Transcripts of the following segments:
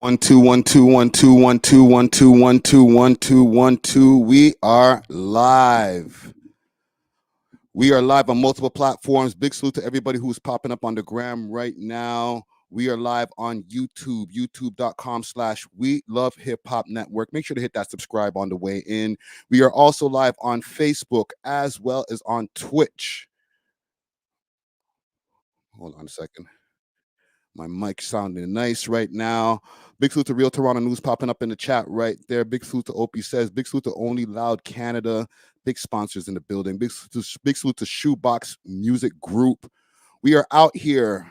One two one two one two one two one two one two one two one two. We are live. We are live on multiple platforms. Big salute to everybody who's popping up on the gram right now. We are live on YouTube, youtube.com/We Love Hip Hop Network. Make sure to hit that subscribe on the way in. We are also live on Facebook as well as on Twitch. Hold on a second. My mic sounding nice right now. Big salute to Real Toronto News popping up in the chat right there. Big salute to Opie Says. Big salute to Only Loud Canada. Big sponsors in the building. Big salute to Shoebox Music Group. We are out here.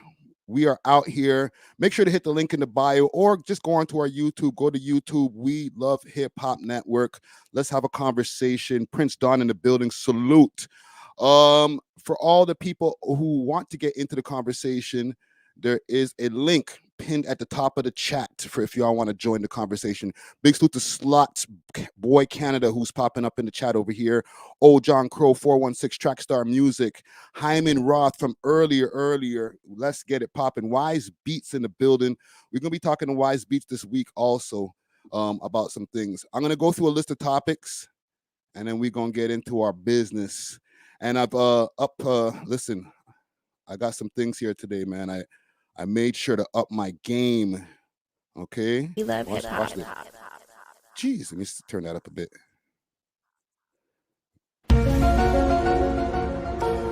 Make sure to hit the link in the bio or just go onto our YouTube. Go to YouTube. We Love Hip Hop Network. Let's have a conversation. Prince Don in the building. Salute. For all the people who want to get into the conversation, there is a link pinned at the top of the chat for if y'all want to join the conversation. Big salute to Slots Boy Canada, who's popping up in the chat over here. Old John Crow 416 Trackstar Music. Hyman Roth from earlier. Let's get it popping. Wise Beats in the building. We're gonna be talking to Wise Beats this week also about some things. I'm gonna go through a list of topics, and then we're gonna get into our business. And I've listen, I got some things here today, man. I made sure to up my game. Okay. We love hip hop. Jeez, let me turn that up a bit.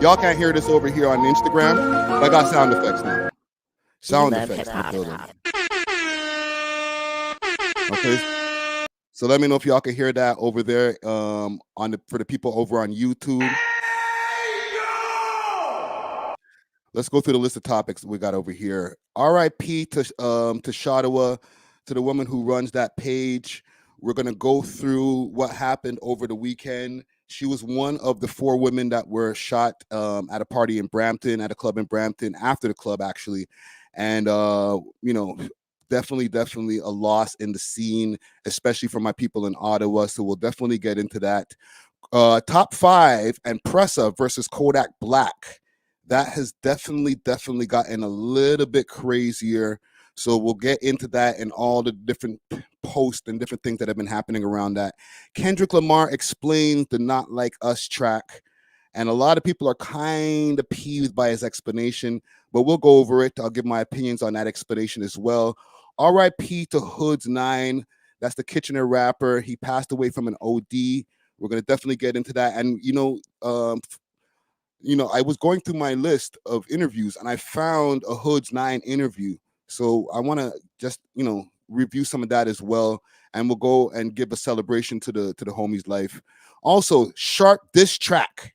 Y'all can't hear this over here on Instagram, but I got sound effects now. Sound effects in the building. Okay. So let me know if y'all can hear that over there for the people over on YouTube. Let's go through the list of topics we got over here. RIP to Shottawa, to the woman who runs that page. We're going to go through what happened over the weekend. She was one of the 4 women that were shot at a party in Brampton, at a club in Brampton, after the club, actually. And, definitely a loss in the scene, especially for my people in Ottawa. So we'll definitely get into that. Top 5 and Pressa versus Kodak Black. That has definitely gotten a little bit crazier. So we'll get into that and all the different posts and different things that have been happening around that. Kendrick Lamar explains the Not Like Us track. And a lot of people are kind of peeved by his explanation, but we'll go over it. I'll give my opinions on that explanation as well. RIP to Hoodz9. That's the Kitchener rapper. He passed away from an OD. We're going to definitely get into that. And, I was going through my list of interviews and I found a Hoodz9 interview. So I want to just, review some of that as well. And we'll go and give a celebration to the homie's life. Also, Sharp diss track.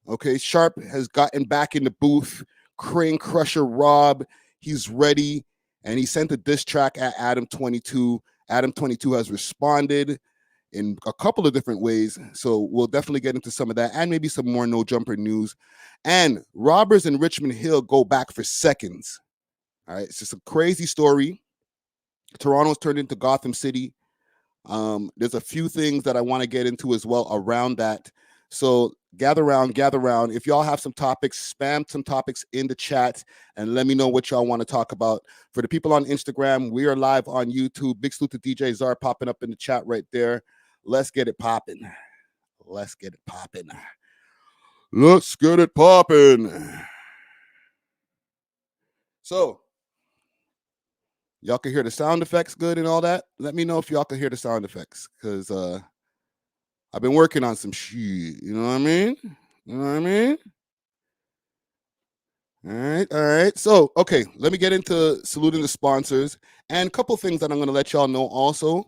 Okay, Sharp has gotten back in the booth. Crane Crusher Rob, he's ready. And he sent a diss track at Adam22. Adam22 has responded in a couple of different ways. So we'll definitely get into some of that and maybe some more No Jumper news. And robbers in Richmond Hill go back for seconds. All right. It's just a crazy story. Toronto's turned into Gotham City. There's a few things that I want to get into as well around that. So gather around. If y'all have some topics, spam some topics in the chat and let me know what y'all want to talk about. For the people on Instagram, we are live on YouTube. Big salute to DJ Czar popping up in the chat right there. Let's get it popping. So, y'all can hear the sound effects good and all that. Let me know if y'all can hear the sound effects, because I've been working on some shit. You know what I mean? All right. So, okay, let me get into saluting the sponsors and a couple things that I'm going to let y'all know also.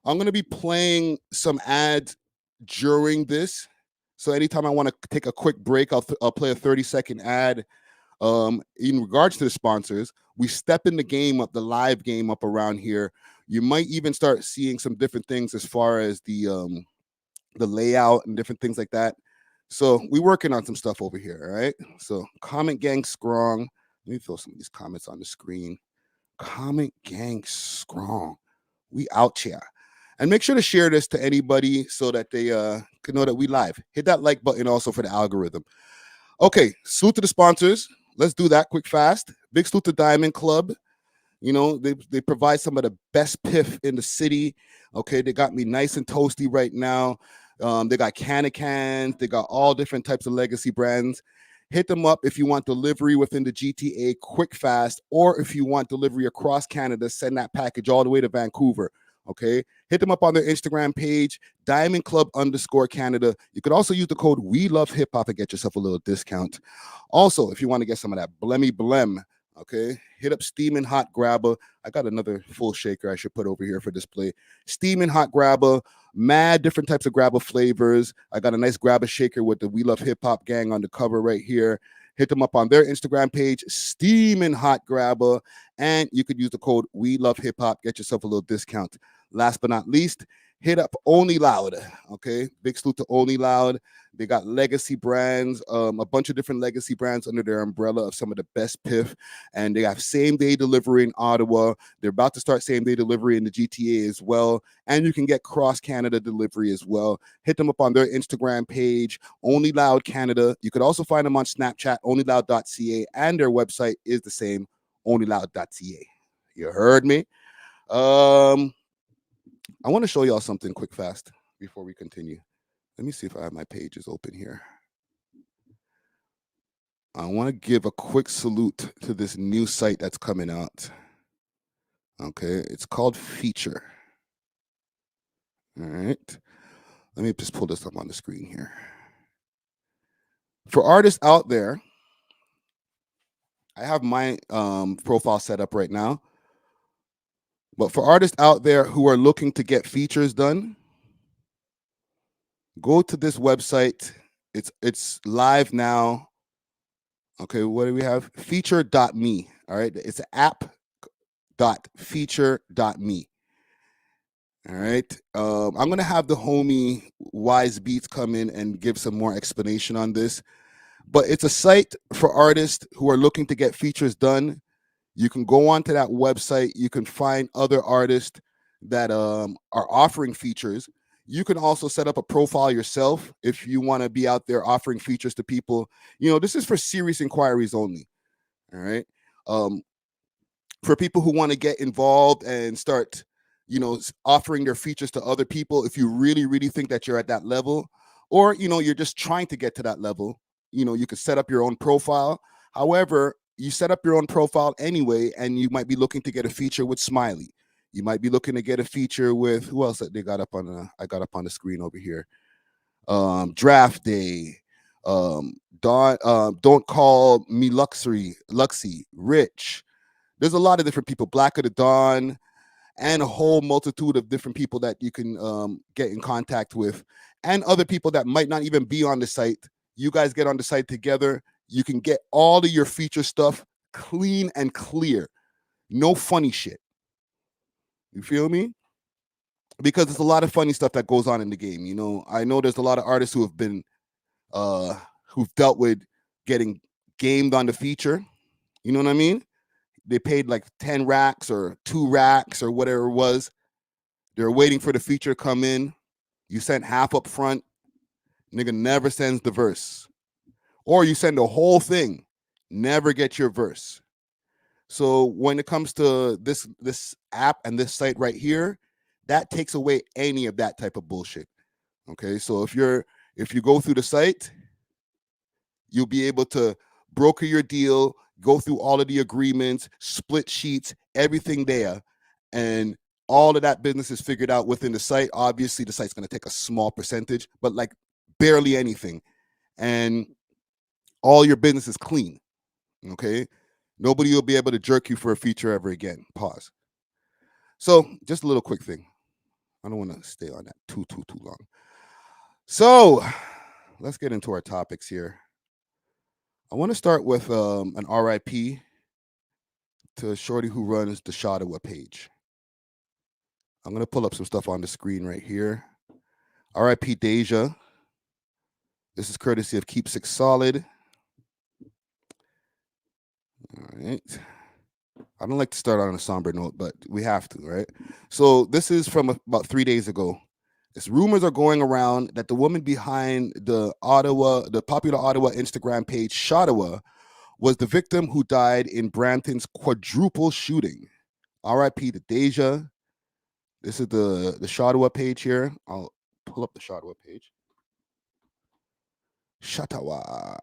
I'm going to be playing some ads during this. So anytime I want to take a quick break, I'll play a 30-second ad. In regards to the sponsors, we step in the game up, the live game up around here. You might even start seeing some different things as far as the layout and different things like that. So we're working on some stuff over here, all right? So comment gang strong. Let me throw some of these comments on the screen. Comment gang strong. We out here. And make sure to share this to anybody so that they can know that we live. Hit that like button also for the algorithm. Okay, salute to the sponsors. Let's do that quick, fast. Big salute to Diamond Club. You know, they provide some of the best piff in the city. Okay, they got me nice and toasty right now. They got cans. They got all different types of legacy brands. Hit them up if you want delivery within the GTA quick, fast, or if you want delivery across Canada, send that package all the way to Vancouver. Okay, hit them up on their Instagram page, Diamond Club _Canada. You could also use the code We Love Hip Hop and get yourself a little discount. Also, if you want to get some of that blemmy blem, okay, hit up Steaming Hot Grabber. I got another full shaker I should put over here for display. Steaming Hot Grabber, mad different types of grabber flavors. I got a nice grabber shaker with the We Love Hip Hop gang on the cover right here. Hit them up on their Instagram page, Steaming Hot Grabber, and you could use the code We Love Hip Hop, get yourself a little discount. Last but not least, hit up Only Loud. Okay, big salute to Only Loud. They got legacy brands, a bunch of different legacy brands under their umbrella of some of the best piff, and they have same-day delivery in Ottawa. They're about to start same-day delivery in the GTA as well, and you can get cross-Canada delivery as well. Hit them up on their Instagram page, Only Loud Canada. You could also find them on Snapchat, onlyloud.ca, and their website is the same, onlyloud.ca. You heard me? I want to show y'all something quick, fast before we continue. Let me see if I have my pages open here. I want to give a quick salute to this new site that's coming out. Okay, it's called Feature. All right. Let me just pull this up on the screen here. For artists out there, I have my profile set up right now. But for artists out there who are looking to get features done, go to this website. It's live now. Okay, what do we have? Feature.me. All right, it's app.feature.me. All right. I'm gonna have the homie Wise Beats come in and give some more explanation on this. But it's a site for artists who are looking to get features done. You can go onto that website. You can find other artists that are offering features. You can also set up a profile yourself if you want to be out there offering features to people. You know, this is for serious inquiries only. All right. For people who want to get involved and start, you know, offering their features to other people, if you really, really think that you're at that level, or, you know, you're just trying to get to that level, you know, you could set up your own profile. However, you set up your own profile anyway, and you might be looking to get a feature with Smiley. You might be looking to get a feature with who else that they got up on I got up on the screen over here. Draft Day, Don't Call Me Luxy, Rich. There's a lot of different people, Black of the Dawn, and a whole multitude of different people that you can get in contact with, and other people that might not even be on the site. You guys get on the site together. You can get all of your feature stuff clean and clear. No funny shit. You feel me? Because there's a lot of funny stuff that goes on in the game. You know, I know there's a lot of artists who have been who've dealt with getting gamed on the feature. You know what I mean? They paid like 10 racks or 2 racks or whatever it was. They're waiting for the feature to come in. You sent half up front. Nigga never sends the verse. Or you send the whole thing, never get your verse. So when it comes to this app and this site right here, that takes away any of that type of bullshit. Okay, so if you go through the site, you'll be able to broker your deal, go through all of the agreements, split sheets, everything there, and all of that business is figured out within the site. Obviously, the site's going to take a small percentage, but like barely anything, and all your business is clean. Okay, nobody will be able to jerk you for a feature ever again. Pause. So just a little quick thing. I don't want to stay on that too long. So let's get into our topics here. I want to start with an RIP to Shorty who runs the Shottawa page. I'm going to pull up some stuff on the screen right here. RIP Deja. This is courtesy of Keep Six Solid. All right. I don't like to start on a somber note, but we have to, right? So this is from about 3 days ago. Rumors are going around that the woman behind the popular Ottawa Instagram page Shottawa was the victim who died in Brampton's quadruple shooting. R.I.P. to Deja. This is the Shottawa page here. I'll pull up the Shottawa page. Shottawa.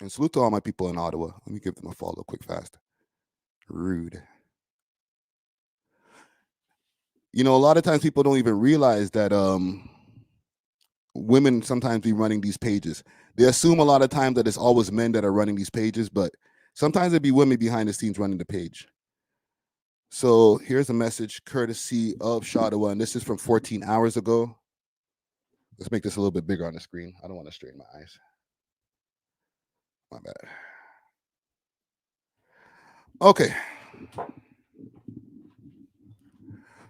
And salute to all my people in Ottawa. Let me give them a follow quick fast. Rude. You know, a lot of times people don't even realize that women sometimes be running these pages. They assume a lot of time that it's always men that are running these pages, but sometimes it'd be women behind the scenes running the page. So here's a message courtesy of Shottawa, and this is from 14 hours ago. Let's make this a little bit bigger on the screen. I don't want to strain my eyes. My bad. Okay.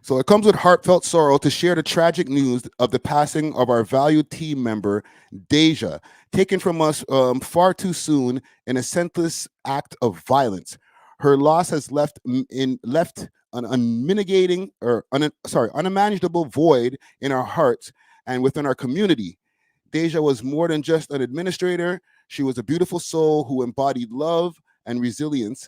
So it comes with heartfelt sorrow to share the tragic news of the passing of our valued team member, Deja, taken from us far too soon in a senseless act of violence. Her loss has left an unmanageable void in our hearts and within our community. Deja was more than just an administrator. She was a beautiful soul who embodied love and resilience.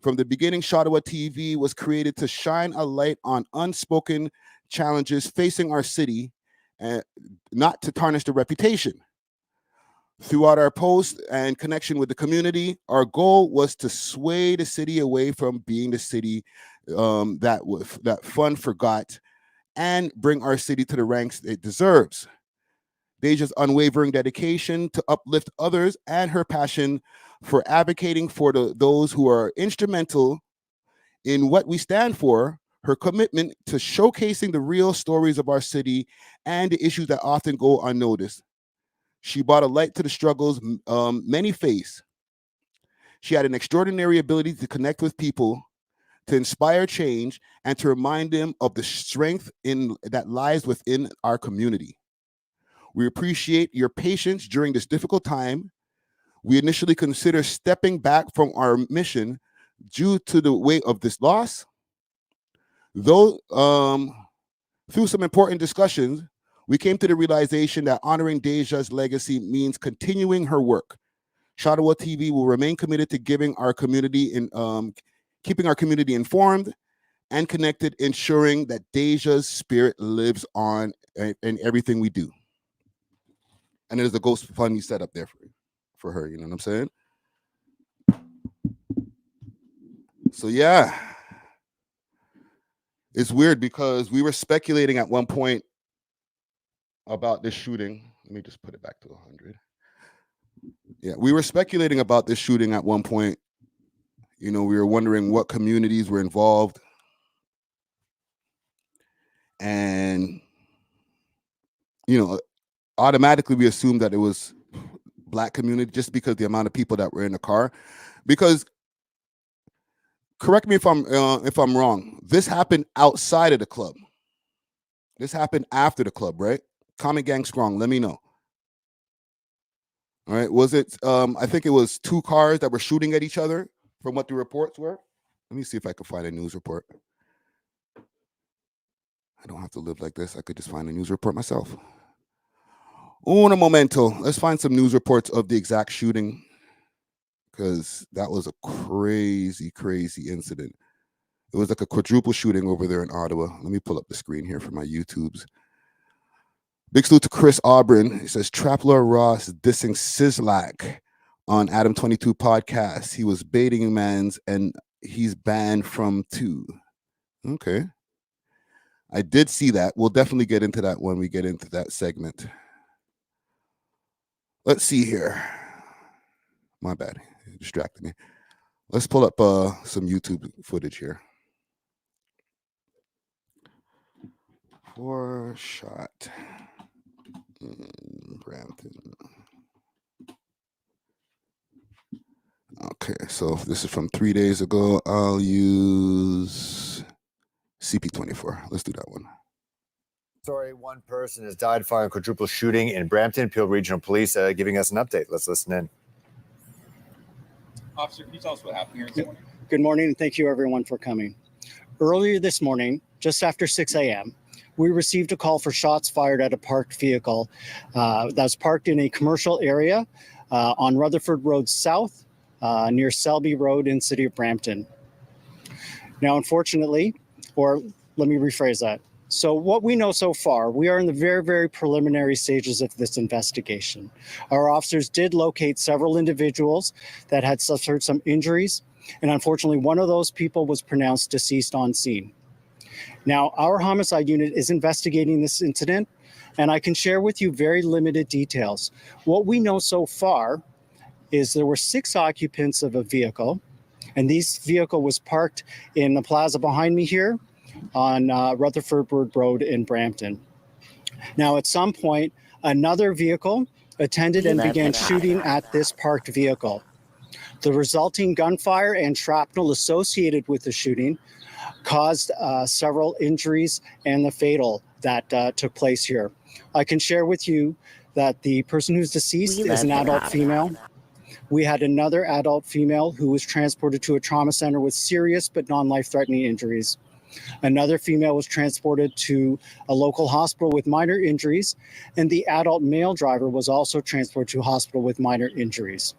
From the beginning, Shottawa TV was created to shine a light on unspoken challenges facing our city, and not to tarnish the reputation. Throughout our posts and connection with the community, our goal was to sway the city away from being the city that fun forgot, and bring our city to the ranks it deserves. Deja's unwavering dedication to uplift others and her passion for advocating for those who are instrumental in what we stand for, her commitment to showcasing the real stories of our city and the issues that often go unnoticed. She brought a light to the struggles many face. She had an extraordinary ability to connect with people, to inspire change, and to remind them of the strength that lies within our community. We appreciate your patience during this difficult time. We initially considered stepping back from our mission due to the weight of this loss. Though, through some important discussions, we came to the realization that honoring Deja's legacy means continuing her work. Shottawa TV will remain committed to keeping our community informed and connected, ensuring that Deja's spirit lives on in everything we do. And there's a GoFundMe set up there for her, you know what I'm saying? So yeah, it's weird because we were speculating at one point about this shooting. Let me just put it back to 100. Yeah, we were speculating about this shooting at one point. You know, we were wondering what communities were involved. And, you know, automatically we assumed that it was Black community just because the amount of people that were in the car. Because, correct me if I'm wrong, this happened outside of the club. This happened after the club, right? Comment Gang Strong, let me know. All right, was it, I think it was 2 cars that were shooting at each other from what the reports were. Let me see if I can find a news report. I don't have to live like this. I could just find a news report myself. Un momento. Let's find some news reports of the exact shooting, because that was a crazy, crazy incident. It was like a quadruple shooting over there in Ottawa. Let me pull up the screen here for my YouTubes. Big salute to Chris Auburn. He says, Trapler Ross dissing Sizzlack on Adam22 podcast. He was baiting mans and he's banned from 2. Okay. I did see that. We'll definitely get into that when we get into that segment. Let's see here. My bad. It distracted me. Let's pull up some YouTube footage here. 4 shot in Brampton. Okay, so this is from 3 days ago. I'll use CP24. Let's do that one. Sorry, one person has died following a quadruple shooting in Brampton. Peel Regional Police giving us an update. Let's listen in. Officer, can you tell us what happened here this morning? Good morning, and thank you everyone for coming. Earlier this morning, just after 6 a.m., we received a call for shots fired at a parked vehicle that was parked in a commercial area on Rutherford Road South, near Selby Road in the city of Brampton. Now, unfortunately, or let me rephrase that. So what we know so far, we are in the very, very preliminary stages of this investigation. Our officers did locate several individuals that had suffered some injuries, and unfortunately, one of those people was pronounced deceased on scene. Now, our homicide unit is investigating this incident, and I can share with you very limited details. What we know so far is there were 6 occupants of a vehicle, and this vehicle was parked in the plaza behind me here on Rutherford Road in Brampton. Now, at some point, another vehicle attended and began shooting at this parked vehicle. The resulting gunfire and shrapnel associated with the shooting caused several injuries and the fatal that took place here. I can share with you that the person who's deceased is an adult female. We had another adult female who was transported to a trauma center with serious but non-life-threatening injuries. Another female was transported to a local hospital with minor injuries, and the adult male driver was also transported to a hospital with minor injuries.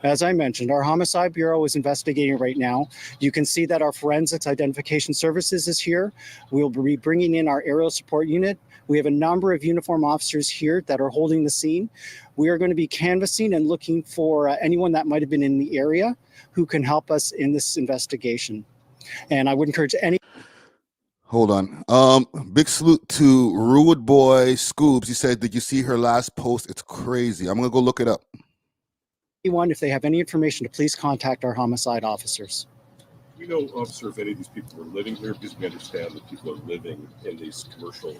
As I mentioned, our Homicide Bureau is investigating right now. You can see that our Forensics Identification Services is here. We'll be bringing in our aerial support unit. We have a number of uniform officers here that are holding the scene. We are going to be canvassing and looking for anyone that might have been in the area who can help us in this investigation. And I would encourage any. Hold on. Big salute to Rude Boy Scoobs. He said, did you see her last post? It's crazy. I'm going to go look it up. Anyone, if they have any information, to please contact our homicide officers. We know, officer, if any of these people were living here, because we understand that people are living in these commercial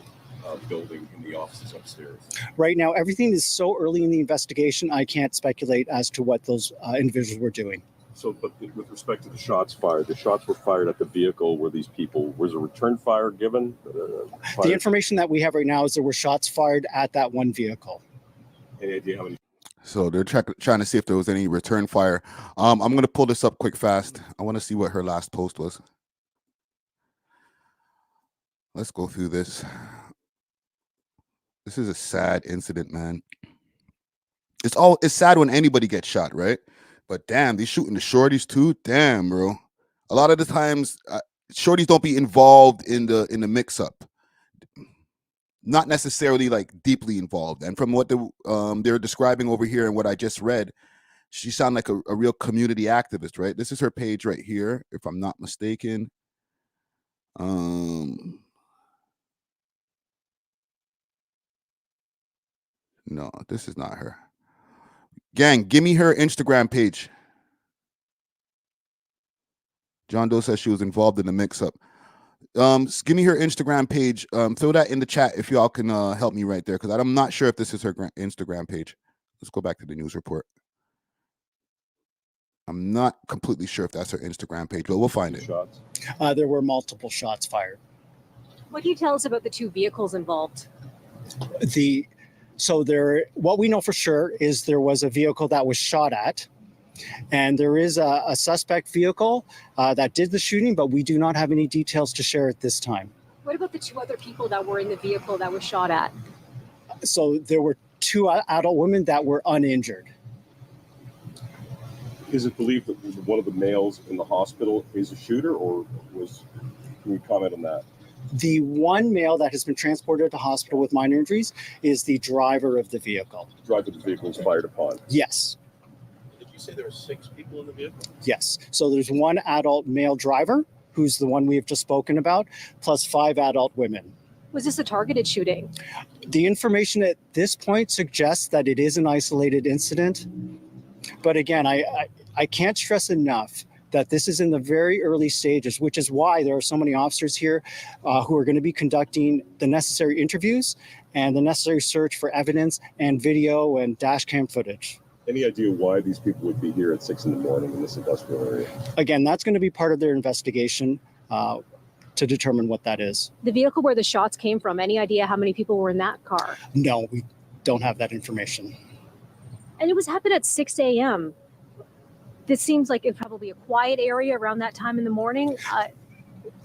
building in the offices upstairs. Right now, everything is so early in the investigation, I can't speculate as to what those individuals were doing. So, but with respect to the shots fired, the shots were fired at the vehicle where these people, was a return fire given? The information that we have right now is there were shots fired at that one vehicle. Any idea how many? So they're trying to see if there was any return fire. I'm going to pull this up quick fast. I want to see what her last post was. Let's go through this. This is a sad incident, man. It's sad when anybody gets shot, right? But damn, they shooting the shorties too. Damn, bro. A lot of the times, shorties don't be involved in the mix-up. Not necessarily like deeply involved. And from what they're describing over here and what I just read, she sounded like a real community activist, right? This is her page right here, if I'm not mistaken. No, this is not her. Gang, give me her Instagram page. John Doe says she was involved in the mix-up. Give me her Instagram page. Throw that in the chat if y'all can help me right there, because I'm not sure if this is her Instagram page. Let's go back to the news report. I'm not completely sure if that's her Instagram page, but we'll find it. There were multiple shots fired. What can you tell us about the 2 vehicles involved? What we know for sure is there was a vehicle that was shot at, and there is a suspect vehicle that did the shooting, but we do not have any details to share at this time. What about the 2 other people that were in the vehicle that was shot at? So there were 2 adult women that were uninjured. Is it believed that one of the males in the hospital is a shooter, or can you comment on that? The one male that has been transported to hospital with minor injuries is the driver of the vehicle. The driver of the vehicle was fired upon? Yes. Did you say there were 6 people in the vehicle? Yes. So there's 1 adult male driver, who's the one we've just spoken about, plus 5 adult women. Was this a targeted shooting? The information at this point suggests that it is an isolated incident. But again, I can't stress enough that this is in the very early stages, which is why there are so many officers here who are going to be conducting the necessary interviews and the necessary search for evidence and video and dash cam footage. Any idea why these people would be here at 6 in the morning in this industrial area? Again, that's going to be part of their investigation to determine what that is. The vehicle where the shots came from, any idea how many people were in that car? No, we don't have that information. And it was happened at 6 a.m. This seems like it's probably a quiet area around that time in the morning.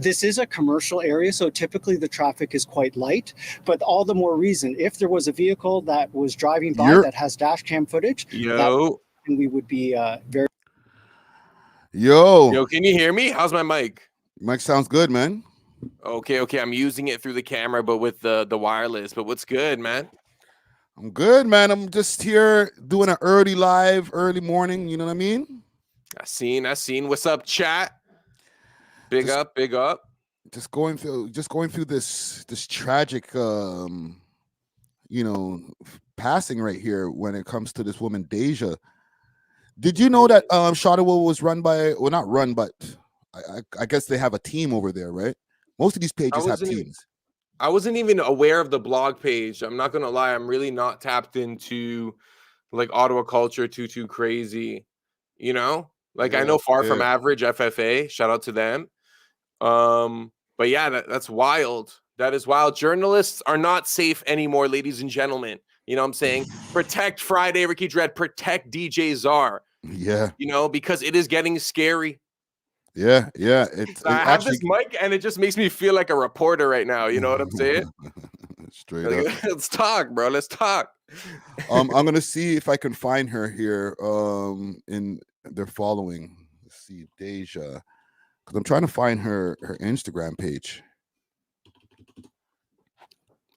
This is a commercial area, so typically the traffic is quite light, but all the more reason, if there was a vehicle that was driving by that has dash cam footage, we would be very... Yo, can you hear me? How's my mic? Mic sounds good, man. Okay, I'm using it through the camera, but with the wireless. But what's good, man? I'm good, man. I'm just here doing an early morning. You know what I mean? I seen. What's up, chat? Big up. Just going through this tragic, passing right here when it comes to this woman Deja. Did you know that Shottawa was run by, well, not run, but I guess they have a team over there, right? Most of these pages have teams. I wasn't even aware of the blog page. I'm not gonna lie. I'm really not tapped into like Ottawa culture too crazy. You know, like I know Far From Average FFA. Shout out to them. But yeah, that's wild. That is wild. Journalists are not safe anymore, ladies and gentlemen. You know what I'm saying? Protect Friday, Ricky Dread. Protect DJ Czar. Yeah. You know, because it is getting scary. Yeah. I have this mic and it just makes me feel like a reporter right now. You know what I'm saying? Straight up. Let's talk, bro. Let's talk. I'm gonna see if I can find her here. In their following. Let's see, Deja, because I'm trying to find her Instagram page.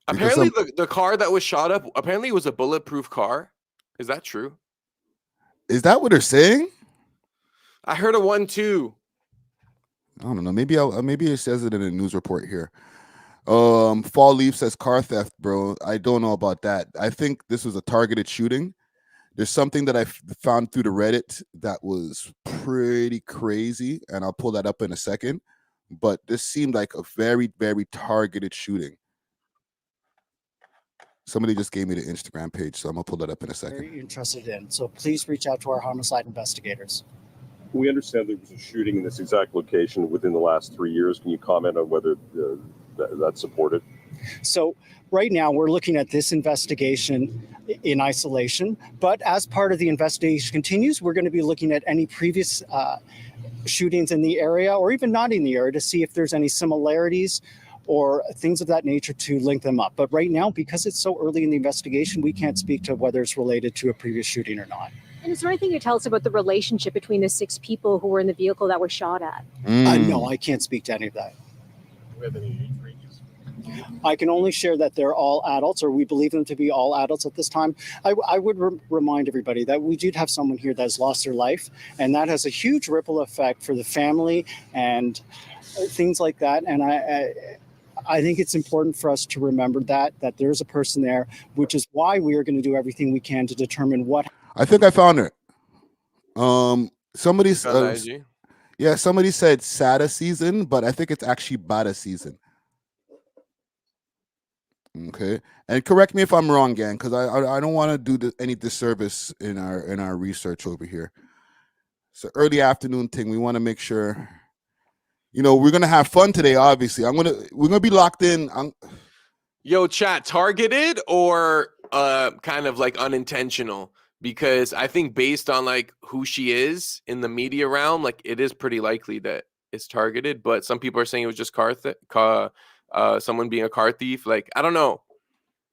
Apparently, the car that was shot up, apparently it was a bulletproof car. Is that true? Is that what they're saying? I heard a 1 2. I don't know. Maybe it says it in a news report here. Fall Leaf says car theft, bro. I don't know about that. I think this was a targeted shooting. There's something that I found through the Reddit that was pretty crazy, and I'll pull that up in a second. But this seemed like a very, very targeted shooting. Somebody just gave me the Instagram page, so I'm gonna pull that up in a second. Very interested in. So please reach out to our homicide investigators. We understand there was a shooting in this exact location within the last 3 years. Can you comment on whether that's supported? So right now we're looking at this investigation in isolation, but as part of the investigation continues, we're going to be looking at any previous shootings in the area or even not in the area to see if there's any similarities or things of that nature to link them up. But right now, because it's so early in the investigation, we can't speak to whether it's related to a previous shooting or not. And is there anything you tell us about the relationship between the 6 people who were in the vehicle that was shot at? No, I can't speak to any of that. Do we have any age ranges? I can only share that they're all adults, or we believe them to be all adults at this time. I would remind everybody that we did have someone here that has lost their life, and that has a huge ripple effect for the family and things like that. And I think it's important for us to remember that there's a person there, which is why we are going to do everything we can to determine what. I think I found it. Somebody said Sada season, but I think it's actually Bada season. Okay, and correct me if I'm wrong, gang, because I don't want to do any disservice in our research over here. It's an early afternoon thing. We want to make sure, we're gonna have fun today. Obviously, we're gonna be locked in. Yo, chat, targeted or kind of like unintentional? Because I think based on like who she is in the media realm, like it is pretty likely that it's targeted. But some people are saying it was just someone being a car thief. Like, I don't know.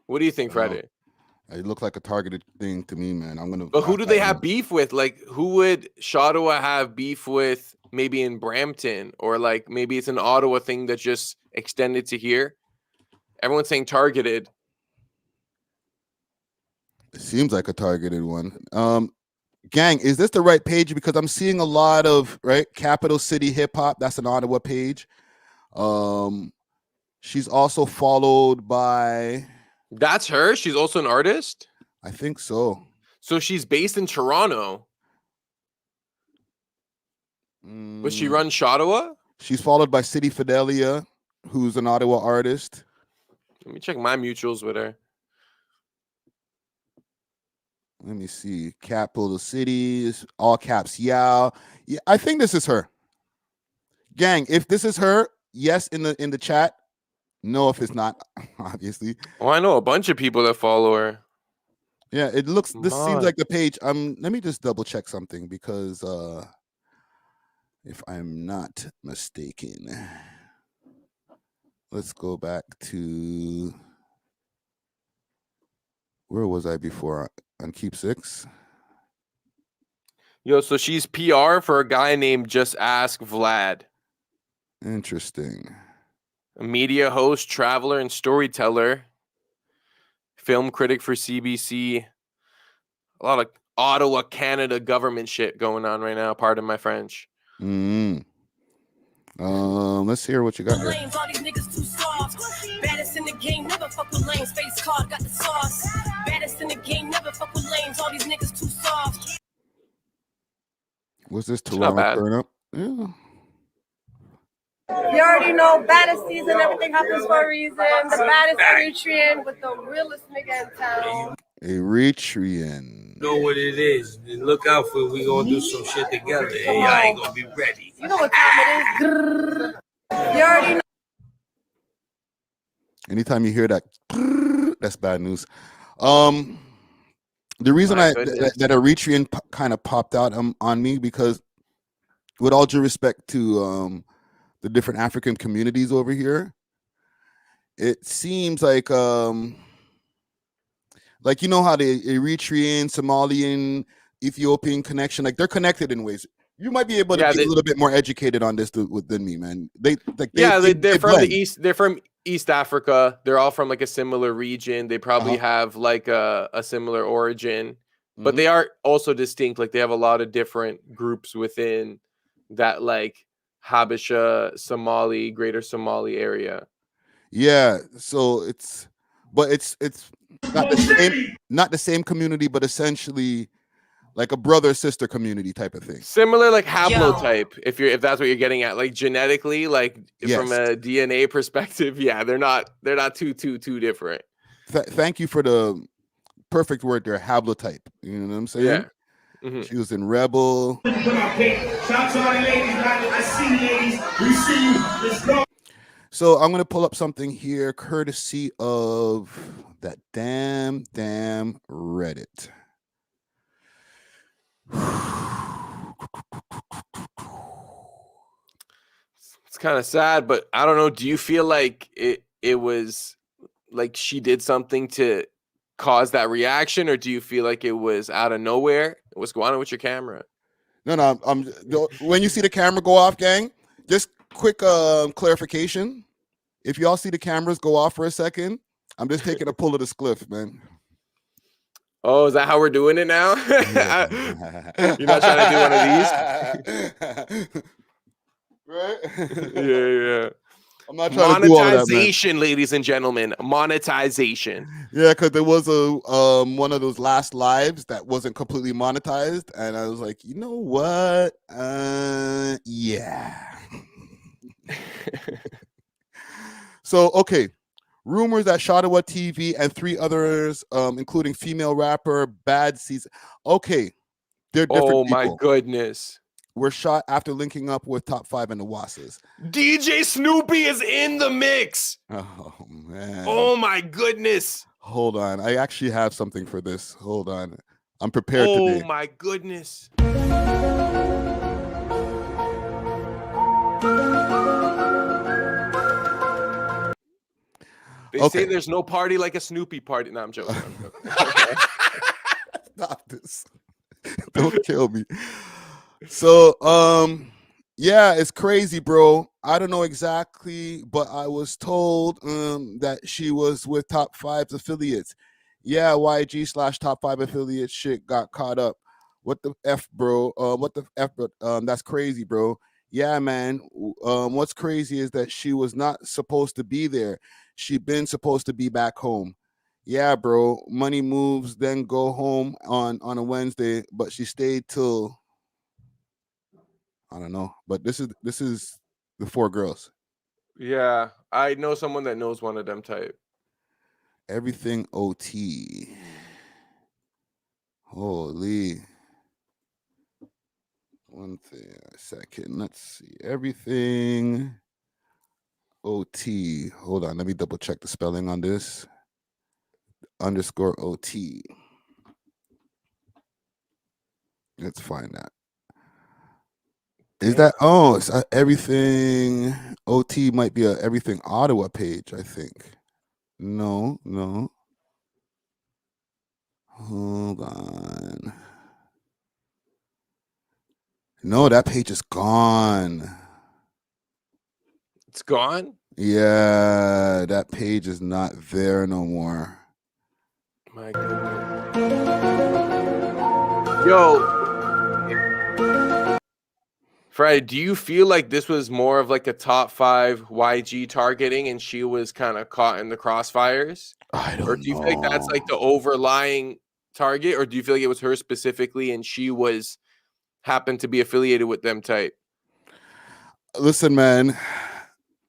What do you think, Friday? It looked like a targeted thing to me, man. But who do they have beef with? Like, who would Shottawa have beef with? Maybe in Brampton, or like maybe it's an Ottawa thing that just extended to here. Everyone's saying targeted. It seems like a targeted one. Gang, is this the right page? Because I'm seeing a lot of Capital City Hip Hop. That's an Ottawa page. She's also followed by. That's her. She's also an artist. I think so. So she's based in Toronto. Was she run Shottawa? She's followed by City Fidelia, who's an Ottawa artist. Let me check my mutuals with her. Let me see. Capital Cities, all caps. Yeah, I think this is her. Gang, if this is her, yes in the chat. No, if it's not, obviously. Oh, I know a bunch of people that follow her. Yeah, it looks. This seems like the page. Let me just double check something because if I'm not mistaken, let's go back to where was I before on Keep 6. Yo, so she's PR for a guy named Just Ask Vlad. Interesting. A media host, traveler, and storyteller. Film critic for CBC. A lot of Ottawa, Canada government shit going on right now. Pardon my French. Let's hear what you got here. Lames, all these niggas too soft. Baddest in the game, never fuck with lames. Face card, got the sauce. Baddest in the game, never fuck with lames. All these niggas too soft. Was this It's not Toronto bad. turn up? Yeah. You already know, baddest season, everything happens for a reason. The baddest Eritrean with the realest nigga in town. Eritrean. Know what it is. Look out for it. We gonna do some shit together. Hey, I ain't gonna be ready. You know what time it is. Grrr. You already know. Anytime you hear that, that's bad news. The reason that Eritrean kind of popped out on me, because with all due respect to the different African communities over here, it seems like you know how the Eritrean, Somalian, Ethiopian connection, like they're connected in ways. You might be able to be a little bit more educated on this than me, man. They're from the east. They're from East Africa. They're all from like a similar region. They probably have like a similar origin, but they are also distinct. Like they have a lot of different groups within that, like Habesha, Somali, Greater Somali area. Yeah, so it's not the same community, but essentially like a brother sister community type of thing. Similar, like haplotype, if that's what you're getting at, like genetically, like from a DNA perspective. Yeah, they're not too different. Thank you for the perfect word there, haplotype. You know what I'm saying? Yeah. She was in Rebel. Shout out to all the ladies, I see ladies. We see you. Let's go. So I'm gonna pull up something here, courtesy of that damn Reddit. It's kind of sad, but I don't know. Do you feel like it was like she did something to cause that reaction, or do you feel like it was out of nowhere? What's going on with your camera? No. When you see the camera go off, gang, just quick clarification. If y'all see the cameras go off for a second, I'm just taking a pull of the spliff, man. Oh, is that how we're doing it now? You're not trying to do one of these? Right? Yeah. I'm not trying to do all of that, man. Monetization, ladies and gentlemen. Monetization. Yeah, because there was one of those last lives that wasn't completely monetized, and I was like, you know what? Yeah. So, okay. Rumors that Shottawa TV and 3 others, including female rapper Bad Season. Okay. They're different people. My goodness. Were shot after linking up with Top 5 and the Wasses. DJ Snoopy is in the mix. Oh, man. Oh, my goodness. Hold on. I actually have something for this. Hold on. I'm prepared today. Oh, my goodness. They say there's no party like a Snoopy party. No, I'm joking. Stop this. Don't kill me. So, yeah, it's crazy, bro. I don't know exactly, but I was told that she was with Top 5's affiliates. Yeah, YG/Top 5 affiliate shit got caught up. What the F, bro? What the F, bro? That's crazy, bro. Yeah, man. What's crazy is that she was not supposed to be there. She been supposed to be back home. Yeah, bro. Money moves, then go home on a Wednesday, but she stayed till I don't know. But this is the 4 girls. Yeah, I know someone that knows one of them type. Everything OT. Holy. One thing, a second. Let's see. Everything OT. Hold on. Let me double check the spelling on this. _OT. Let's find that. Is that it's everything OT might be a everything Ottawa page, I think. No. Hold on. No, that page is gone. It's gone. Yeah, that page is not there no more. My goodness. Yo, Fred, do you feel like this was more of like a top 5 YG targeting and she was kind of caught in the crossfires? I don't know. Or do you feel like that's like the overlying target? Or do you feel like it was her specifically and she was happened to be affiliated with them type? Listen, man.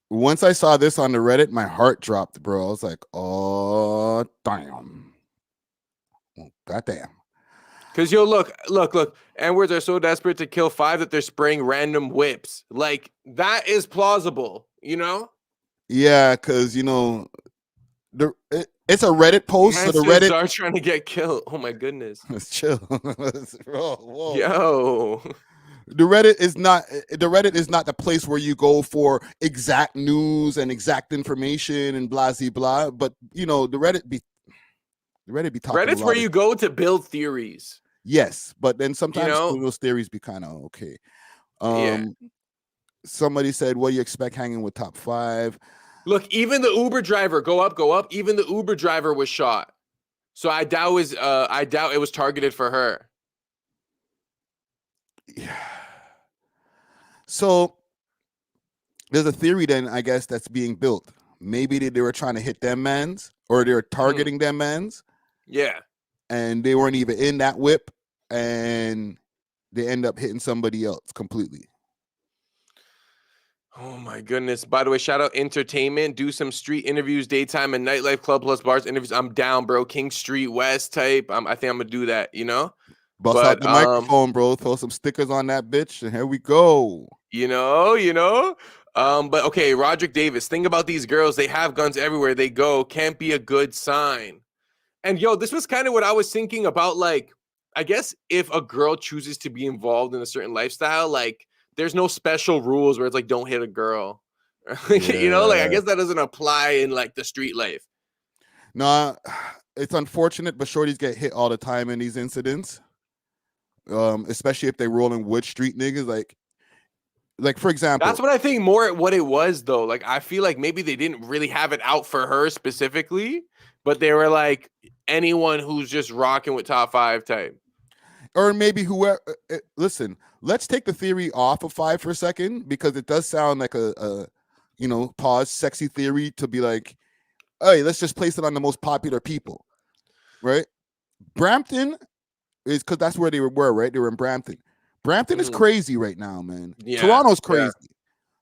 Once I saw this on the Reddit, my heart dropped, bro. I was like, oh, damn. Goddamn. Because look, N-words are so desperate to kill 5 that they're spraying random whips. Like, that is plausible, you know? Yeah, because, it's a Reddit post. So the Reddit are trying to get killed. Oh, my goodness. Let's chill. Whoa. Yo. The Reddit is not the place where you go for exact news and exact information and blah blah. But the Reddit be talking. Reddit's where you go to build theories. Yes, but then sometimes those theories be kind of okay. Somebody said, "What do you expect hanging with top 5?" Look, even the Uber driver, go up. Even the Uber driver was shot. So I doubt it was targeted for her. Yeah. So there's a theory then, I guess, that's being built. Maybe they were trying to hit them mans, or they're targeting them mans. Yeah. And they weren't even in that whip, and they end up hitting somebody else completely. Oh my goodness. By the way, shout out entertainment. Do some street interviews, daytime and nightlife, club plus bars interviews. I'm down, bro. King Street West type. I think I'm gonna do that, Bust out the microphone, bro. Throw some stickers on that bitch, and here we go. But okay, Roderick Davis. Think about these girls. They have guns everywhere they go. Can't be a good sign. And this was kind of what I was thinking about. Like, I guess if a girl chooses to be involved in a certain lifestyle, like, there's no special rules where it's like, don't hit a girl. I guess that doesn't apply in like the street life. Nah, it's unfortunate, but shorties get hit all the time in these incidents. Especially if they rolling with street niggas, like for example. That's what I think more what it was though. Like, I feel like maybe they didn't really have it out for her specifically, but they were like anyone who's just rocking with top 5 type. Or maybe whoever. Listen, let's take the theory off of 5 for a second, because it does sound like a sexy theory to be like, hey, let's just place it on the most popular people, right? Brampton is, because that's where they were, right? They were in Brampton. Brampton is crazy right now, man. Yeah, Toronto's crazy,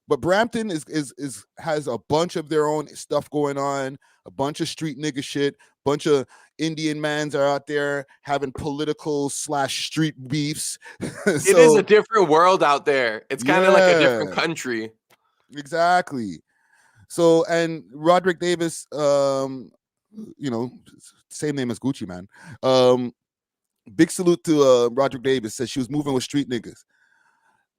but Brampton has a bunch of their own stuff going on, a bunch of street nigga shit, bunch of Indian mans are out there having political / street beefs. It is a different world out there. It's kind of like a different country. Exactly. So, and Roderick Davis, same name as Gucci, man. Big salute to Roderick Davis. Says she was moving with street niggas.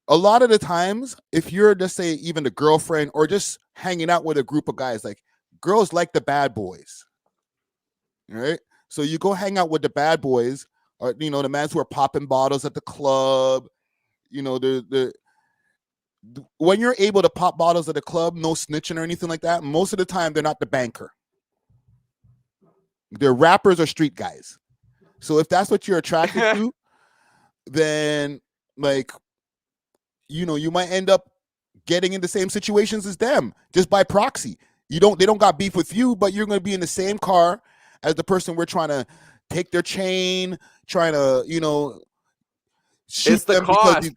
A lot of the times, if you're just say even the girlfriend or just hanging out with a group of guys, like girls like the bad boys, right? So you go hang out with the bad boys, or the mans who are popping bottles at the club. When you're able to pop bottles at the club, no snitching or anything like that. Most of the time, they're not the banker. They're rappers or street guys. So if that's what you're attracted to, then you might end up getting in the same situations as them just by proxy. They don't got beef with you, but you're going to be in the same car as the person we're trying to take their chain, trying to, it's the cost.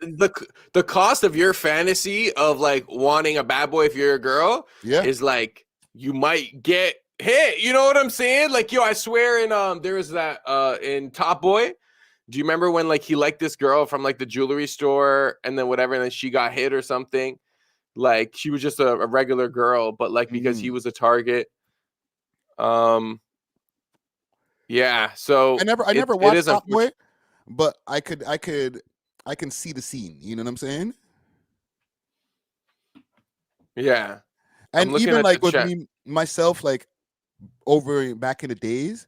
The cost of your fantasy of like wanting a bad boy if you're a girl is like you might get hit. You know what I'm saying? Like, I swear there was that in Top Boy. Do you remember when like he liked this girl from like the jewelry store and then whatever, and then she got hit or something? Like, she was just a regular girl, but like because he was a target. Yeah. So I never watched Top Boy, but I can see the scene. You know what I'm saying? Yeah. And even like with me myself, like over back in the days,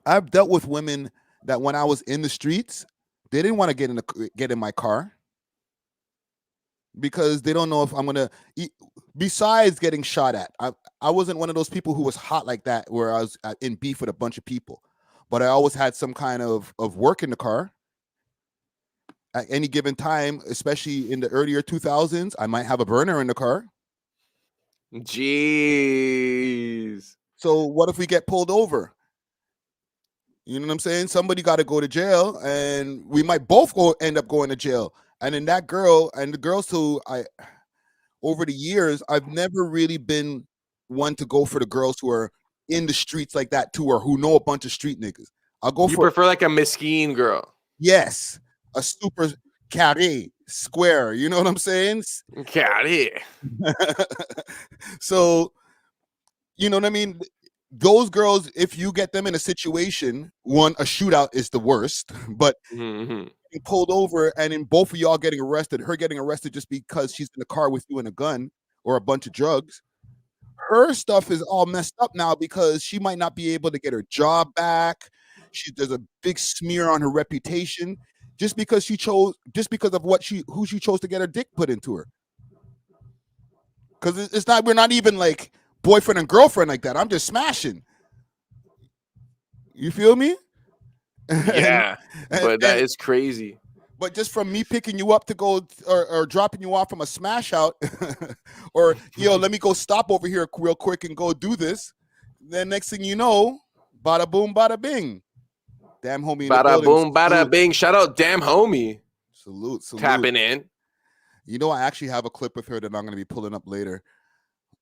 I've dealt with women that when I was in the streets, they didn't want to get in my car because they don't know if I'm gonna besides getting shot at. I wasn't one of those people who was hot like that where I was in beef with a bunch of people, but I always had some kind of work in the car. At any given time, especially in the earlier 2000s, I might have a burner in the car. Jeez. So what if we get pulled over? You know what I'm saying? Somebody got to go to jail, and we might both end up going to jail. And then that girl and the girls who over the years, I've never really been one to go for the girls who are in the streets like that too, or who know a bunch of street niggas. I'll go You prefer like a mesquite girl. Yes, a super carré square. You know what I'm saying? Carré. So, you know what I mean? Those girls, if you get them in a situation, one, a shootout is the worst, but pulled over and in both of y'all getting arrested, her getting arrested just because she's in the car with you and a gun or a bunch of drugs, her stuff is all messed up now because she might not be able to get her job back. There's a big smear on her reputation just because of who she chose to get her dick put into her. Because we're not even like boyfriend and girlfriend like that. I'm just smashing. You feel me? Yeah, but that is crazy. But just from me picking you up to go or dropping you off from a smash out, or let me go stop over here real quick and go do this. Then next thing you know, bada boom, bada bing. Damn homie. Bada boom, bada bing. Shout out Damn Homie. Salute. Tapping in. You know, I actually have a clip with her that I'm going to be pulling up later.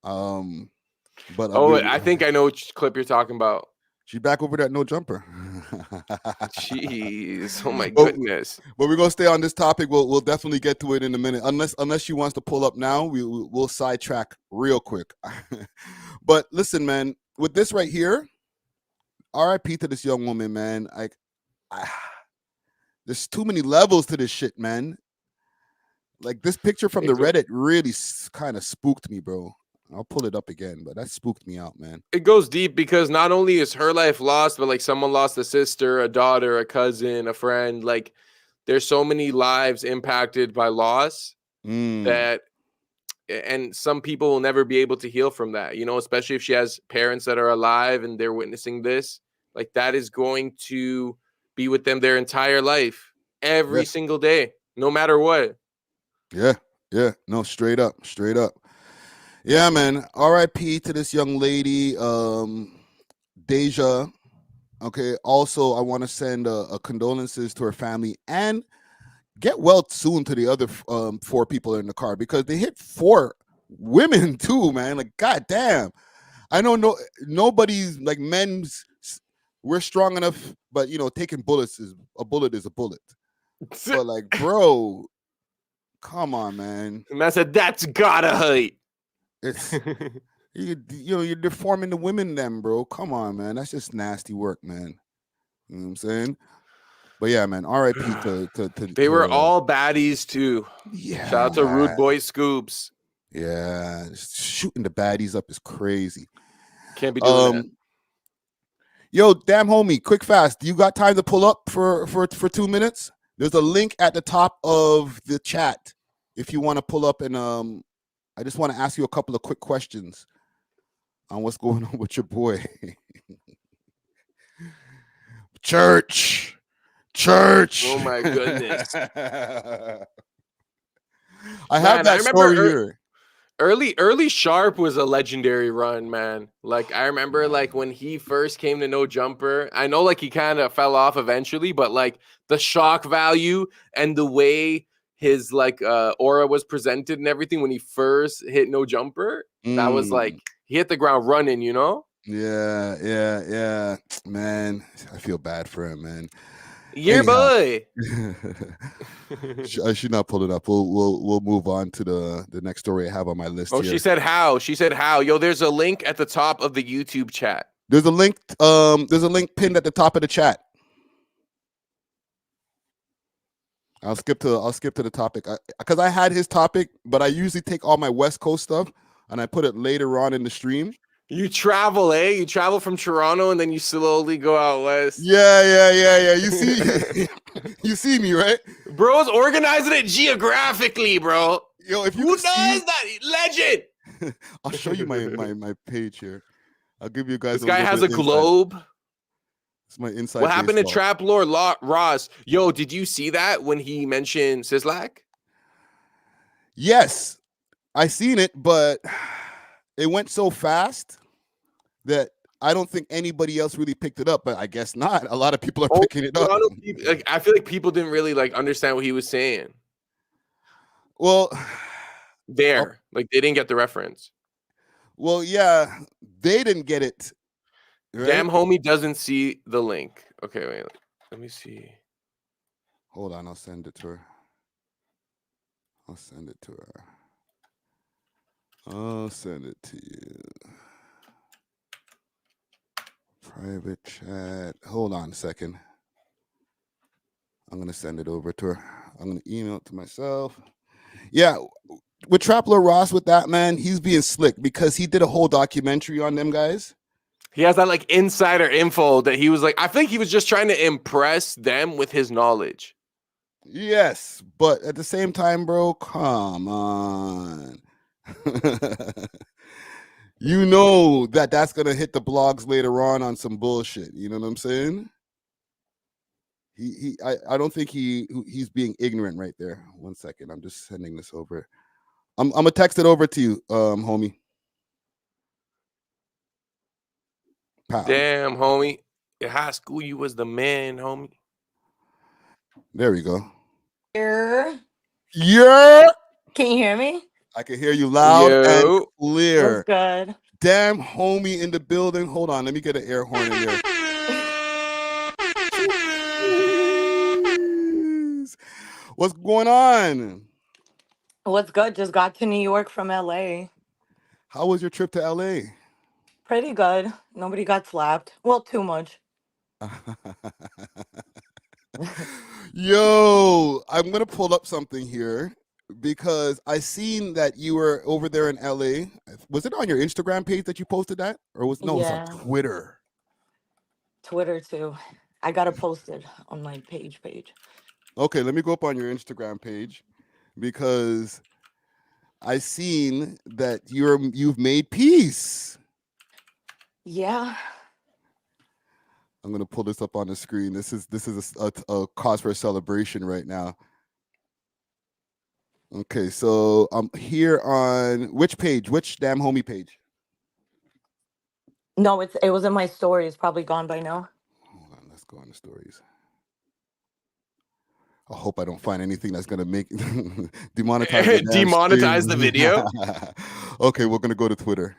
But I think I know which clip you're talking about. She's back over that no jumper. Jeez, oh my goodness. But we're gonna stay on this topic. We'll definitely get to it in a minute. Unless she wants to pull up now, we'll sidetrack real quick. But listen, man, with this right here, RIP to this young woman, man. There's too many levels to this shit, man. Like this picture from the Reddit really kind of spooked me, bro. I'll pull it up again, but that spooked me out, man. It goes deep because not only is her life lost, but like someone lost a sister, a daughter, a cousin, a friend. Like there's so many lives impacted by loss that, and some people will never be able to heal from that, you know, especially if she has parents that are alive and they're witnessing this. Like that is going to be with them their entire life, every single day, no matter what. Yeah. No, straight up. Yeah, man. R.I.P. to this young lady, Deja. Okay. Also, I want to send a condolences to her family and get well soon to the other 4 people in the car because they hit 4 women too, man. Like, goddamn. I know nobody's like men's. We're strong enough, but you know, taking bullets is a bullet. But like, bro, come on, man. And I said that's gotta hurt. It's you're deforming the women, then, bro. Come on, man. That's just nasty work, man. You know what I'm saying? But yeah, man. R.I.P. to they were all baddies too. Yeah. Shout out to Rude Boy Scoops. Yeah, shooting the baddies up is crazy. Can't be doing that. Yo, damn homie, quick fast. You got time to pull up for 2 minutes? There's a link at the top of the chat if you want to pull up and I just want to ask you a couple of quick questions on what's going on with your boy. Church. Oh my goodness. I have that story here. Early Sharp was a legendary run, man. Like I remember like when he first came to No Jumper, I know like he kind of fell off eventually, but like the shock value and the way his like aura was presented and everything when he first hit No Jumper, that was like he hit the ground running, you know? Yeah. Man, I feel bad for him, man. Yeah, boy. I should not pull it up. We'll move on to the next story I have on my list. She said how. Yo, there's a link at the top of the YouTube chat. There's a link pinned at the top of the chat. I'll skip to the topic because I had his topic, but I usually take all my West Coast stuff and I put it later on in the stream. You travel, eh? You travel from Toronto and then you slowly go out west. Yeah. You see, you see me, right? Bro's organizing it geographically, bro. Yo, if you who does that? Legend. I'll show you my page here. I'll give you guys. This guy has a globe. It's my inside. What happened to baseball. Trap Lord Ross? Yo, did you see that when he mentioned Sislak? Yes, I seen it, but it went so fast that I don't think anybody else really picked it up. But I guess not. A lot of people are picking it up. Like, I feel like people didn't really like understand what he was saying. Well, like they didn't get the reference. Well, yeah, they didn't get it. Right? DamnHomie doesn't see the link. Okay, wait. Let me see. Hold on, I'll send it to her. I'll send it to her. I'll send it to you. Private chat. Hold on a second. I'm going to send it over to her. I'm going to email it to myself. Yeah, with Trapler Ross, with that, man, he's being slick because he did a whole documentary on them guys. He has that like insider info that he was like, I think he was just trying to impress them with his knowledge. Yes, but at the same time, bro, come on. You know that's gonna hit the blogs later on some bullshit. You know what I'm saying? I don't think he's being ignorant right there. 1 second, I'm just sending this over. I'm gonna text it over to you, homie. Pow. Damn, homie. In high school, you was the man, homie. There we go. Yeah. Can you hear me? I can hear you loud and clear. What's good? DamnHomie in the building. Hold on, let me get an air horn in there. What's going on? What's good? Just got to New York from LA. How was your trip to LA? Pretty good. Nobody got slapped. Well, too much. Yo, I'm gonna pull up something here because I seen that you were over there in LA. Was it on your Instagram page that you posted that, or was no? Yeah. It's on Twitter. Twitter too. I gotta post it on my page. Okay, let me go up on your Instagram page because I seen that you've made peace. Yeah. I'm gonna pull this up on the screen. This is a cause for a celebration right now. Okay, so I'm here on which page? Which DamnHomie page? No, it was in my story. It's probably gone by now. Hold on, let's go on the stories. I hope I don't find anything that's gonna make demonetize the video. Okay, we're gonna go to Twitter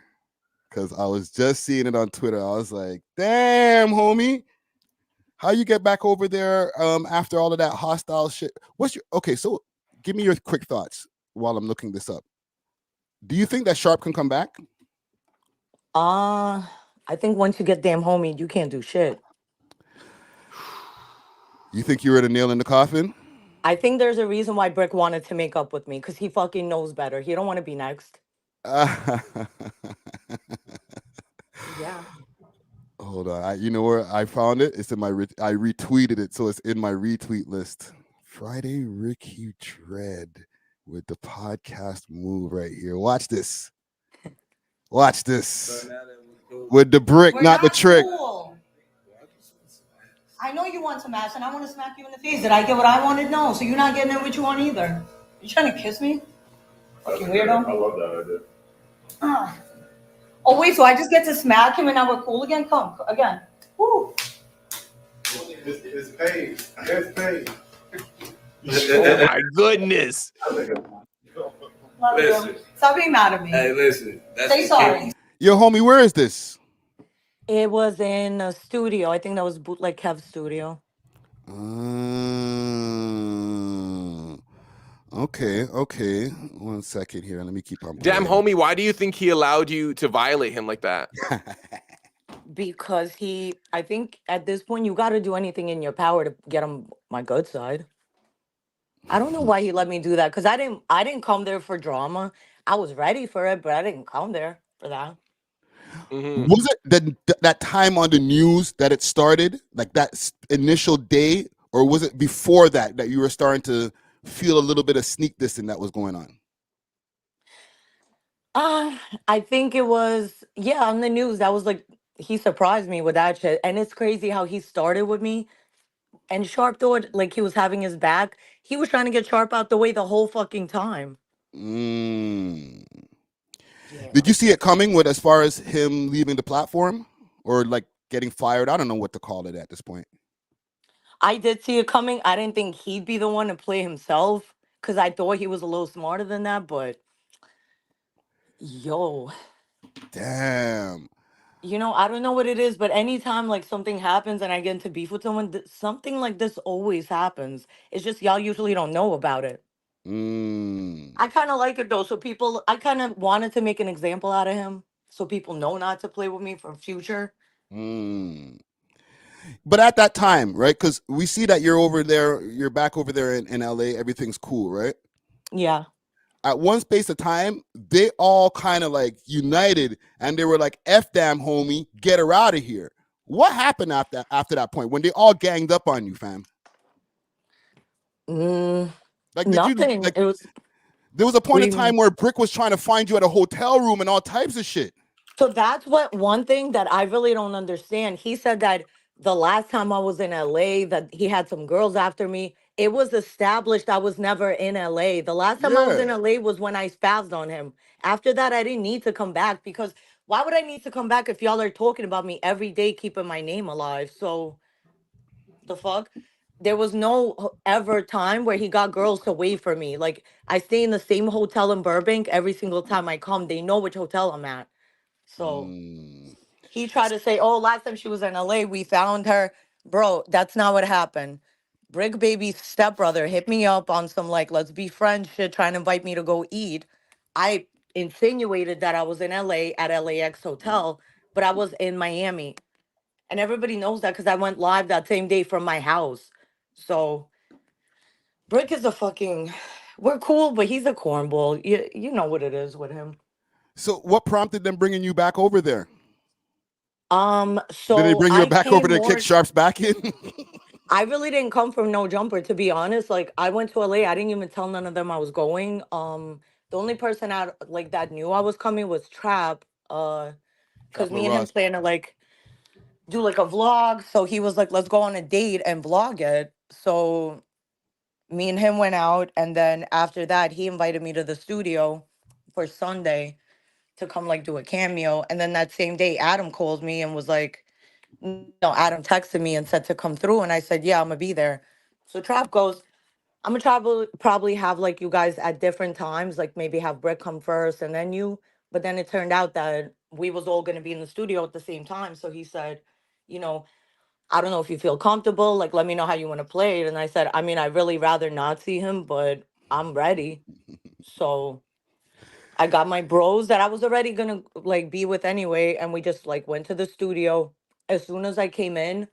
because I was just seeing it on Twitter. I was like, "Damn, homie, how you get back over there after all of that hostile shit?" Okay? So, give me your quick thoughts while I'm looking this up. Do you think that Sharp can come back? I think once you get DamnHomie, you can't do shit. You think you're at a nail in the coffin? I think there's a reason why Bricc wanted to make up with me because he fucking knows better. He don't want to be next. Yeah. Hold on. You know where I found it? It's in my I retweeted it, so it's in my retweet list. Friday Ricky Dread with the podcast move right here. Watch this. Watch this. With the brick, not the trick. Cool. I know you want some ass, and I want to smack you in the face. Did I get what I wanted? No. So you're not getting what you want either. You trying to kiss me? Fucking weirdo. I love that idea. Oh wait, so I just get to smack him and now we're cool again? Come again. Woo. It's paid. It's paid. Oh my goodness. Love you. Stop being mad at me. Hey, listen. Say sorry. Yo, homie, where is this? It was in a studio. I think that was Bootleg Kev's studio. Okay. 1 second here. Let me keep on. DamnHomie, why do you think he allowed you to violate him like that? Because I think at this point you got to do anything in your power to get him my good side. I don't know why he let me do that because I didn't come there for drama. I was ready for it, but I didn't come there for that. Mm-hmm. Was it that time on the news that it started, like that initial day, or was it before that you were starting to feel a little bit of sneak dissing that was going on? I think it was, yeah, on the news. That was like, he surprised me with that shit. And it's crazy how he started with me. And Sharp thought like he was having his back. He was trying to get Sharp out the way the whole fucking time. Mm. Yeah. Did you see it coming with as far as him leaving the platform or like getting fired? I don't know what to call it at this point. I did see it coming. I didn't think he'd be the one to play himself because I thought he was a little smarter than that. But yo, damn. You know, I don't know what it is, but anytime like something happens and I get into beef with someone, something like this always happens. It's just y'all usually don't know about it. I kind of like it though. So people, I kind of wanted to make an example out of him so people know not to play with me for future. But at that time, right? Because we see that you're over there, you're back over there in LA, everything's cool, right? Yeah. At one space of time, they all kind of like united and they were like, F DamnHomie, get her out of here. What happened after that point when they all ganged up on you, fam? Like, Nothing. Like, it was. There was a point in time where Bricc was trying to find you at a hotel room and all types of shit. So that's what one thing that I really don't understand. He said that the last time I was in LA, that he had some girls after me. It was established I was never in LA. The last time I was in LA was when I spazzed on him. After that, I didn't need to come back because why would I need to come back if y'all are talking about me every day, keeping my name alive? So the fuck? There was no ever time where he got girls to wait for me. Like I stay in the same hotel in Burbank every single time I come. They know which hotel I'm at. So he tried to say, oh, last time she was in LA, we found her. Bro, that's not what happened. Bricc baby's stepbrother hit me up on some like, let's be friends shit, trying to invite me to go eat. I insinuated that I was in LA at LAX hotel, but I was in Miami. And everybody knows that because I went live that same day from my house. So Bricc is a fucking, we're cool, but he's a cornball. You know what it is with him. So what prompted them bringing you back over there? So did they bring you back over there to kick Sharp's back in? I really didn't come from no jumper, to be honest. Like I went to LA, I didn't even tell none of them I was going. The only person out like that knew I was coming was Trap. Because me and him plan to like do like a vlog. So he was like, let's go on a date and vlog it. So me and him went out, and then after that, he invited me to the studio for Sunday to come like do a cameo. And then that same day, Adam called me and was like, no, Adam texted me and said to come through. And I said, yeah, I'm gonna be there. So Trap goes, I'm gonna probably have like you guys at different times, like maybe have Bricc come first and then you. But then it turned out that we was all gonna be in the studio at the same time. So he said, you know, I don't know if you feel comfortable, like let me know how you want to play it. And I said, I mean, I really rather not see him, but I'm ready. So I got my bros that I was already gonna like be with anyway, and we just like went to the studio. As soon as I came in,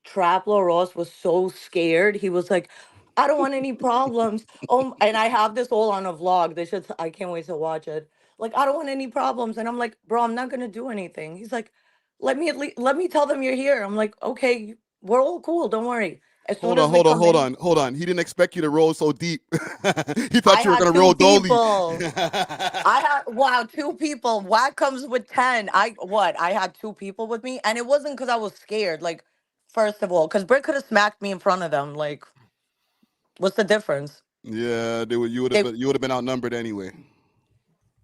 Traplo Ross was so scared. He was like, I don't want any problems. And I have this all on a vlog. I can't wait to watch it. Like, I don't want any problems. And I'm like, bro, I'm not gonna do anything. He's like, let me tell them you're here. I'm like, okay, we're all cool. Don't worry. As soon as Hold on. He didn't expect you to roll so deep. He thought you were gonna roll dolly. I had 2 people. Whack comes with 10. I had 2 people with me, and it wasn't because I was scared. Like, first of all, because Bricc could have smacked me in front of them. Like, what's the difference? Yeah, you would have been outnumbered anyway.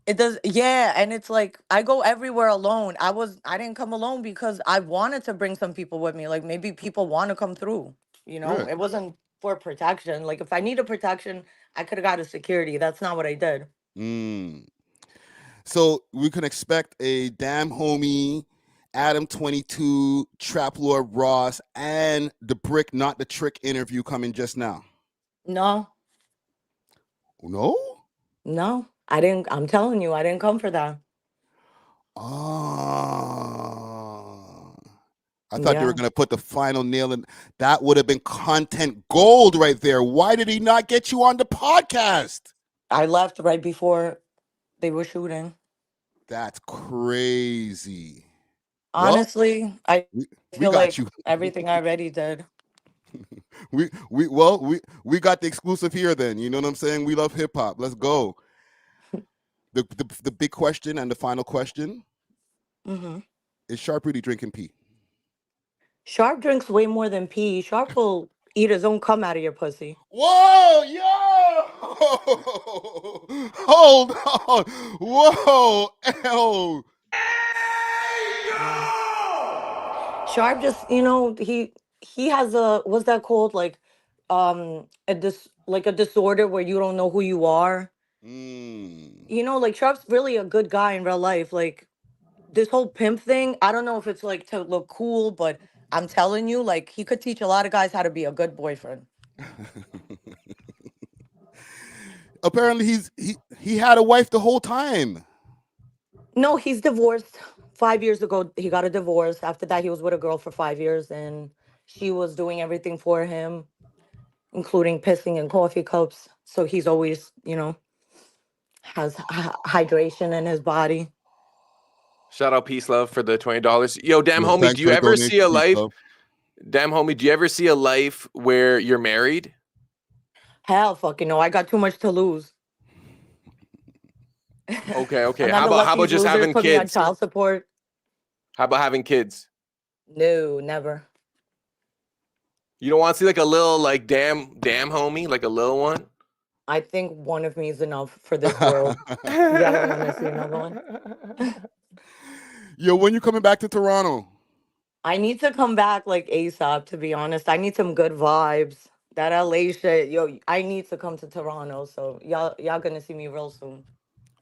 It does, yeah, and it's like I go everywhere alone. I didn't come alone because I wanted to bring some people with me. Like maybe people want to come through. You know, Yeah. it wasn't for protection. Like if I needed protection, I could have got a security. That's not what I did. So we can expect a DamnHomie, Adam22, Trap Lord Ross, and the Bricc Not the Trick interview coming just now. No. No, I didn't. I'm telling you, I didn't come for that. I thought you were gonna put the final nail in. That would have been content gold right there. Why did he not get you on the podcast? I left right before they were shooting. That's crazy. Honestly, I feel got like you. everything I already did. We got the exclusive here then. You know what I'm saying? We love hip hop. Let's go. the big question and the final question is Sharp really drinking pee? Sharp drinks way more than pee. Sharp will eat his own cum out of your pussy. Whoa, yo! Hold on. Whoa, L. Sharp just, he has a, what's that called? Like, a disorder where you don't know who you are. Like Sharp's really a good guy in real life. Like this whole pimp thing, I don't know if it's like to look cool, but I'm telling you, like he could teach a lot of guys how to be a good boyfriend. Apparently he had a wife the whole time. No, he's divorced. 5 years ago, he got a divorce. After that, he was with a girl for 5 years, and she was doing everything for him, including pissing in coffee cups. So he's always, has hydration in his body. Shout out Peace Love for the $20. Yo, damn homie, thanks do you for the ever see a donation, life? Love. Damn homie, do you ever see a life where you're married? Hell fucking no, I got too much to lose. Okay. And How then about these just losers having put me on kids? child support. How about having kids? No, never. You don't want to see like a little like damn homie, like a little one? I think one of me is enough for this world. Yeah, I don't want to see another one. Yo, when you coming back to Toronto? I need to come back like ASAP, to be honest. I need some good vibes. That LA shit, yo, I need to come to Toronto. So y'all gonna see me real soon.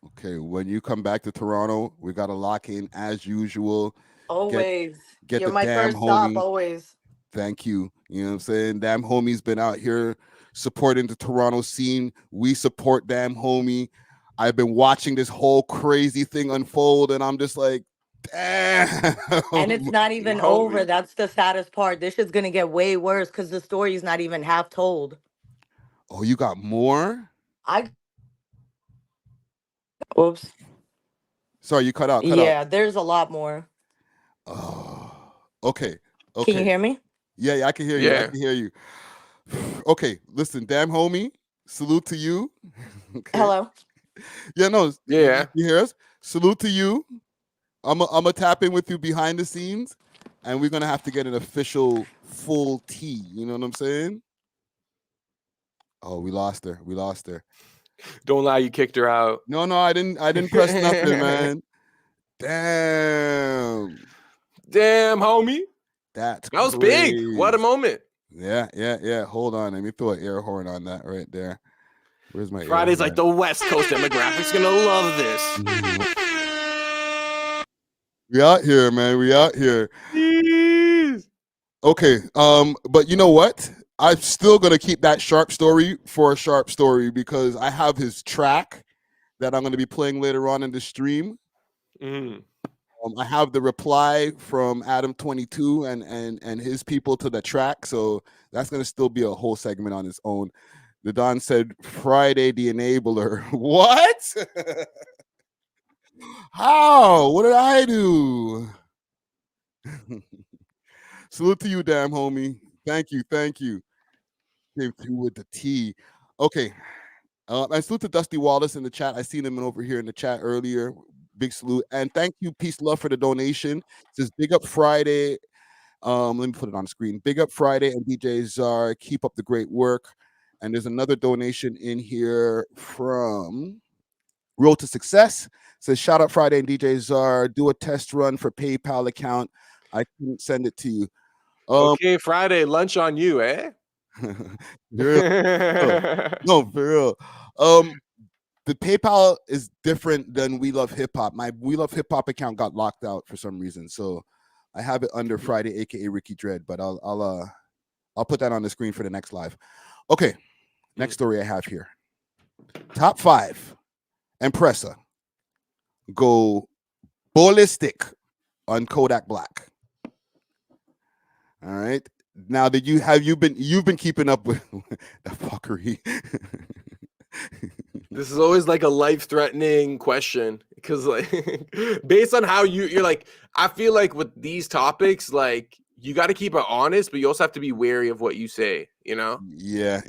Okay, when you come back to Toronto, we gotta lock in as usual. Always. Get You're the my damn first stop, homie. always. Thank you. You know what I'm saying? Damn homie's been out here supporting the Toronto scene. We support Damn Homie. I've been watching this whole crazy thing unfold, and I'm just like, damn. And it's not even over. That's the saddest part. This shit's gonna get way worse because the story's not even half told. Oh, you got more? Oops. Sorry, you cut out. Yeah, there's a lot more. Oh, okay. Can you hear me? Yeah, I can hear you. Yeah. I can hear you. Okay, listen, Damn Homie, salute to you. Okay. Hello. Yeah, no. Yeah. You hear us? Salute to you. I'm a tap in with you behind the scenes, and we're gonna have to get an official full tea. You know what I'm saying? Oh, we lost her. Don't lie, you kicked her out. No, I didn't press nothing, man. Damn, homie. That was big. What a moment. Yeah. Hold on, let me throw an air horn on that right there. Where's my Friday's like the West Coast demographics gonna love this. We out here, man. We out here. Jeez. Okay. But you know what? I'm still gonna keep that Sharp story for a Sharp story because I have his track that I'm gonna be playing later on in the stream. I have the reply from Adam22 and his people to the track, so that's gonna still be a whole segment on its own. The Don said Friday the enabler. What? How? What did I do? Salute to you, Damn Homie. Thank you. Came through with the tea. Okay. And salute to Dusty Wallace in the chat. I seen him over here in the chat earlier. Big salute. And thank you, Peace Love, for the donation. It says Big Up Friday. Let me put it on the screen. Big Up Friday and DJ Czar. Keep up the great work. And there's another donation in here from Road to Success. It says shout out Friday and DJ Czar. Do a test run for PayPal account. I couldn't send it to you. Okay, Friday, lunch on you, eh? No, for real. The PayPal is different than We Love Hip Hop. My We Love Hip Hop account got locked out for some reason, so I have it under Friday, aka Ricky Dread. But I'll put that on the screen for the next live. Okay, next story I have here. Top 5 Empressa go ballistic on Kodak Black. All right. Now, you've been keeping up with the fuckery? This is always like a life-threatening question because, like, based on how you're like, I feel like with these topics, like, you got to keep it honest, but you also have to be wary of what you say. You know? Yeah.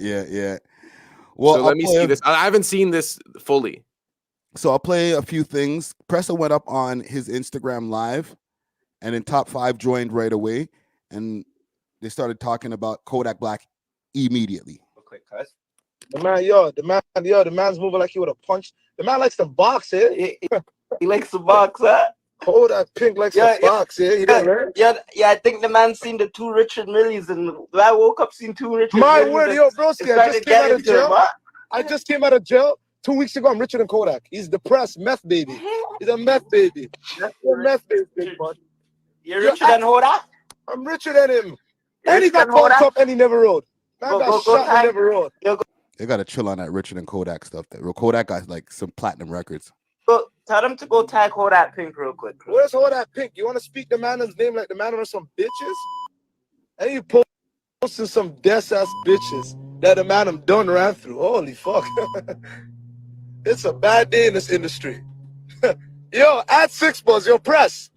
Well, so let me see this. I haven't seen this fully. So I'll play a few things. Pressa went up on his Instagram live, and then Top 5 joined right away, and they started talking about Kodak Black immediately. Quick, cuz. The man's moving like he would have punched. The man likes to box, eh? He likes to box, huh? Kodak Pink likes to box, eh? I think the man seen the 2 Richard Millies, and I woke up seeing 2 Richard My Millies. word, yo, broski, I just came out of jail 2 weeks ago. I'm richer than Kodak. He's depressed, meth baby. He's a meth baby. That's a meth baby, man. You're richer than Kodak? I'm richer than him. And he got caught up and he never rode. Man got shot and never rode. They gotta chill on that Richard and Kodak stuff. That Kodak got like some platinum records. Tell them to go tag Kodak Pink real quick. Where's Kodak Pink? You want to speak the man's name like the man on some bitches? And you posting some death ass bitches that the man done ran through. Holy fuck. It's a bad day in this industry. Yo, add 6 buzz. Yo, press.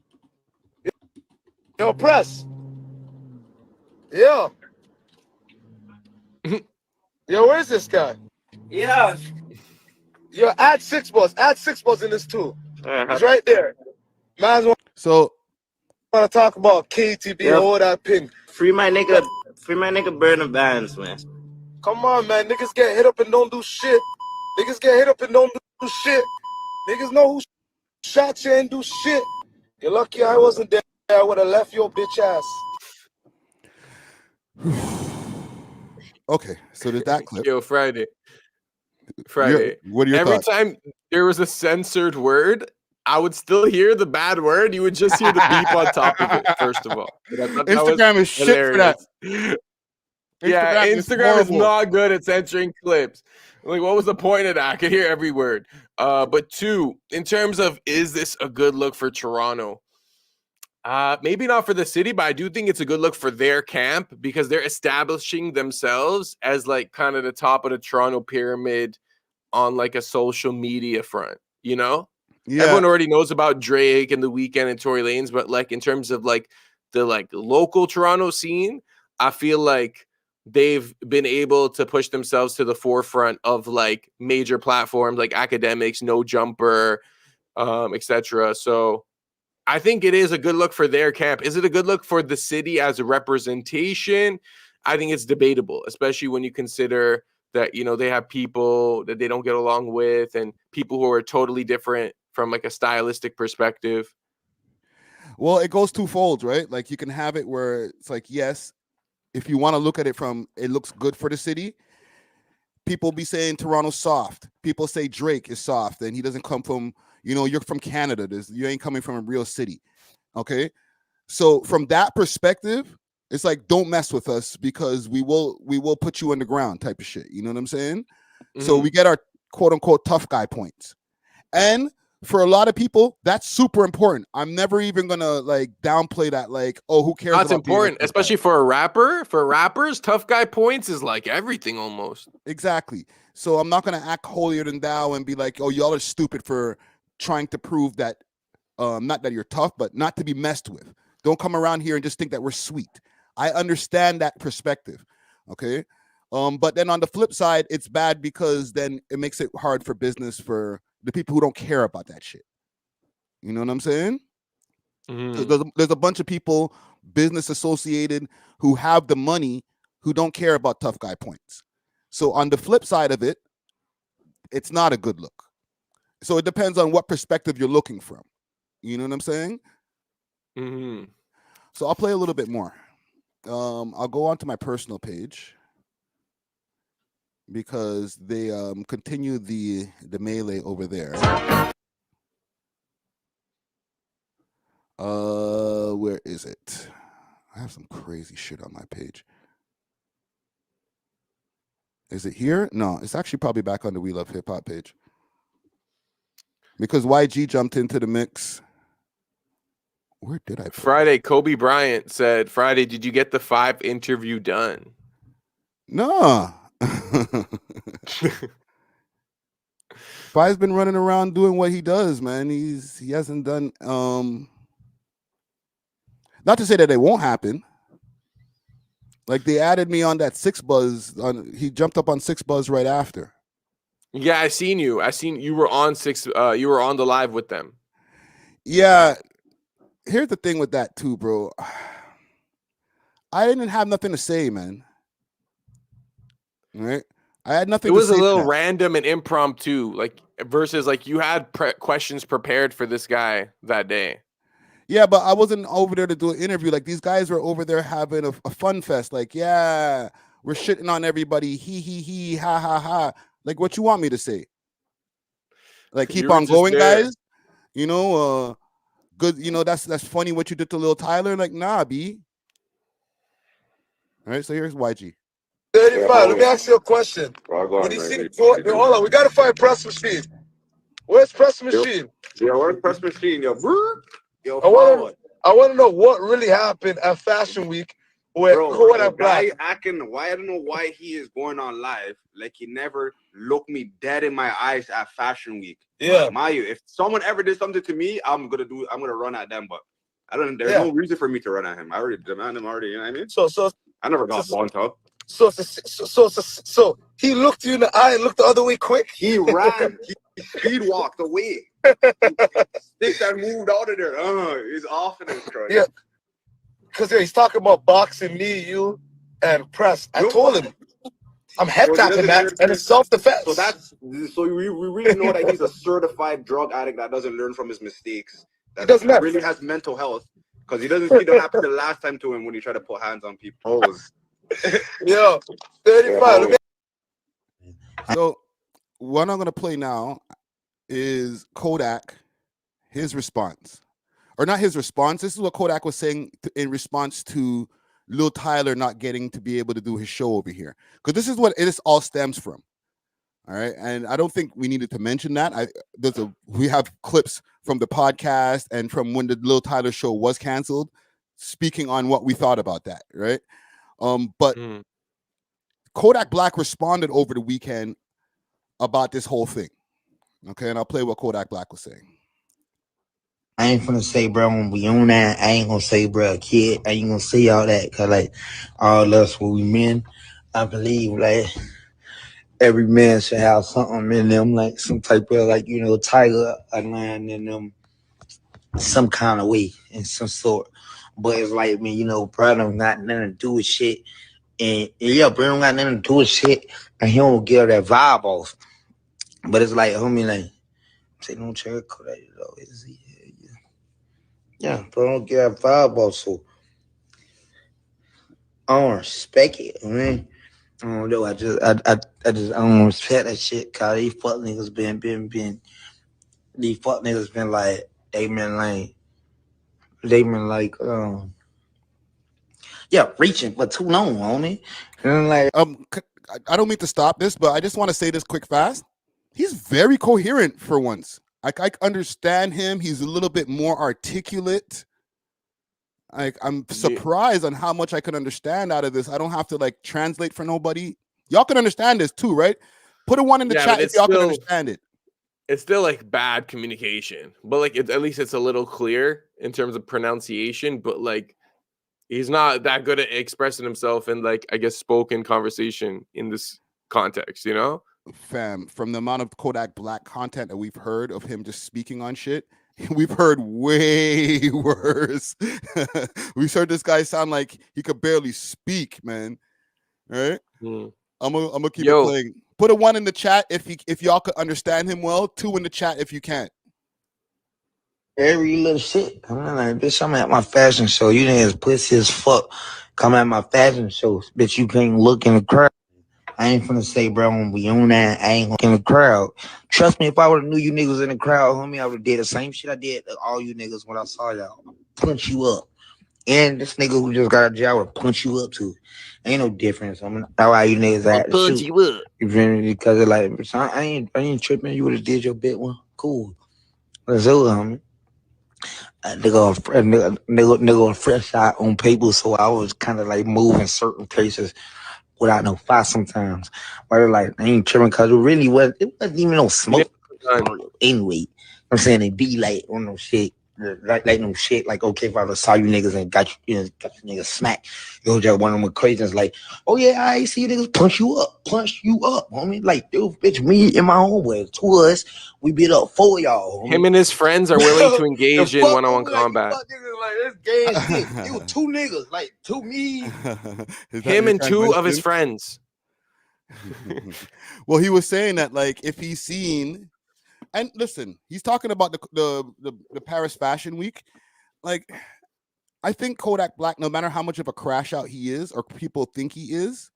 Yo, press. Yo. Yo, where's this guy? Yeah. Yo, add 6 buzz. Add 6 buzz in this too. It's right there. Man's want to talk about KTB, all that Pink. Free my nigga Burner Bands, man. Come on, man. Niggas get hit up and don't do shit. Niggas get hit up and don't do shit. Niggas know who shot you and do shit. You're lucky I wasn't there. I would have left your bitch ass. Okay, so there's that clip. Yo, Friday. What are your Every thoughts? time there was a censored word, I would still hear the bad word. You would just hear the beep on top of it, first of all. Instagram is shit for that. Yeah, Instagram is horrible. not good at censoring clips. Like, what was the point of that? I could hear every word. But 2, in terms of, is this a good look for Toronto? Maybe not for the city, but I do think it's a good look for their camp because they're establishing themselves as like kind of the top of the Toronto pyramid on like a social media front, you know? Yeah. Everyone already knows about Drake and The Weeknd and Tory Lanez, but like in terms of like the like local Toronto scene, I feel like they've been able to push themselves to the forefront of like major platforms like Academics, No Jumper, etc. So I think it is a good look for their camp. Is it a good look for the city as a representation? I think it's debatable, especially when you consider that, you know, they have people that they don't get along with and people who are totally different from like a stylistic perspective. Well, it goes twofold, right? Like you can have it where it's like, yes, if you want to look at it from, it looks good for the city. People be saying Toronto's soft. People say Drake is soft and he doesn't come from, you know, you're from Canada. You ain't coming from a real city. Okay. So from that perspective, it's like, don't mess with us because we will put you in the ground type of shit. You know what I'm saying? Mm-hmm. So we get our quote unquote tough guy points. And for a lot of people, that's super important. I'm never even gonna like downplay that. Like, oh, who cares? That's important, especially for a rapper. For rappers, tough guy points is like everything almost. Exactly. So I'm not gonna act holier than thou and be like, oh, y'all are stupid for trying to prove that, not that you're tough, but not to be messed with. Don't come around here and just think that we're sweet. I understand that perspective. Okay. But then on the flip side, it's bad because then it makes it hard for business for the people who don't care about that shit. You know what I'm saying? Mm-hmm. There's a bunch of people, business associated, who have the money, who don't care about tough guy points. So on the flip side of it, it's not a good look. So it depends on what perspective you're looking from. You know what I'm saying? Mm-hmm. So I'll play a little bit more. I'll go on to my personal page because they continue the melee over there. Where is it? I have some crazy shit on my page. Is it here? No, it's actually probably back on the We Love Hip Hop page. Because YG jumped into the mix. Where did I? Friday, Kobe Bryant said, Friday, did you get the 5 interview done? No. Five's been running around doing what he does, man. He hasn't done not to say that it won't happen. Like they added me on that 6 Buzz. He jumped up on 6 Buzz right after. Yeah, I seen you. You were on you were on the live with them. Yeah. Here's the thing with that too, bro. I didn't have nothing to say, man. Right? I had nothing. It was to say a little to that. random and impromptu, like versus like you had questions prepared for this guy that day. Yeah, but I wasn't over there to do an interview. Like these guys were over there having a fun fest. Like, yeah, we're shitting on everybody. He, ha, ha, ha. Like, what you want me to say? Like, keep on going, guys. You know, good. You know, that's funny what you did to Lil Tyler. Like, nah, B. All right, so here's YG. 35. Let me ask you a question. When you see hold on, we gotta find press machine. Where's press machine? Yo, where's press machine? Yo, yo, I want to know what really happened at Fashion Week with Kodak Black. Acting. Why I don't know why he is going on live like he never looked me dead in my eyes at Fashion Week. Yeah, Mayu, if someone ever did something to me, I'm gonna run at them, but I don't. There's no reason for me to run at him. I already demand him already. You know what I mean? So I never got bumped up. So he looked you in the eye and looked the other way quick. He ran. He speed walked away. Sticks that moved out of there. He's off in his truck. Yeah, because he's talking about boxing me, you, and press. I told him I'm head tapping that, and it's self-defense. So we really know that he's a certified drug addict that doesn't learn from his mistakes. That really has mental health because he doesn't see what happened the last time to him when he tried to put hands on people. Yo, 35. So what I'm gonna play now is Kodak, his response, or not his response. This is what Kodak was saying in response to Lil Tyler not getting to be able to do his show over here, because this is what it all stems from. All right, and I don't think we needed to mention that. We have clips from the podcast and from when the Lil Tyler show was canceled, speaking on what we thought about that. Right. But Kodak Black responded over the weekend about this whole thing. Okay, and I'll play what Kodak Black was saying. I ain't gonna say, bro, when we on that, I ain't gonna say, bro, kid, I ain't gonna say all that, because, like, all us, when we men, I believe, like, every man should have something in them, like, some type of, like, you know, tiger line in them, some kind of way, in some sort. But it's like, man, you know, bro, don't got nothing to do with shit. And yeah, bro, don't got nothing to do with shit. And he don't give that vibe off. But it's like, homie, like, say, don't check Kodak, though, is he? Yeah, bro, don't give that vibe off. So I don't respect it, man. I don't know. I don't respect that shit. Cause these fuck niggas these fuck niggas been like, yeah, reaching for too long, homie. And like, I don't mean to stop this, but I just want to say this quick fast. He's very coherent for once. I understand him. He's a little bit more articulate. I'm surprised on how much I can understand out of this. I don't have to like translate for nobody. Y'all can understand this too, right? Put a 1 in the chat if y'all can understand it. It's still like bad communication, but like at least it's a little clear in terms of pronunciation. But like he's not that good at expressing himself in like, I guess, spoken conversation in this context, you know? Fam, from the amount of Kodak Black content that we've heard of him just speaking on shit, we've heard way worse. We heard this guy sound like he could barely speak, man. All right? I'm gonna keep it playing. Put a 1 in the chat if y'all could understand him well. 2 in the chat if you can't. every little shit. I'm like, bitch, I'm at my fashion show. You niggas pussy as fuck. Come at my fashion shows. Bitch, you can't look in the crowd. I ain't finna say, bro, when we on that, I ain't gonna in the crowd. Trust me, if I would've knew you niggas in the crowd, homie, I would've did the same shit I did to all you niggas when I saw y'all. Punch you up. And this nigga who just got a job would punch you up too. Ain't no difference. I mean, that's why you niggas had to punch shoot. you up. You feel me? Because of like, I ain't tripping. You would've did your bit one. Cool. Let's do it, homie. Nigga fresh out on paper, so I was kind of like moving certain places without no fight sometimes. But like, I ain't tripping because it wasn't even no smoke anyway. I'm saying it be like on no shit. like no shit. Like, okay, if I saw you niggas and got you niggas smacked, yo, just one of them equations like, oh yeah, I see you niggas punch you up, homie. Like, dude, bitch, me and my homeboy, 2 of us, we beat up 4 of y'all, homie. Him and his friends are willing to engage in one-on-one combat. Like, that's gay as shit. You 2 niggas, like 2 me. Him and 2 of his friends. Well, he was saying that, like, if he's seen, and listen, he's talking about the Paris Fashion Week. Like, I think Kodak Black, no matter how much of a crash out he is or people think he is,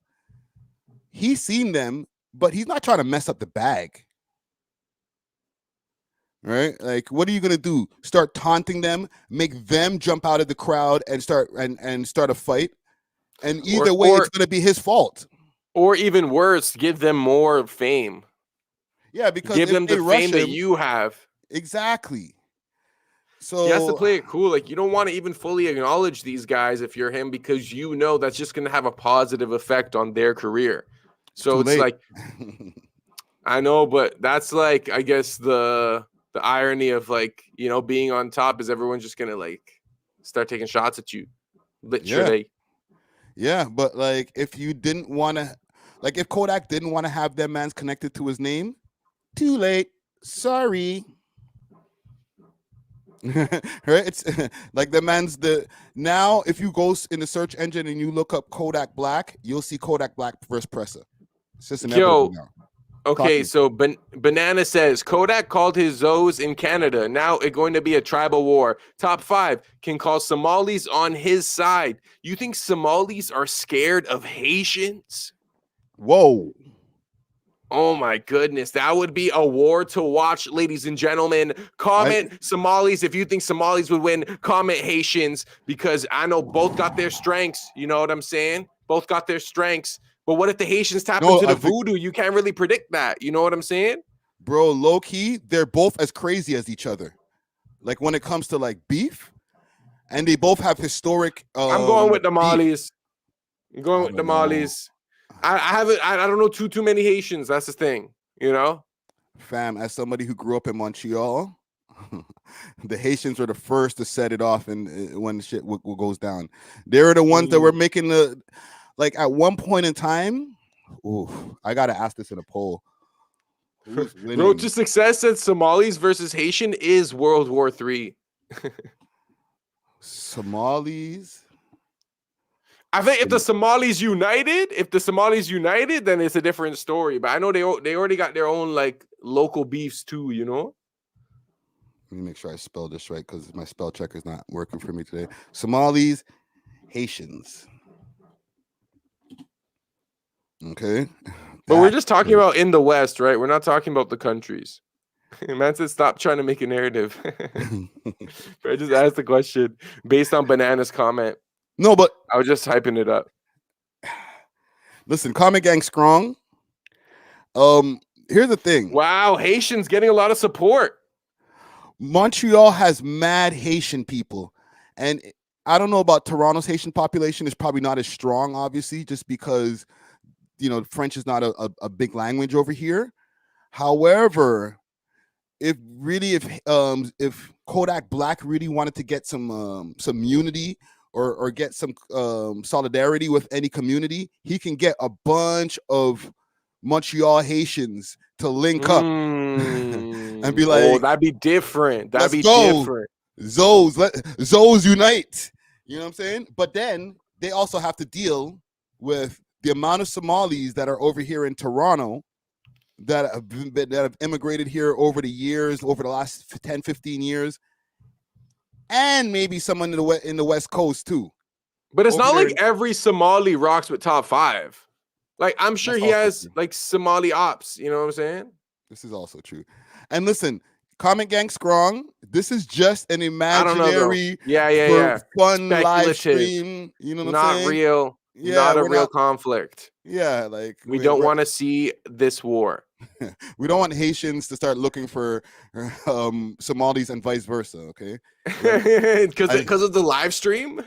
he's seen them, but he's not trying to mess up the bag. Right? Like, what are you gonna do? Start taunting them, make them jump out of the crowd and start a fight? And either way, it's gonna be his fault. Or even worse, give them more fame. Yeah, because give them the fame that you have. Exactly. So he has to play it cool. Like, you don't want to even fully acknowledge these guys if you're him, because you know that's just going to have a positive effect on their career. So it's like, I know, but that's like, I guess the irony of, like, you know, being on top is everyone's just going to like start taking shots at you. Literally. Yeah, but like, if you didn't want to, like, if Kodak didn't want to have their mans connected to his name, too late. Sorry. Right? It's like the man's now if you go in the search engine and you look up Kodak Black, you'll see Kodak Black versus Presser. It's just inevitable now. Okay, so Banana says Kodak called his Zoes in Canada. Now it's going to be a tribal war. Top 5 can call Somalis on his side. You think Somalis are scared of Haitians? Whoa. Oh my goodness, that would be a war to watch, ladies and gentlemen. Comment Somalis if you think Somalis would win. Comment Haitians, because I know both got their strengths. You know what I'm saying? Both got their strengths. But what if the Haitians tap into the voodoo? You can't really predict that. You know what I'm saying? Bro, low key, they're both as crazy as each other. Like, when it comes to like beef, and they both have historic. I'm going with the Malis. I'm going with the Malis. I don't know too many Haitians. That's the thing, you know. Fam, as somebody who grew up in Montreal, the Haitians were the first to set it off, and when shit goes down, they're the ones that were making the. Like, at one point in time, I gotta ask this in a poll. Road to Success said Somalis versus Haitian is World War III. Somalis. I think if the Somalis united, then it's a different story. But I know they already got their own like local beefs too, you know. Let me make sure I spell this right, because my spell checker is not working for me today. Somalis, Haitians. Okay. But we're just talking about in the West, right? We're not talking about the countries. Man said stop trying to make a narrative. But I just asked the question based on Banana's comment. No, but I was just hyping it up. Listen, Comment Gang strong. Here's the thing. Wow, Haitians getting a lot of support. Montreal has mad Haitian people, and I don't know about Toronto's Haitian population. Is probably not as strong, obviously, just because, you know, French is not a big language over here. However, if Kodak Black really wanted to get some unity or get some solidarity with any community, he can get a bunch of Montreal Haitians to link up and be like, "Oh, that'd be different. That'd be different. Zoes unite." You know what I'm saying? But then they also have to deal with the amount of Somalis that are over here in Toronto that have immigrated here over the years, over the last 10, 15 years, and maybe someone in the West Coast too. But it's not like every Somali rocks with Top 5. Like, I'm sure he has like Somali ops. You know what I'm saying? This is also true. And listen, Comment Gang strong. This is just an imaginary, fun live stream. You know what I'm saying? Not real. Yeah, not a real conflict. Yeah, like we don't want to see this war. We don't want Haitians to start looking for Somalis and vice versa. Okay, because of the live stream.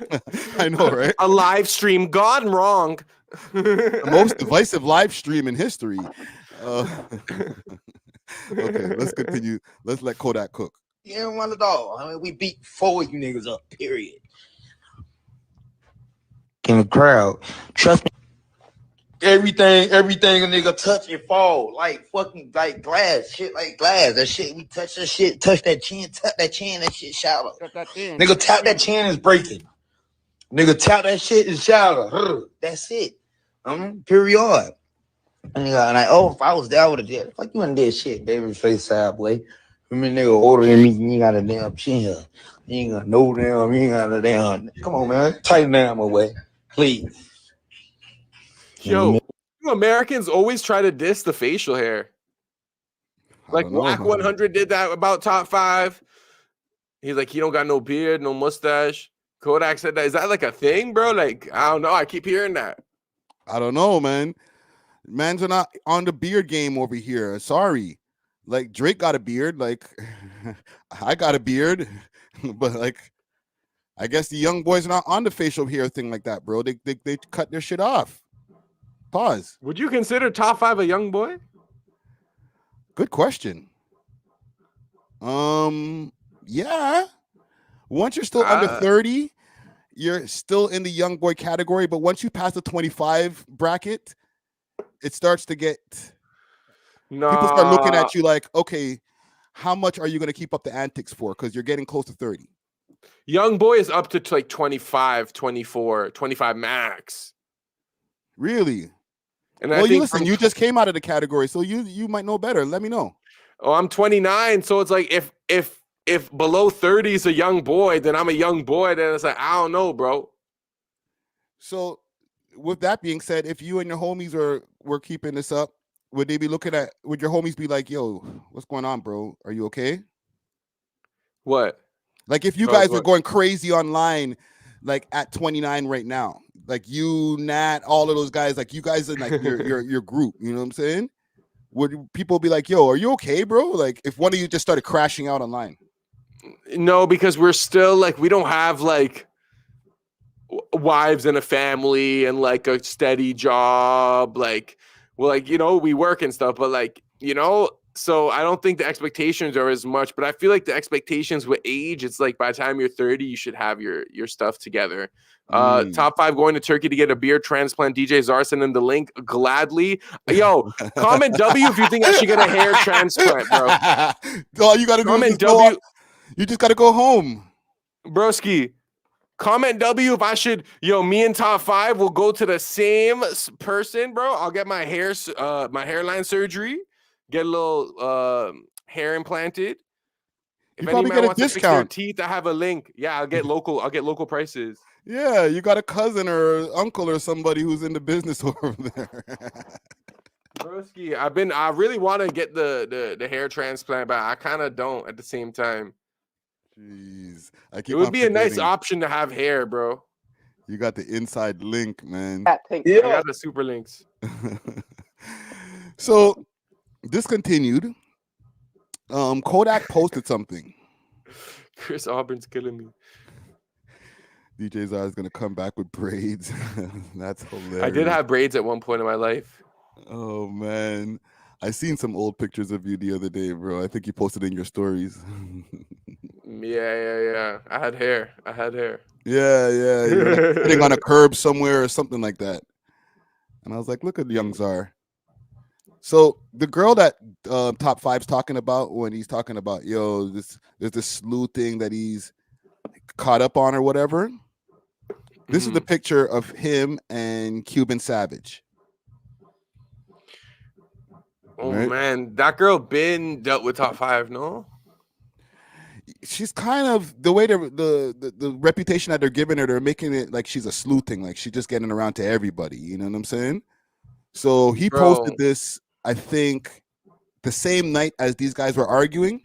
I know, right? A live stream gone wrong. The most divisive live stream in history. Okay, let's continue. Let's let Kodak cook. You ain't run at all. I mean, we beat 4 of you niggas up, period. In the crowd, trust me. Everything a nigga touch and fall. Like fucking like glass. Shit like glass. That shit, we touch that shit, touch that chin, tap that chin, that shit shallow. Nigga tap that chin is breaking. Nigga tap that shit is shallow. That's it. Period. And if I was there, I would have did. Fuck you and did shit, baby face side boy. I mean, nigga older than me, you ain't got a damn chin here. You ain't got no damn, you ain't got a damn. Come on, man. Tighten down my way. Please. Yo, you Americans always try to diss the facial hair. Like Black 100 did that about Top 5. He's like, he don't got no beard, no mustache. Kodak said that. Is that like a thing, bro? Like, I don't know. I keep hearing that. I don't know, man. Man's not on the beard game over here. Sorry. Like Drake got a beard. Like I got a beard. But like I guess the young boys are not on the facial hair thing like that, bro. They cut their shit off. Pause. Would you consider Top 5 a young boy? Good question. Yeah. Once you're still under 30, you're still in the young boy category. But once you pass the 25 bracket, it starts to get people start looking at you like, okay, how much are you going to keep up the antics for? Because you're getting close to 30. Young boy is up to like 25, 24, 25 max. Really? And well, you listen, you just came out of the category, so you might know better. Let me know. Oh, I'm 29, so it's like if below 30 is a young boy, then I'm a young boy. Then it's like, I don't know, bro. So with that being said, if you and your homies were keeping this up, would your homies be like, yo, what's going on, bro? Are you okay? What? Like if you guys were going crazy online, like at 29 right now, like you, Nat, all of those guys, like you guys are like your group, you know what I'm saying? Would people be like, yo, are you okay, bro? Like if one of you just started crashing out online. No, because we're still like, we don't have like wives and a family and like a steady job. Like, well, like, you know, we work and stuff, but like, you know, so I don't think the expectations are as much, but I feel like the expectations with age, it's like by the time you're 30, you should have your stuff together. Top 5 going to Turkey to get a beard transplant. DJ Zarson in the link gladly. Yo, comment W if you think I should get a hair transplant, bro. All you gotta do is W. You just gotta go home, broski. Comment W if I should. Yo, me and Top 5 will go to the same person, bro. I'll get my hairline surgery, get a little hair implanted. If any man wants to fix their teeth, I have a link. Yeah, I'll get local prices. Yeah, you got a cousin or uncle or somebody who's in the business over there. Broski, I really want to get the hair transplant, but I kind of don't at the same time. Jeez. It would be a nice option to have hair, bro. You got the inside link, man. I got the super links. So this continued. Kodak posted something. Chris Auburn's killing me. DJ Zara is gonna come back with braids. That's hilarious. I did have braids at one point in my life. Oh man, I seen some old pictures of you the other day, bro. I think you posted in your stories. Yeah. I had hair. Yeah. You were like sitting on a curb somewhere or something like that. And I was like, look at young Czar. So the girl that Top 5's talking about when he's talking about, yo, there's this slew thing that he's caught up on or whatever. This is the picture of him and Cuban Savage. Oh right? Man, that girl been dealt with Top 5, no? She's kind of the way the reputation that they're giving her, they're making it like she's a sleuthing, like she's just getting around to everybody. You know what I'm saying? So he posted this, I think, the same night as these guys were arguing.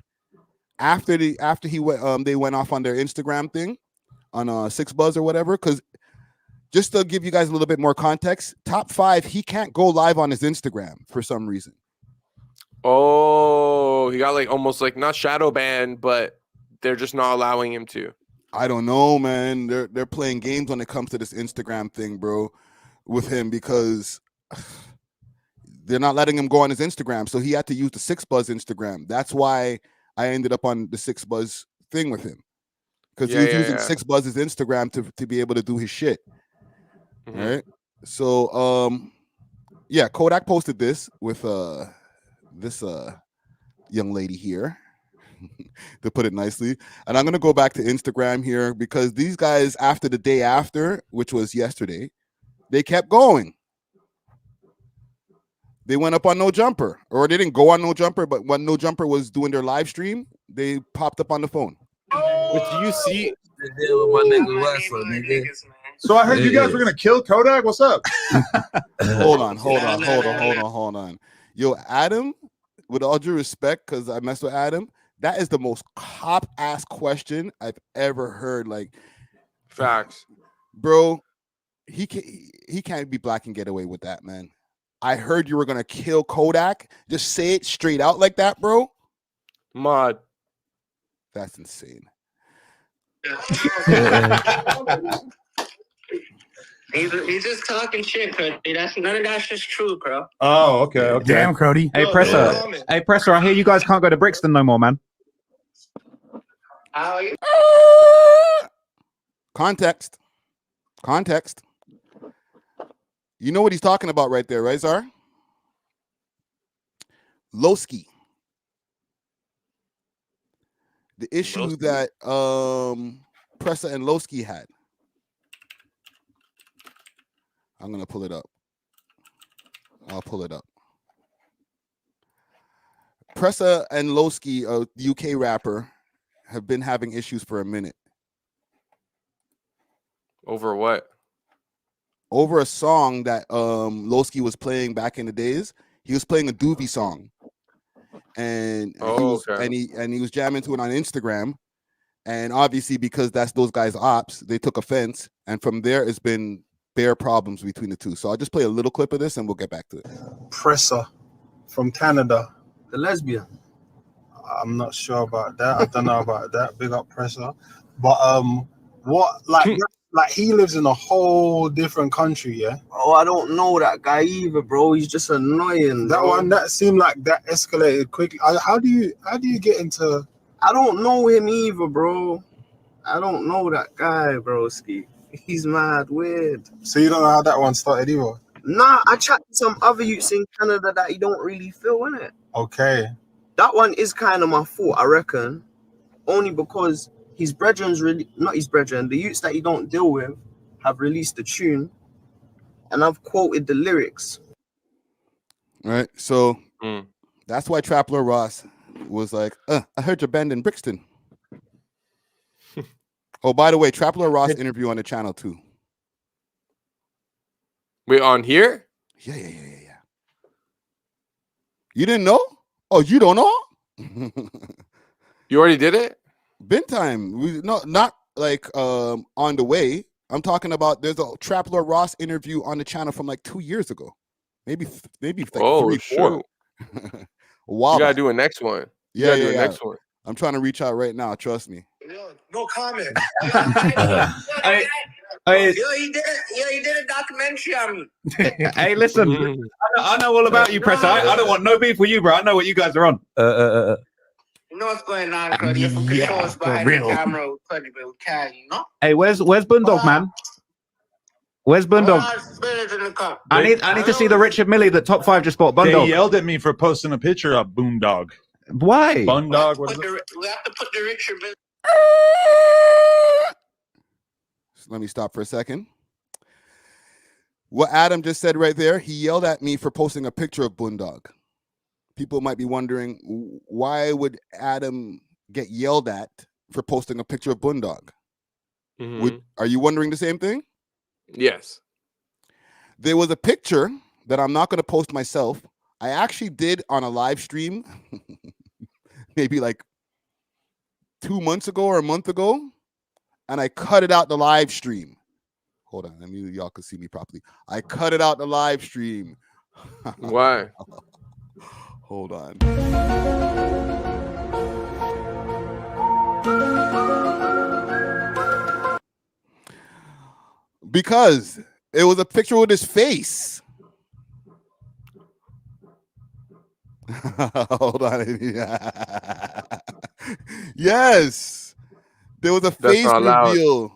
After he went, they went off on their Instagram thing on 6 Buzz or whatever. Because just to give you guys a little bit more context, Top 5, he can't go live on his Instagram for some reason. Oh, he got like almost like not shadow banned, but they're just not allowing him to. I don't know, man. They're playing games when it comes to this Instagram thing, bro, with him because they're not letting him go on his Instagram. So he had to use the 6 Buzz Instagram. That's why I ended up on the 6buzz thing with him because he was using 6buzz's Instagram to be able to do his shit. Right. So yeah, Kodak posted this with this young lady here, to put it nicely. And I'm gonna go back to Instagram here because these guys, after the day after, which was yesterday, they kept going. They went up on No Jumper, or they didn't go on No Jumper, but when No Jumper was doing their live stream, they popped up on the phone. But do you see? So I heard you guys were gonna kill Kodak. What's up? Hold on. Yo, Adam, with all due respect, because I messed with Adam, that is the most cop ass question I've ever heard. Like, facts, bro. He can't be black and get away with that, man. I heard you were gonna kill Kodak. Just say it straight out like that, bro. Mod. That's insane. He's just talking shit, Cody. None of that's just true, bro. Oh, okay. Damn, Crody. Hey, Presser. Hey, Presser. I hear you guys can't go to Brixton no more, man. How are you? Context. You know what he's talking about right there, right, Zar? Lowski. The issue that Presser and Lowski had. I'm gonna pull it up. I'll pull it up. Presser and Lowski, a UK rapper, have been having issues for a minute. Over what? Over a song that Lowski was playing back in the days. He was playing a Doobie song, and he was jamming to it on Instagram. And obviously, because that's those guys' ops, they took offense, and from there, it's been bare problems between the two. So I'll just play a little clip of this, and we'll get back to it. Presser from Canada, the lesbian. I'm not sure about that. I don't know about that. Big up Presser, but what like he lives in a whole different country, yeah? Oh, I don't know that guy either, bro. He's just annoying. That one, that seemed like that escalated quickly. How do you get into? I don't know him either, bro. I don't know that guy, broski. He's mad weird. So you don't know how that one started either? Nah, I chat to some other youths in Canada that you don't really feel, innit? Okay. That one is kind of my fault, I reckon. Only because his brethren's really, not his brethren, the youths that you don't deal with have released the tune, and I've quoted the lyrics. Right, so that's why Trapler Ross was like, I heard your band in Brixton. Oh, by the way, Trapler Ross interview on the channel too. Wait, on here? Yeah. You didn't know? Oh, you don't know? You already did it? Been time. We not like on the way. I'm talking about there's a Trapler Ross interview on the channel from like 2 years ago. Maybe like 3, 4. Wow. You gotta do a next one. Yeah. Next one. I'm trying to reach out right now. Trust me. No comment. Hey, He did a documentary on me. hey, listen. I know all about you, Presser. I don't want no beef with you, bro. I know what you guys are on. You know what's going on, Cody? You're from controls behind the camera with Cody, but we can, you know? Hey, where's Boondog, man? Where's Boondog? I need to see the Richard Millie that Top 5 just bought. Boondog. They yelled at me for posting a picture of Boondog. Why? Boondog. We have to put the Richard Millie. Let me stop for a second. What Adam just said right there, he yelled at me for posting a picture of Boondog. People might be wondering, why would Adam get yelled at for posting a picture of Boondog? Are you wondering the same thing? Yes. There was a picture that I'm not going to post myself. I actually did on a live stream maybe like 2 months ago or a month ago, and I cut it out the live stream. Hold on, let me y'all can see me properly. I cut it out the live stream. Why? Hold on. Because it was a picture with his face. Hold on. Yes, there was a That's face not allowed. reveal.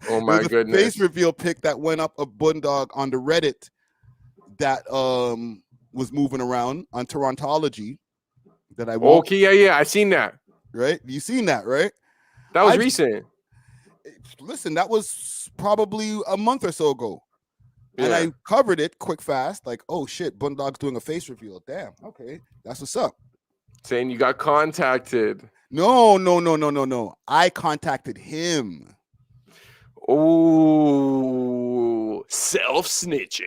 Oh my There was a goodness. face reveal pic that went up of Bundog on the Reddit that was moving around on Torontology that I won't. Okay, yeah, I seen that. Right, you seen that, right? That was I've- recent. Listen, that was probably a month or so ago. And Yeah. I covered it quick fast, like, oh shit, Bundog's doing a face reveal. Damn, okay, that's what's up. Saying you got contacted. No. I contacted him. Oh, self-snitching.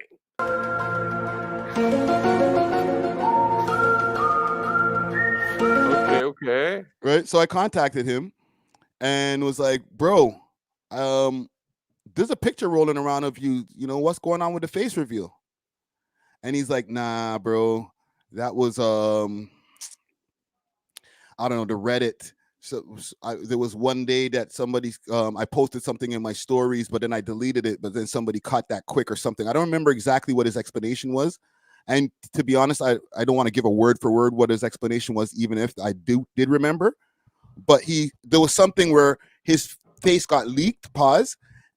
Okay. Right. So I contacted him and was like, bro, there's a picture rolling around of you. You know, what's going on with the face reveal? And he's like, nah, bro. That was I don't know, the Reddit. So there was one day that somebody I posted something in my stories, but then I deleted it, but then somebody caught that quick or something. I don't remember exactly what his explanation was. And to be honest, I don't want to give a word for word what his explanation was, even if I did remember. But there was something where his face got leaked,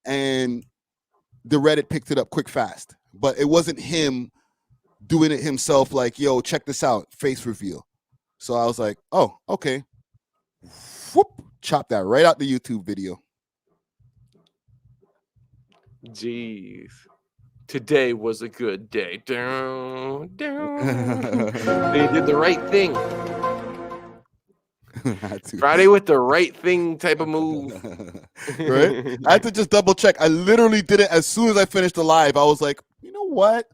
and the Reddit picked it up quick fast. But it wasn't him doing it himself, like, yo, check this out, face reveal. So I was like, oh, okay. Whoop, chop that right out the YouTube video. Jeez. Today was a good day. Down. They did the right thing. Friday with the right thing type of move. Right? I had to just double check. I literally did it as soon as I finished the live. I was like, you know what?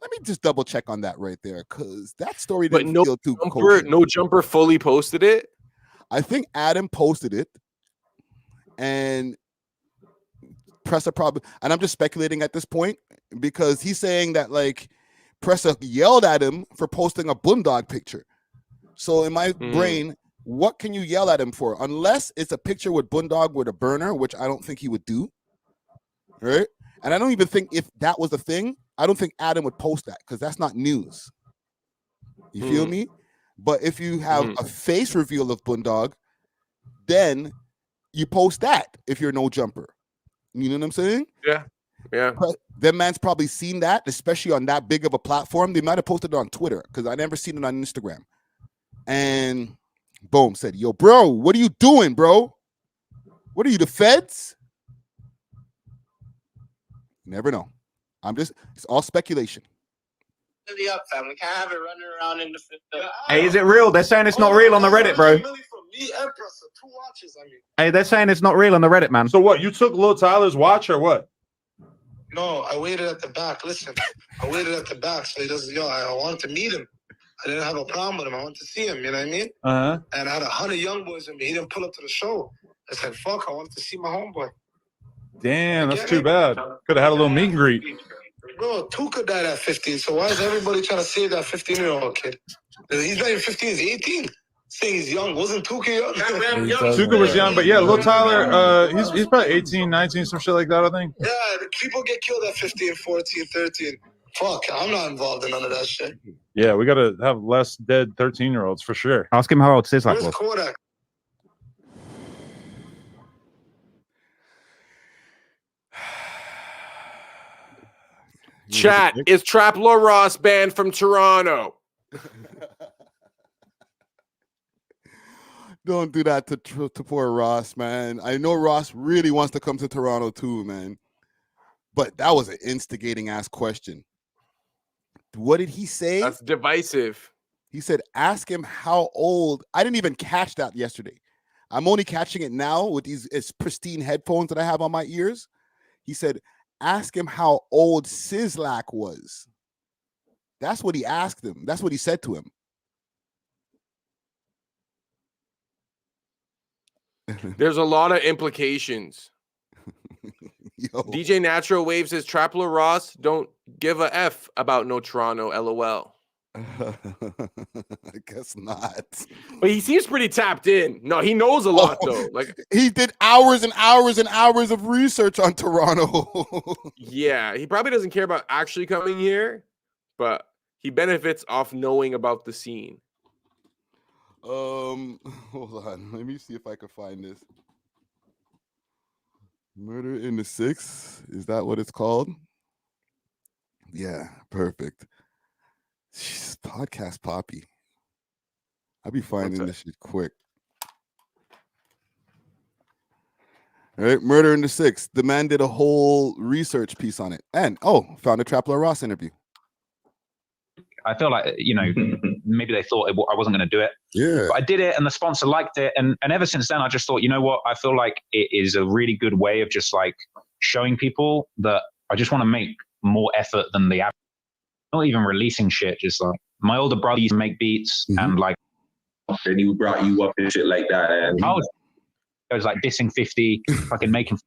Let me just double check on that right there, because that story didn't feel too kosher. No Jumper fully posted it. I think Adam posted it, and Pressa probably, and I'm just speculating at this point because he's saying that like Pressa yelled at him for posting a Bundog picture. So in my brain, what can you yell at him for? Unless it's a picture with Bundog with a burner, which I don't think he would do. Right? And I don't even think if that was a thing, I don't think Adam would post that because that's not news. You feel me? But if you have a face reveal of Bundog, then you post that if you're no jumper. You know what I'm saying? Yeah. That man's probably seen that, especially on that big of a platform. They might have posted it on Twitter because I never seen it on Instagram. And boom, said, yo, bro, what are you doing, bro? What are you, the feds? Never know. It's all speculation. The up, fam. We can't have it running around in the. Hey, is it real? They're saying it's not real on the Reddit, bro. Hey, they're saying it's not real on the Reddit, man. So what? You took Lil Tyler's watch or what? No, I waited at the back. Listen, I waited at the back. So he does, I wanted to meet him. I didn't have a problem with him. I wanted to see him, you know what I mean? Uh-huh. And I had 100 young boys with me. He didn't pull up to the show. I said, fuck, I wanted to see my homeboy. Damn, that's too bad. Could have had a little meet and greet. Bro, Tuka died at 15, so why is everybody trying to save that 15-year-old kid? He's not even 15, he's 18. Saying he's young. Wasn't Tuka young? Tuka was young, but yeah, Lil Tyler, he's probably 18, 19, some shit like that, I think. Yeah, the people get killed at 15, 14, 13. Fuck, I'm not involved in none of that shit. Yeah, we got to have less dead 13-year-olds for sure. Ask him how old Sizzlack Where's was. Kodak? Chat, is Traplo Ross banned from Toronto? Don't do that to poor Ross, man. I know Ross really wants to come to Toronto too, man. But that was an instigating ass question. What did he say? That's divisive. He said, ask him how old. I didn't even catch that yesterday. I'm only catching it now with these pristine headphones that I have on my ears. He said, ask him how old Sizzlack was. That's what he asked him. That's what he said to him. There's a lot of implications. DJ Natural Wave says Traplo Ross don't give a F about no Toronto, LOL. I guess not. But he seems pretty tapped in. No, he knows a lot though. Like he did hours and hours and hours of research on Toronto. Yeah, he probably doesn't care about actually coming here, but he benefits off knowing about the scene. Hold on. Let me see if I can find this. Murder in the Six. Is that what it's called? Yeah, perfect. Jeez, Podcast Poppy. I'll be finding this shit quick. All right, Murder in the Six. The man did a whole research piece on it. And, found a Trapler Ross interview. I feel like, maybe they thought I wasn't going to do it. Yeah. But I did it and the sponsor liked it. And ever since then, I just thought, you know what? I feel like it is a really good way of just like showing people that I just want to make more effort than the average. Not even releasing shit. Just like my older brother used to make beats and like. And he brought you up and shit like that. And I was like dissing 50, fucking making.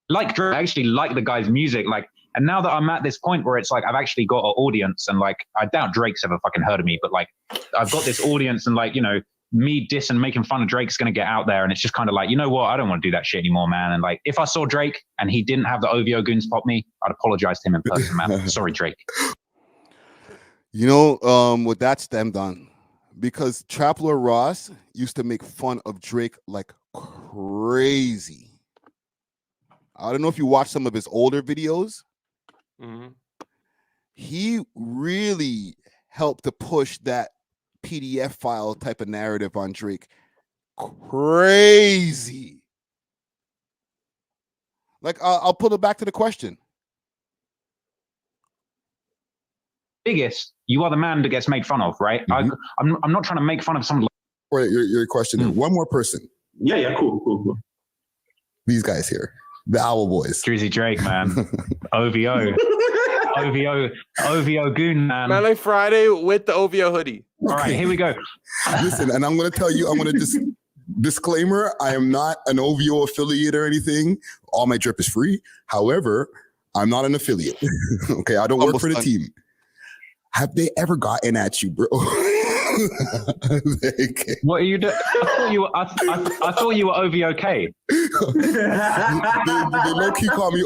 Like Drake, I actually like the guy's music. Like, and now that I'm at this point where it's like I've actually got an audience, and like I doubt Drake's ever fucking heard of me, but like I've got this audience, and like me dissing, making fun of Drake's gonna get out there, and it's just kind of like, you know what, I don't want to do that shit anymore, man. And like if I saw Drake and he didn't have the OVO goons pop me, I'd apologize to him in person, man. Sorry, Drake. What that stemmed on, because Trapler Ross used to make fun of Drake like crazy. I don't know if you watch some of his older videos. He really helped to push that PDF file type of narrative on Drake. Crazy. Like, I'll pull it back to the question. Biggest, you are the man that gets made fun of, right? I'm not trying to make fun of someone. Wait, your question. One more person. Yeah, cool. These guys here. The Owl Boys. Drizzy Drake, man. OVO. OVO goon, man. Mellow Friday with the OVO hoodie. All right, here we go. Listen, and I'm going to tell you, I'm going to just disclaimer, I am not an OVO affiliate or anything. All my drip is free. However, I'm not an affiliate. Okay, I don't work for the team. Have they ever gotten at you, bro? What are you doing? I thought you were OVOK. They low-key call me,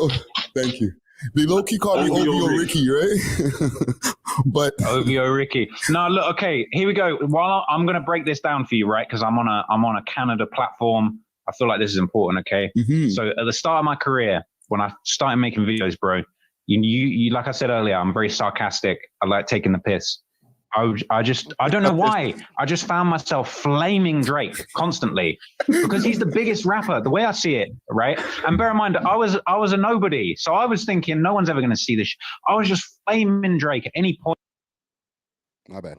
thank you. They low-key call me OVO Ricky, right? But OVO Ricky. No, look, okay, here we go. While I'm gonna break this down for you, right? Because I'm on a Canada platform. I feel like this is important, okay? So at the start of my career, when I started making videos, bro, you like I said earlier, I'm very sarcastic. I like taking the piss. I don't know why. I just found myself flaming Drake constantly because he's the biggest rapper, the way I see it, right? And bear in mind, I was a nobody. So I was thinking no one's ever going to see this. I was just flaming Drake at any point. My bad.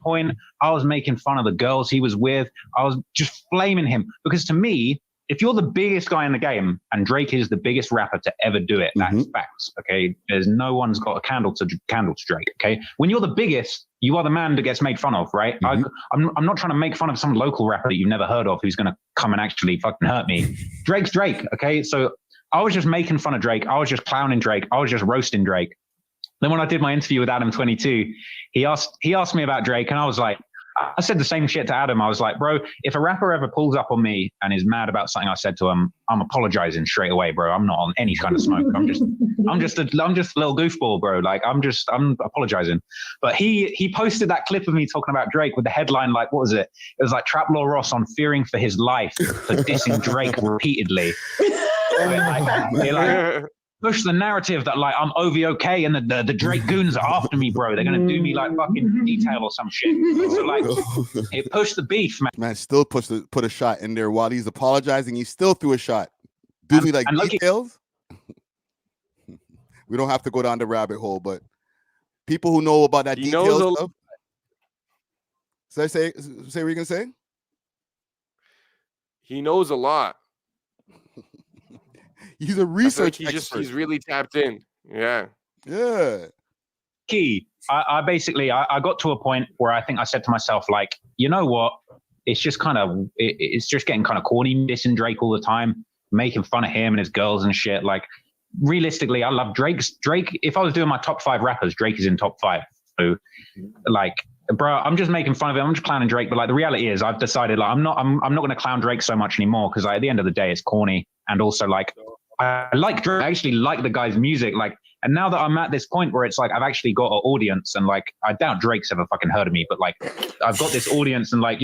I was making fun of the girls he was with. I was just flaming him because to me, if you're the biggest guy in the game and Drake is the biggest rapper to ever do it, that's facts, okay? There's no one's got a candle to Drake, okay? When you're the biggest, you are the man that gets made fun of, right? I'm not trying to make fun of some local rapper that you've never heard of who's going to come and actually fucking hurt me. Drake's Drake, okay? So I was just making fun of Drake. I was just clowning Drake. I was just roasting Drake. Then when I did my interview with Adam22, he asked me about Drake, and I was like, I said the same shit to Adam. I was like, bro, if a rapper ever pulls up on me and is mad about something I said to him, I'm apologizing straight away, bro. I'm not on any kind of smoke. I'm just a little goofball, bro. Like I'm apologizing. But he posted that clip of me talking about Drake with the headline, like, what was it? It was like Trapler Ross on fearing for his life for dissing Drake repeatedly. Push the narrative that like I'm OVOK and the Drake goons are after me, bro. They're gonna do me like fucking detail or some shit. So like it pushed the beef, man. Man, still put a shot in there while he's apologizing. He still threw a shot. Do me like details. We don't have to go down the rabbit hole, but people who know about that details stuff. Say what you're gonna say. He knows a lot. He's a research expert. He's really tapped in. Yeah. Key. I basically got to a point where I think I said to myself, like, you know what? It's just it's just getting kind of corny dissing Drake all the time, making fun of him and his girls and shit. Like, realistically, I love Drake. If I was doing my top 5 rappers, Drake is in top 5. So, like, bro, I'm just making fun of him. I'm just clowning Drake. But like, the reality is, I've decided like I'm not going to clown Drake so much anymore because like, at the end of the day, it's corny. And also like, I like Drake. I actually like the guy's music. Like, and now that I'm at this point where it's like I've actually got an audience, and like I doubt Drake's ever fucking heard of me, but like I've got this audience, and like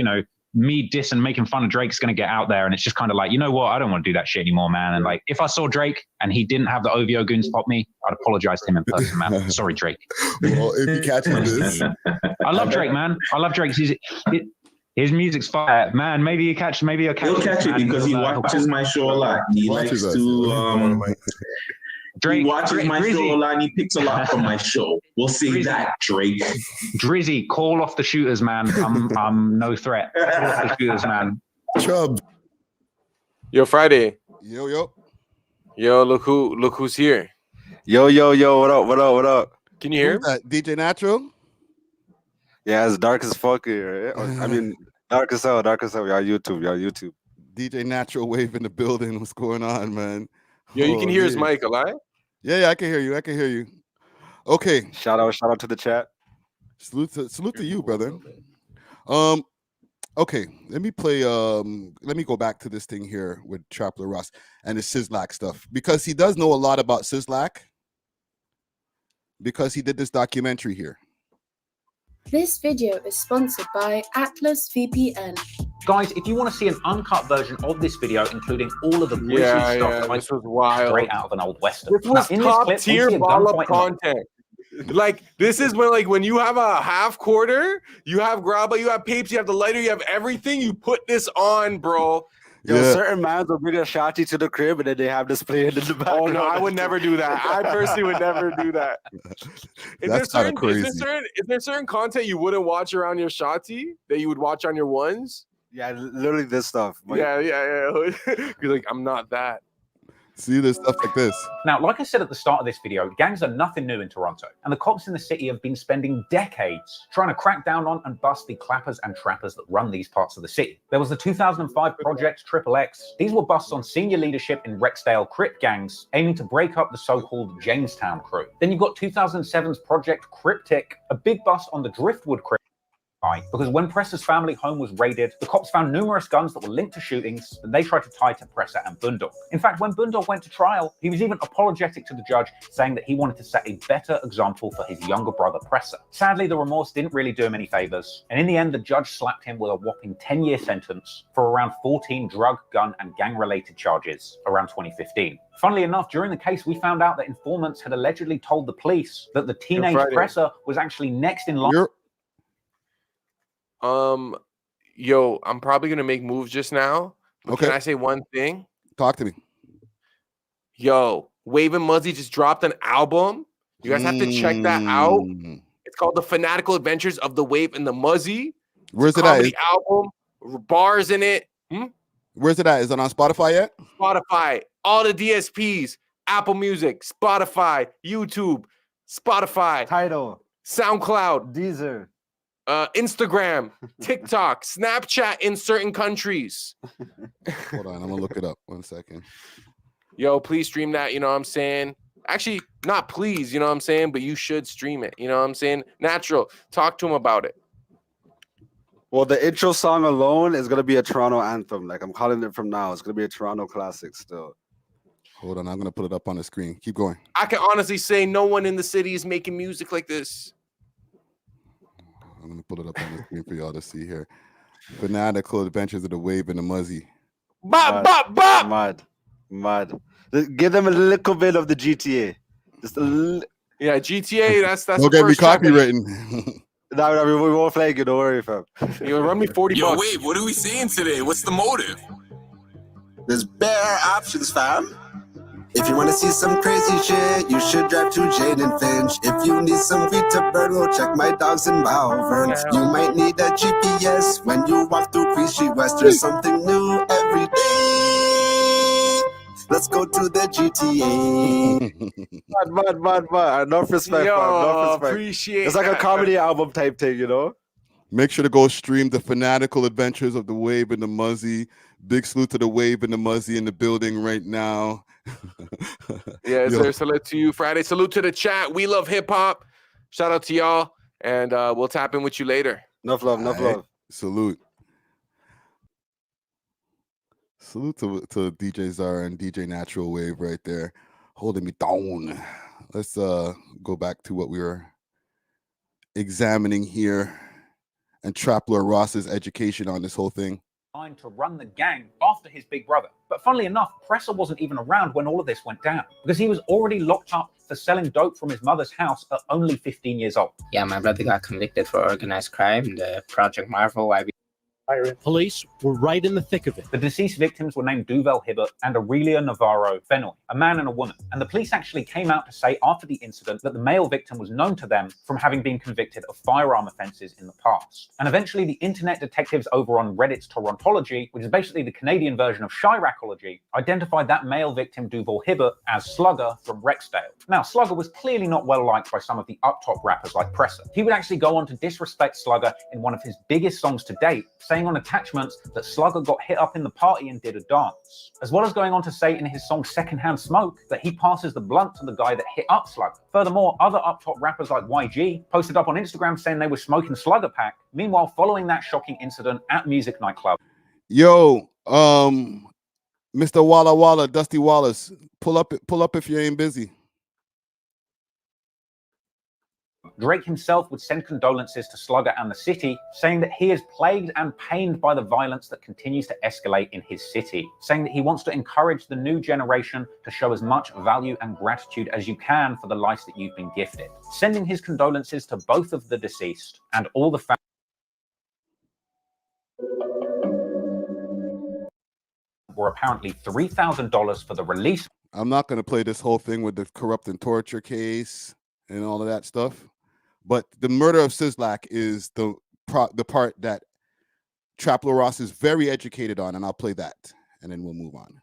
me dissing, making fun of Drake's going to get out there. And it's just kind of like, you know what? I don't want to do that shit anymore, man. And like, if I saw Drake and he didn't have the OVO goons pop me, I'd apologize to him in person, man. Sorry, Drake. Well, if you catch this. I love Drake, man. I love Drake. His music's fire, man. Maybe you'll catch He'll catch it because he watches my show a lot. He likes to Drake, he watches my show a lot and he picks a lot from my show. We'll see that, Drake. Drizzy, call off the shooters, man. I'm no threat. Call off the shooters, man. Chubb. Yo, Friday. Yo, look who's here. Yo, what up? Can you hear him? DJ Natural? Yeah, it's dark as fuck here. I mean, dark as hell. Y'all YouTube. DJ Natural Wave in the building. What's going on, man? Yo, you can hear his mic, alive? Yeah, I can hear you. Okay. Shout out to the chat. Salute to you, brother. Okay, let me go back to this thing here with Trapler Ross and the Sizzlack stuff, because he does know a lot about Sizzlack because he did this documentary here. This video is sponsored by Atlas VPN. Guys, if you want to see an uncut version of this video, including all of the grisly stuff, this was wild. Straight out of an old western. This was top tier ball-up content. Like, this is when you have a half quarter, you have grabba, you have papes, you have the lighter, you have everything. You put this on, bro. Yo, certain mans will bring a shotty to the crib and then they have this playing in the background. Oh no, I would never do that. I personally would never do that. Is there certain content you wouldn't watch around your shotty that you would watch on your ones? Yeah, literally this stuff. Like, yeah. You're like, I'm not that. See, there's stuff like this. Now, like I said at the start of this video, gangs are nothing new in Toronto, and the cops in the city have been spending decades trying to crack down on and bust the clappers and trappers that run these parts of the city. There was the 2005 Project XXX. These were busts on senior leadership in Rexdale Crip gangs, aiming to break up the so-called Jamestown crew. Then you've got 2007's Project Cryptic, a big bust on the Driftwood Crip, because when Presser's family home was raided, the cops found numerous guns that were linked to shootings that they tried to tie to Presser and Boondog. In fact, when Boondog went to trial, he was even apologetic to the judge, saying that he wanted to set a better example for his younger brother Presser. Sadly, the remorse didn't really do him any favors, and in the end, the judge slapped him with a whopping 10-year sentence for around 14 drug, gun, and gang-related charges around 2015. Funnily enough, during the case, we found out that informants had allegedly told the police that the teenage Presser was actually next in line. Yo, I'm probably gonna make moves just now. Okay. Can I say one thing? Talk to me. Yo, Wave and Muzzy just dropped an album. You guys have to check that out. It's called The Fanatical Adventures of the Wave and the Muzzy. Where's it at? Album, bars in it. Where's it at? Is it on Spotify yet? Spotify, all the DSPs, Apple Music, Spotify, YouTube, Spotify, Tidal, SoundCloud, Deezer. Instagram, TikTok, Snapchat in certain countries. Hold on, I'm gonna look it up. 1 second. Yo, please stream that. You know what I'm saying? Actually, not please, you know what I'm saying? But you should stream it. You know what I'm saying? Natural. Talk to him about it. Well, the intro song alone is gonna be a Toronto anthem. Like, I'm calling it from now. It's gonna be a Toronto classic still. Hold on, I'm gonna put it up on the screen. Keep going. I can honestly say no one in the city is making music like this. I'm gonna put it up on the screen for y'all to see here. Fanatical Adventures of the Wave and the Muzzy. Mad. Give them a little bit of the GTA. Just a little. Yeah, GTA. That's. Don't get me copywritten. No, we won't flag you. Don't worry, fam. You run me 40 Yo, bucks. wait, what are we saying today? What's the motive? There's bare options, fam. If you want to see some crazy shit, you should drive to Jade and Finch. If you need some weed to burn, go check my dogs in Malvern. You might need a GPS when you walk through Queen Street West. There's something new every day. Let's go to the GTA. Mad. Enough respect, Yo, man. Enough respect. Appreciate It's like a that, comedy album type thing, you know? Make sure to go stream The Fanatical Adventures of the Wave and the Muzzy. Big salute to the Wave and the Muzzy in the building right now. Yeah, sir. Salute to you, Friday. Salute to the chat. We love hip hop. Shout out to y'all, and we'll tap in with you later. Enough love. Salute to DJ Zara and DJ Natural Wave right there, holding me down. Let's go back to what we were examining here and Trap Lord Ross's education on this whole thing. To run the gang after his big brother. But funnily enough, Presser wasn't even around when all of this went down because he was already locked up for selling dope from his mother's house at only 15 years old. Yeah, my brother got convicted for organized crime in the Project Marvel YB. Police were right in the thick of it. The deceased victims were named Duvel Hibbert and Aurelia Navarro Fennoy, a man and a woman. And the police actually came out to say after the incident that the male victim was known to them from having been convicted of firearm offences in the past. And eventually the internet detectives over on Reddit's Torontology, which is basically the Canadian version of Chiracology, identified that male victim Duvel Hibbert as Slugger from Rexdale. Now, Slugger was clearly not well liked by some of the up-top rappers like Presser. He would actually go on to disrespect Slugger in one of his biggest songs to date, saying on attachments that Slugger got hit up in the party and did a dance, as well as going on to say in his song Secondhand Smoke that he passes the blunt to the guy that hit up Slugger. Furthermore, other up-top rappers like YG posted up on Instagram saying they were smoking Slugger pack, meanwhile following that shocking incident at Music Nightclub. Yo, Mr. Walla Walla, Dusty Wallace, pull up if you ain't busy. Drake himself would send condolences to Slugger and the city, saying that he is plagued and pained by the violence that continues to escalate in his city, saying that he wants to encourage the new generation to show as much value and gratitude as you can for the life that you've been gifted, sending his condolences to both of the deceased and all the families. Were apparently $3,000 for the release. I'm not going to play this whole thing with the corrupt and torture case and all of that stuff. But the murder of Sizzlack is the part that Trap Lord Ross is very educated on, and I'll play that, and then we'll move on.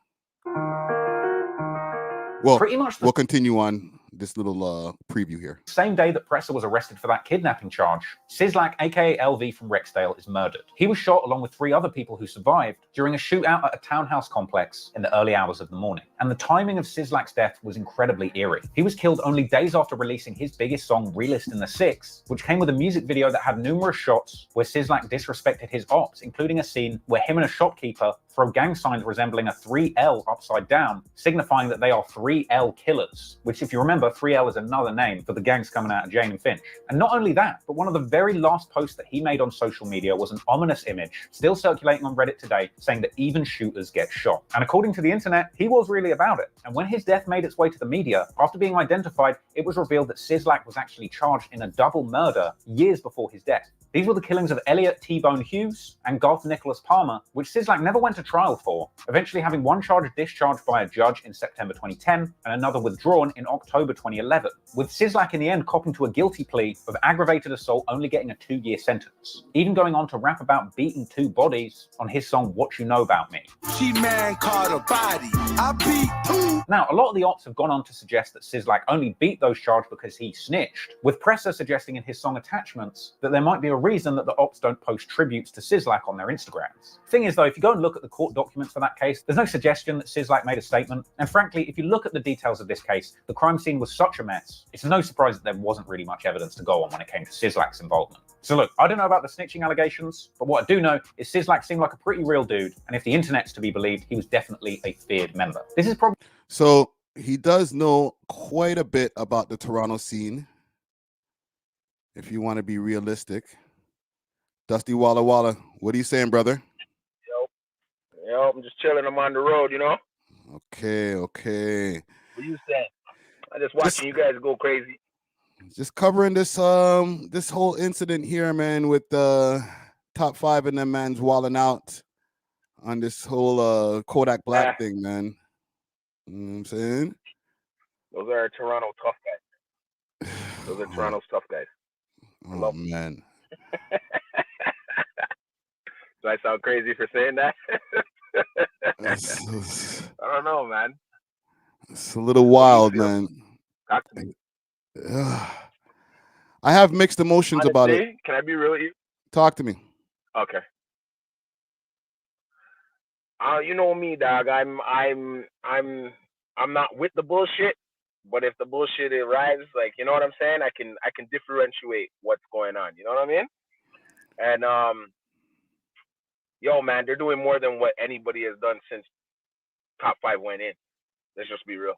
Well, pretty much we'll continue on this little preview here. Same day that Presser was arrested for that kidnapping charge, Sizzlack, aka LV from Rexdale, is murdered. He was shot along with 3 other people who survived during a shootout at a townhouse complex in the early hours of the morning. And the timing of Sizzlack's death was incredibly eerie. He was killed only days after releasing his biggest song, Realist in the Six, which came with a music video that had numerous shots where Sizzlack disrespected his ops, including a scene where him and a shopkeeper throw gang signs resembling a 3L upside down, signifying that they are 3L killers, which, if you remember, 3L is another name for the gangs coming out of Jane and Finch. And not only that, but one of the very last posts that he made on social media was an ominous image, still circulating on Reddit today, saying that even shooters get shot. And according to the internet, he was really about it. And when his death made its way to the media, after being identified, it was revealed that Sizzlack was actually charged in a double murder years before his death. These were the killings of Elliot T-Bone Hughes and Garth Nicholas Palmer, which Sizzlack never went to trial for, eventually having one charge discharged by a judge in September 2010 and another withdrawn in October 2011, with Sizzlack in the end copping to a guilty plea of aggravated assault only getting a 2-year sentence, even going on to rap about beating 2 bodies on his song What You Know About Me. She man caught a body, I beat 2. Now, a lot of the ops have gone on to suggest that Sizzlack only beat those charged because he snitched, with Presser suggesting in his song Attachments that there might be a reason that the ops don't post tributes to Sizzlack on their Instagrams. Thing is though, if you go and look at the court documents for that case, there's no suggestion that Sizzlack made a statement, and frankly, if you look at the details of this case, the crime scene was such a mess, it's no surprise that there wasn't really much evidence to go on when it came to Sizzlack's involvement. So look, I don't know about the snitching allegations, but what I do know is Sizzlack seemed like a pretty real dude, and if the internet's to be believed, he was definitely a feared member. This is probably... So he does know quite a bit about the Toronto scene, if you want to be realistic. Dusty Walla Walla, what are you saying, brother? Yo, I'm just chilling. I'm on the road, you know? Okay. What are you saying? I'm just watching you guys go crazy. Just covering this this whole incident here, man, with the Top 5 and them man's walling out on this whole Kodak Black thing, man. You know what I'm saying? Those are Toronto tough guys. Those are Toronto's tough guys. Oh, man. Do I sound crazy for saying that? I don't know, man. It's a little wild, man. Talk to me. I have mixed emotions about it. Can I be real with you? Talk to me. Okay. You know me, dog. I'm not with the bullshit, but if the bullshit arrives, like, you know what I'm saying, I can differentiate what's going on. You know what I mean? And yo, man, they're doing more than what anybody has done since Top 5 went in. Let's just be real.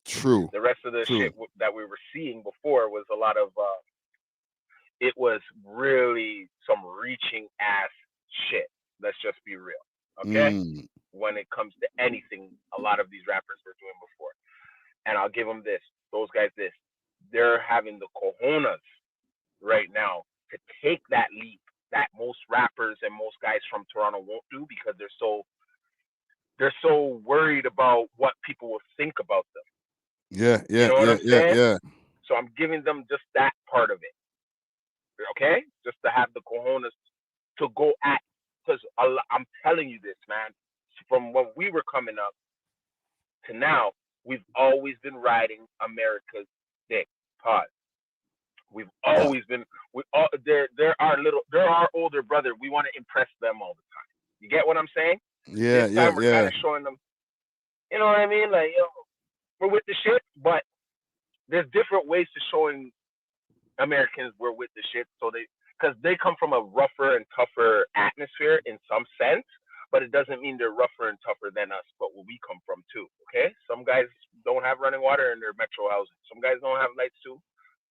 True. The rest of the shit that we were seeing before was a lot of it was really some reaching ass shit. Let's just be real, okay? When it comes to anything, a lot of these rappers were doing before. And I'll give them this, those guys this. They're having the cojones right now to take that leap that most rappers and most guys from Toronto won't do because they're so worried about what people will think about them. Yeah, You know what I'm saying? yeah. So I'm giving them just that part of it. Okay? Just to have the cojones to go at, because I'm telling you this, man, from when we were coming up to now, we've always been riding America's dick. Pause. We've always been. They're our older brother. We want to impress them all the time. You get what I'm saying? Yeah, this time we're kind of showing them. You know what I mean? Like, yo, we're with the shit, but there's different ways to showing Americans we're with the shit. So because they come from a rougher and tougher atmosphere in some sense, but it doesn't mean they're rougher and tougher than us. But where we come from too. Okay, some guys don't have running water in their metro housing. Some guys don't have lights too.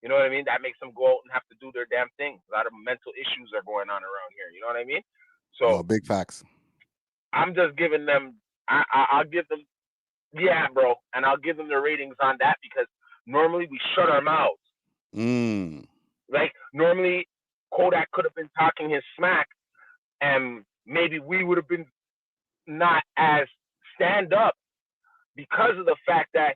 You know what I mean? That makes them go out and have to do their damn thing. A lot of mental issues are going on around here. You know what I mean? So big facts. I'm just giving them. I'll give them. Yeah, bro, and I'll give them the ratings on that because normally we shut our mouths. Like normally Kodak could have been talking his smack, and maybe we would have been not as stand up because of the fact that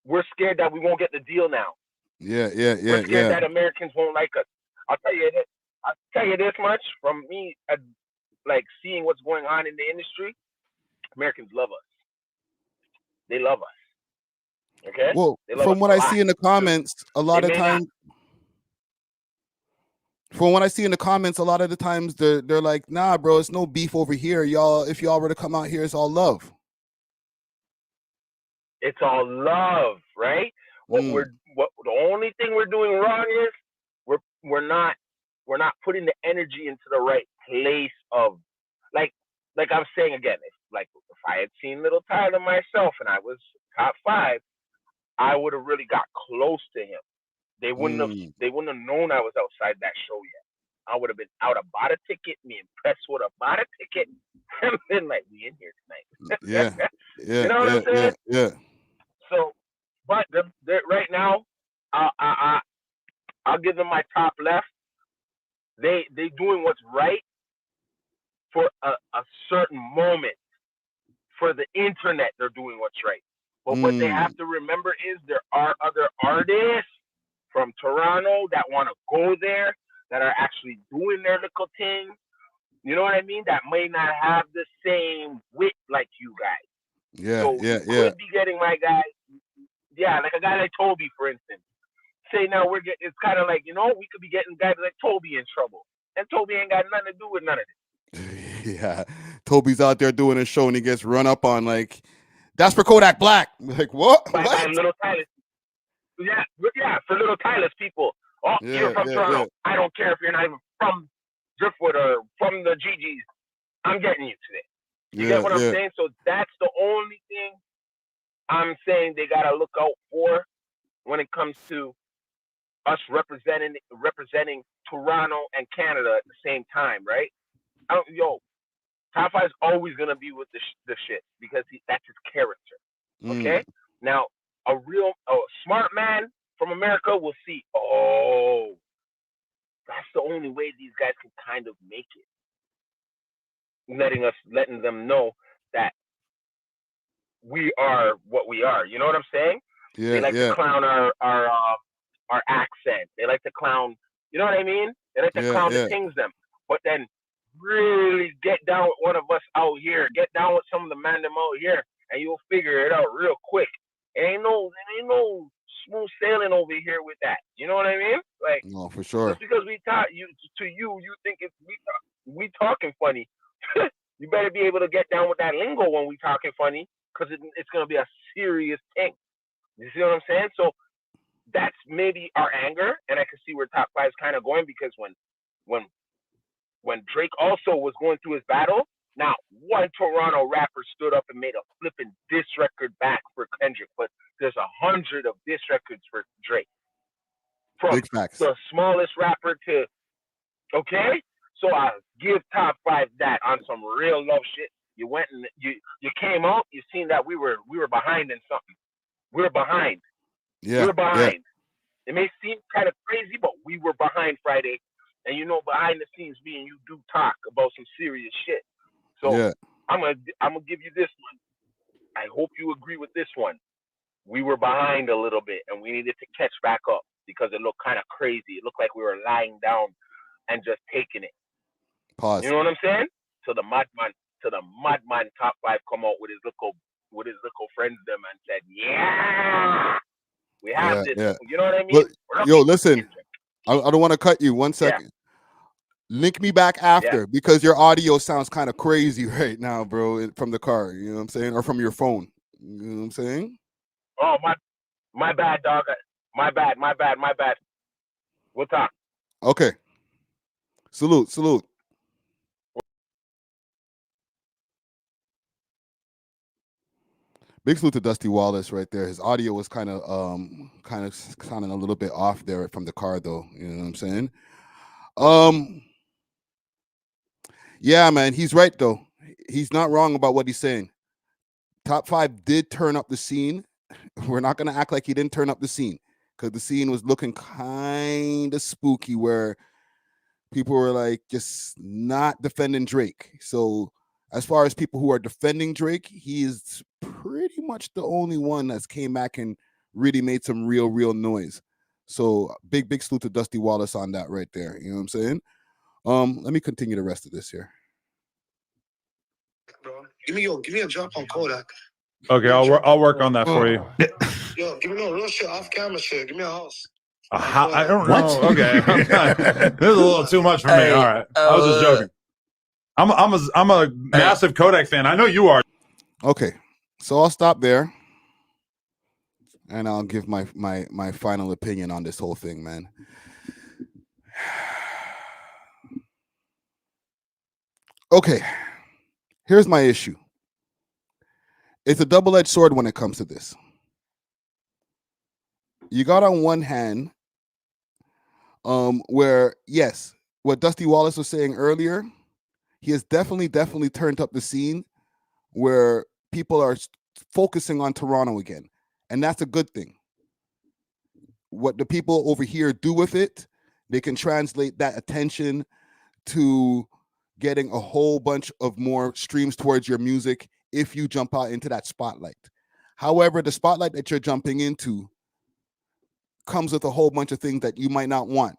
we're scared that we won't get the deal now. Yeah. We're scared that Americans won't like us. I'll tell you this much from me, like seeing what's going on in the industry. Americans love us. They love us. Okay. Well, from what I see in the comments, a lot of times. From what I see in the comments, a lot of the times they're like, nah, bro, it's no beef over here. Y'all, if y'all were to come out here, it's all love. It's all love, right? The only thing we're doing wrong is we're not putting the energy into the right place of like I'm saying again, if I had seen Little Tyler myself and I was top 5, I would have really got close to him. They wouldn't have known I was outside that show yet. I would have been out, bought a ticket. Me and Press would have bought a ticket and been like, we in here tonight. You know what I'm saying? Yeah. So, but they're right now, I'll give them my top left. They doing what's right for a certain moment. For the internet, they're doing what's right. But what they have to remember is there are other artists from Toronto that want to go there, that are actually doing their little thing. You know what I mean? That may not have the same wit like you guys. You could be getting my guy. Yeah, like a guy like Toby, for instance. Say now it's kind of like, you know, we could be getting guys like Toby in trouble. And Toby ain't got nothing to do with none of this. Yeah. Toby's out there doing a show and he gets run up on like, that's for Kodak Black. Like, what? By Little Tyler. Yeah, for Little Tyler's people. Oh, you're from Toronto. I don't care if you're not even from Driftwood or from the GGs. I'm getting you today. You get what I'm saying? So that's the only thing I'm saying they gotta look out for when it comes to us representing Toronto and Canada at the same time, right? Top 5 is always gonna be with the shit because that's his character. Okay. Now a smart man from America will see. Oh, that's the only way these guys can kind of make it. Letting them know that we are what we are. You know what I'm saying? They like to clown our accent. They like to clown. You know what I mean? They like to clown the things them. But then really get down with one of us out here. Get down with some of the man them out here, and you'll figure it out real quick. Ain't no smooth sailing over here with that. You know what I mean? Like, no, for sure. Just because we talk you think it's we talking funny. You better be able to get down with that lingo when we talking funny, because it's gonna be a serious thing. You see what I'm saying? So that's maybe our anger, and I can see where Top 5 is kind of going, because when Drake also was going through his battle, now one Toronto rapper stood up and made a flipping diss record back for Kendrick, but there's 100 of diss records for Drake. from Big facts. the smallest rapper to, okay? So I give Top 5 that on some real love shit. You went and you came out, you seen that we were behind in something. We were behind. Yeah. We were behind. It may seem kind of crazy, but we were behind Friday. And you know, behind the scenes, me and you do talk about some serious shit. So I'm gonna give you this one. I hope you agree with this one. We were behind a little bit, and we needed to catch back up because it looked kind of crazy. It looked like we were lying down and just taking it. Pause. You know what I'm saying? So the madman Top 5 come out with his little friends them and said, "Yeah, we have this." Yeah. You know what I mean? Look, yo, listen, I don't want to cut you. 1 second. Link me back after because your audio sounds kind of crazy right now, bro, from the car. You know what I'm saying? Or from your phone. You know what I'm saying? Oh, my bad, dog. My bad. We'll talk. Okay. Salute. Big salute to Dusty Wallace right there. His audio was kind of sounding a little bit off there from the car, though. You know what I'm saying? Yeah, man, he's right though. He's not wrong about what he's saying. Top 5 did turn up the scene. We're not gonna act like he didn't turn up the scene because the scene was looking kind of spooky where people were like just not defending Drake. So as far as people who are defending Drake, he is pretty much the only one that's came back and really made some real noise. So big salute to Dusty Wallace on that right there. You know what I'm saying? Let me continue the rest of this here. Bro, give me a drop on Kodak. Okay, I'll work on that for you. Yo, give me no real shit, off camera shit. Give me a house. I don't know. Okay. This is a little too much for me. All right. I was just joking. I'm a massive Kodak fan. I know you are. Okay. So I'll stop there. And I'll give my final opinion on this whole thing, man. Okay. Here's my issue. It's a double-edged sword when it comes to this. You got on one hand, where, yes, what Dusty Wallace was saying earlier, he has definitely turned up the scene where people are focusing on Toronto again. And that's a good thing. What the people over here do with it, they can translate that attention to getting a whole bunch of more streams towards your music if you jump out into that spotlight. However, the spotlight that you're jumping into comes with a whole bunch of things that you might not want.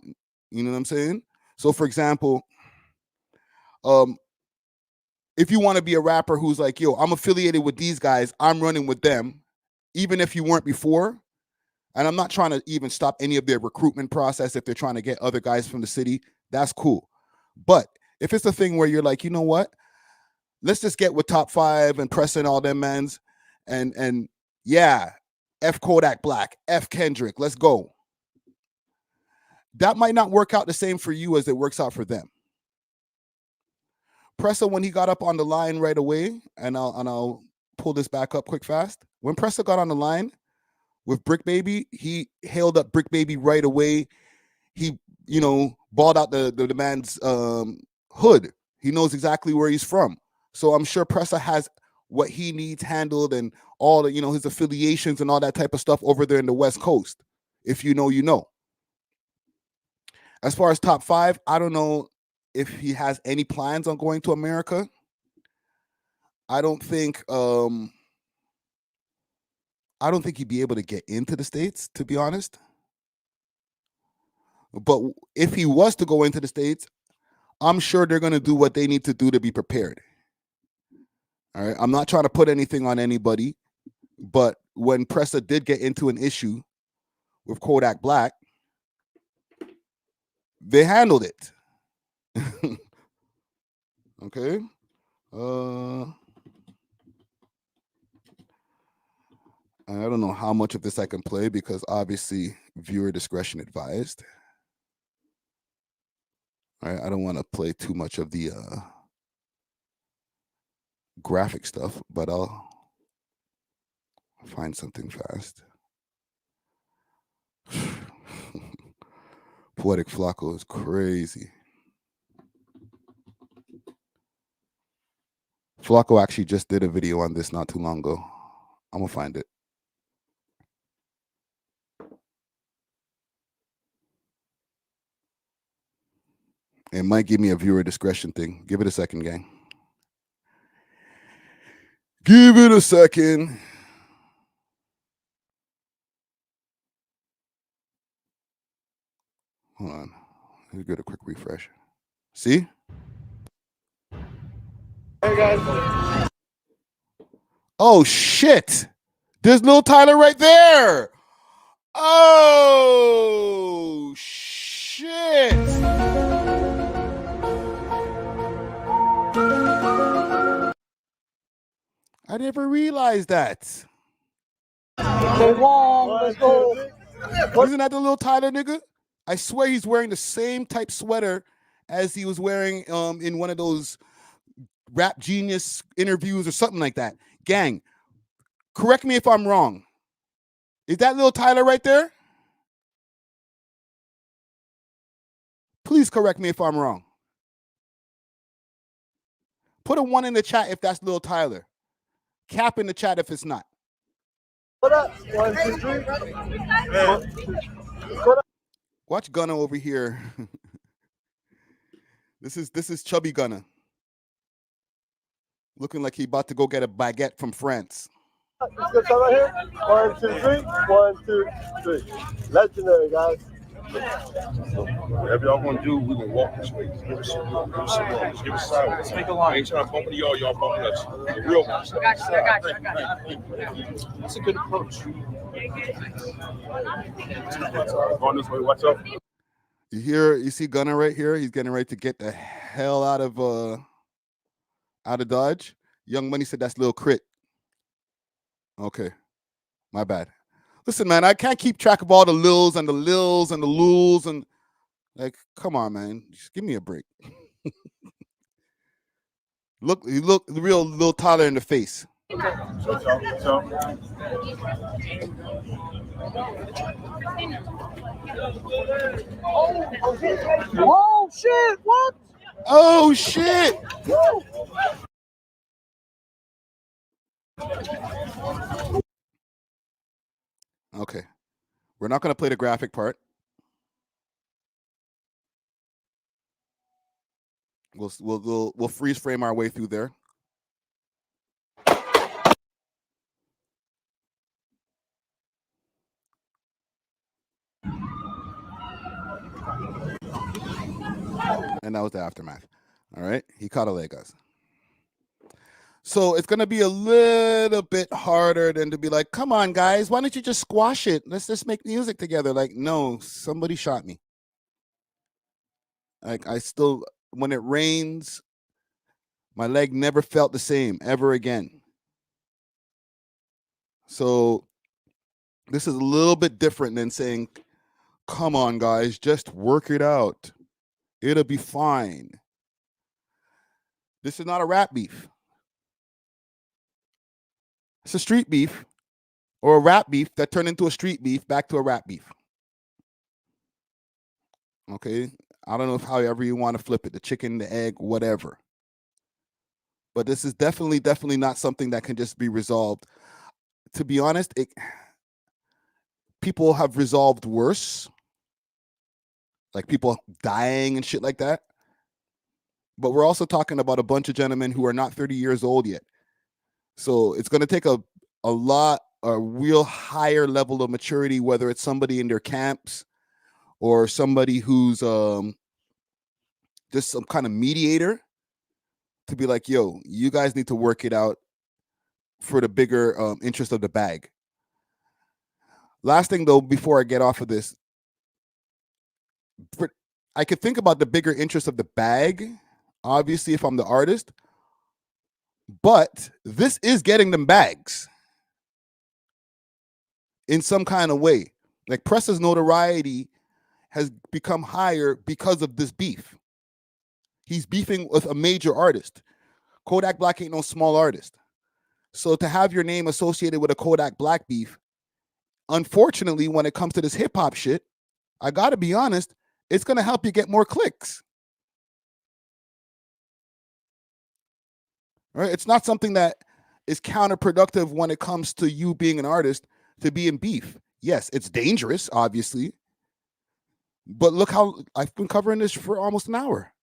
You know what I'm saying? So for example, if you want to be a rapper who's like, yo, I'm affiliated with these guys, I'm running with them, even if you weren't before, and I'm not trying to even stop any of their recruitment process if they're trying to get other guys from the city, that's cool. But if it's a thing where you're like, you know what, let's just get with Top 5 and pressing all them mans, and yeah, F Kodak Black, F Kendrick, let's go. That might not work out the same for you as it works out for them. Pressa, when he got up on the line right away, and I'll pull this back up quick fast. When Pressa got on the line with Bricc Baby, he hailed up Bricc Baby right away. He, balled out the man's hood. He knows exactly where he's from. So I'm sure Pressa has what he needs handled and all the, his affiliations and all that type of stuff over there in the West Coast. If you know, you know. As far as Top 5, I don't know if he has any plans on going to America. I don't think he'd be able to get into the States, to be honest. But if he was to go into the States, I'm sure they're going to do what they need to do to be prepared. All right. I'm not trying to put anything on anybody, but when Pressa did get into an issue with Kodak Black, they handled it. Okay. I don't know how much of this I can play because obviously viewer discretion advised. All right, I don't want to play too much of the graphic stuff, but I'll find something fast. Poetic Flacco is crazy. Flacco actually just did a video on this not too long ago. I'm gonna find it. It might give me a viewer discretion thing. Give it a second, gang. Give it a second. Hold on. Let me get a quick refresh. See? Hey guys. Oh shit! There's Lil Tyler right there. Oh shit! I never realized that. Let's go. Isn't that the Lil Tyler nigga? I swear he's wearing the same type sweater as he was wearing in one of those Rap Genius interviews or something like that. Gang, correct me if I'm wrong. Is that Lil Tyler right there? Please correct me if I'm wrong. Put a 1 in the chat if that's Lil Tyler. Cap in the chat if it's not. What up? 1, 2, 3. Watch Gunna over here. This is Chubby Gunna. Looking like he about to go get a baguette from France. Let's go right here. 1, 2, 3. 1, 2, 3. Legendary, guys. Whatever y'all gonna do, we gonna walk this way. Give us some room. Give us some room. Just give us sideways. Let's make a line. I ain't trying to bump into y'all. Y'all bumping us. The real ones. I got you. That's a good approach. Going this way. What's up? You see Gunna right here? He's getting ready to get the hell out of Dodge. Young Money said that's Lil Crit. Okay. My bad. Listen, man, I can't keep track of all the Lils and the Lils and the Luls and like, come on, man. Just give me a break. Look the real Lil Tyler in the face. Oh shit! What? Oh shit! Okay, we're not going to play the graphic part. We'll freeze frame our way through there. And that was the aftermath. All right, he caught a Legos. So it's going to be a little bit harder than to be like, come on, guys, why don't you just squash it? Let's just make music together. Like, no, somebody shot me. Like, when it rains, my leg never felt the same ever again. So this is a little bit different than saying, come on, guys, just work it out. It'll be fine. This is not a rap beef. It's a street beef or a rap beef that turned into a street beef back to a rap beef. Okay? I don't know however you want to flip it, the chicken, the egg, whatever. But this is definitely not something that can just be resolved. To be honest, people have resolved worse. Like people dying and shit like that. But we're also talking about a bunch of gentlemen who are not 30 years old yet. So it's going to take a real higher level of maturity, whether it's somebody in their camps or somebody who's just some kind of mediator to be like, yo, you guys need to work it out for the bigger interest of the bag. Last thing, though, before I get off of this, I could think about the bigger interest of the bag, obviously, if I'm the artist. But this is getting them bags in some kind of way. Like Pressa's notoriety has become higher because of this beef. He's beefing with a major artist. Kodak Black ain't no small artist. So to have your name associated with a Kodak Black beef, unfortunately, when it comes to this hip hop shit, I gotta be honest, it's going to help you get more clicks. Right? It's not something that is counterproductive when it comes to you being an artist to be in beef. Yes, it's dangerous, obviously. But look how I've been covering this for almost an hour.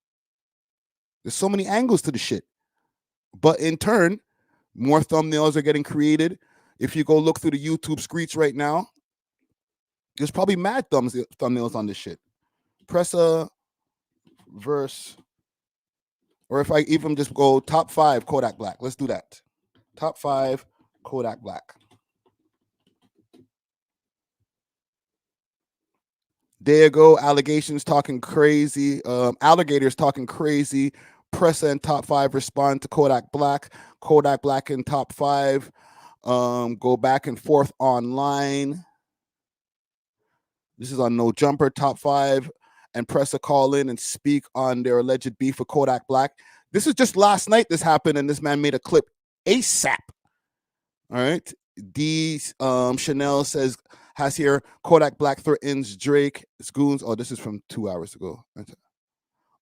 There's so many angles to the shit. But in turn, more thumbnails are getting created. If you go look through the YouTube screeds right now, there's probably mad thumbnails on this shit. Press a verse. Or if I even just go top 5 Kodak Black. Let's do that. Top 5 Kodak Black. There you go. Allegations talking crazy. Alligators talking crazy. Pressa and top 5 respond to Kodak Black. Kodak Black in top 5. Go back and forth online. This is on No Jumper. Top 5 and Pressa call in and speak on their alleged beef with Kodak Black. This is just last night this happened, and this man made a clip ASAP. All right. Chanel has here Kodak Black threatens Drake. It's goons. Oh, this is from 2 hours ago.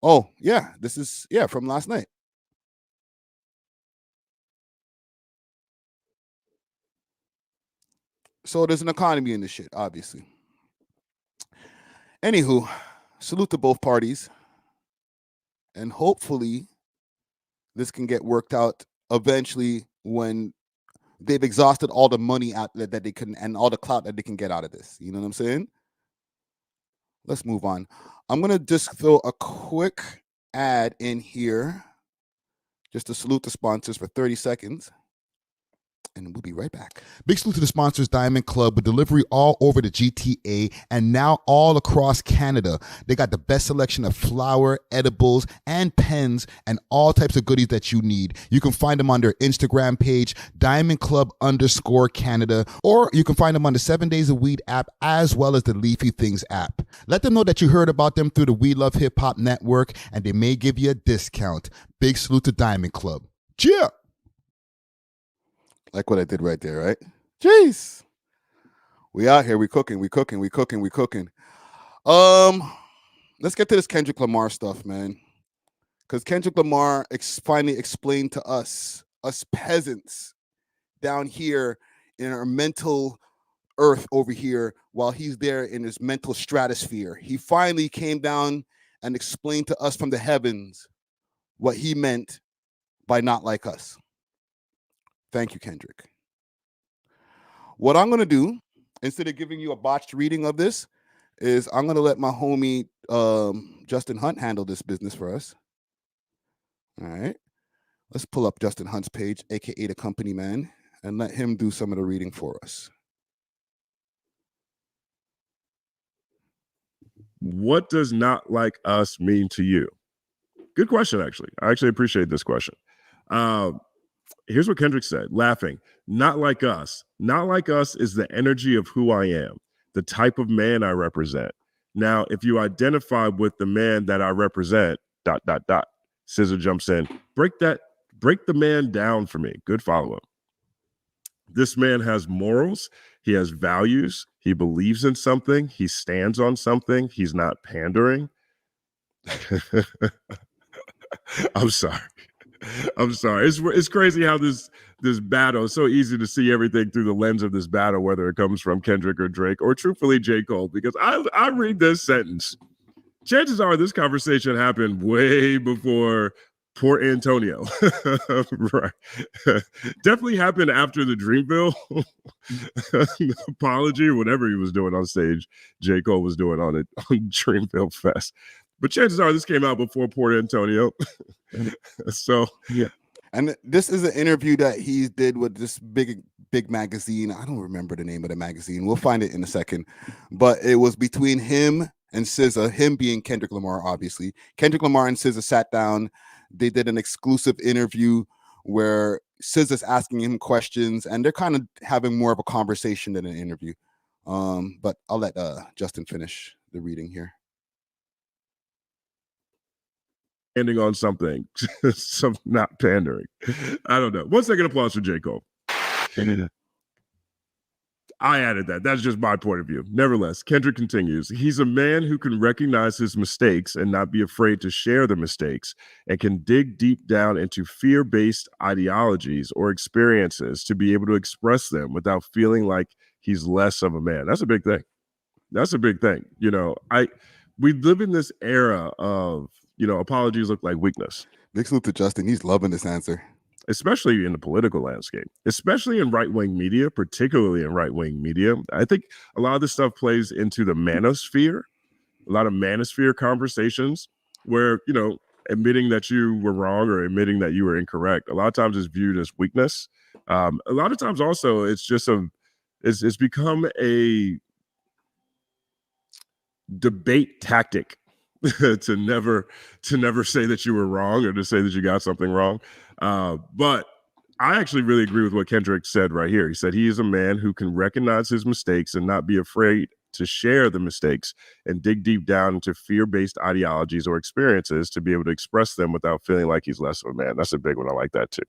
Oh, yeah. This is, from last night. So there's an economy in this shit, obviously. Anywho, salute to both parties. And hopefully this can get worked out eventually when they've exhausted all the money that they can and all the clout that they can get out of this. You know what I'm saying? Let's move on. I'm going to just throw a quick ad in here just to salute the sponsors for 30 seconds. And we'll be right back. Big salute to the sponsors, Diamond Club, with delivery all over the GTA and now all across Canada. They got the best selection of flour, edibles, and pens, and all types of goodies that you need. You can find them on their Instagram page, Diamond Club _Canada, or you can find them on the 7 Days of Weed app, as well as the Leafy Things app. Let them know that you heard about them through the We Love Hip Hop Network, and they may give you a discount. Big salute to Diamond Club. Cheer! Like what I did right there, right? Jeez. We out here. We cooking. We cooking. We cooking. We cooking. Let's get to this Kendrick Lamar stuff, man. Because Kendrick Lamar finally explained to us peasants down here in our mental earth over here, while he's there in his mental stratosphere. He finally came down and explained to us from the heavens what he meant by not like us. Thank you, Kendrick. What I'm going to do, instead of giving you a botched reading of this, is I'm going to let my homie Justin Hunt handle this business for us. All right. Let's pull up Justin Hunt's page, a.k.a. the company man, and let him do some of the reading for us. What does not like us mean to you? Good question, actually. I actually appreciate this question. Here's what Kendrick said, laughing. Not like us. Not like us is the energy of who I am, the type of man I represent. Now, if you identify with the man that I represent, ... Scissor jumps in. Break the man down for me. Good follow-up. This man has morals. He has values. He believes in something. He stands on something. He's not pandering. I'm sorry. It's crazy how this battle is so easy to see everything through the lens of this battle, whether it comes from Kendrick or Drake or truthfully J. Cole, because I read this sentence. Chances are this conversation happened way before Port Antonio. Right. Definitely happened after the Dreamville apology, whatever he was doing on stage, J. Cole was doing on Dreamville Fest. But chances are this came out before Port Antonio. So, yeah. And this is an interview that he did with this big magazine. I don't remember the name of the magazine. We'll find it in a second. But it was between him and SZA, him being Kendrick Lamar, obviously. Kendrick Lamar and SZA sat down. They did an exclusive interview where SZA's asking him questions, and they're kind of having more of a conversation than an interview. But I'll let Justin finish the reading here. Ending on something, some not pandering. I don't know. 1 second applause for J. Cole. I added that. That's just my point of view. Nevertheless, Kendrick continues. He's a man who can recognize his mistakes and not be afraid to share the mistakes, and can dig deep down into fear-based ideologies or experiences to be able to express them without feeling like he's less of a man. That's a big thing. That's a big thing. You know, we live in this era of, you know, apologies look like weakness. Big salute to Justin. He's loving this answer. Especially in the political landscape, especially in right-wing media, particularly in right-wing media. I think a lot of this stuff plays into the manosphere, a lot of manosphere conversations where, you know, admitting that you were wrong or admitting that you were incorrect, a lot of times is viewed as weakness. A lot of times also it's just it's become a debate tactic to never say that you were wrong or to say that you got something wrong. But I actually really agree with what Kendrick said right here. He said he is a man who can recognize his mistakes and not be afraid to share the mistakes and dig deep down into fear-based ideologies or experiences to be able to express them without feeling like he's less of a man. That's a big one. I like that too.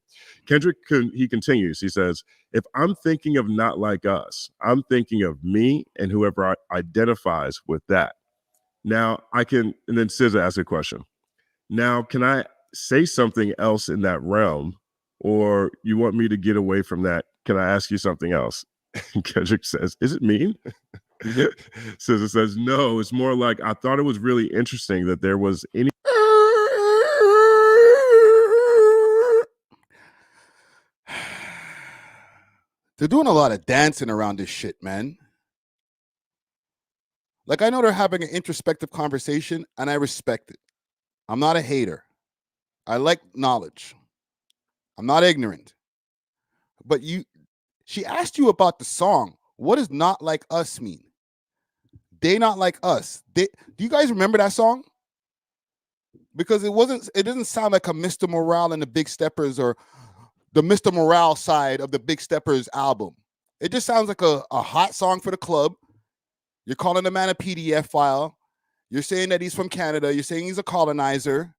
Kendrick, he continues. He says, if I'm thinking of not like us, I'm thinking of me and whoever identifies with that. Now I can, and then SZA asks a question. Now, can I say something else in that realm, or you want me to get away from that? Can I ask you something else? And Kendrick says, is it mean? SZA says, no, it's more like, I thought it was really interesting that there was any. They're doing a lot of dancing around this shit, man. Like, I know they're having an introspective conversation, and I respect it. I'm not a hater. I like knowledge. I'm not ignorant. But she asked you about the song. What does not like us mean? They not like us. Do you guys remember that song? Because it doesn't sound like a Mr. Morale and the Big Steppers or the Mr. Morale side of the Big Steppers album. It just sounds like a hot song for the club. You're calling the man a PDF file. You're saying that he's from Canada. You're saying he's a colonizer.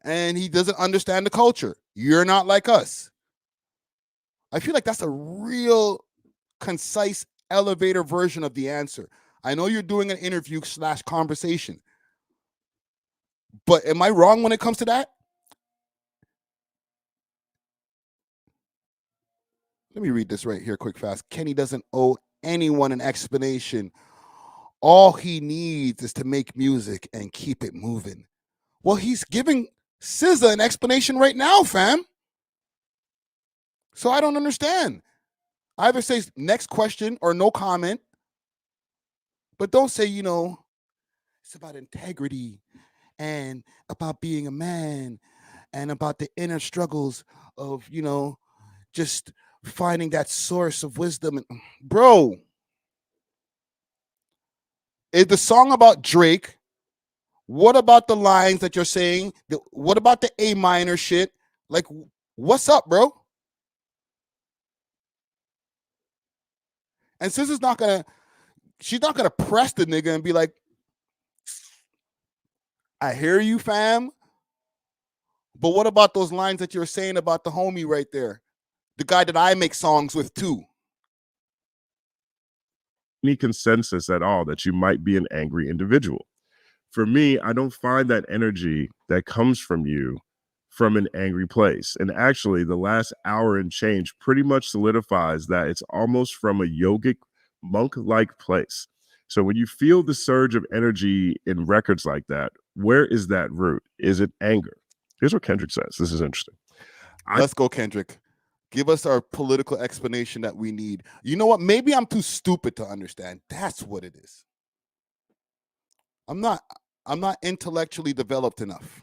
And he doesn't understand the culture. You're not like us. I feel like that's a real concise elevator version of the answer. I know you're doing an interview / conversation. But am I wrong when it comes to that? Let me read this right here quick fast. Kenny doesn't owe anyone an explanation. All he needs is to make music and keep it moving. Well, he's giving SZA an explanation right now, fam. So I don't understand. Either say next question or no comment. But don't say, you know, it's about integrity and about being a man and about the inner struggles of, you know, just finding that source of wisdom. Bro, is the song about Drake? What about the lines that you're saying? What about the A minor shit? Like, what's up, bro? And SZA's she's not gonna press the nigga and be like, I hear you, fam. But what about those lines that you're saying about the homie right there? The guy that I make songs with too. Any consensus at all that you might be an angry individual. For me, I don't find that energy that comes from you from an angry place. And actually, the last hour and change pretty much solidifies that it's almost from a yogic, monk-like place. So when you feel the surge of energy in records like that, where is that root? Is it anger? Here's what Kendrick says. This is interesting. Let's go, Kendrick. Give us our political explanation that we need. You know what? Maybe I'm too stupid to understand. That's what it is. I'm not intellectually developed enough.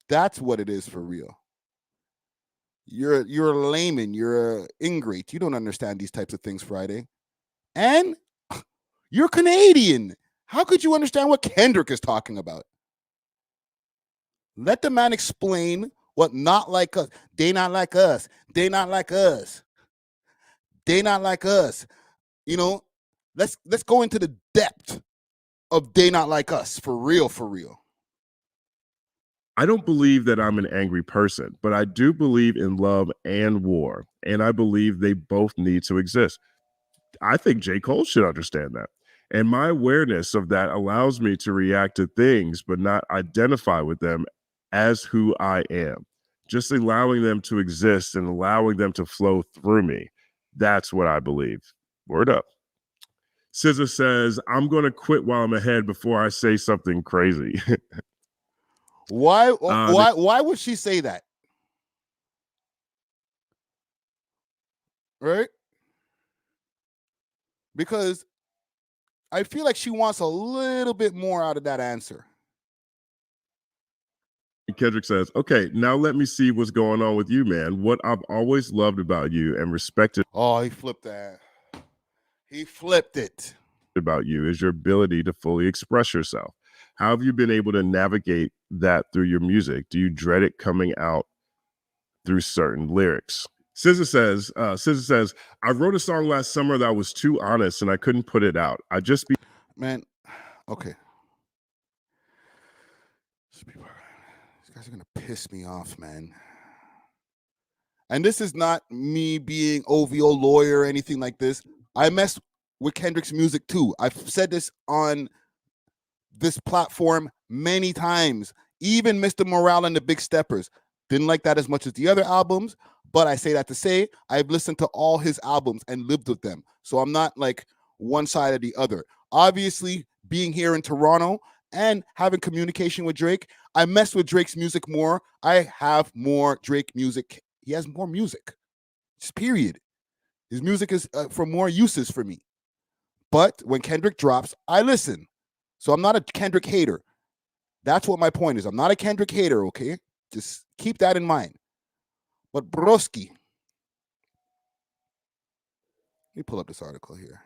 That's what it is for real. You're a layman. You're an ingrate. You don't understand these types of things, Friday. And you're Canadian. How could you understand what Kendrick is talking about? Let the man explain what not like us. They not like us. They not like us. They not like us. You know, let's go into the depth of they not like us for real, for real. I don't believe that I'm an angry person, but I do believe in love and war, and I believe they both need to exist. I think J. Cole should understand that. And my awareness of that allows me to react to things, but not identify with them as who I am. Just allowing them to exist and allowing them to flow through me. That's what I believe. Word up. SZA says, I'm going to quit while I'm ahead before I say something crazy. Why would she say that? Right? Because I feel like she wants a little bit more out of that answer. Kendrick says, okay, now let me see what's going on with you, man. What I've always loved about you and respected. Oh, he flipped that. He flipped it. About you is your ability to fully express yourself. How have you been able to navigate that through your music? Do you dread it coming out through certain lyrics? SZA says, I wrote a song last summer that was too honest and I couldn't put it out. Man, okay. These guys are gonna piss me off, man. And this is not me being OVO lawyer or anything like this. I mess with Kendrick's music too. I've said this on this platform many times. Even Mr. Morale and the Big Steppers didn't like that as much as the other albums, but I say that to say I've listened to all his albums and lived with them. So I'm not like one side or the other. Obviously, being here in Toronto and having communication with Drake, I mess with Drake's music more. I have more Drake music. He has more music. Just period. His music is for more uses for me. But when Kendrick drops, I listen. So I'm not a Kendrick hater. That's what my point is. I'm not a Kendrick hater, okay? Just keep that in mind. But broski. Let me pull up this article here.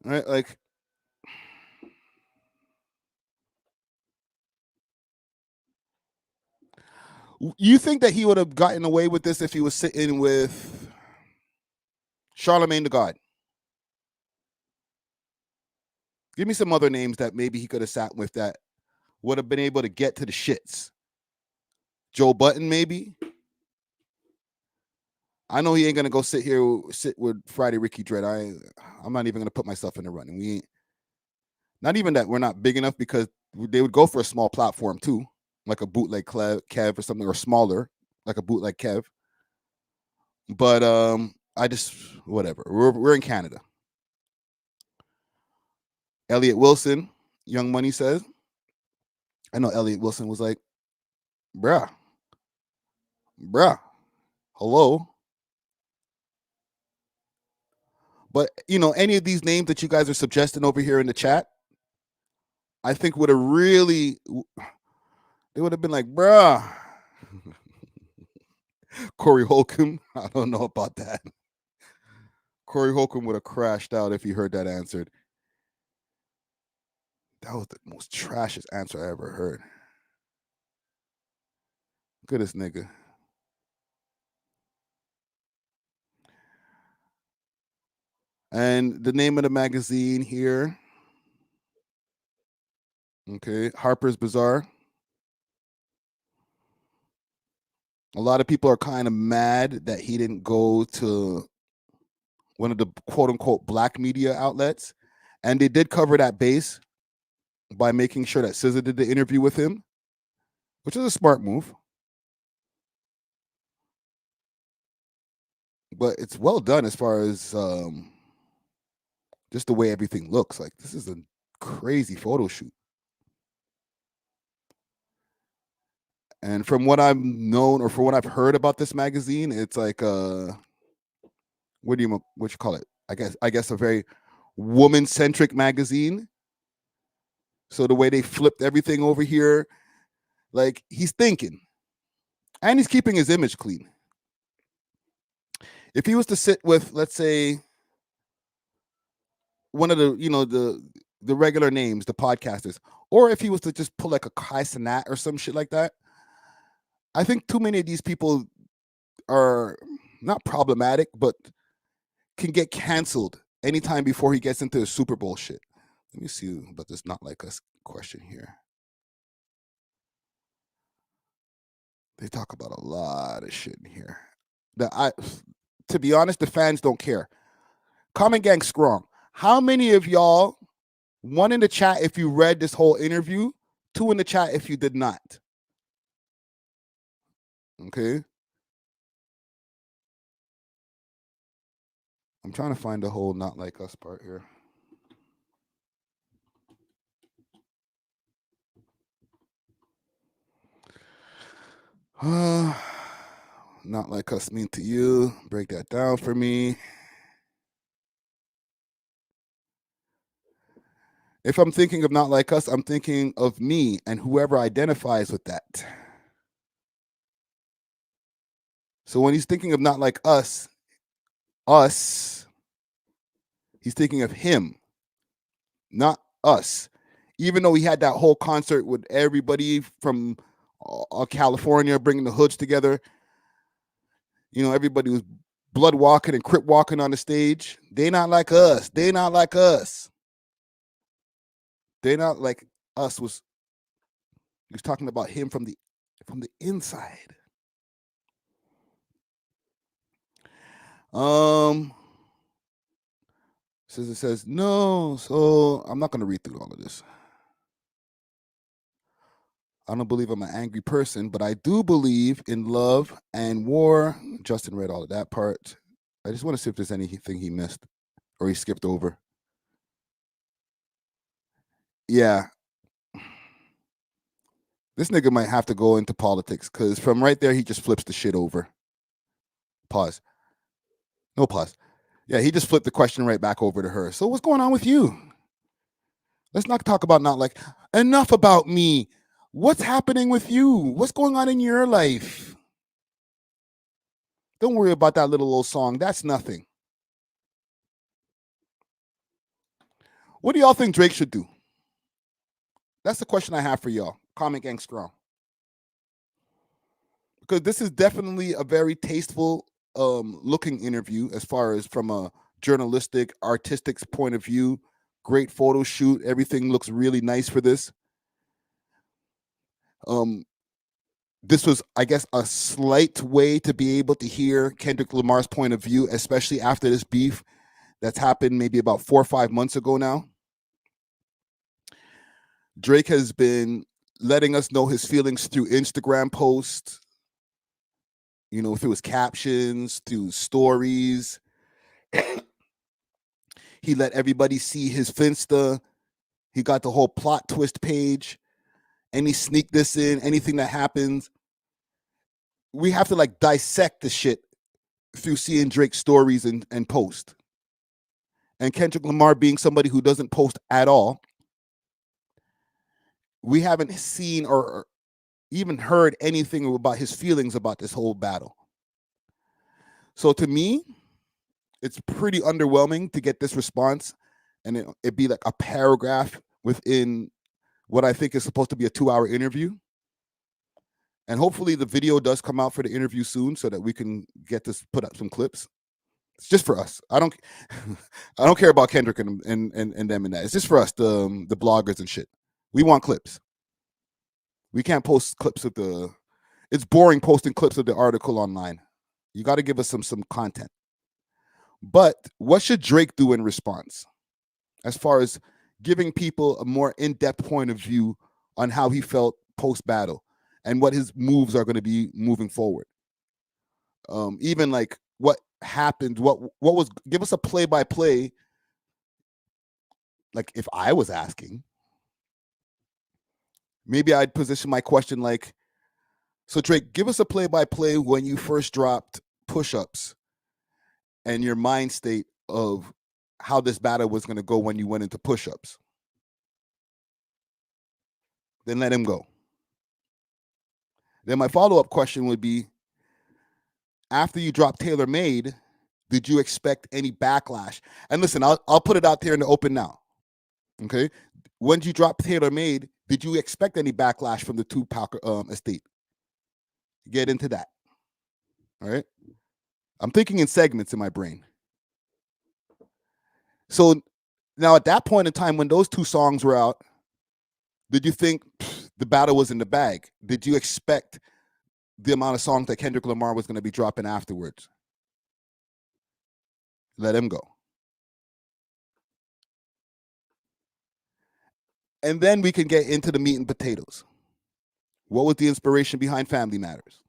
All right, like, you think that he would have gotten away with this if he was sitting with Charlemagne the God? Give me some other names that maybe he could have sat with that would have been able to get to the shits. Joe Budden, maybe? I know he ain't gonna go sit with Friday Ricky Dread. I'm not even gonna put myself in the running. We ain't. Not even that we're not big enough, because they would go for a small platform too, like a bootleg Kev or something, or smaller, like a bootleg Kev. But I just whatever. We're in Canada. Elliot Wilson, Young Money says. I know Elliot Wilson was like, bruh, hello. But, you know, any of these names that you guys are suggesting over here in the chat, I think would have really, they would have been like, bruh. Corey Holcomb, I don't know about that. Corey Holcomb would have crashed out if he heard that answered. That was the most trashiest answer I ever heard. Look at this nigga. And the name of the magazine here. Okay, Harper's Bazaar. A lot of people are kind of mad that he didn't go to one of the quote-unquote black media outlets. And they did cover that base by making sure that SZA did the interview with him, which is a smart move. But it's well done as far as just the way everything looks. Like, this is a crazy photo shoot. And from what I've known, or from what I've heard about this magazine, it's like what you call it? I guess a very woman-centric magazine. So the way they flipped everything over here, like, he's thinking. And he's keeping his image clean. If he was to sit with, let's say, one of the, you know, the regular names, the podcasters, or if he was to just pull like a Kai Cenat or some shit like that, I think too many of these people are not problematic, but can get canceled anytime before he gets into the Super Bowl shit. Let me see about this not like us question here. They talk about a lot of shit in here. To be honest, the fans don't care. Comment gang strong. How many of y'all, one in the chat if you read this whole interview, two in the chat if you did not? Okay. I'm trying to find the whole not like us part here. Not like us mean to you. Break that down for me. If I'm thinking of not like us, I'm thinking of me and whoever identifies with that. So when he's thinking of not like us, he's thinking of him, not us. Even though he had that whole concert with everybody from California bringing the hoods together, you know, everybody was blood walking and crip walking on the stage. They not like us. They not like us. They not like us. He was talking about him from the inside. Says no. So I'm not going to read through all of this. I don't believe I'm an angry person, but I do believe in love and war. Justin read all of that part. I just want to see if there's anything he missed or he skipped over. Yeah. This nigga might have to go into politics because from right there, he just flips the shit over. Pause. No pause. Yeah, he just flipped the question right back over to her. So what's going on with you? Let's not talk about not like, enough about me. What's happening with you? What's going on in your life? Don't worry about that little old song. That's nothing. What do y'all think Drake should do? That's the question I have for y'all. Comment gang strong. Because this is definitely a very tasteful looking interview as far as from a journalistic, artistic point of view. Great photo shoot. Everything looks really nice for this. This was, I guess, a slight way to be able to hear Kendrick Lamar's point of view, especially after this beef that's happened maybe about 4 or 5 months ago now. Drake has been letting us know his feelings through Instagram posts, you know, through his captions, through stories. He let everybody see his Finsta. He got the whole plot twist page. Any sneak this in, anything that happens. We have to like dissect the shit through seeing Drake's stories and post. And Kendrick Lamar being somebody who doesn't post at all, we haven't seen or even heard anything about his feelings about this whole battle. So to me, it's pretty underwhelming to get this response and it be like a paragraph within what I think is supposed to be a 2-hour interview. And hopefully the video does come out for the interview soon so that we can get this, put up some clips. It's just for us. I don't care about Kendrick and them and that. It's just for us, the bloggers and shit. We want clips. We can't post clips of it's boring posting clips of the article online. You got to give us some content. But what should Drake do in response? As far as giving people a more in-depth point of view on how he felt post-battle and what his moves are going to be moving forward. Even like what happened, what was, give us a play-by-play. Like if I was asking, maybe I'd position my question like, so Drake, give us a play-by-play when you first dropped push-ups and your mind state of how this battle was going to go when you went into push-ups. Then let him go. Then my follow-up question would be, after you dropped Tailor Made, did you expect any backlash? And listen, I'll put it out there in the open now. Okay? When you dropped Tailor Made, did you expect any backlash from the Tupac estate? Get into that. All right? I'm thinking in segments in my brain. So Now, at that point in time, when those two songs were out, did you think the battle was in the bag? Did you expect the amount of songs that Kendrick Lamar was going to be dropping afterwards? Let him go. And then we can get into the meat and potatoes. What was the inspiration behind Family Matters?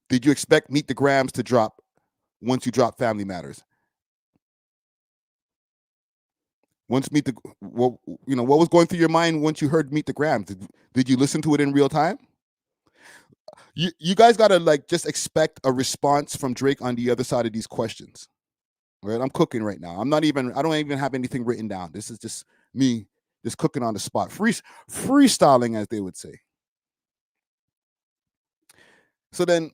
Did you expect Meet the Grams to drop once you drop Family Matters? Once what was going through your mind once you heard Meet the Grams? Did you listen to it in real time? You guys gotta like just expect a response from Drake on the other side of these questions. Right? I'm cooking right now. I don't even have anything written down. This is just me just cooking on the spot. Freestyling, as they would say. So then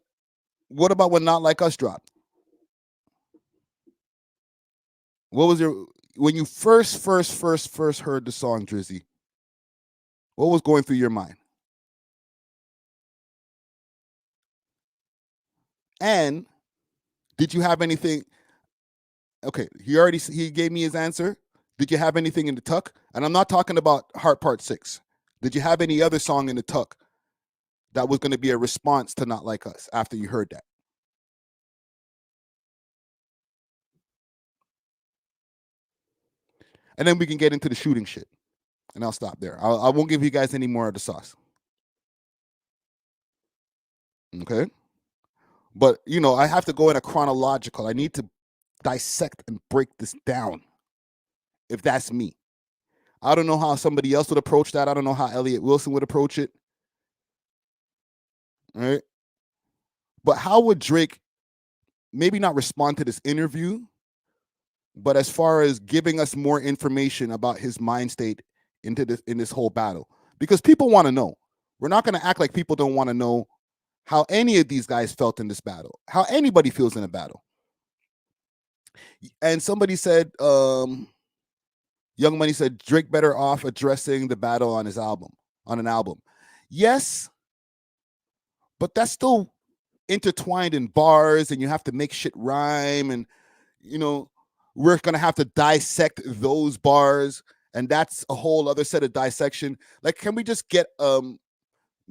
what about when Not Like Us dropped? What was when you first heard the song, Drizzy? What was going through your mind? And did you have anything? Okay, he gave me his answer. Did you have anything in the tuck? And I'm not talking about Heart Part 6. Did you have any other song in the tuck that was going to be a response to Not Like Us after you heard that? And then we can get into the shooting shit. And I'll stop there. I won't give you guys any more of the sauce. Okay? But, I have to go in a chronological. I need to dissect and break this down if that's me. I don't know how somebody else would approach that. I don't know how Elliott Wilson would approach it. All right? But how would Drake maybe not respond to this interview, but as far as giving us more information about his mind state in this whole battle? Because people want to know. We're not going to act like people don't want to know how any of these guys felt in this battle, how anybody feels in a battle. And somebody said, Young Money said, Drake better off addressing the battle on an album. Yes, but that's still intertwined in bars, and you have to make shit rhyme, and we're gonna have to dissect those bars, and that's a whole other set of dissection. Like, can we just get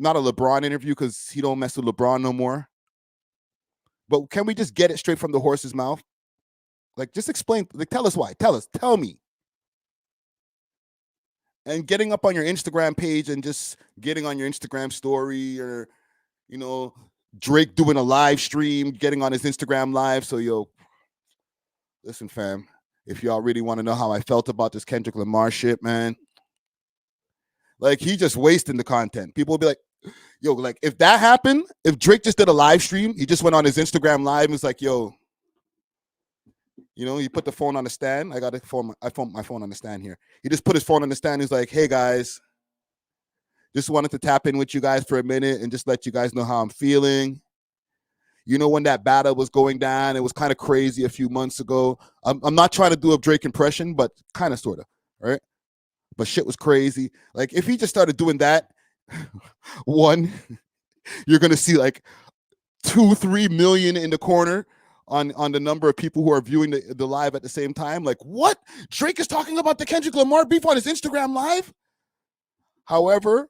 not a LeBron interview, because he don't mess with LeBron no more, but can we just get it straight from the horse's mouth? Like, just explain, like, tell us why. Tell me. And getting up on your Instagram page and just getting on your Instagram story, or Drake doing a live stream, getting on his Instagram live. So listen, fam, if y'all really want to know how I felt about this Kendrick Lamar shit, man, like, he just wasting the content. People will be like, like, if that happened, if Drake just did a live stream, he just went on his Instagram live and was like, you put the phone on the stand. I got my phone on the stand here. He just put his phone on the stand. He's like, hey guys, just wanted to tap in with you guys for a minute and just let you guys know how I'm feeling. When that battle was going down, it was kind of crazy a few months ago. I'm not trying to do a Drake impression, but kind of, sort of, right? But shit was crazy. Like, if he just started doing that, one, you're going to see like 2-3 million in the corner on the number of people who are viewing the live at the same time. Like, what? Drake is talking about the Kendrick Lamar beef on his Instagram live? However,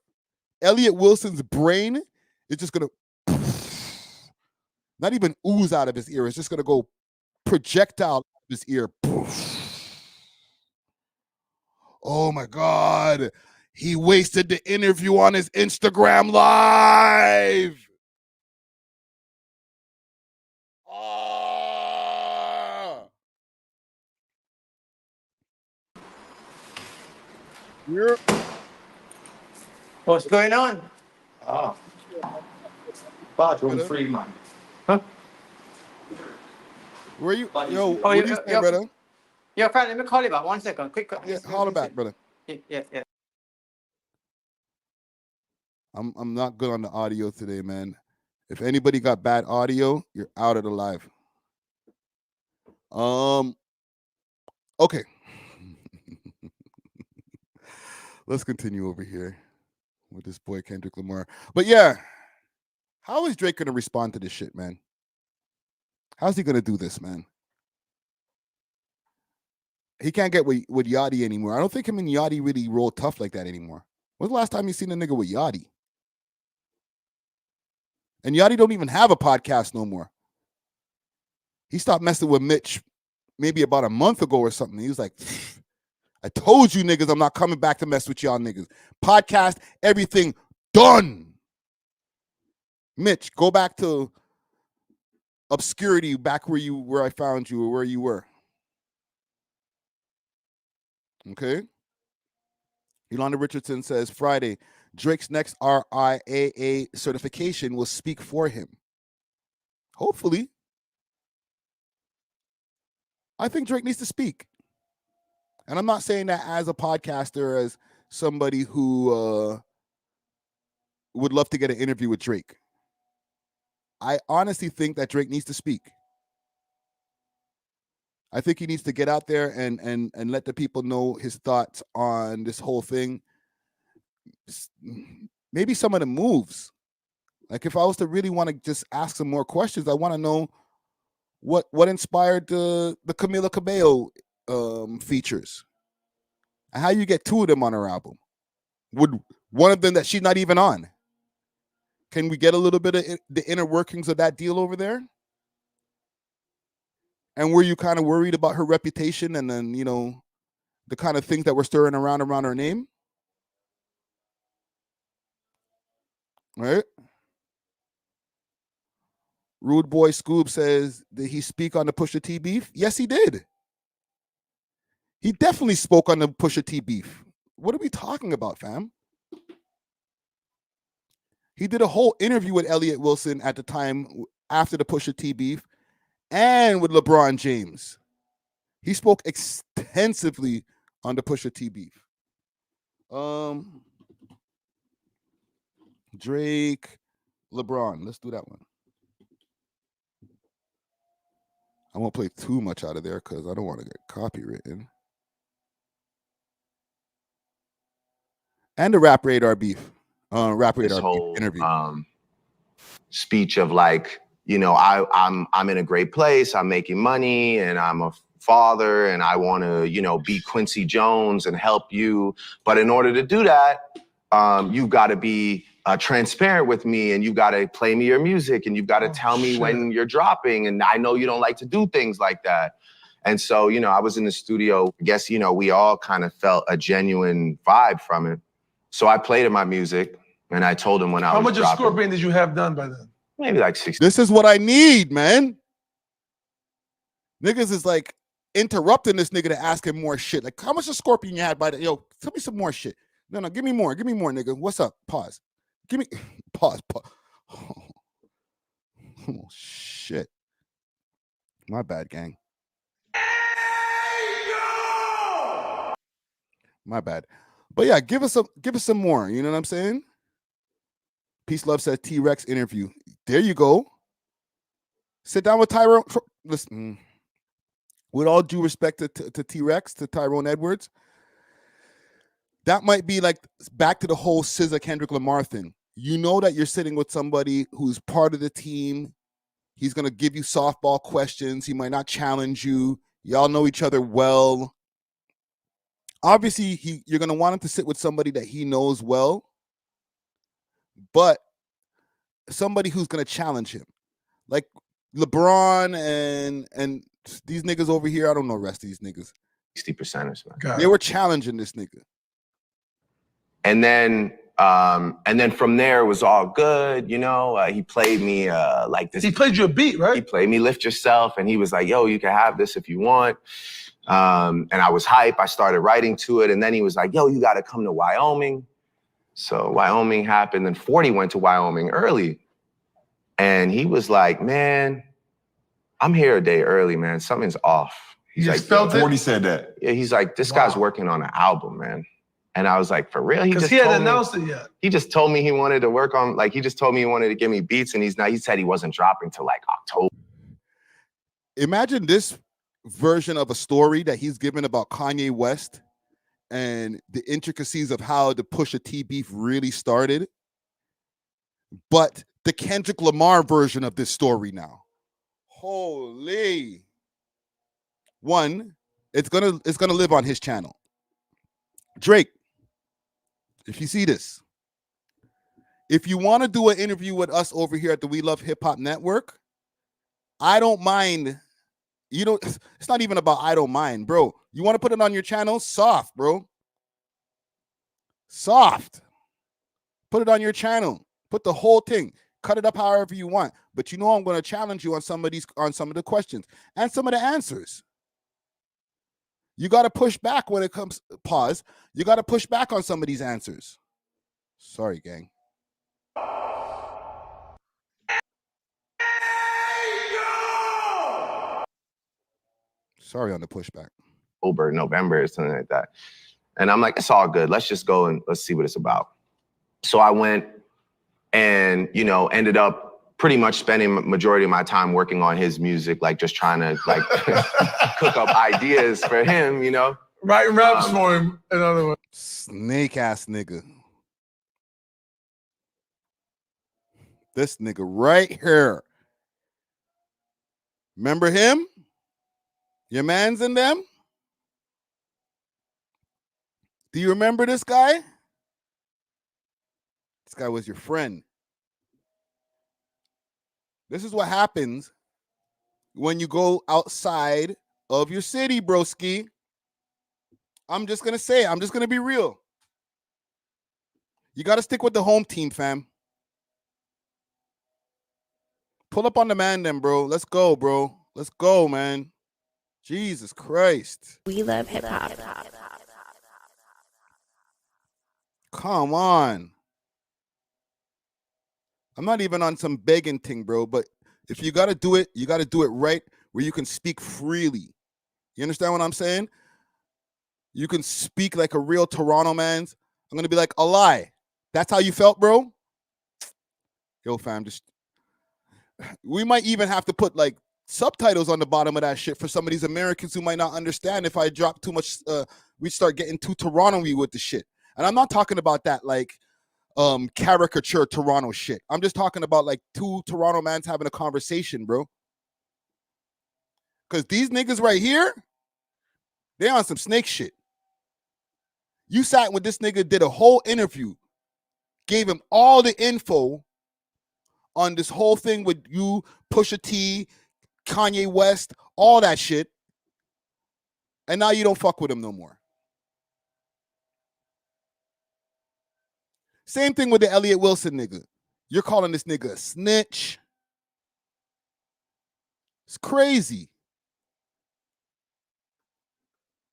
Elliott Wilson's brain is just going to not even ooze out of his ear. It's just going to go projectile out of his ear. Oh, my God. He wasted the interview on his Instagram live. What's going on? Oh. Bathroom free, man. Huh? Where you? What do you say, brother? Yo, friend, let me call you back. 1 second. Quick. Yeah, holler back, brother. Yeah. I'm not good on the audio today, man. If anybody got bad audio, you're out of the live. Okay. Let's continue over here with this boy Kendrick Lamar. But yeah, how is Drake gonna respond to this shit, man? How's he gonna do this, man? He can't get with Yachty anymore. I don't think him and Yachty really roll tough like that anymore. When's the last time you seen a nigga with Yachty? And Yachty don't even have a podcast no more. He stopped messing with Mitch maybe about a month ago or something. He was like, I told you niggas I'm not coming back to mess with y'all niggas. Podcast, everything done. Mitch, go back to obscurity, back where I found you or where you were. Okay. Yolanda Richardson says, Friday, Drake's next RIAA certification will speak for him. Hopefully. I think Drake needs to speak. And I'm not saying that as a podcaster, as somebody who would love to get an interview with Drake. I honestly think that Drake needs to speak. I think he needs to get out there and let the people know his thoughts on this whole thing. Maybe some of the moves. Like if I was to really want to just ask some more questions, I want to know what inspired the Camila Cabello features. And how you get two of them on her album. Would one of them that she's not even on? Can we get a little bit of the inner workings of that deal over there? And were you kind of worried about her reputation and then, you know, the kind of things that were stirring around her name? Right? Rude Boy Scoob says, did he speak on the Pusha T beef? Yes, he did. He definitely spoke on the Pusha T beef. What are we talking about, fam? He did a whole interview with Elliott Wilson at the time after the Pusha T beef and with LeBron James. He spoke extensively on the Pusha T beef. Drake, LeBron. Let's do that one. I won't play too much out of there because I don't want to get copywritten. And the Rap Radar beef. Rap Radar whole interview. Speech of like, you know, I'm in a great place, I'm making money, and I'm a father, and I want to, you know, be Quincy Jones and help you. But in order to do that, you've got to be transparent with me, and you've got to play me your music, and you've got to tell me when you're dropping. And I know you don't like to do things like that. And so, you know, I was in the studio. I guess, you know, we all kind of felt a genuine vibe from it. So I played him my music, and I told him when I was dropping. How much of Scorpion did you have done by then? Maybe like 60. This is what I need, man. Niggas is like interrupting this nigga to ask him more shit. Like, how much of Scorpion you had by the... Yo, tell me some more shit. No, give me more. Give me more, nigga. What's up? Pause. Give me... Pause. Oh, shit. My bad, gang. My bad. But yeah, give us some more. You know what I'm saying? Peace Love says T-Rex interview. There you go. Sit down with Tyrone. Listen, with all due respect to T-Rex, to Tyrone Edwards, that might be like back to the whole SZA Kendrick Lamar thing. You know that you're sitting with somebody who's part of the team. He's going to give you softball questions. He might not challenge you. Y'all know each other well. Obviously, you're going to want him to sit with somebody that he knows well, but somebody who's going to challenge him. Like LeBron and these niggas over here, I don't know the rest of these niggas. 60%ers, man. They were challenging this nigga. And then from there, it was all good, you know. He played me like this. He played you a beat, right? He played me Lift Yourself, and he was like, yo, you can have this if you want. And I was hype. I started writing to it, and then he was like, yo, you got to come to Wyoming. So Wyoming happened, and 40 went to Wyoming early. And he was like, man, I'm here a day early, man. Something's off. He's like, felt it? 40 said that. Yeah, he's like, this guy's working on an album, man. And I was like, for real? Because he hadn't announced it yet. He just told me he wanted to work on, like, he just told me he wanted to give me beats, and he said he wasn't dropping till like October. Imagine this version of a story that he's given about Kanye West and the intricacies of how the Pusha T beef really started. But the Kendrick Lamar version of this story now. Holy. One, it's gonna live on his channel. Drake, if you see this, if you want to do an interview with us over here at the We Love Hip Hop Network, I don't mind. You know, it's not even about I don't mind, bro. You want to put it on your channel? Soft, bro. Soft. Put it on your channel. Put the whole thing. Cut it up however you want. But you know I'm going to challenge you on some of the questions and some of the answers. You got to push back when it comes. Pause. You got to push back on some of these answers. Sorry, gang. Sorry on the pushback. October, November, or something like that. And I'm like, it's all good. Let's just go and let's see what it's about. So I went and, you know, ended up pretty much spending majority of my time working on his music, like just trying to like cook up ideas for him, you know. Writing raps for him, in other words. Snake ass nigga. This nigga right here. Remember him? Your man's in them? Do you remember this guy? This guy was your friend. This is what happens when you go outside of your city, broski. I'm just going to say, I'm just going to be real. You got to stick with the home team, fam. Pull up on the man then, bro. Let's go, bro. Let's go, man. Jesus Christ. We love hip hop. Come on. I'm not even on some begging thing, bro, but if you got to do it, you got to do it right where you can speak freely. You understand what I'm saying? You can speak like a real Toronto man. I'm going to be like, a lie. That's how you felt, bro? Yo, fam, just we might even have to put like subtitles on the bottom of that shit for some of these Americans who might not understand. If I drop too much, we start getting too Toronto-y with the shit. And I'm not talking about that like caricature Toronto shit. I'm just talking about like two Toronto mans having a conversation, bro. Because these niggas right here, they on some snake shit. You sat with this nigga, did a whole interview, gave him all the info on this whole thing with you, Pusha T, Kanye West, all that shit. And now you don't fuck with him no more. Same thing with the Elliott Wilson nigga. You're calling this nigga a snitch. It's crazy.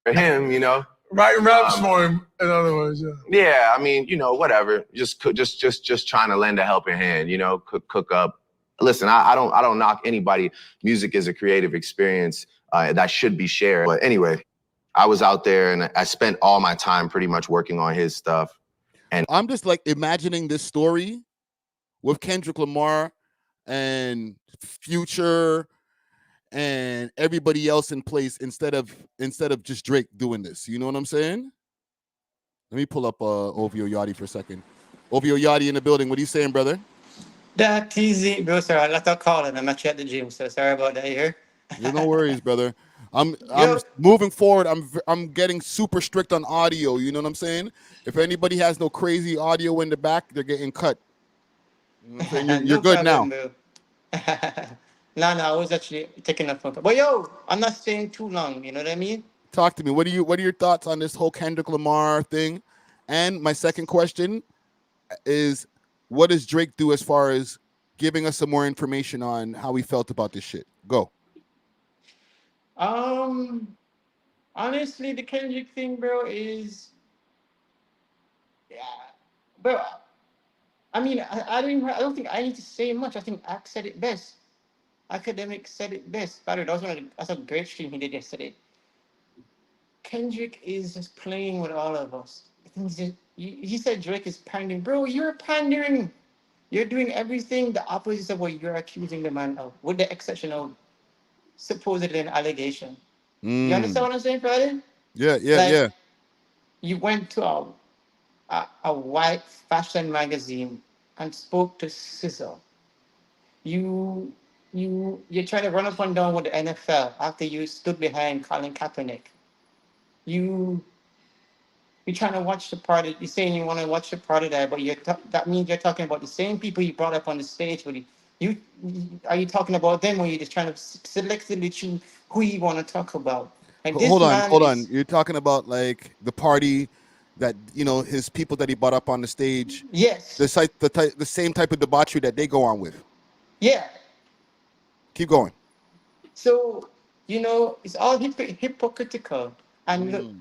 For him, you know. Writing raps for him, in other words, yeah. Yeah, I mean, you know, whatever. Just trying to lend a helping hand, you know, cook up. Listen, I don't knock anybody. Music is a creative experience that should be shared. But anyway, I was out there and I spent all my time pretty much working on his stuff. And I'm just like imagining this story with Kendrick Lamar and Future and everybody else in place instead of just Drake doing this. You know what I'm saying? Let me pull up OVO Yachty for a second. OVO Yachty in the building. What are you saying, brother? That easy, bro. Sorry, I left out calling. I'm actually at the gym, so sorry about that. You hear? There's no worries, brother. I'm moving forward. I'm getting super strict on audio. You know what I'm saying? If anybody has no crazy audio in the back, they're getting cut. You know what I'm saying? You're good problem, now. No, I was actually taking a phone call. But yo, I'm not staying too long. You know what I mean? Talk to me. What are your thoughts on this whole Kendrick Lamar thing? And my second question is, what does Drake do as far as giving us some more information on how he felt about this shit? Go. Honestly, the Kendrick thing, bro, is bro. I mean, I don't think I need to say much. I think Ack said it best. Academic said it best. By the way, that's a great stream he did yesterday. Kendrick is just playing with all of us. He said Drake is pandering. Bro, you're pandering. You're doing everything the opposite of what you're accusing the man of, with the exception of supposedly an allegation. You understand what I'm saying, Friday? Yeah. You went to a white fashion magazine and spoke to SZA. You you're trying to run up and down with the NFL after you stood behind Colin Kaepernick. You're trying to watch the party. You're saying you want to watch the party there, but that means you're talking about the same people you brought up on the stage. With you, are you talking about them, or are you just trying to selectively choose who you want to talk about? Like Hold on. You're talking about like the party that his people that he brought up on the stage. Yes. The same type of debauchery that they go on with. Yeah. Keep going. So it's all hypocritical, and look,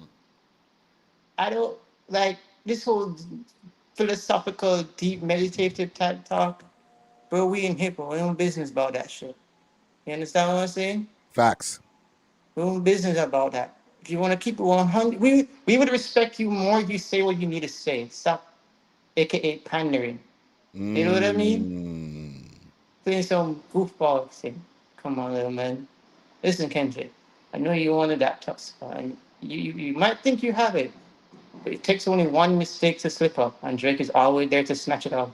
I don't like this whole philosophical, deep, meditative type talk. Bro, we in hip hop, we don't business about that shit. You understand what I'm saying? Facts. We don't business about that. If you want to keep it 100, we would respect you more if you say what you need to say. Stop, aka pandering. You know what I mean? Playing some goofball thing. Come on, little man. Listen, Kendrick. I know you wanted that top spot. And you might think you have it, but it takes only one mistake to slip up, and Drake is always there to snatch it off.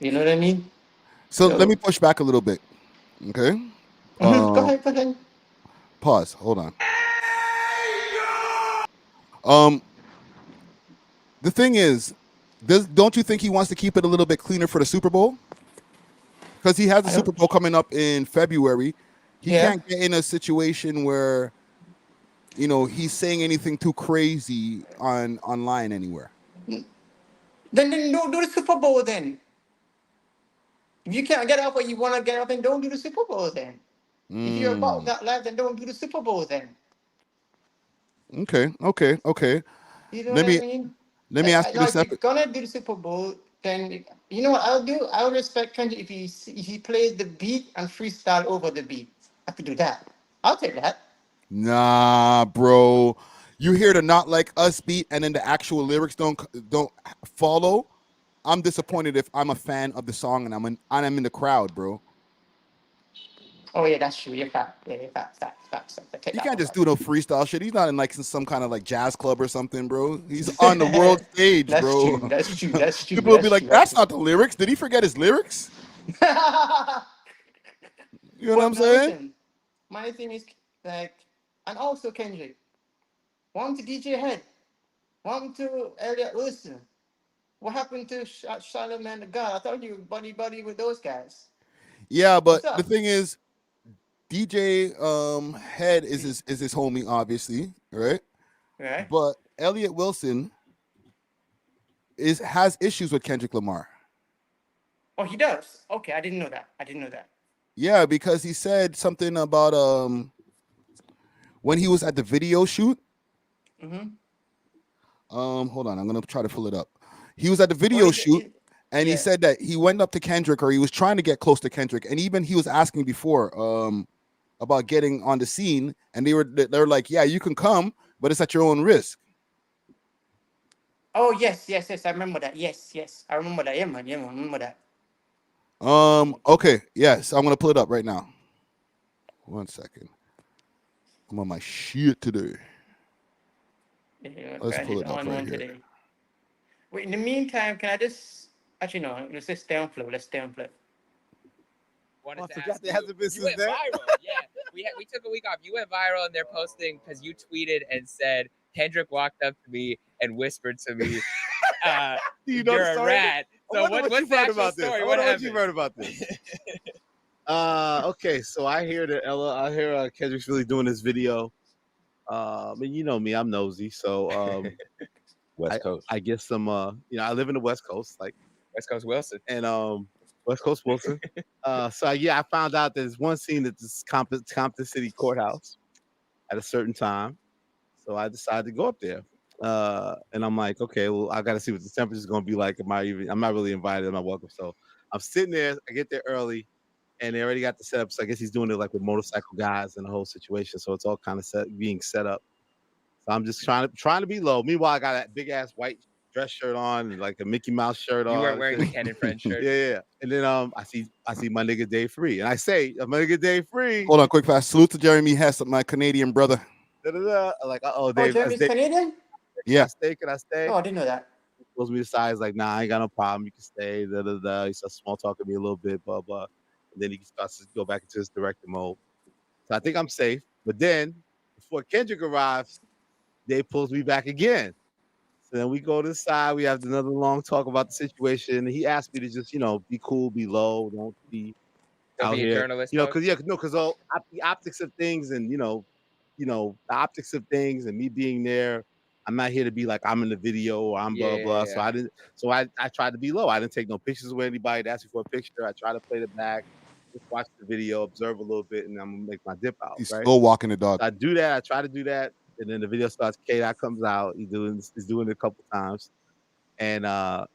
You know what I mean? So let me push back a little bit. Okay. Go ahead. Pause. Hold on. The thing is, don't you think he wants to keep it a little bit cleaner for the Super Bowl? Because he has the Super Bowl coming up in February. He can't get in a situation where, he's saying anything too crazy online anywhere. Then don't do the Super Bowl then. If you can't get up what you want to get up, then don't do the Super Bowl then. If you're about that life, then don't do the Super Bowl then. Okay. You know what I mean? Let me ask you this. If you're gonna do the Super Bowl, then you know what I'll do? I'll respect Kendrick if he plays the beat and freestyle over the beat. I could do that. I'll take that. Nah, bro. You hear the Not Like Us beat and then the actual lyrics don't follow. I'm disappointed if I'm a fan of the song and I'm in the crowd, bro. Oh yeah, that's true. You're fat. Yeah, you're fat. You can't just do no freestyle shit. He's not in like some kind of like jazz club or something, bro. He's on the world stage, bro. That's true. People will be like, "That's not the lyrics. Did he forget his lyrics?" You know what I'm saying? Listen, my thing is like, and also Kendrick. One to DJ Head. One to Elliot Wilson. What happened to Charlamagne the God? I thought you were buddy with those guys. Yeah, but the thing is, DJ Head is his homie, obviously, right? Right. But Elliot Wilson has issues with Kendrick Lamar. Oh, he does. Okay, I didn't know that. Yeah, because he said something about when he was at the video shoot. Mm-hmm. Hold on, I'm gonna try to pull it up. He was at the video shoot, and he said that he went up to Kendrick, or he was trying to get close to Kendrick, and even he was asking before about getting on the scene, and they're like, "Yeah, you can come, but it's at your own risk." Oh yes, I remember that. Yes, I remember that. Yeah, man, I remember that. Okay, yes, I'm gonna pull it up right now. 1 second. I'm on my shit today. Yeah, Let's pull it up right here. Today. Wait, in the meantime, can I just actually no? Let's just stay on flow. Wanted to forgot ask there hasn't been you went since then. viral. Yeah, we took a week off. You went viral, and they're posting because you tweeted and said Kendrick walked up to me and whispered to me, You know "You're the a story? rat." So what's the actual story? What you heard about this? Okay, so I hear that Kendrick's really doing this video. And you know me, I'm nosy, so West Coast. I get some. I live in the West Coast, like West Coast Wilson, and West Coast Wilson. I found out there's one scene at this Compton City Courthouse at a certain time, so I decided to go up there. And I'm like, okay, well, I got to see what the temperature is going to be like. I'm not really invited. I'm not welcome. So I'm sitting there. I get there early, and they already got the setup. So I guess he's doing it like with motorcycle guys and the whole situation. So it's all kind of being set up. So I'm just trying to be low. Meanwhile, I got that big ass white dress shirt on and like a Mickey Mouse shirt on. You weren't wearing the Ken and Friends shirt. Yeah. And then I see my nigga Dave Free, and I say, my nigga Dave Free. Hold on, quick fast. Salute to Jeremy Hess, my Canadian brother. Like, Dave. Jeremy's Canadian? Yeah. Can I stay? Oh, I didn't know that. He pulls me aside. He's like, nah, I ain't got no problem. You can stay. He starts small talking to me a little bit, blah, blah. and then he starts to go back into his director mode. So I think I'm safe. But then, before Kendrick arrives, Dave pulls me back again. So then we go to the side. We have another long talk about the situation. He asked me to just, be cool, be low, don't be Don't out be a here. journalist. Because the optics of things and the optics of things and me being there. I'm not here to be like I'm in the video or I'm blah blah. So I didn't. So I tried to be low. I didn't take no pictures with anybody that asked me for a picture. I tried to play the back, just watch the video, observe a little bit, and I'm gonna make my dip out. He's right? still walking the dog. So I do that. I try to do that, and then the video starts. K-Dot comes out. He's doing it a couple times, and I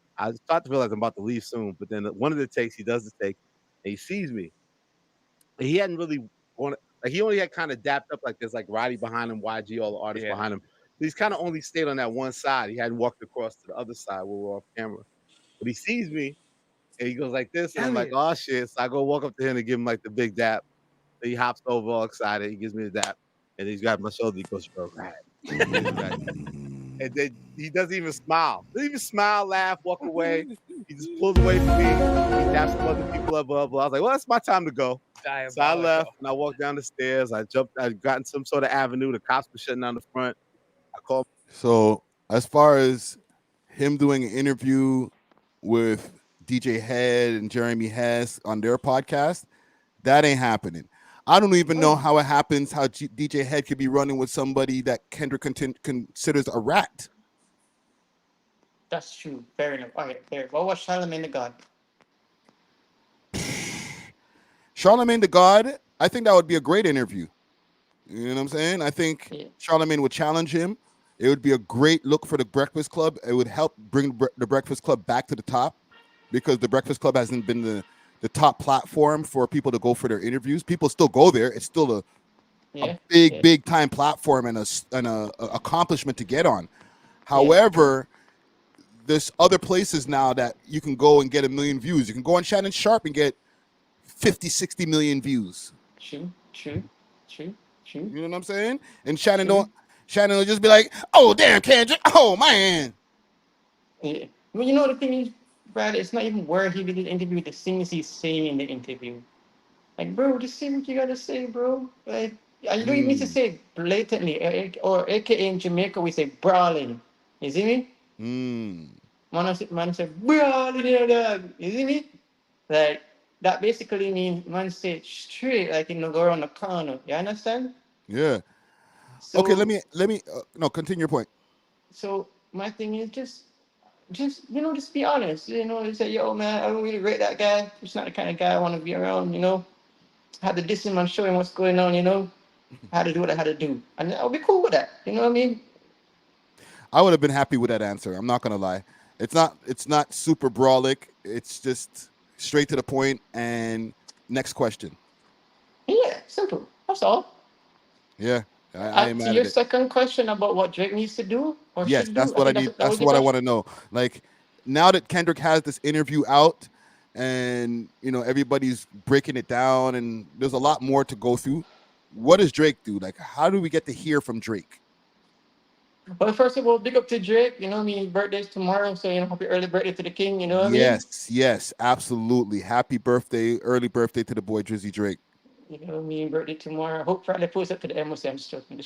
start to realize I'm about to leave soon. But then one of the takes, he does the take, and he sees me. And he hadn't really wanted. Like he only had kind of dapped up like there's like Roddy behind him, YG, all the artists behind him. He's kind of only stayed on that one side. He hadn't walked across to the other side where we're off camera. But he sees me and he goes like this, and I'm like, oh shit. So I go walk up to him and give him like the big dap. So he hops over all excited. He gives me the dap, and he's got my shoulder. He goes, "Bro, right." And then he doesn't even smile. Doesn't even smile, laugh, walk away. He just pulls away from me. He daps some other people up, blah, blah. I was like, well, it's my time to go. So I left and I walked down the stairs. I got in some sort of avenue. The cops were shutting down the front. I called. So as far as him doing an interview with DJ Head and Jeremy Hess on their podcast, that ain't happening. I don't even know how it happens, how DJ Head could be running with somebody that Kendrick considers a rat. That's true. Fair enough. All right, fair. What was Charlamagne the God? Charlamagne the God, I think that would be a great interview. You know what I'm saying? I think Charlamagne would challenge him. It would be a great look for the Breakfast Club. It would help bring the Breakfast Club back to the top, because the Breakfast Club hasn't been the top platform for people to go for their interviews. People still go there. It's still a big time platform and a accomplishment to get on. However, there's other places now that you can go and get 1 million views. You can go on Shannon Sharp and get 50, 60 million views. True. You know what I'm saying? And Shannon will just be like, oh damn, Kendrick, oh man. Yeah. Well, you know the thing is, Brad, it's not even where he did the interview, the things he's saying in the interview. Like, bro, just say what you gotta say, bro. Like, you don't even need to say it blatantly, or AKA in Jamaica, we say brawling. You see me? Man said, brawling, dog. You see me? Like, that basically means man say it straight, like, go around the corner. You understand? Yeah. So, okay, let me continue your point. So my thing is just just be honest. Say, yo, man, I don't really rate that guy. He's not the kind of guy I want to be around. I had to diss him and show him what's going on. I had to do what I had to do, and I'll be cool with that. You know what I mean? I would have been happy with that answer. I'm not gonna lie. It's not super brawlic. It's just straight to the point. And next question. Yeah, simple. That's all. Yeah. I To your second question about what Drake needs to do or yes, should that's do, what I need. That's what I want to know. Like, now that Kendrick has this interview out, and everybody's breaking it down, and there's a lot more to go through. What does Drake do? Like, how do we get to hear from Drake? Well, first of all, big up to Drake. His birthday's tomorrow, so happy early birthday to the king. You know what I mean? Yes, absolutely. Happy birthday, early birthday to the boy Drizzy Drake. You know what I mean? Birthday tomorrow. Hope Friday post up to the MOC. I'm just joking.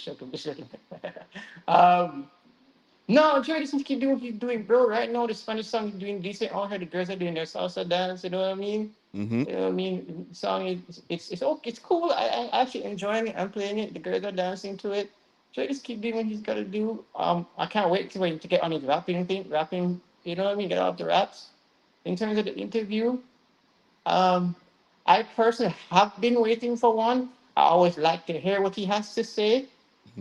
No, Drake just needs to keep doing what he's doing, bro. Right now, the Spanish song is doing decent. All her the girls are doing their salsa dance. You know what I mean? Mm-hmm. You know what I mean? The song it's okay. It's cool. I actually enjoying it. I'm playing it. The girls are dancing to it. Drake just keep doing what he's got to do. I can't wait to get on his rapping. You know what I mean? Get off the raps. In terms of the interview, I personally have been waiting for one. I always like to hear what he has to say.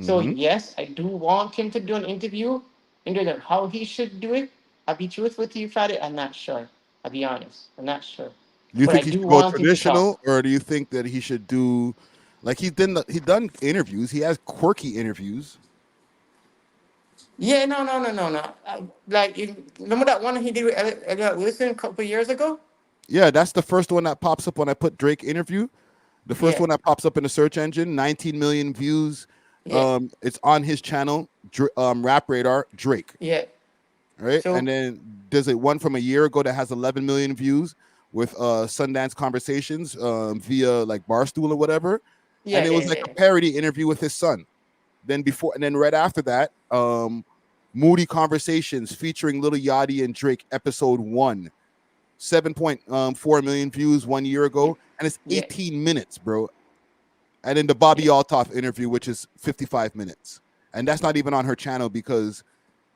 So yes, I do want him to do an interview. In terms of how he should do it, I'll be truthful with you, Friday. I'm not sure. I'll be honest. I'm not sure. Do you But think I he do should go want him to traditional, talk. or do you think that he should do, like he done interviews? He has quirky interviews. Yeah, no. Remember that one he did with Elliot Wilson a couple of years ago? Yeah, that's the first one that pops up when I put Drake interview. The first Yeah. one that pops up in the search engine, 19 million views. Yeah. It's on his channel, Rap Radar, Drake. Yeah. Right? So- And then there's one from a year ago that has 11 million views with Sundance Conversations via like Barstool or whatever. Yeah, and it was like a parody interview with his son. Then right after that, Moody Conversations featuring Lil Yachty and Drake, episode 1, 7.4 million views 1 year ago, and it's 18 minutes, bro. And then the Bobby Altoff interview, which is 55 minutes, and that's not even on her channel because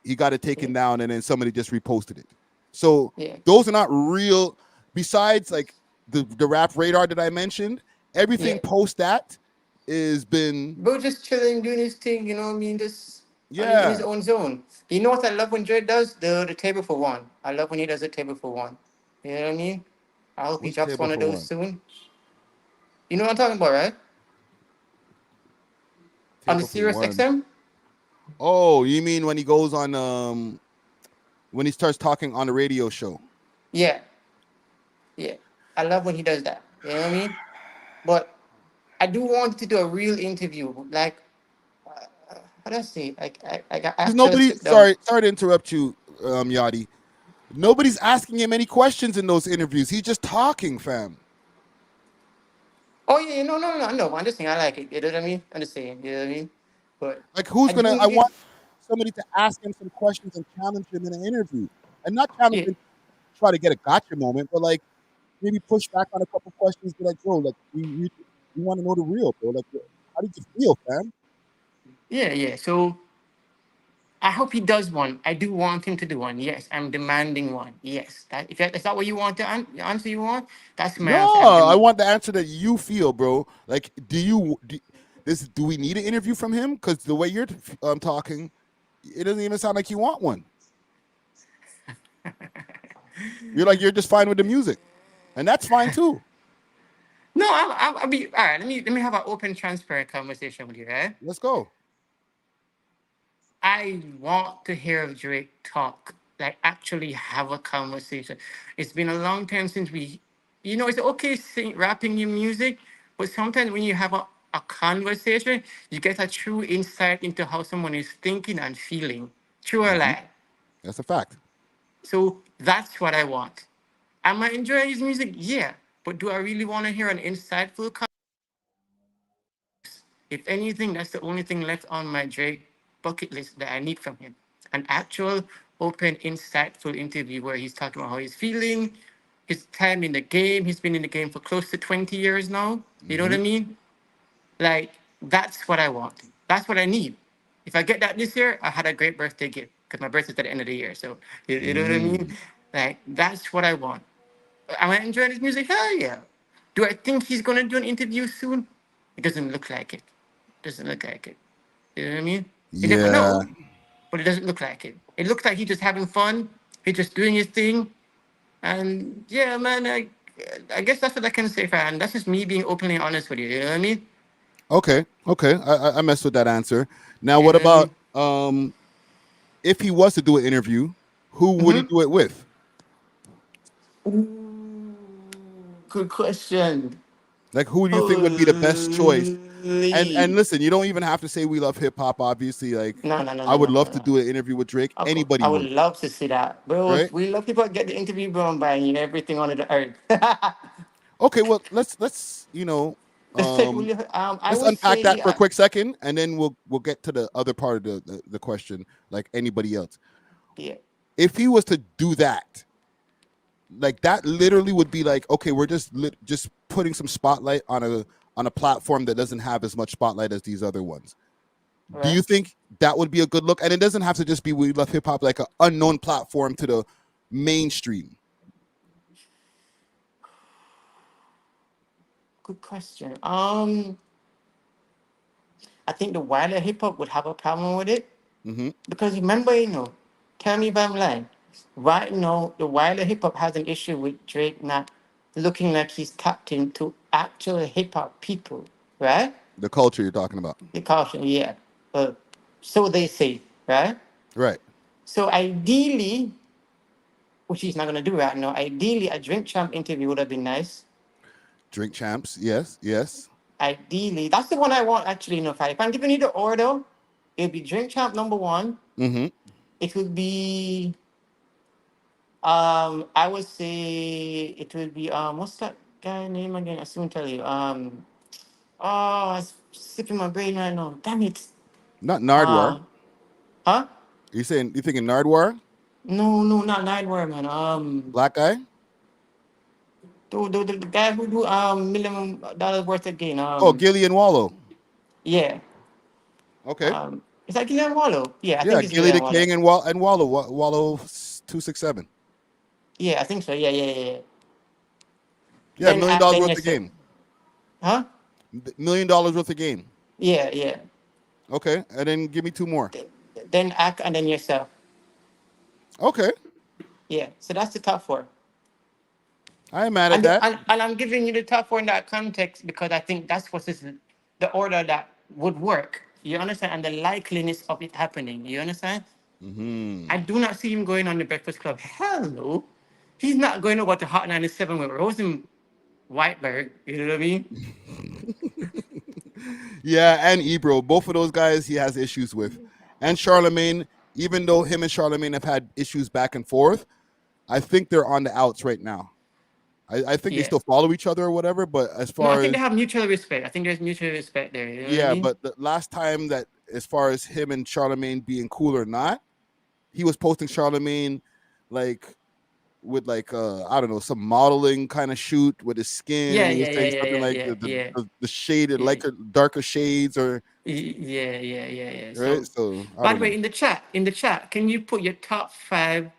he got it taken down, and then somebody just reposted it. So those are not real. Besides, like the Rap Radar that I mentioned, everything post that is been. Bro, just chilling, doing his thing. You know what I mean? Just in his own zone. You know what I love when Dre does the table for one. I love when he does the table for one. You know what I mean? I hope he drops one of those soon. You know what I'm talking about, right? On the Sirius XM? Oh, you mean when he goes on when he starts talking on the radio show? Yeah. Yeah. I love when he does that. You know what I mean? But I do want to do a real interview. Like, how do I say? Like, I got Nobody. Sorry to interrupt you, Yachty. Nobody's asking him any questions in those interviews. He's just talking, fam. Oh yeah, no. I'm just saying I like it. You know what I mean? I'm just saying. You know what I mean? But like, who's gonna? I want somebody to ask him some questions and challenge him in an interview, and not challenge him, try to get a gotcha moment, but like maybe push back on a couple questions. Be like, bro, like we want to know the real, bro. Like, how did you feel, fam? Yeah. So I hope he does one. I do want him to do one. Yes, I'm demanding one. Yes, if that's not what you want to answer, you want, that's my answer. I want the answer that you feel, bro. Like, do we need an interview from him? Because the way you're talking, it doesn't even sound like you want one. You're just fine with the music, and that's fine too. No, I'll be all right. Let me have an open, transparent conversation with you, right? Let's go. I want to hear Drake talk, like actually have a conversation. It's been a long time since it's okay rapping your music, but sometimes when you have a conversation, you get a true insight into how someone is thinking and feeling. True or lie? That's a fact. So that's what I want. Am I enjoying his music? Yeah. But do I really want to hear an insightful conversation? If anything, that's the only thing left on my Drake bucket list that I need from him. An actual, open, insightful interview where he's talking about how he's feeling, his time in the game. He's been in the game for close to 20 years now. You know what I mean? Like, that's what I want. That's what I need. If I get that this year, I had a great birthday gift because my birthday's at the end of the year. So, you know what I mean? Like, that's what I want. Am I enjoying his music? Hell yeah. Do I think he's going to do an interview soon? It doesn't look like it. Doesn't look like it. You know what I mean? You never know, but it doesn't look like it. It looks like he's just having fun. He's just doing his thing. And yeah, man, I guess that's what I can say, fam. That's just me being openly honest with you. You know what I mean? Okay. I messed with that answer. Now, what about if he was to do an interview, who would he do it with? Good question. Like, who do you think would be the best choice? And listen, you don't even have to say we love hip hop. Obviously, like no, I would love to do an interview with Drake. Anybody I would love to see that, bro. Right? We love people that get the interview, bro, and buying everything on the earth. Okay, well, let's let's unpack that for a quick second, and then we'll get to the other part of the question, like anybody else. Yeah. If he was to do that, like that literally would be like, okay, we're just putting some spotlight on a platform that doesn't have as much spotlight as these other ones. Right. Do you think that would be a good look? And it doesn't have to just be We Love Hip Hop, like an unknown platform to the mainstream. Good question. I think the wider hip hop would have a problem with it. Because remember, tell me if I'm lying. Right now, the wider hip hop has an issue with Drake not looking like he's tapped into actual hip hop people, right? The culture you're talking about. The culture, yeah. So they say, right? Right. So ideally, which he's not gonna do right now, ideally a Drink Champ interview would have been nice. Drink Champs, yes. Ideally, that's the one I want actually. If I'm giving you the order, it would be Drink Champ number 1. It would be I would say it would be what's that guy name again? I soon tell you. Oh, it's slipping my brain right now. Damn it. Not Nardwar. Huh? You thinking Nardwar? No, not Nightwear, man. Black guy? The guy who do $1 million worth of gain. Oh, Gillian Wallow. Yeah. Okay. Is that Gillian Wallow? Yeah, I Yeah, think it's Gilly the Gillian King Wallow. and Wallow 267. Yeah, I think so. Yeah. Yeah, Then $1 million then worth yes, of game. huh? $1 million worth of game. Yeah. Okay, and then give me two more. Then Act and then yourself. Okay. Yeah, so that's the top 4. I ain't mad at that. And I'm giving you the top 4 in that context because I think that's what is the order that would work. You understand? And the likeliness of it happening. You understand? Mm-hmm. I do not see him going on the Breakfast Club. Hell no. He's not going over to Hot 97 with Rosen Whiteberg. You know what I mean? Yeah, and Ebro. Both of those guys he has issues with. And Charlemagne, even though him and Charlemagne have had issues back and forth, I think they're on the outs right now. I think they still follow each other or whatever, but as far I think as they have mutual respect. I think there's mutual respect there. You know what I mean? but the last time that as far as him and Charlemagne being cool or not, he was posting Charlemagne like with like I don't know, some modeling kind of shoot with his skin. He was saying something like the shaded, like darker shades or Yeah. right. So by the way, in the chat, can you put your top 5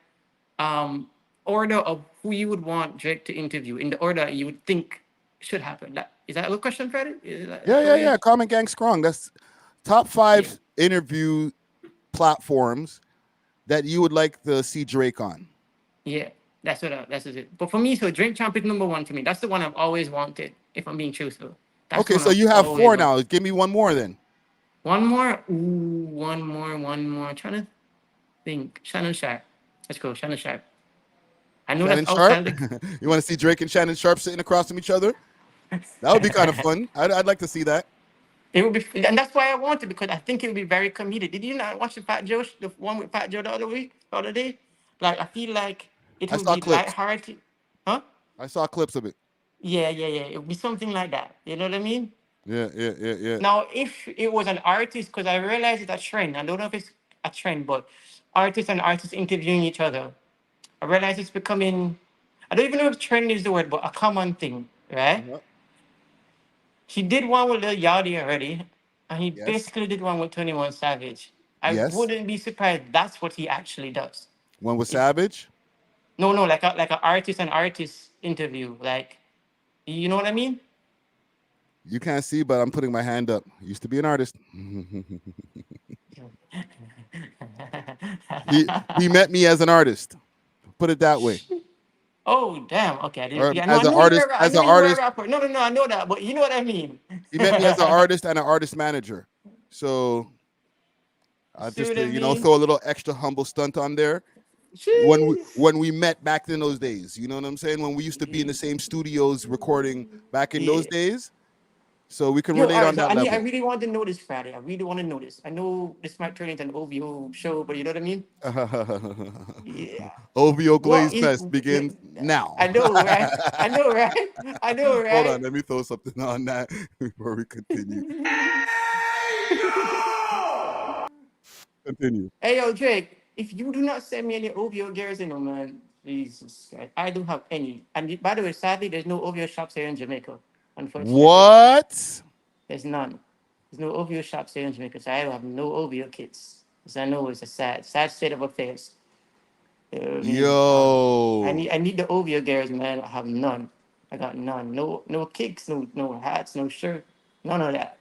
order of who you would want Drake to interview in the order you would think should happen? Is that a good question, Freddie? Yeah. Comment Gang Strong. That's top 5 interview platforms that you would like to see Drake on. Yeah, that's it. But for me, so Drake Champ is number 1 to me. That's the one I've always wanted, if I'm being truthful. That's Okay, so you have 4 now. Give me one more then. One more. Ooh, one more. I'm trying to think. Shannon Sharp. Let's go, Shannon Sharp. I know Shannon that's Sharp. outside the... You want to see Drake and Shannon Sharp sitting across from each other? That would be kind of fun. I'd like to see that. It would be, and that's why I wanted, because I think it would be very comedic. Did you not watch the one with Fat Joe the other day? Like, I feel like it would be lighthearted. Huh? I saw clips of it. Yeah. It would be something like that. You know what I mean? Yeah. Now, if it was an artist, because I realize it's a trend. I don't know if it's a trend, but artists and artists interviewing each other. I realize it's becoming, I don't even know if trend is the word, but a common thing, right? He did one with Lil Yachty already, and he basically did one with 21 Savage. I wouldn't be surprised that's what he actually does. One with Savage? No, like an artist and artist interview. Like, you know what I mean? You can't see, but I'm putting my hand up. Used to be an artist. he met me as an artist. Put it that way. Oh, damn. Okay. I didn't, as an artist. No, I know that, but you know what I mean. He met me as an artist and an artist manager. So I just, throw a little extra humble stunt on there. When we met back in those days, you know what I'm saying? When we used to be in the same studios recording back in those days. So we can relate on that level. I really want to know this, Friday. I really want to know this. I know this might turn into an OVO show, but you know what I mean? Yeah. OVO Glaze Fest begins now. I know, right? I know, right? Hold on, let me throw something on that before we continue. Continue. Hey, yo, Drake, if you do not send me any OVO gears, man, Jesus Christ, I don't have any. And by the way, sadly, there's no OVO shops here in Jamaica. What? There's none. There's no OVO shops here in Jamaica, so I have no OVO kits. Because I know it's a sad state of affairs. Yo. I need the OVO gears, man. I have none. I got none. No kicks, no hats, no shirt, none of that.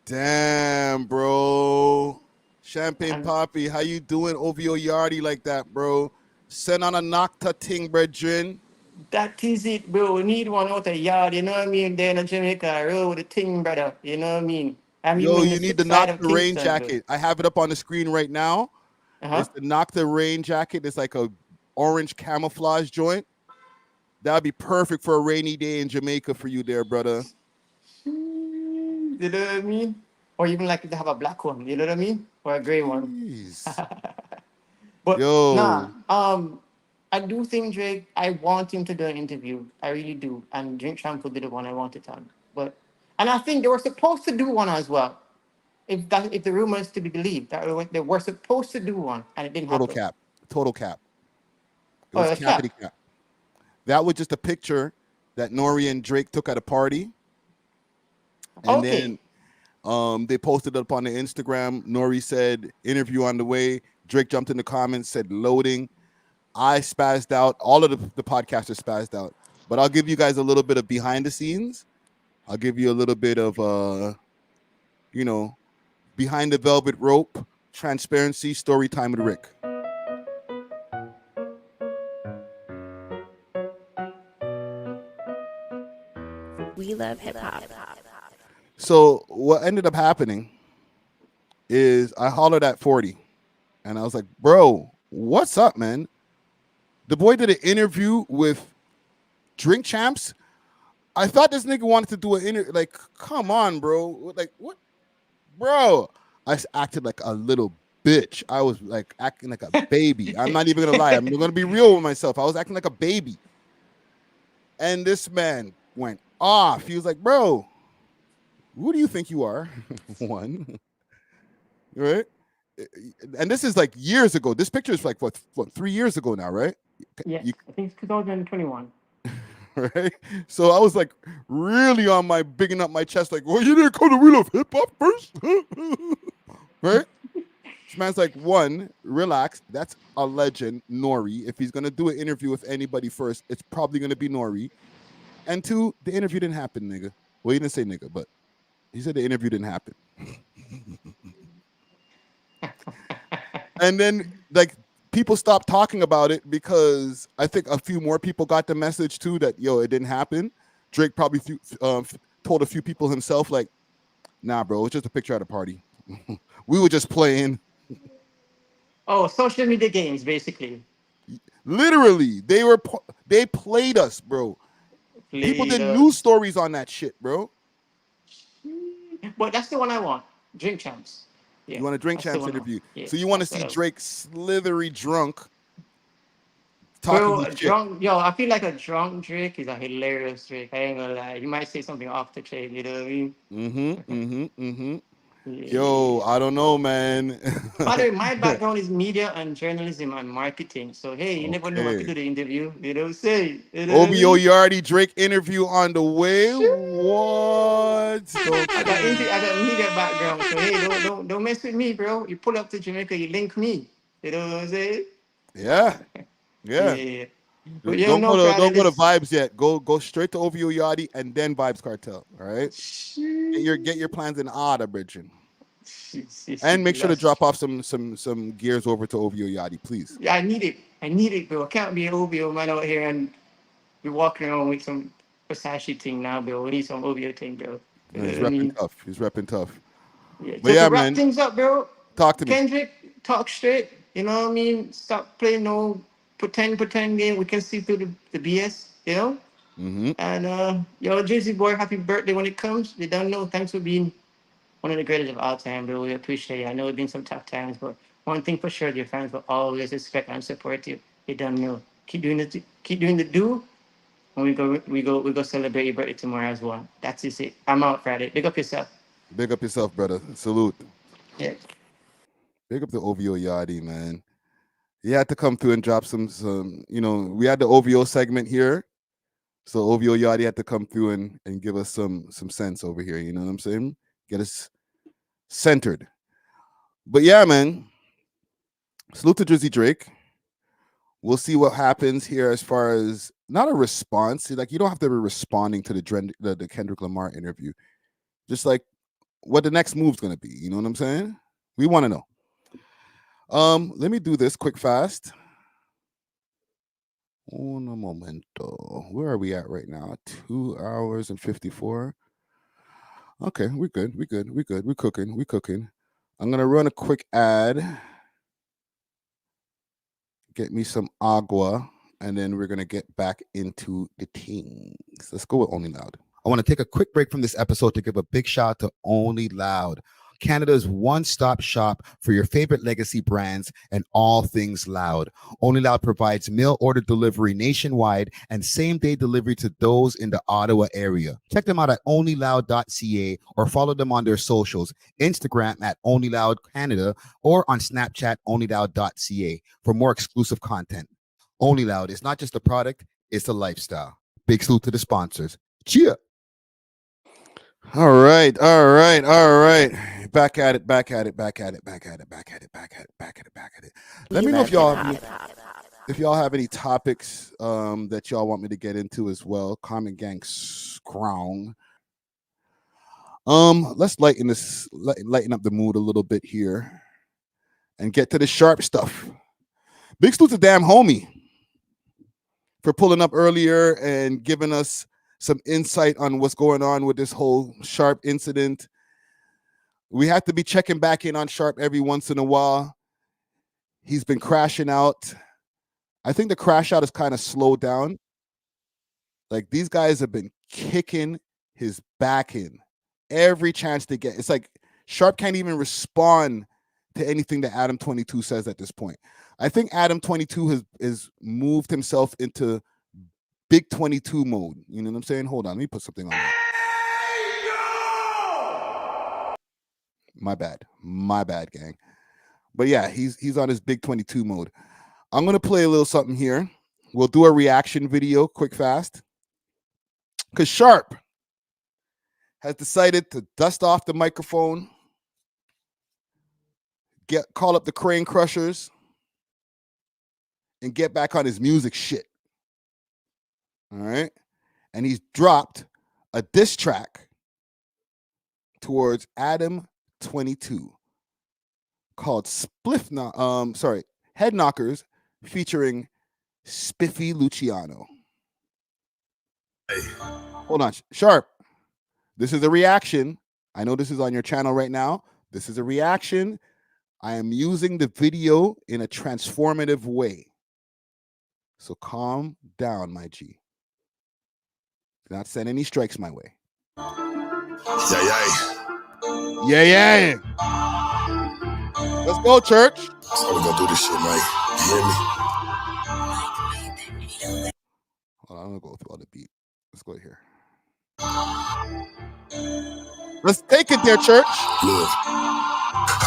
Damn, bro. Champagne Poppy, how you doing? OVO Yardie like that, bro. Send on a Nocta ting, brethren. That is it, bro. We need one out of yard, you know what I mean? There in Jamaica, roll with the ting, brother. You know what I mean? Yo, you need the Nocta rain jacket. I have it up on the screen right now. It's the Nocta rain jacket. It's like a orange camouflage joint. That would be perfect for a rainy day in Jamaica for you there, brother. You know what I mean? Or even like to have a black one, you know what I mean? Or a gray one. But yo. nah, I do think Drake. I want him to do an interview. I really do, and Drink Champ would be the one I wanted on. But and I think they were supposed to do one as well. If the rumor is to be believed, they were supposed to do one, and it didn't Total happen. cap. Total cap. It Oh, was a cap. cappity cap. That was just a picture that Nori and Drake took at a party. And Okay. then they posted it up on the Instagram. Nori said, interview on the way. Drake jumped in the comments, said loading. I spazzed out. All of the podcasters spazzed out. But I'll give you guys a little bit of behind the scenes. I'll give you a little bit of, behind the velvet rope, transparency, story time with Rick. We love hip hop. So what ended up happening is I hollered at 40 and I was like, bro, what's up, man? The boy did an interview with Drink Champs. I thought this nigga wanted to do an interview. Like, come on, bro. Like, what? Bro, I acted like a little bitch. I was like acting like a baby. I'm not even going to lie. I'm going to be real with myself. I was acting like a baby. And this man went off. He was like, bro, who do you think you are? One. Right? And this is like years ago. This picture is like, what 3 years ago now, right? Yeah, I think it's 2021. Right? So I was like really on my bigging up my chest, like, well, you didn't call the wheel of hip hop first? Right? This man's like, one, relax. That's a legend, Nori. If he's gonna do an interview with anybody first, it's probably gonna be Nori. And two, the interview didn't happen, nigga. Well, he didn't say nigga, but he said the interview didn't happen. And then like people stopped talking about it because I think a few more people got the message too that, yo, it didn't happen. Drake probably told a few people himself, like, nah, bro, it's just a picture at a party. We were just playing. Oh, social media games, basically. Literally, they played us, bro. People did news stories on that shit, bro. But that's the one I want. Drink Champs. Yeah, you want a Drink Champs interview. Yeah, so you want to see Drake slithery drunk talking bro, shit. drunk, yo, I feel like a drunk Drake is a hilarious Drake. I ain't gonna lie. You might say something off the chain, you know what I mean? Yeah. Yo, I don't know, man. By the way, my background is media and journalism and marketing. So hey, you never know I could do the interview. You know what I'm saying? OVO Yardie Drake interview on the way. What? I got media background. So hey, don't mess with me, bro. You pull up to Jamaica, you link me. You know what I'm saying? Yeah. But don't go to Vibes yet. Go straight to OVO Yardie and then Vibes Cartel. All right. Get your plans in order, Bridget. And make sure to drop off some gears over to OVO Yardie, please. Yeah, I need it, bro. I can't be an OVO man out here and be walking around with some Versace thing now, bro. We need some OVO thing, bro. Yeah, he's repping tough. He's repping tough. Yeah, but yeah, to wrap man. things up, bro. Talk to me. Kendrick, talk straight. You know what I mean? Stop playing no pretend game. We can see through the BS, you know? And yo, Jay-Z boy, happy birthday when it comes. You don't know. Thanks for being one of the greatest of all time, bro. We appreciate it. I know it's been some tough times, but one thing for sure, your fans will always respect and support you. You don't know. Keep doing the do, and we go celebrate your birthday tomorrow as well. That's just it. I'm out Friday. Big up yourself. Big up yourself, brother. Salute. Yeah. Big up the OVO Yardie, man. He had to come through and drop some, we had the OVO segment here. So OVO Yardie had to come through and give us some sense over here. You know what I'm saying? Get us centered. But yeah, man. Salute to Drizzy Drake. We'll see what happens here as far as not a response. Like, you don't have to be responding to the Kendrick Lamar interview. Just like what the next move's gonna be. You know what I'm saying? We want to know. Let me do this quick fast. Un momento. Where are we at right now? 2 hours and 54. Okay, we're good. We're cooking. I'm gonna run a quick ad. Get me some agua, and then we're gonna get back into the things. Let's go with Only Loud. I want to take a quick break from this episode to give a big shout out to Only Loud. Canada's one-stop shop for your favorite legacy brands and all things Loud. Only Loud provides mail order delivery nationwide and same-day delivery to those in the Ottawa area. Check them out at onlyloud.ca or follow them on their socials, Instagram at onlyloudcanada or on Snapchat onlyloud.ca for more exclusive content. Only Loud is not just a product, it's a lifestyle. Big salute to the sponsors. Cheer. All right. Back at it. Let me know if y'all have any topics that y'all want me to get into as well. Comment gang strong. Let's lighten up the mood a little bit here and get to the sharp stuff. Big salute to DamnHomie for pulling up earlier and giving us some insight on what's going on with this whole Sharp incident. We have to be checking back in on Sharp every once in a while. He's been crashing out. I think the crash out is kind of slowed down. Like, these guys have been kicking his back in every chance they get. It's like Sharp can't even respond to anything that Adam22 says at this point. I think Adam22 has moved himself into Big 22 mode. You know what I'm saying? Hold on, let me put something on that. My bad, gang. But yeah, he's on his Big 22 mode. I'm gonna play a little something here. We'll do a reaction video, quick, fast. Because Sharp has decided to dust off the microphone, call up the Crane Crushers, and get back on his music shit. All right. And he's dropped a diss track towards Adam22 called Head Knockers featuring Spiffy Luciano. Hey. Hold on, Sharp. This is a reaction. I know this is on your channel right now. This is a reaction. I am using the video in a transformative way. So calm down, my G. Do not send any strikes my way. Yeah. Let's go, church. That's how we gonna do this shit, man. You hear me? Hold on, I'm gonna go through all the beat. Let's go here. Let's take it there, church. Look.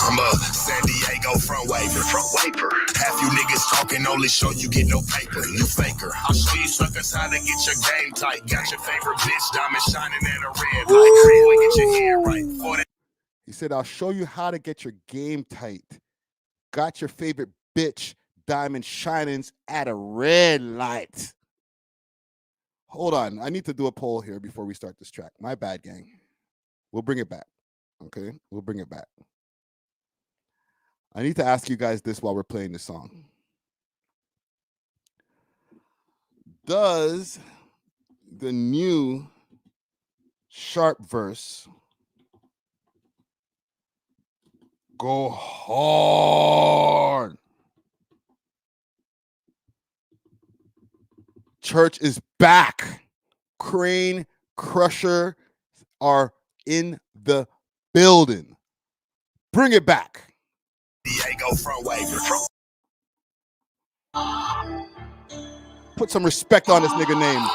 I'm a San Diego front waver. Half you niggas talking only show you get no paper. You faker. I'll show you suckers how to get your game tight. Got your favorite bitch, diamond shining in a red light. We get your hair right. He said, I'll show you how to get your game tight. Got your favorite bitch, diamond shinings at a red light. Hold on. I need to do a poll here before we start this track. My bad, gang. We'll bring it back. Okay? We'll bring it back. I need to ask you guys this while we're playing this song. Does the new Sharp verse go hard? Church is back. Crane Crusher are in the building. Bring it back. Diego front waver. Put some respect on this nigga name.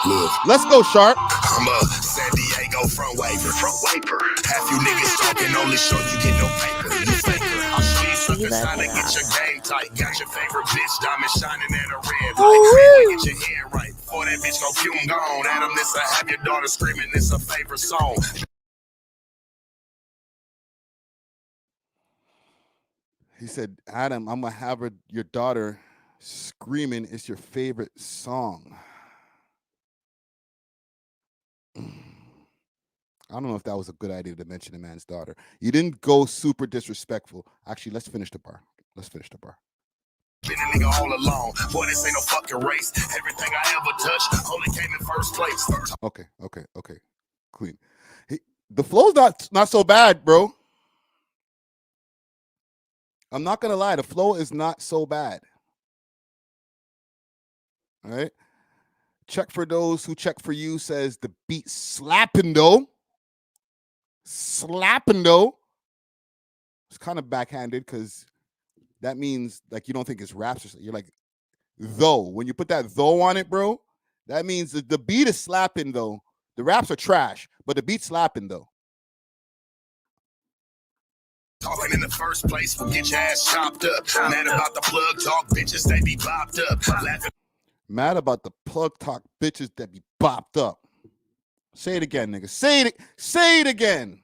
Let's go, Sharp. I'm a San Diego front waver. Half you niggas talking only show you get no paper. You faker. I'll show you suckers how to get your game tight. Got your favorite bitch, diamond shining in a red light. Get your hair right. Before that bitch go fume gone. Adam, this I have your daughter screaming. This a favorite song. He said, Adam, I'm going to have your daughter screaming it's your favorite song. I don't know if that was a good idea to mention a man's daughter. You didn't go super disrespectful. Actually, let's finish the bar. Been a nigga all along. Boy, this ain't no fucking race. Everything I ever touched only came in first place. Okay. Clean. The flow's not so bad, bro. I'm not going to lie. The flow is not so bad. All right. Check for those who check for you says the beat slapping though. It's kind of backhanded because that means like you don't think it's raps or something. You're like, though. When you put that though on it, bro, that means that the beat is slapping though. The raps are trash, but the beat's slapping though. Talking in the first place will get your ass chopped up. Mad about the plug talk, bitches, they be bopped up. Laughing. Mad about the plug talk bitches that be bopped up. Say it again, nigga. Say it again.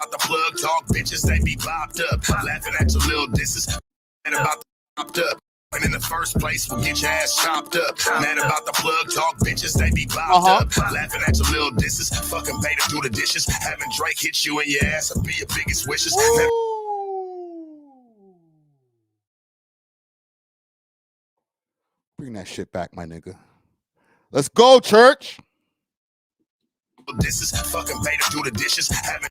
About the plug talk, bitches, they be bopped up. Laughing at your little disses. Mad about the bopped up. And in the first place will get your ass chopped up. Mad about the plug talk, bitches, they be bopped up. Laughing at your little disses. Fucking pay to do the dishes. Having Drake hit you in your ass and be your biggest wishes. Bring that shit back, my nigga. Let's go, church. Dishes. Fucking pay to do the dishes. Having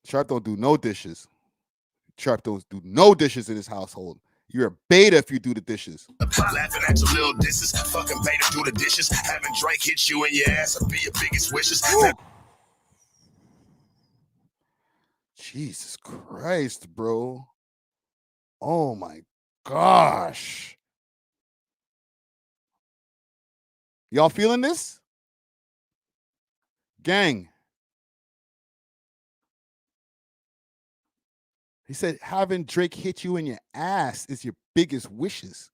Sharp don't do no dishes. Sharp don't do no dishes in his household. You're a beta if you do the dishes. Laughing at your little disses. Fucking pay to do the dishes. Having Drake hit you in your ass and be your biggest wishes. Jesus Christ, bro. Oh my gosh. Y'all feeling this? Gang. He said having Drake hit you in your ass is your biggest wishes.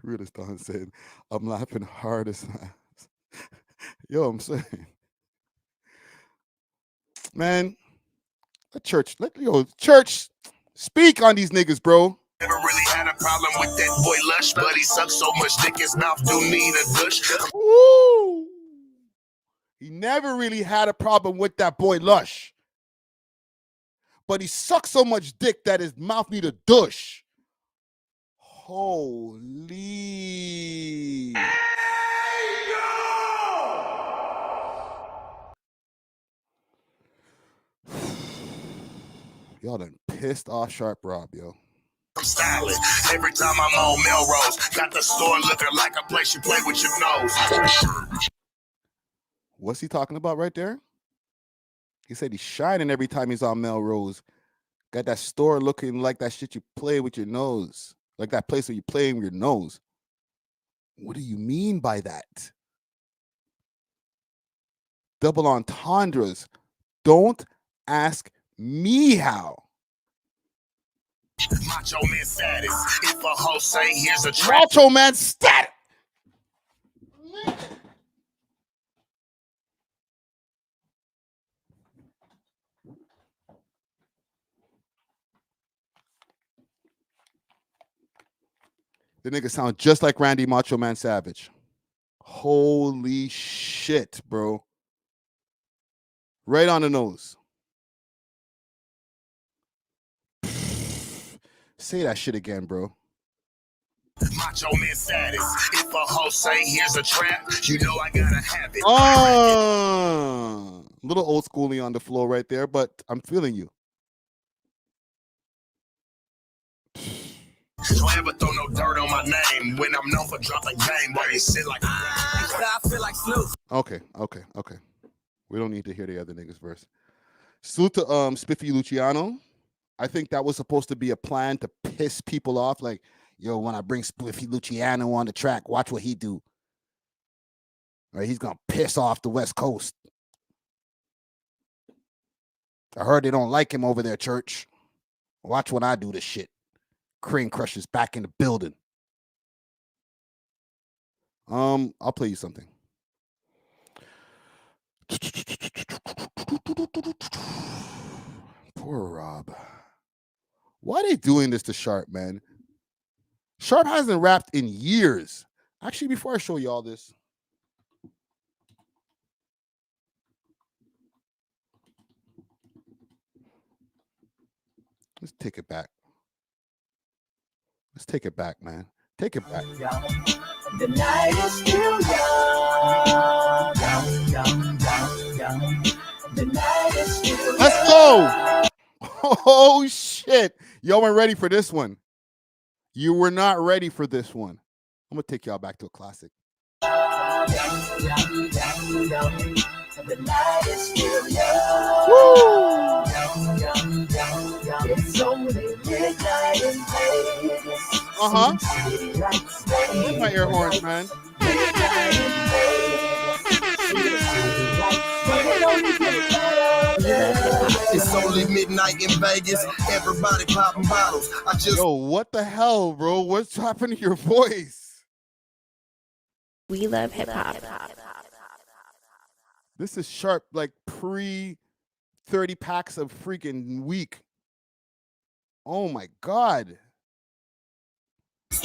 Realist Don said, I'm laughing hard as yo, I'm saying. Man, church, church, speak on these niggas, bro. Never really had a problem with that boy Lush, but he sucks so much dick his mouth do need a douche. Woo! He never really had a problem with that boy Lush. But he sucks so much dick that his mouth need a douche. Holy. Y'all done pissed off Sharp Rob, yo. I'm styling. Every time I'm on Melrose, got the store looking like a place you play with your nose. What's he talking about right there? He said he's shining every time he's on Melrose. Got that store looking like that shit you play with your nose. Like that place where you play with your nose. What do you mean by that? Double entendres. Don't ask me how. Macho Man status. If a hoe say here's a trap. Macho Man status. The nigga sound just like Randy Macho Man Savage. Holy shit, bro. Right on the nose. Say that shit again, bro. Macho Man status. If a hoe say here's a trap, you know I gotta have it. Little old schooly on the floor right there, but I'm feeling you. Don't ever throw no dirt on my name when I'm known for dropping game while you sit like I feel like Snoop. Okay. We don't need to hear the other niggas verse. Salute to Spiffy Luciano. I think that was supposed to be a plan to piss people off. Like, yo, when I bring Spiffy Luciano on the track, watch what he do. Right, he's gonna piss off the West Coast. I heard they don't like him over there, church. Watch when I do this shit. Crane Crushers back in the building. I'll play you something. Poor Rob. Why are they doing this to Sharp, man? Sharp hasn't rapped in years. Actually, before I show you all this, let's take it back. Let's take it back, man. Take it back. The night is still young. The night is still Let's go. Oh, shit. Y'all weren't ready for this one. You were not ready for this one. I'm going to take y'all back to a classic. The night is still young. It's only midnight in Vegas. Where's my air horns, man? It's only midnight in Vegas. Everybody popping bottles. Yo, what the hell, bro? What's happening to your voice? We love hip hop. This is sharp, like pre 30 packs of freaking week. Oh my God.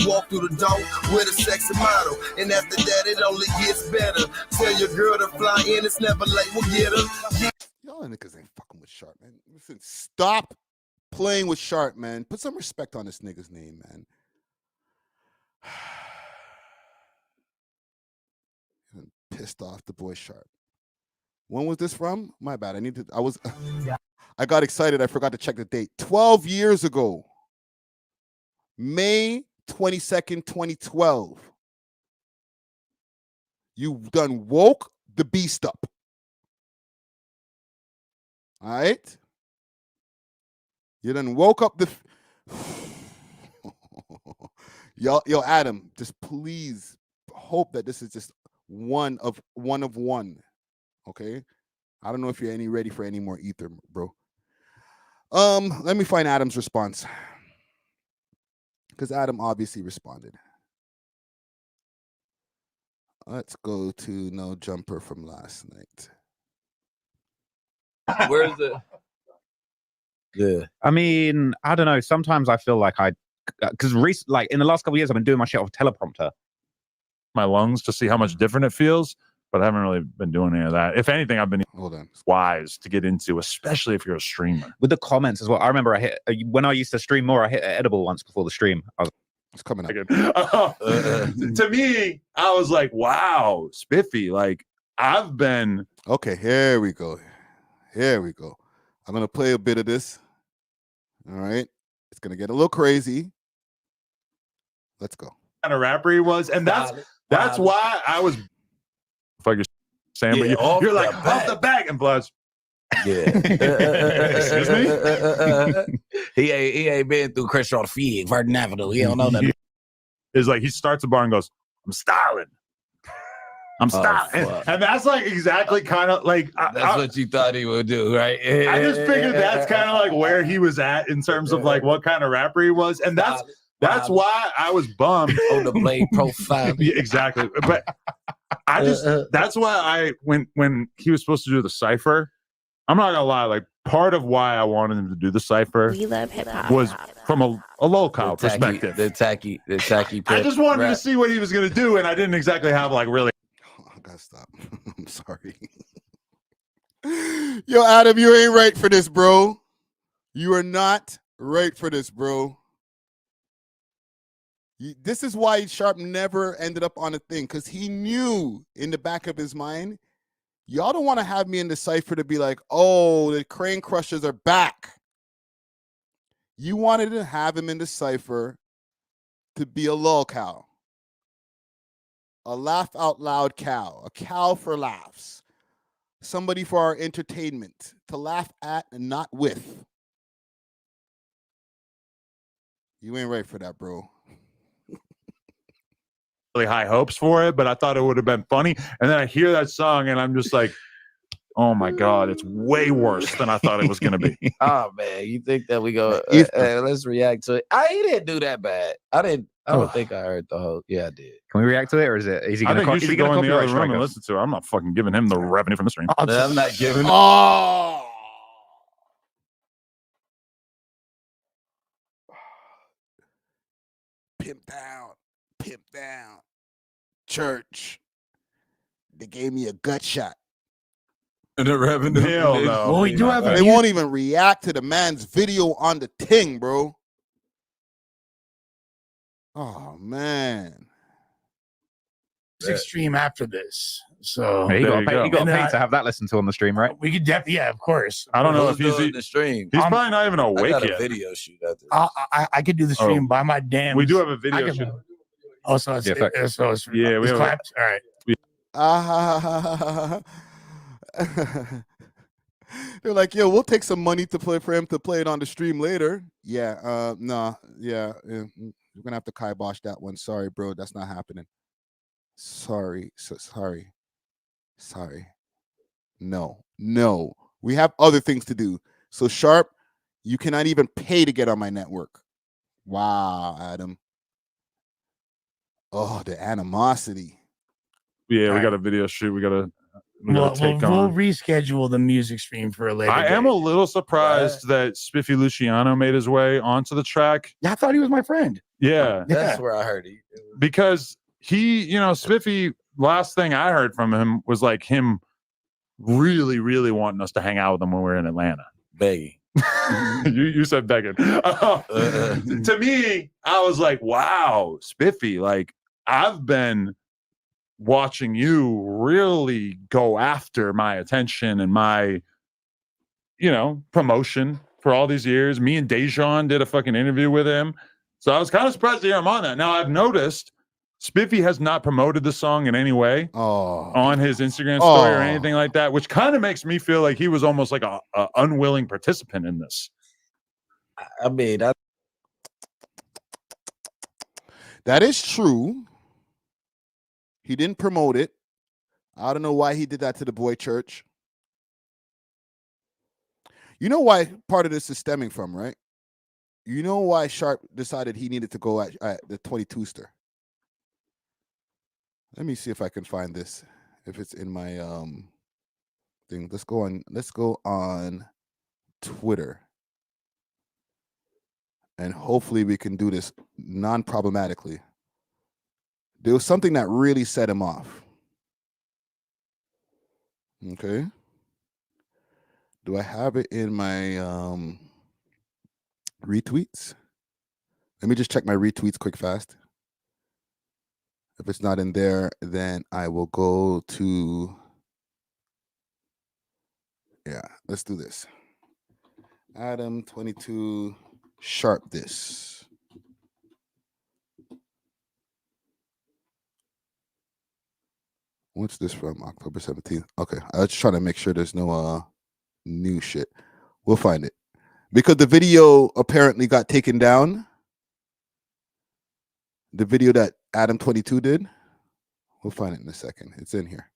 Walk through the door with a sexy model, and after that it only gets better. Tell your girl to fly in, it's never late, we'll get her. Y'all niggas ain't fucking with Sharp, man. Listen, stop playing with Sharp, man. Put some respect on this nigga's name, man. I'm pissed off the boy Sharp. When was this from? My bad. I got excited. I forgot to check the date. 12 years ago. May 22nd, 2012. You done woke the beast up. All right? You done woke up the... Yo, Adam, just please hope that this is just one of one. Okay? I don't know if you're ready for any more ether, bro. Let me find Adam's response. Because Adam obviously responded. Let's go to No Jumper from last night. Where is it? Yeah. I mean, I don't know. Sometimes I feel like because like in the last couple of years, I've been doing my shit off teleprompter. My lungs to see how much different it feels, but I haven't really been doing any of that. If anything, I've been wise to get into, especially if you're a streamer. With the comments as well. I remember when I used to stream more, I hit edible once before the stream. It's coming up. To me, I was like, wow, spiffy. Like, I've been... Okay, here we go. Here we go. I'm going to play a bit of this. All right. It's going to get a little crazy. Let's go. Kind of rapper he was. And that's why I was... Fuck you're saying, but you're like, off the bag and bloods. Yeah. Excuse me? He ain't been through Crenshaw Fig, Verdon Avenue. He don't know nothing. It's like he starts a bar and goes, I'm styling. I'm styling. And that's like exactly kind of like that's what you thought he would do, right? I just figured that's kind of like where he was at in terms of like what kind of rapper he was. And that's why I was bummed on the blade profile. Yeah, exactly. But I just that's why when he was supposed to do the cypher, I'm not gonna lie, like part of why I wanted him to do the cypher was from a local perspective. The tacky I just wanted to see what he was gonna do, and I didn't exactly have like really. I gotta stop. I'm sorry. Yo, Adam, you ain't right for this, bro. You are not right for this, bro. This is why Sharp never ended up on a thing, because he knew in the back of his mind, y'all don't want to have me in the cypher to be like, oh, the Crane Crushers are back. You wanted to have him in the cypher to be a lol cow, a laugh out loud cow, a cow for laughs, somebody for our entertainment, to laugh at and not with. You ain't right for that, bro. Really high hopes for it, but I thought it would have been funny. And then I hear that song and I'm just like, oh my God, it's way worse than I thought it was going to be. Oh man, you think that we go, let's react to it. He didn't do that bad. I don't think I heard the whole, yeah, I did. Can we react to it, or is he I going think you should go in the other room and us? listen to it. I'm not fucking giving him the revenue from the stream. I'm not giving it. Oh! Pimp down. Church. They gave me a gut shot. The revenue. Hell no. Well, we do have They won't even react to the man's video on the ting, bro. Oh, man. Music stream after this. So Yeah, you got to pay to have that listened to on the stream, right? we could definitely, yeah, of course. I don't know if he's doing the stream. He's probably not even I awake got a yet. video shoot out there. I could do the stream by my damn. We do have a video shoot. Oh, so it's Yeah, so it's Yeah, we have clapped. All right. They're like, yo, we'll take some money to play for him to play it on the stream later. Yeah, no, yeah, we're gonna have to kibosh that one. Sorry, bro, that's not happening. Sorry. No. We have other things to do. So Sharp, you cannot even pay to get on my network. Wow, Adam. Oh, the animosity. Yeah, we got a video shoot. We got to take we'll on. reschedule the music stream for a later I am date. a little surprised that Spiffy Luciano made his way onto the track. Yeah, I thought he was my friend. Yeah. That's where I heard it. Because he, Spiffy, last thing I heard from him was like him really, really wanting us to hang out with him when we were in Atlanta. Begging. you said begging. To me, I was like, wow, Spiffy, like I've been watching you really go after my attention and my, promotion for all these years. Me and Deja did a fucking interview with him. So I was kind of surprised to hear him on that. Now I've noticed Spiffy has not promoted the song in any way on his Instagram story or anything like that, which kind of makes me feel like he was almost like a unwilling participant in this. I mean, that is true. He didn't promote it. I don't know why he did that to the boy church. You know why part of this is stemming from, right? You know why Sharp decided he needed to go at the 22ster. Let me see if I can find this. If it's in my thing. Let's go on Twitter. And hopefully we can do this non-problematically. There was something that really set him off. Okay. Do I have it in my retweets? Let me just check my retweets quick fast. If it's not in there, then I will go to, let's do this. Adam22 Sharp this. What's this from? October 17th. Okay, I was just trying to make sure there's no new shit. We'll find it. Because the video apparently got taken down. The video that Adam22 did. We'll find it in a second. It's in here.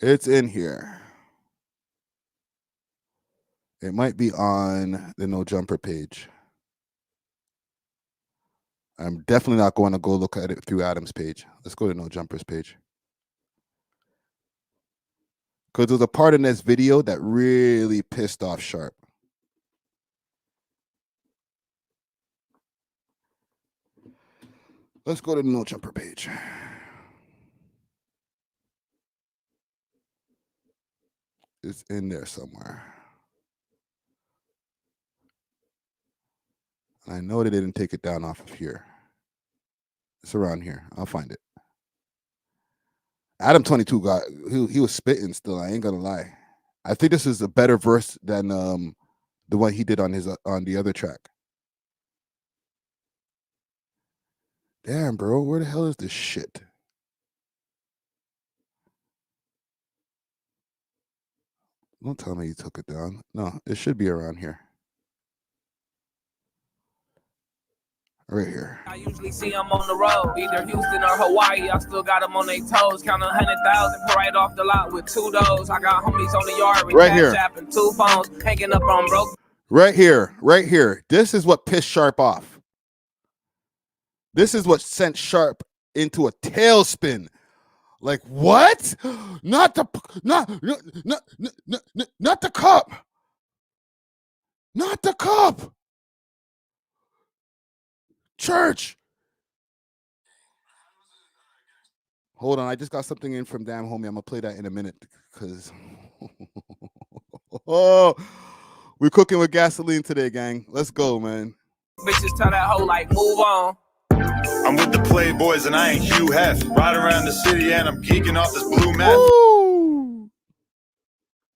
It's in here. It might be on the No Jumper page. I'm definitely not going to go look at it through Adam's page. Let's go to No Jumper's page. Because there's a part in this video that really pissed off Sharp. Let's go to the No Jumper page. It's in there somewhere. I know they didn't take it down off of here. It's around here. I'll find it. Adam22 he was spitting still. I ain't gonna lie. I think this is a better verse than the one he did on the other track. Damn, bro, where the hell is this shit? Don't tell me you took it down. No, it should be around here. Right here. I usually see them on the road, either Houston or Hawaii. I still got them on their toes, count 100,000 right off the lot with 2 doors. I got homies on the yard with right here. Cash App and 2 phones, hanging up on broke. Right here. This is what pissed Sharp off. This is what sent Sharp into a tailspin. Like what? Not the cup. Not the cup. Church. Hold on, I just got something in from DamnHomie. I'm gonna play that in a minute because we're cooking with gasoline today, gang. Let's go, man. Bitches tell that hoe like move on. I'm with the Playboys and I ain't Hugh Hef. Ride around the city and I'm geeking off this blue meth.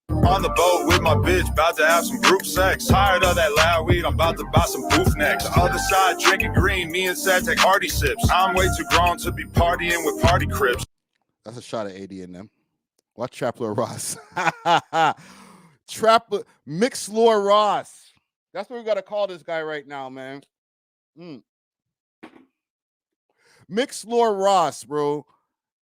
On the boat with my bitch, about to have some group sex. Tired of that loud weed, I'm about to buy some booth necks. The other side drinking green, me and Sad take hearty sips. I'm way too grown to be partying with party crips. That's a shot at AD in them. Watch Trap Lord Ross. Mixed Lord Ross. That's what we got to call this guy right now, man. Mixed Lord Ross, bro.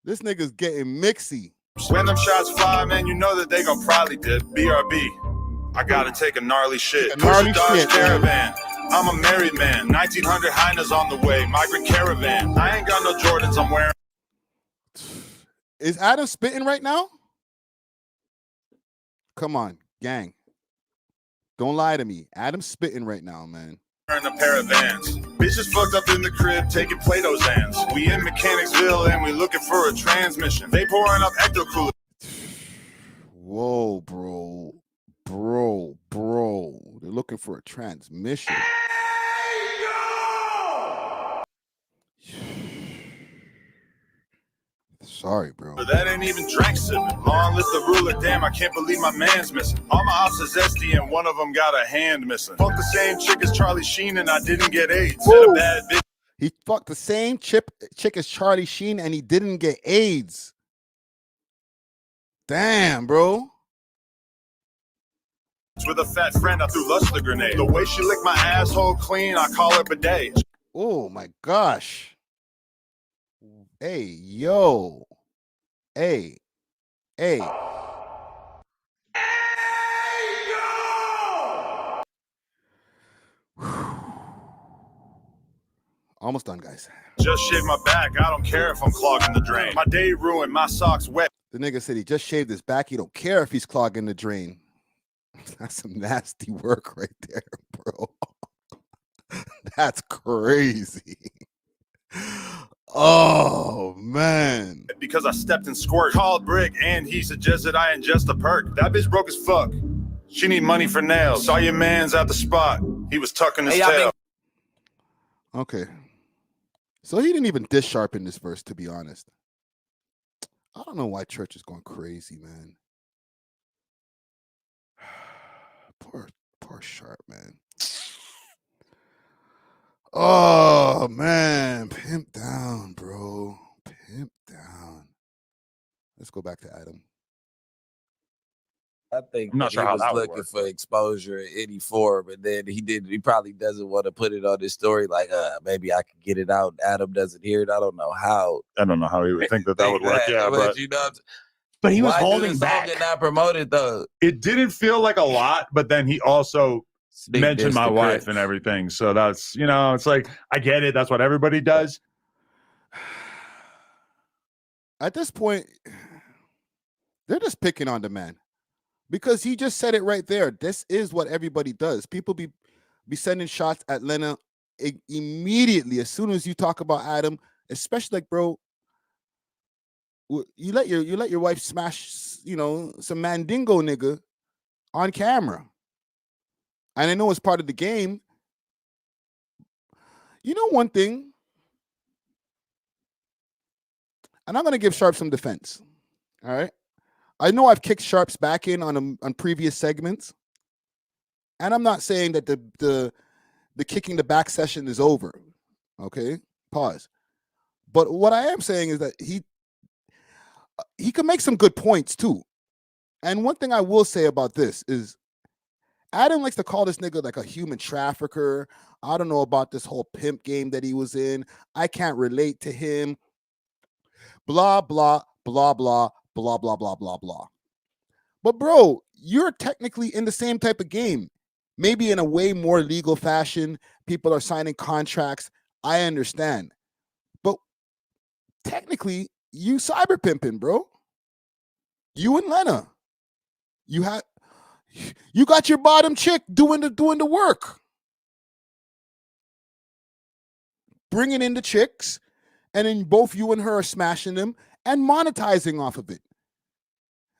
This nigga's getting mixy. When them shots fly, man, you know that they gon' probably dip. BRB. I gotta take a gnarly shit. Push a Dodge Caravan. I'm a married man. 1900 Hyenas on the way. Migrant caravan. I ain't got no Jordans I'm wearing. Is Adam spitting right now? Come on, gang. Don't lie to me. Adam's spitting right now, man. In a pair of Vans. Bitches fucked up in the crib taking Play-Doh Zans. We in Mechanicsville and we looking for a transmission. They pouring up Ecto Cooler. Whoa, bro. They're looking for a transmission. Sorry, bro. But that ain't even drank sipping. Long live the ruler. Damn, I can't believe my man's missing. All my ops is zesty and one of them got a hand missing. Fuck the same chick as Charlie Sheen and I didn't get AIDS. Said a bad bitch. He fucked the same chick as Charlie Sheen and he didn't get AIDS. Damn, bro. With a fat friend, I threw lust the grenade. The way she licked my asshole clean, I call her bidet. Oh my gosh. Hey, yo. Hey. Almost done, guys. Just shave my back. I don't care if I'm clogging the drain. My day ruined. My socks wet. The nigga said he just shaved his back. He don't care if he's clogging the drain. That's some nasty work right there, bro. That's crazy. Oh, man. Because I stepped in squirt. Called Bricc and he suggested I ingest a perk. That bitch broke as fuck. She need money for nails. Saw your man's at the spot. He was tucking his tail. Okay. So he didn't even dish sharp in this verse, to be honest. I don't know why Church is going crazy, man. Poor Sharp, man. Oh, man. Pimp down, bro. Pimp down. Let's go back to Adam. I think I'm not sure he how was that would looking work. for exposure in any form, but then he probably doesn't want to put it on his story like, maybe I can get it out. Adam doesn't hear it. I don't know how he would think that would work. Yeah, but you know, but he was why do holding the song back. get not promoted though? It didn't feel like a lot, but then he also mentioned diss my to wife Chris. and everything. So that's, it's like, I get it. That's what everybody does. At this point, they're just picking on the man. Because he just said it right there. This is what everybody does. People be sending shots at Lena immediately as soon as you talk about Adam, especially like, bro, you let your wife smash, some mandingo nigga on camera. And I know it's part of the game. You know one thing, and I'm going to give Sharp some defense. All right. I know I've kicked Sharp's back in on previous segments, and I'm not saying that the kicking the back session is over. Okay, pause. But what I am saying is that he can make some good points too. And one thing I will say about this is Adam likes to call this nigga like a human trafficker. I don't know about this whole pimp game that he was in. I can't relate to him. Blah, blah, blah, blah. Blah, blah, blah, blah, blah. But, bro, you're technically in the same type of game. Maybe in a way more legal fashion. People are signing contracts. I understand. But technically, you cyber pimping, bro. You and Lena. You got your bottom chick doing the work. Bringing in the chicks. And then both you and her are smashing them and monetizing off of it.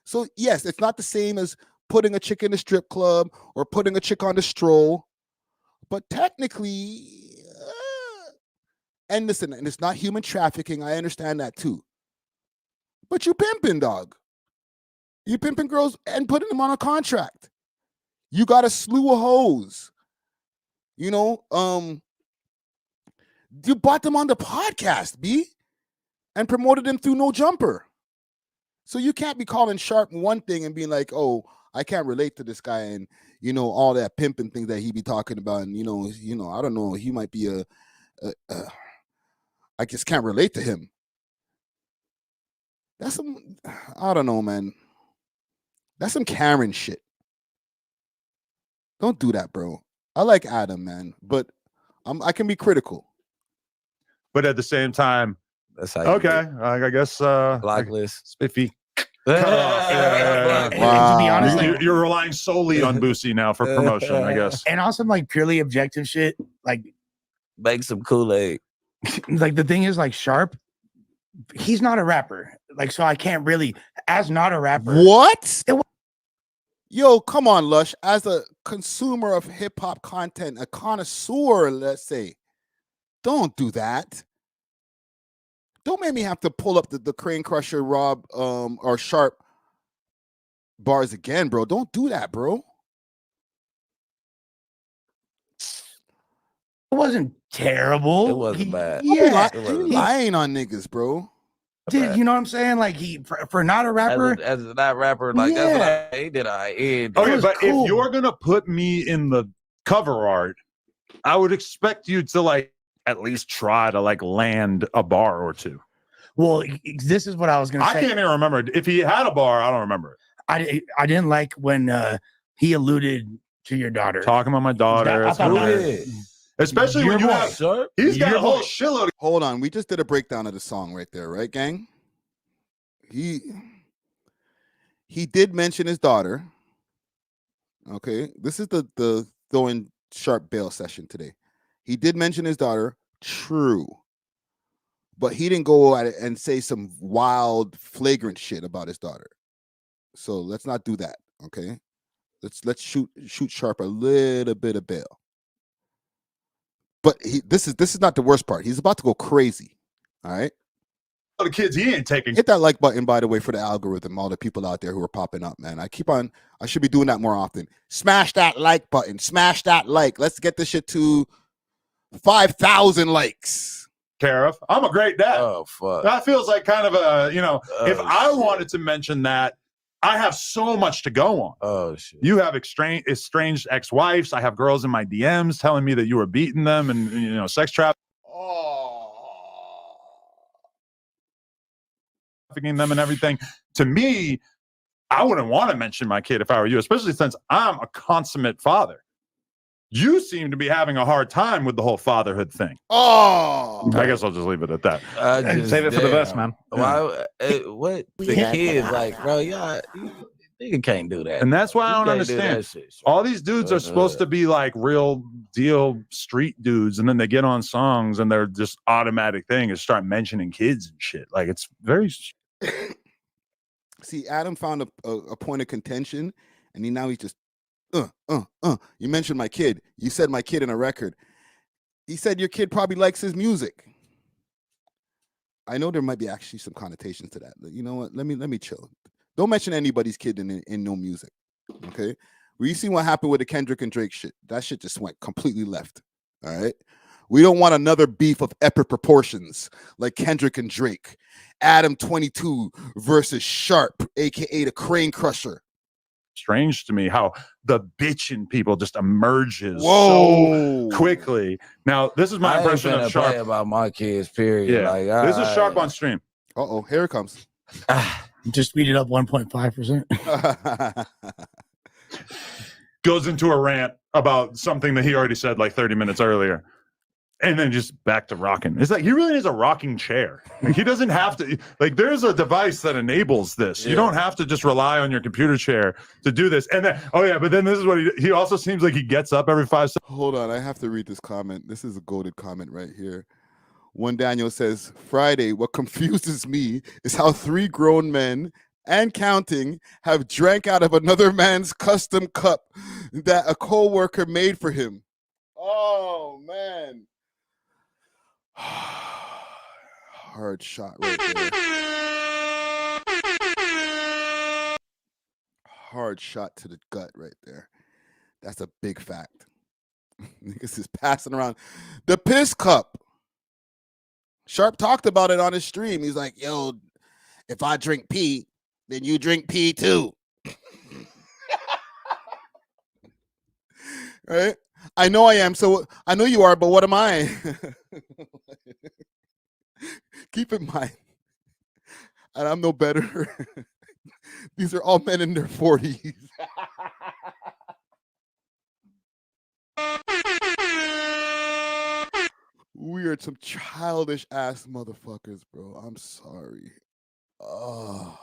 So, yes, it's not the same as putting a chick in a strip club or putting a chick on the stroll. But technically, and listen, and it's not human trafficking. I understand that too. But you pimping, dog. You pimping girls and putting them on a contract. You got a slew of hoes. You bought them on the podcast, B, and promoted them through No Jumper. So you can't be calling Sharp one thing and being like, oh, I can't relate to this guy, and all that pimping things that he be talking about, and I don't know, he might be I just can't relate to him. That's some, I don't know, man. That's some Karen shit. Don't do that, bro. I like Adam, man, but I can be critical. But at the same time, that's how okay. I guess blacklist spiffy. To be honest, you're relying solely on Boosie now for promotion, I guess. And on some like purely objective shit, like make some Kool-Aid. Like the thing is, like Sharp, he's not a rapper. Like, so I can't really, as not a rapper. What? Yo, come on, Lush. As a consumer of hip hop content, a connoisseur, let's say, don't do that. Don't make me have to pull up the Crane Crusher, Rob, or Sharp bars again, bro. Don't do that, bro. It wasn't terrible. It wasn't bad. Yeah, you lying on niggas, bro. Dude, you know what I'm saying? Like for not a rapper, as a not rapper, like that's what I did. Okay, but if you're gonna put me in the cover art, I would expect you to like at least try to like land a bar or two. Well, this is what I was gonna say. I can't even remember if he had a bar. I don't remember it. I didn't like when he alluded to your daughter. Talking about my daughter. Especially when you have he's got a whole shitload. Hold on, we just did a breakdown of the song right there, right, gang? He did mention his daughter. Okay, this is the throwing Sharp bail session today. He did mention his daughter, true, but he didn't go at it and say some wild, flagrant shit about his daughter. So let's not do that. Okay, let's shoot Sharp a little bit of bail. But this is not the worst part. He's about to go crazy. All right. The kids he ain't taking. Hit that like button, by the way, for the algorithm. All the people out there who are popping up, man. I should be doing that more often. Smash that like button. Smash that like. Let's get this shit to 5,000 likes. Karif, I'm a great dad. Oh fuck. That feels like kind of a if I wanted to mention that. I have so much to go on. Oh shit! You have estranged ex-wives. I have girls in my DMs telling me that you were beating them and sex trafficking them and everything. To me, I wouldn't want to mention my kid if I were you, especially since I'm a consummate father. You seem to be having a hard time with the whole fatherhood thing. Oh, I guess I'll just leave it at that. Save it for the verse, man. Why? What the kids like, bro? Y'all, nigga can't do that. And that's why I don't You can't do understand. that shit, All these dudes are supposed to be like real deal street dudes, and then they get on songs and they're just automatic thing is start mentioning kids and shit. Like it's very. See, Adam found a point of contention, and he's just. You mentioned my kid. You said my kid in a record. He said your kid probably likes his music. I know there might be actually some connotations to that. You know what? Let me chill. Don't mention anybody's kid in no music. Okay? We see what happened with the Kendrick and Drake shit. That shit just went completely left. All right. We don't want another beef of epic proportions like Kendrick and Drake. Adam22 versus Sharp, aka the Crane Crusher. Strange to me how the bitching people just emerges so quickly. Now, this is my impression of Sharp about my kids. Period. Yeah, like, this is Sharp on stream. Here it comes. Just speed it up 1.5%. Goes into a rant about something that he already said like 30 minutes earlier. And then just back to rocking. It's like he really needs a rocking chair. Like he doesn't have to. Like there's a device that enables this. Yeah. You don't have to just rely on your computer chair to do this. And then, but then this is what he also seems like he gets up every 5 seconds. Hold on, I have to read this comment. This is a goated comment right here. One Daniel says, Friday, what confuses me is how 3 grown men and counting have drank out of another man's custom cup that a co-worker made for him. Oh man. Hard shot right there. Hard shot to the gut right there. That's a big fact. Niggas is passing around the piss cup. Sharp talked about it on his stream. He's like, yo, if I drink pee, then you drink pee too. Right? I know I am. So I know you are, but what am I? Keep in mind, and I'm no better. These are all men in their 40s. We are some childish ass motherfuckers, bro. I'm sorry. Oh,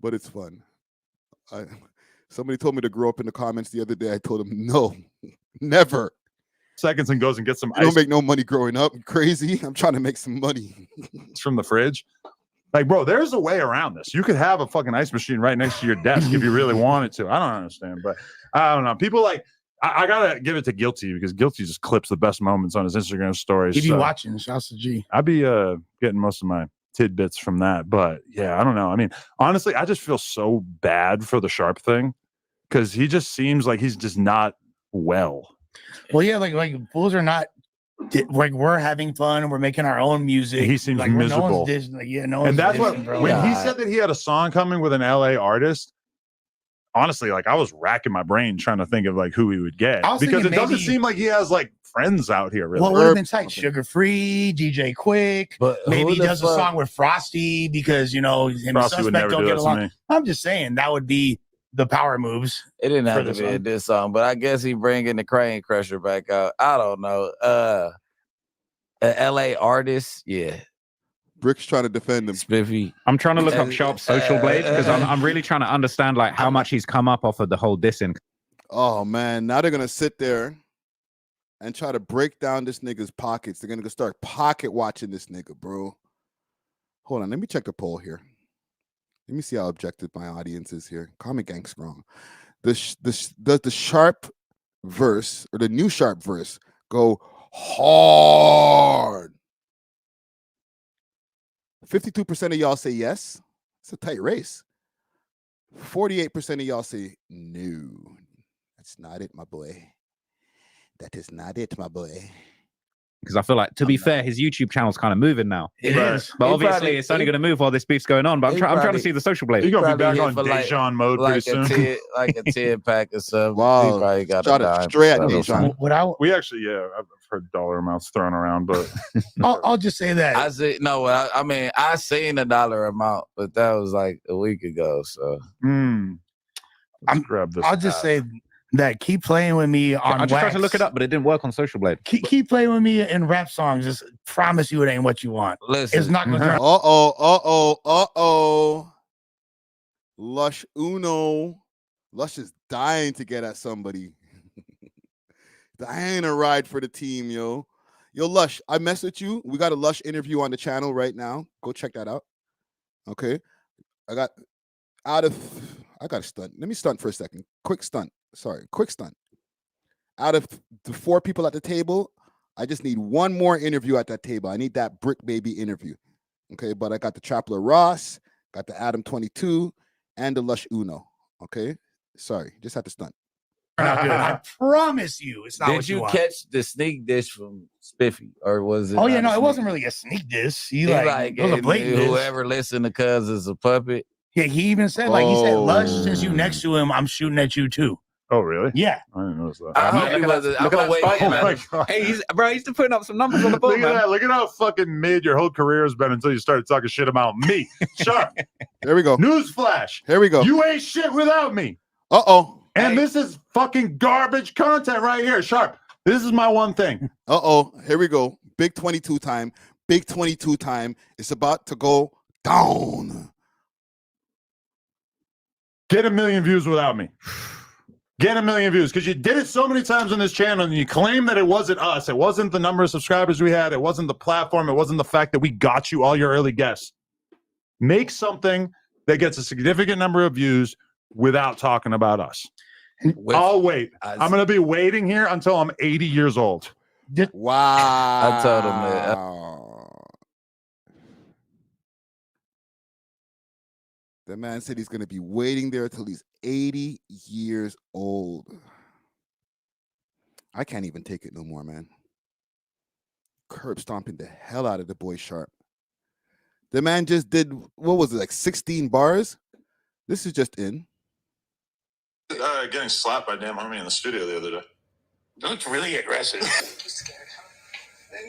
but it's fun. Somebody told me to grow up in the comments the other day. I told them no, never. Seconds and goes and gets some I ice. don't make no money growing up. Crazy. I'm trying to make some money. From the fridge. Like, bro, there's a way around this. You could have a fucking ice machine right next to your desk if you really wanted to. I don't understand, but I don't know. People like, I gotta give it to Guilty because Guilty just clips the best moments on his Instagram stories. If you watching, shouts to G. I'd be getting most of my tidbits from that, but yeah, I don't know. I mean, honestly, I just feel so bad for the Sharp thing because he just seems like he's just not well. Well, yeah, like fools are not like we're having fun and we're making our own music. He seems like miserable. No one's dissing, like, yeah, no one's And that's what dissing, bro. when he said that he had a song coming with an LA artist. Honestly, like I was racking my brain trying to think of like who he would get because it doesn't seem like he has like friends out here. Really, What would have been tight? Sugar Free, DJ Quick. But maybe he does a song with Frosty because him and Frosty would Suspect never don't do get that to along. me. I'm just saying that would be the power moves. It didn't for have to this be one. a diss song, but I guess he bringing the Crane Crusher back out. I don't know. An LA artist, yeah. Brick's trying to defend him. Spiffy. I'm trying to look up Sharp's social blade because I'm really trying to understand like how much he's come up off of the whole dissing. Oh man, now they're gonna sit there and try to break down this nigga's pockets. They're gonna start pocket watching this nigga, bro. Hold on, let me check the poll here. Let me see how objective my audience is here. Call me gang strong. Does the Sharp verse or the new Sharp verse go hard? 52% of y'all say yes. It's a tight race. 48% of y'all say no. That's not it, my boy. That is not it, my boy. Because I feel like, to be fair, his YouTube channel's kind of moving now. It is. But He obviously, probably- it's only going to move while this beef's going on. But I'm trying to probably- see the social blade. You're gonna be Probably back hit on for Deja mode like pretty a soon. 10, like a 10 pack or something. Wow. He probably got Shot a it dime. straight at So- Deja. We actually, I've heard dollar amounts thrown around, but I'll just say that. I say no. I mean, I seen a dollar amount, but that was like a week ago. So let's grab this. I'll just say that keep playing with me on I just tried wax. to look it up, but it didn't work on social blade. Keep playing with me in rap songs. Just promise you it ain't what you want. Listen, It's not gonna turn. Lush Uno. Lush is dying to get at somebody. Dying to ride for the team, yo. Yo, Lush, I messed with you. We got a Lush interview on the channel right now. Go check that out. Okay. I got a stunt. Let me stunt for a second. Quick stunt. Sorry, quick stunt. Out of the 4 people at the table, I just need one more interview at that table. I need that Bricc baby interview. Okay, but I got the Trappler Ross, got the Adam22, and the Lush Uno. Okay, sorry, just had to stunt. I promise you, it's not did what you you want. catch the sneak dish from Spiffy, or was it? Oh yeah, not a no, it sneak wasn't really a sneak diss. He He like it was a gave blatant diss. whoever listened to Cuz is a puppet. Yeah, he even said he said, "Lush, since you next to him, I'm shooting at you too." Oh really? Yeah. I didn't notice that. I hope he wasn't. I'm gonna wait. Oh my God. Hey, he's still putting up some numbers on the board, Look at man. that. Look at how fucking mid your whole career has been until you started talking shit about me. Sharp. There we go. Newsflash. Here we go. You ain't shit without me. Uh-oh. And this is fucking garbage content right here. Sharp. This is my one thing. Uh-oh. Here we go. Big 22 time. Big 22 time. It's about to go down. Get 1 million views without me. Get 1 million views because you did it so many times on this channel and you claim that it wasn't us. It wasn't the number of subscribers we had. It wasn't the platform. It wasn't the fact that we got you all your early guests. Make something that gets a significant number of views without talking about us. I'll wait. I'm going to be waiting here until I'm 80 years old. Wow. I told him that. The man said he's going to be waiting there until he's 80 years old. I can't even take it no more, man. Curb stomping the hell out of the boy Sharp. The man just did, what was it, like 16 bars? This is just in. Getting slapped by DamnHomie in the studio the other day. That looks really aggressive. They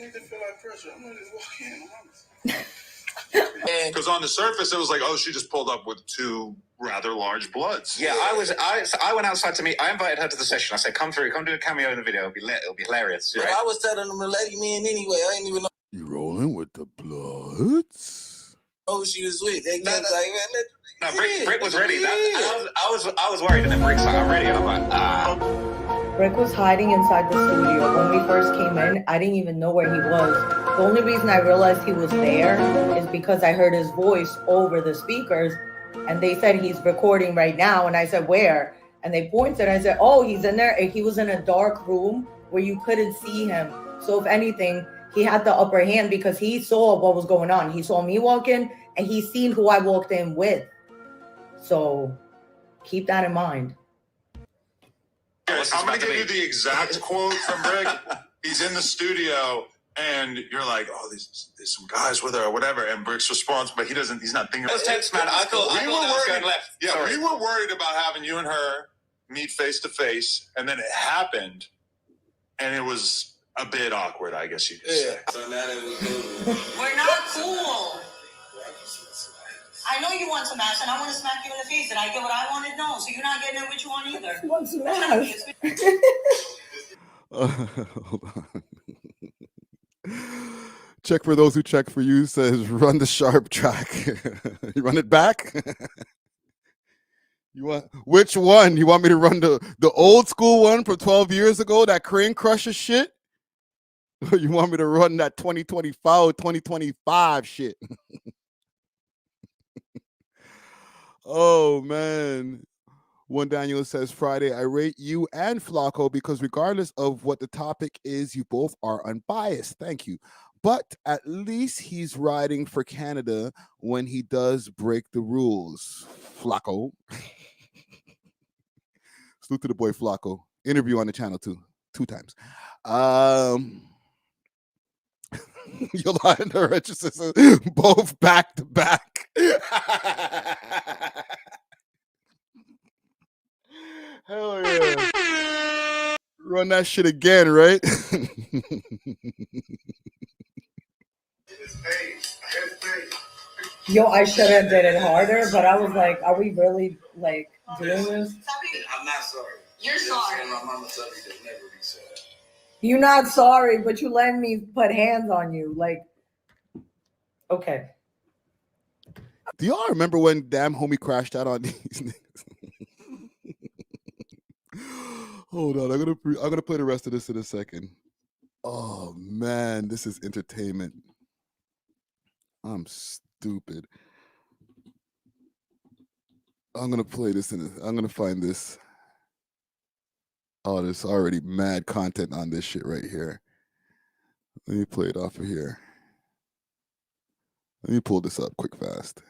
need to feel that pressure. I'm gonna just walk in. Because on the surface, it was like, oh, she just pulled up with two rather large bloods. Yeah, I went outside to meet. I invited her to the session. I said, come through, come do a cameo in the video. It'll be hilarious. Right? I was telling them to let him in anyway. I didn't even know. You rolling with the Bloods? Oh, she was with. They kept like, no, Bricc was ready. I was worried, and then Brick's like, I'm ready. And I'm like, Bricc was hiding inside the studio. When we first came in, I didn't even know where he was. The only reason I realized he was there is because I heard his voice over the speakers, and they said he's recording right now. And I said, where? And they pointed. I said, oh, he's in there. He was in a dark room where you couldn't see him. So if anything, he had the upper hand because he saw what was going on. He saw me walk in, and he seen who I walked in with. So keep that in mind. I'm going to give you the exact quote from Bricc. He's in the studio, and you're like, oh, there's some guys with her or whatever. And Brick's response, but he's not thinking. That was tense, man. I thought that was going left. Yeah, Sorry. we were worried about having you and her meet face to face, and then it happened, and it was a bit awkward, I guess you could say. So now that was good. We're not cool. I know you want some ass, and I want to smack you in the face. Did I get what I wanted? No, so you're not getting it what you want either. Want some ass? Hold on. Check for those who check for you says run the sharp track. You run it back? You want which one? You want me to run the old school one from 12 years ago, that crane crusher shit? Or you want me to run that 2025 shit? Oh man. One Daniel says, Friday, I rate you and Flacco because regardless of what the topic is, you both are unbiased. Thank you. But at least he's riding for Canada when he does break the rules. Flacco. Salute to the boy Flacco. Interview on the channel too. 2 times. Yolanda and the Richardson both back to back. Hell yeah. Run that shit again, right? Yo, I should have did it harder, but I was like, are we really like doing this? I'm not sorry. You're sorry. My mama told me to never be sorry. You're not sorry, but you let me put hands on you. Like, okay. Do y'all remember when DamnHomie crashed out on these niggas? Hold on, I'm gonna play the rest of this in a second. Oh man, this is entertainment. I'm stupid. I'm gonna play this I'm gonna find this. Oh, there's already mad content on this shit right here. Let me play it off of here. Let me pull this up quick fast.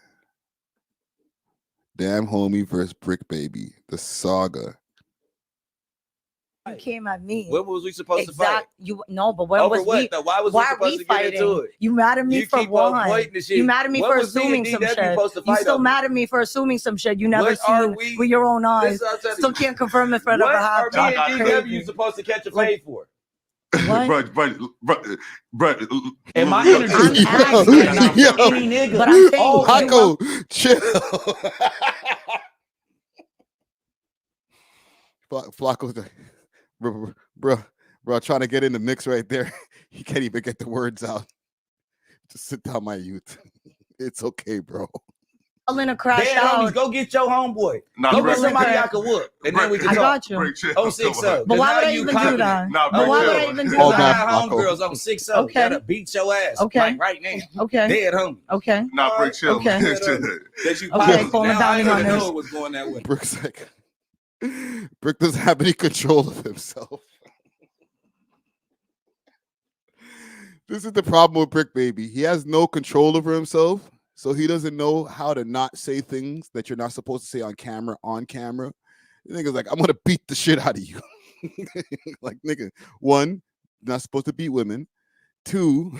DamnHomie versus Bricc Baby, the saga. You came at me. What was we supposed to fight? But when Over was what, we? though? Why was we why are supposed we to get fighting? into it? You mad at me You for keep on one? pointing the shit. You mad at me What for was me and assuming some DW shit? supposed to You fight still over? mad at me for assuming some shit you never What are seen we- with your own eyes. Listen, I'll tell you. Still can't confirm if it ever What are happened. me and DW supposed to catch a fade for? What? Bro, And my yo, energy yo, is crazy right now yo, for any nigga. But I'm saying, Paco, chill. Flacco's like, bro, trying to get in the mix right there. He can't even get the words out. Just sit down, my youth. It's okay, bro. Lena crashed Dead homies, out. go get your homeboy. Nah, go Bricc, get somebody Bricc. I can whoop, and then we can I talk. got you. Bricc, chill. Oh, 6-0. But why would I even do that? Nah, But Bricc, why would chill. I even do Hold I that? on, got Flacco. homegirls on 6-0. Okay. Gotta beat your ass. Okay. Like right now. Okay. Dead homie. Okay. Nah, Bricc, chill. Okay. That you Okay, popped. calling Now down I on didn't this. know it was going that way. Brick's like, Bricc doesn't have any control of himself. This is the problem with Bricc Baby. He has no control over himself, so he doesn't know how to not say things that you're not supposed to say on camera. The nigga's like, I'm gonna beat the shit out of you. Like, nigga, 1, not supposed to beat women. 2,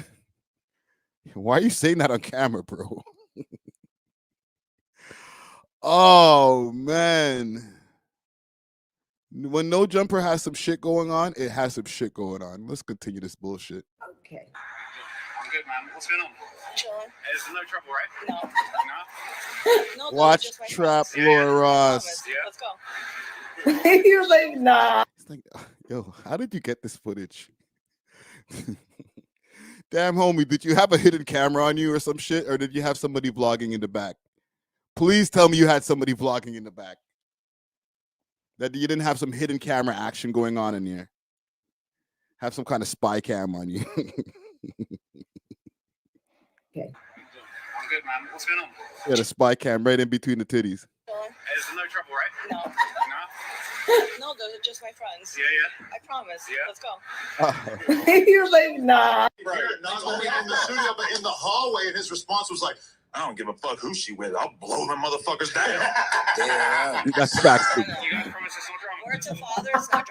Why are you saying that on camera, bro? Oh man. When No Jumper has some shit going on, it has some shit going on. Let's continue this bullshit. Okay. I'm good, man. What's going on? Chilling. There's no trouble, right? No. No? No, Watch just my Trap friends. Laura Ross. Yeah. Let's go. He was like, nah. It's like, yo, how did you get this footage? Damn, homie, did you have a hidden camera on you or some shit? Or did you have somebody vlogging in the back? Please tell me you had somebody vlogging in the back. That you didn't have some hidden camera action going on in here. Have some kind of spy cam on you. Okay. I'm good, man. What's going on? Yeah, the spy cam right in between the titties. There's no trouble, right? No. No? No, those are just my friends. Yeah, yeah. I promise. Yeah. Let's go. He was like, nah. Right. Not only in the studio, but in the hallway, and his response was like, I don't give a fuck who she with. I'll blow them motherfuckers down. Damn. That's facts. You guys promise it's no drama? Word to father, it's no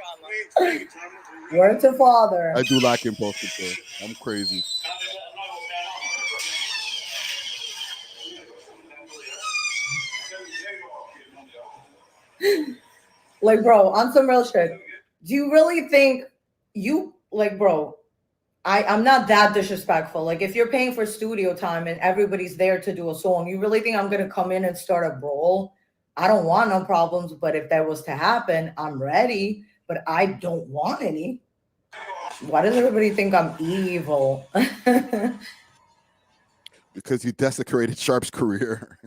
drama. Word to father. I do like impulse control. I'm crazy. Like, bro, on some real shit. Do you really think you like, bro? I'm not that disrespectful. Like, if you're paying for studio time and everybody's there to do a song, you really think I'm gonna come in and start a brawl? I don't want no problems, but if that was to happen, I'm ready. But I don't want any. Why does everybody think I'm evil? Because you desecrated Sharp's career.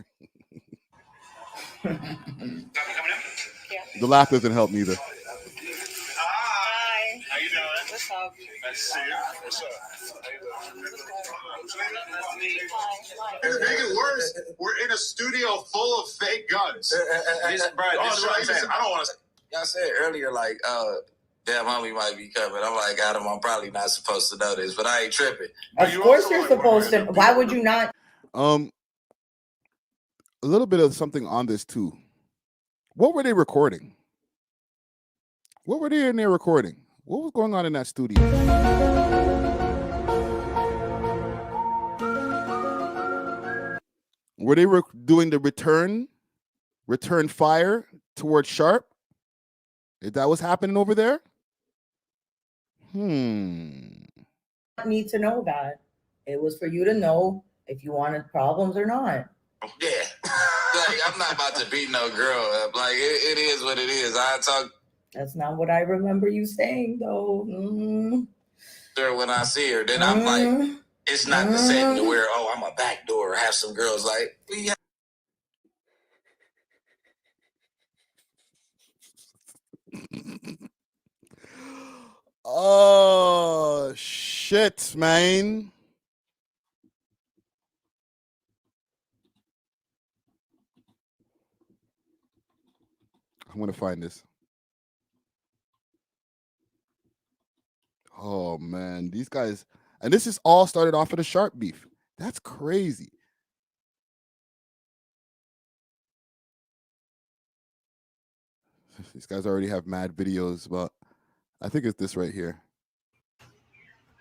The laugh doesn't help neither. Hi. How you doing? What's up? Nice to see you. What's up? And to make it worse, we're in a studio full of fake guns. I don't want to. Y'all said earlier, like, damn, homie might be coming. I'm like, Adam, I'm probably not supposed to know this, but I ain't tripping. Of course you're supposed to. Why would you not? A little bit of something on this too. What were they recording? What were they in there recording? What was going on in that studio? Were they doing the return fire towards Sharp? If that was happening over there? Need to know that. It was for you to know if you wanted problems or not. Yeah. Like, I'm not about to beat no girl up. Like, it is what it is. I talk That's not what I remember you saying, though. to her when I see her. Then I'm like, it's not the setting to where, oh, I'm a backdoor or have some girls like, we Oh, shit, man. I'm going to find this. Oh, man. These guys, and this is all started off of the Sharp beef. That's crazy. These guys already have mad videos, but I think it's this right here.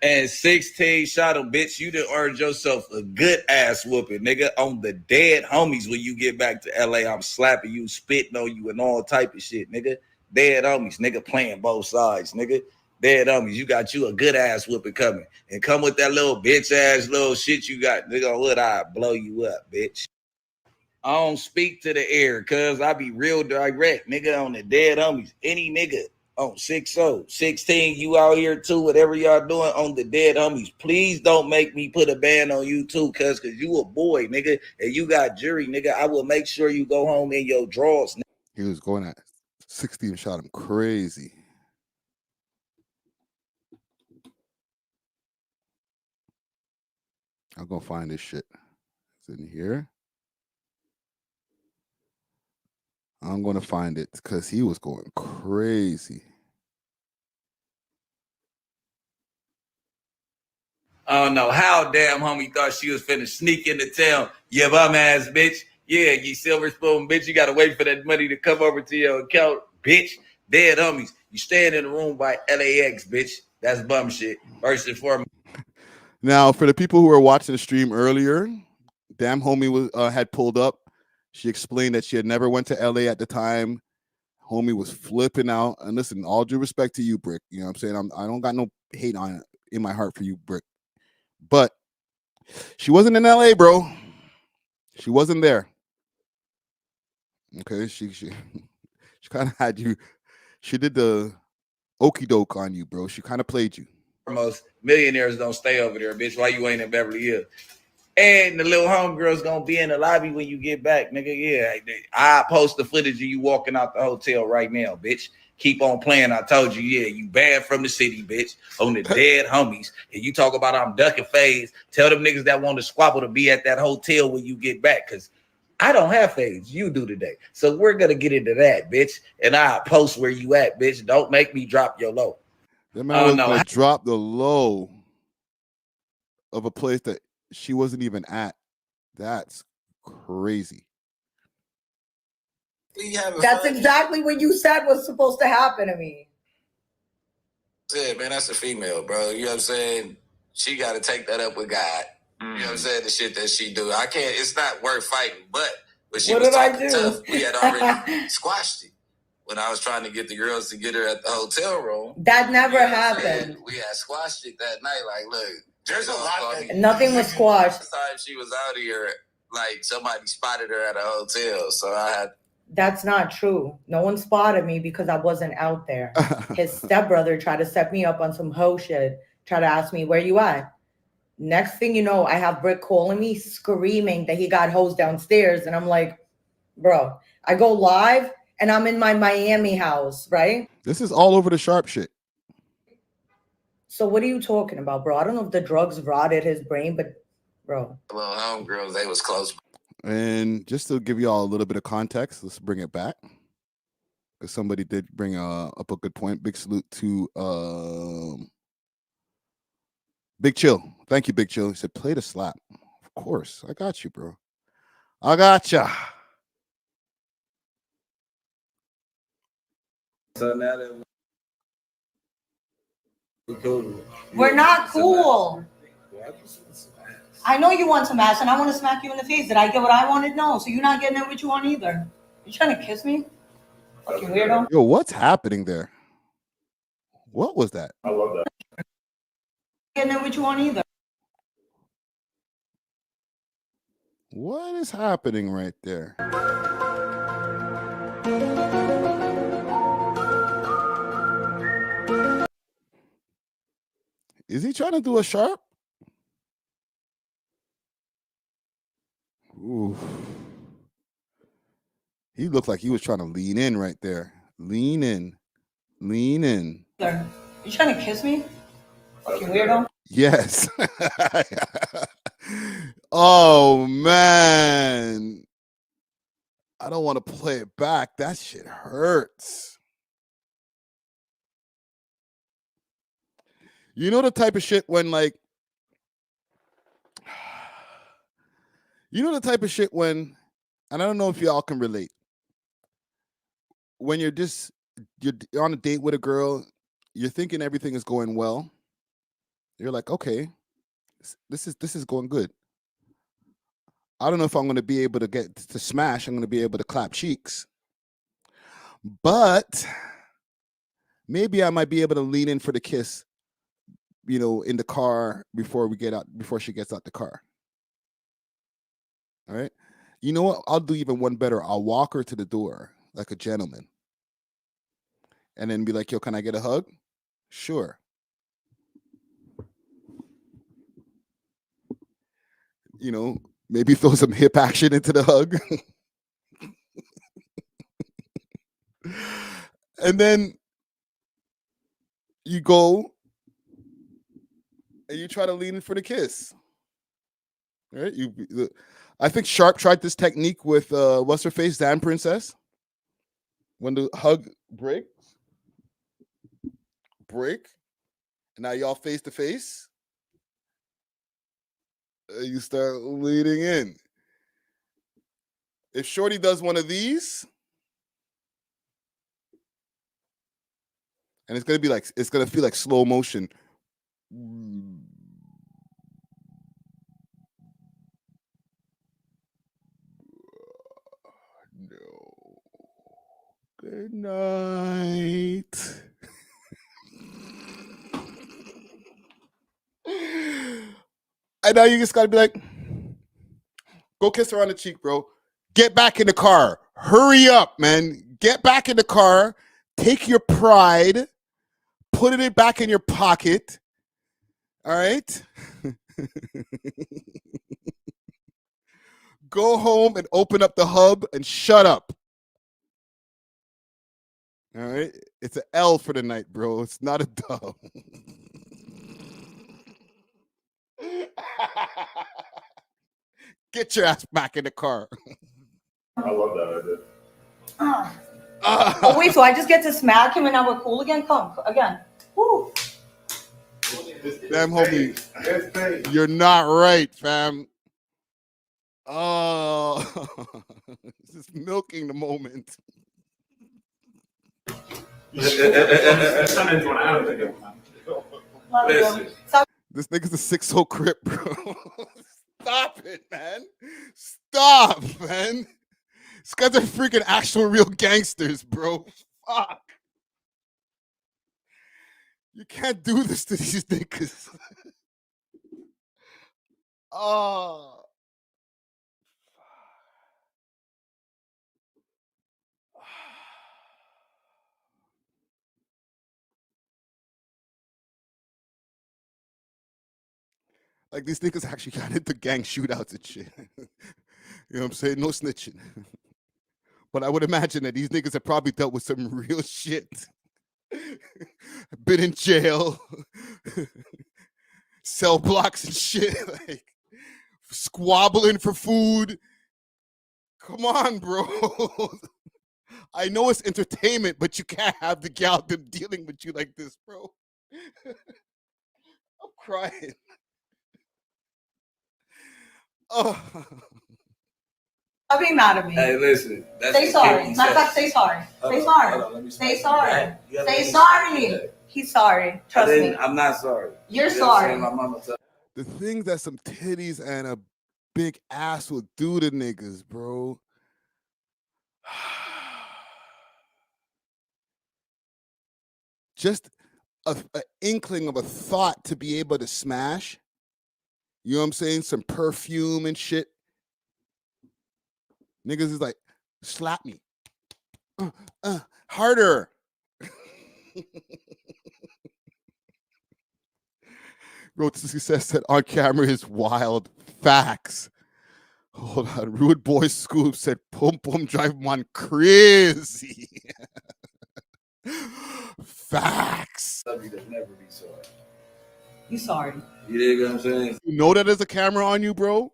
And 16 shot him, bitch. You done earned yourself a good ass whooping, nigga. On the dead homies when you get back to LA, I'm slapping you, spitting on you, and all type of shit, nigga. Dead homies, nigga, playing both sides, nigga. Dead homies, you got you a good ass whooping coming. And come with that little bitch ass little shit you got, nigga. What I blow you up, bitch. I don't speak to the air, cuz I be real direct, nigga, on the dead homies. Any nigga on 6-0, 16, you out here too, whatever y'all doing on the dead homies. Please don't make me put a ban on you too, cuz you a boy, nigga, and you got jury, nigga. I will make sure you go home in your drawers. He was going at 16 shot him crazy. I'm going to find this shit. It's in here. I'm going to find it because he was going crazy. I don't know how damn homie thought she was finna sneak into town. Yeah, bum ass bitch. Yeah, you silver spoon bitch. You gotta wait for that money to come over to your account, bitch. Dead homies. You staying in the room by LAX, bitch. That's bum shit. First and foremost. Now, for the people who were watching the stream earlier, DamnHomie was had pulled up. She explained that she had never went to LA at the time. Homie was flipping out. And listen, all due respect to you, Bricc. You know what I'm saying? I don't got no hate on in my heart for you, Bricc. But she wasn't in LA, bro. She wasn't there. Okay, she kind of had you. She did the okey doke on you, bro. She kind of played you. Most millionaires don't stay over there, bitch. Why you ain't in Beverly Hills? And the little homegirl's gonna be in the lobby when you get back, nigga. Yeah, I post the footage of you walking out the hotel right now, bitch. Keep on playing. I told you, yeah, you banned from the city, bitch. On the dead homies. And you talk about I'm ducking fades. Tell them niggas that want to squabble to be at that hotel when you get back, because I don't have fades. You do today. So we're gonna get into that, bitch. And I post where you at, bitch. Don't make me drop your low. That man was gonna drop the low of a place that she wasn't even at. That's crazy. That's exactly what you said was supposed to happen to me. Yeah, man, that's a female, bro. You know what I'm saying? She got to take that up with God. You know what I'm saying? The shit that she do. I can't, it's not worth fighting, but she What was did I talking do? tough. We had already squashed it when I was trying to get the girls to get her at the hotel room. That never You know what I'm happened. saying? We had squashed it that night. Like, look, there's a lot. Nothing was squashed. Last time she was out here, like somebody spotted her at a hotel, so I had. That's not true. No one spotted me because I wasn't out there. His stepbrother tried to set me up on some hoe shit, try to ask me, where you at? Next thing you know, I have Bricc calling me, screaming that he got hoes downstairs. And I'm like, bro, I go live and I'm in my Miami house, right? This is all over the sharp shit. So what are you talking about, bro? I don't know if the drugs rotted his brain, but bro. Little homegirls, they was close. And just to give you all a little bit of context, let's bring it back. Because somebody did bring up a good point. Big salute to Big Chill. Thank you, Big Chill. He said, play the slap. Of course. I got you, bro. I got ya. So now that we're cool. We're not cool. I know you want some ass and I want to smack you in the face. Did I get what I wanted? No. So you're not getting it what you want either. You trying to kiss me? Fucking weirdo. Yo, what's happening there? What was that? I love that. Getting it what you want either. What is happening right there? Is he trying to do a sharp? Ooh. He looked like he was trying to lean in right there. Lean in. Lean in. You trying to kiss me? Fucking weirdo. Yes. Oh, man. I don't want to play it back. That shit hurts. You know the type of shit when, like, you know the type of shit when, and I don't know if y'all can relate, when you're on a date with a girl, you're thinking everything is going well. You're like, okay, this is going good. I don't know if I'm going to be able to get to smash. I'm going to be able to clap cheeks, but maybe I might be able to lean in for the kiss, you know, in the car before she gets out the car. All right. You know what? I'll do even one better. I'll walk her to the door like a gentleman and then be like, yo, can I get a hug? Sure. You know, maybe throw some hip action into the hug. And then you go and you try to lean in for the kiss. All right? I think Sharp tried this technique with what's her face, Dan Princess. When the hug breaks, and now y'all face to face. You start leading in. If Shorty does one of these, and it's gonna feel like slow motion. Good night. And now you just gotta be like, go kiss her on the cheek, bro. Get back in the car. Hurry up, man. Get back in the car. Take your pride. Put it back in your pocket. All right? Go home and open up the hub and shut up. All right? It's an L for the night, bro. It's not a dub. Get your ass back in the car. I love that idea. Oh wait, so I just get to smack him and now we're cool again? Come again. Woo. Damn, homie, you're not right, fam. Oh, this is milking the moment. This nigga's a 6-0 crip, bro. Stop it, man. Stop, man. These guys are freaking actual real gangsters, bro. Fuck. You can't do this to these niggas. Oh. Like, these niggas actually got into gang shootouts and shit. You know what I'm saying? No snitching. But I would imagine that these niggas have probably dealt with some real shit. Been in jail. Cell blocks and shit. Like, squabbling for food. Come on, bro. I know it's entertainment, but you can't have the gal them dealing with you like this, bro. I'm crying. Oh. Don't be mad at me. Hey, listen. Say sorry. Matter of fact, say sorry. Say sorry. Say sorry. Say sorry. He's sorry. Trust me. I'm not sorry. You're sorry. My mama told The thing that some titties and a big ass will do to niggas, bro. Just an inkling of a thought to be able to smash. You know what I'm saying? Some perfume and shit. Niggas is like, slap me. Harder. Rotisky says that on camera is wild. Facts. Hold on. Rude Boy Scoop said, pum pum drive man crazy. Facts. you to never be sorry. You sorry. You dig what I'm saying? You know that there's a camera on you, bro?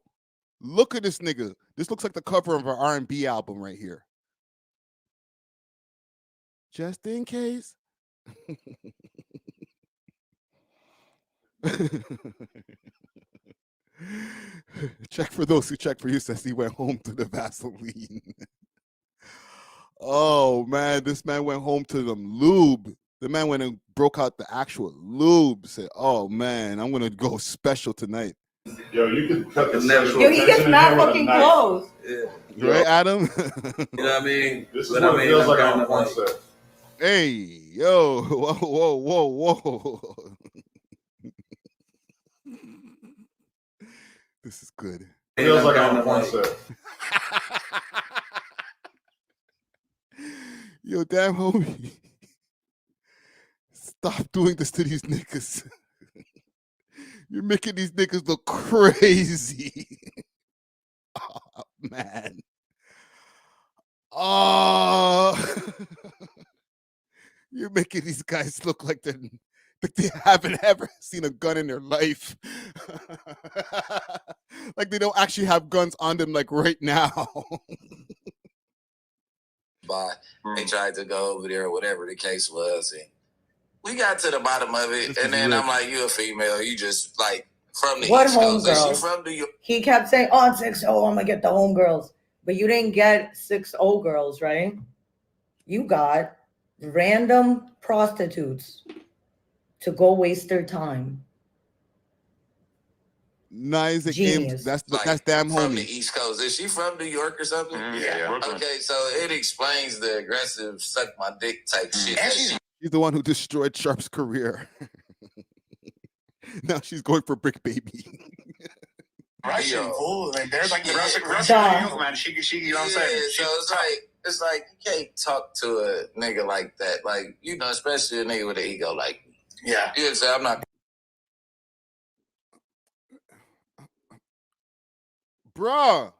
Look at this nigga. This looks like the cover of an R&B album right here. Just in case. Check for those who check for you, says he went home to the Vaseline. Oh, man, this man went home to them lube. The man went and broke out the actual lube. Said, oh, man, I'm going to go special tonight. Yo, you could cut the Yo, he gets mad fucking close. Yeah. Right, Adam? You know what I mean? This is what it feels like on one set. Hey, yo, whoa, whoa, whoa, whoa. This is good. It feels like on one set. Yo, damn homie. Stop doing this to these niggas. You're making these niggas look crazy. Oh, man. Oh. You're making these guys look like they haven't ever seen a gun in their life. Like they don't actually have guns on them like right now. They tried to go over there, whatever the case was, and we got to the bottom of it. And then I'm like, "You a female? You just like from the What East Coast? Is she homegirls? from New York?" He kept saying, oh, I'm 6'0", I'm gonna get the homegirls. But you didn't get 6'0" girls, right? You got random prostitutes to go waste their time. Nice and Genius. That's Like, damn from the homie. East Coast. Is she from New York or something? Yeah. Okay, so it explains the aggressive suck my dick type shit. And that she's- she She's the one who destroyed Sharp's career. Now she's going for Bricc Baby. Russian fool. Like there's like the Russian man. She you know what I'm saying? So it's like you can't talk to a nigga like that. Like, you know, especially a nigga with an ego like me. Yeah. You know, so I'm not Bruh.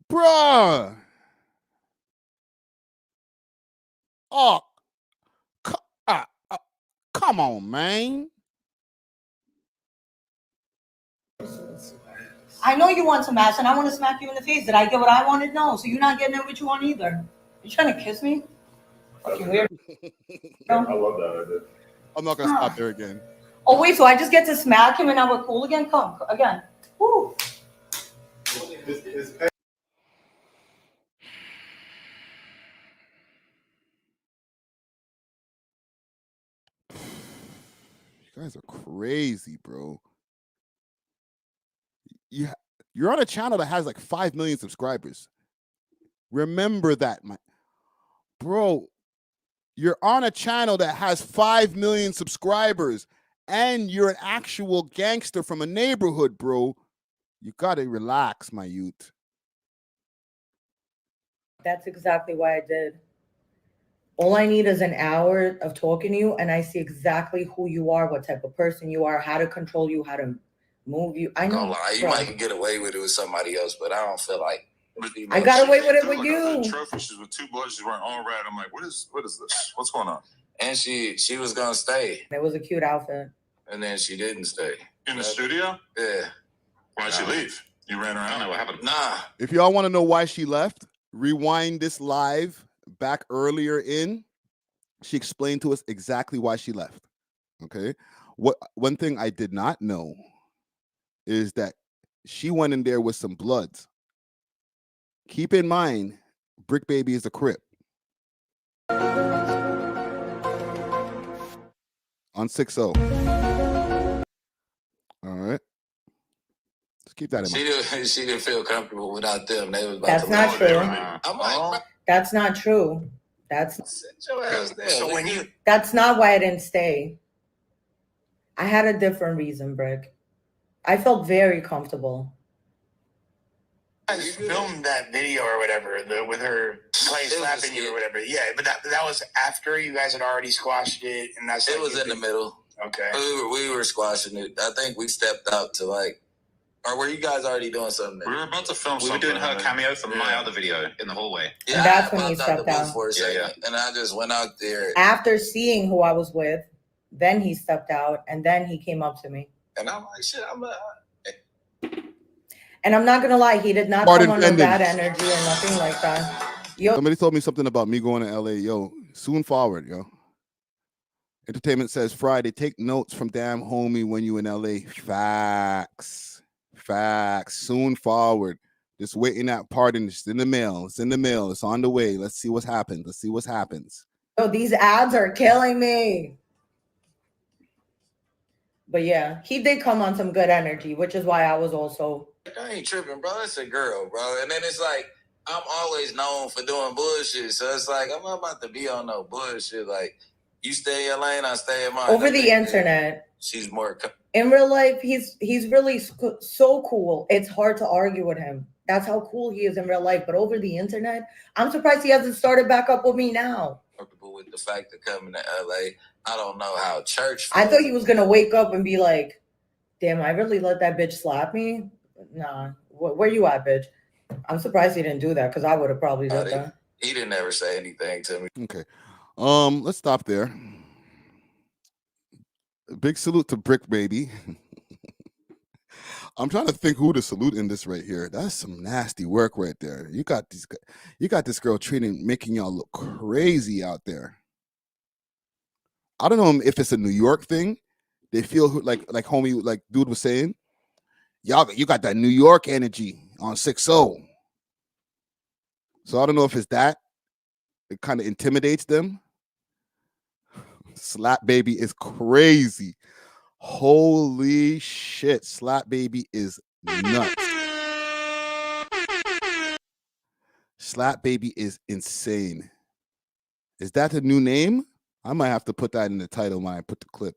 Bruh. Oh, come on, man. I know you want some ass, and I want to smack you in the face. Did I get what I wanted? No. So you're not getting it what you want either. You trying to kiss me? Fucking weird. I love that idea. I'm not gonna stop there again. Oh wait, so I just get to smack him and now we're cool again? Come again. Woo. You guys are crazy, bro. You're on a channel that has like 5 million subscribers. Remember that, my bro. You're on a channel that has 5 million subscribers, and you're an actual gangster from a neighborhood, bro. You gotta relax, my youth. That's exactly why I did. All I need is an hour of talking to you, and I see exactly who you are, what type of person you are, how to control you, how to move you. I know. gonna lie. You might get away with it with somebody else, but I don't feel like I got away with it with you. Trophy, she's with 2 bloods. She's wearing all red. I'm like, what is this? What's going on? And she was gonna stay, It was a cute outfit. and then she didn't stay. In the studio? Yeah. Why'd she leave? You ran around? I don't know what happened. Nah. If y'all want to know why she left, rewind this live back earlier in. She explained to us exactly why she left. Okay. One thing I did not know is that she went in there with some bloods. Keep in mind, Bricc Baby is a Crip. On 6-0. All right. Let's keep that in mind. She didn't feel comfortable without them. They was about That's to not true. I'm like, That's not true. That's your ass there. So when you That's not why I didn't stay. I had a different reason, Bricc. I felt very comfortable. guys filmed that video or whatever, with her playing slapping you or whatever. Yeah, but that was after you guys had already squashed it, and that's it was in the middle. Okay. We were squashing it. I think we stepped out to like, or were you guys already doing something? We were about to film We were something. doing her cameo from my other video in the hallway. Yeah, That's I when you popped out the stepped out. booth for a second, and I just went out there. After seeing who I was with, then he stepped out, and then he came up to me. And I'm like, shit, And I'm not gonna lie, he did not Pardon come on no pending. bad energy or nothing like that. Yo, Somebody told me something about me going to LA. Yo, soon forward, yo. Entertainment says Friday, take notes from DamnHomie when you in LA. Facts. Soon forward. Just waiting that pardon. It's in the mail. It's in the mail. It's on the way. Let's see what's happened. these ads are killing me. But yeah, he did come on some good energy, which is why I was also. I ain't tripping, bro. It's a girl, bro. And then it's like, I'm always known for doing bullshit. So it's like, I'm not about to be on no bullshit. Like, you stay in your lane, I stay in mine. Over the internet. She's more. In real life, he's really so cool. It's hard to argue with him. That's how cool he is in real life. But over the internet, I'm surprised he hasn't started back up with me now. Comfortable with the fact of coming to LA. I don't know how church. I thought he was gonna wake up and be like, "Damn, I really let that bitch slap me." Nah, where you at, bitch? I'm surprised he didn't do that because I would have probably done that. He didn't ever say anything to me. Okay. Let's stop there. Big salute to Bricc Baby. I'm trying to think who to salute in this right here. That's some nasty work right there. You got this girl making y'all look crazy out there. I don't know if it's a New York thing. They feel like homie, like dude was saying, you got that New York energy on 6-0. So I don't know if it's that. It kind of intimidates them. Slap Baby is crazy. Holy shit. Slap Baby is nuts. Slap Baby is insane. Is that a new name? I might have to put that in the title when I put the clip.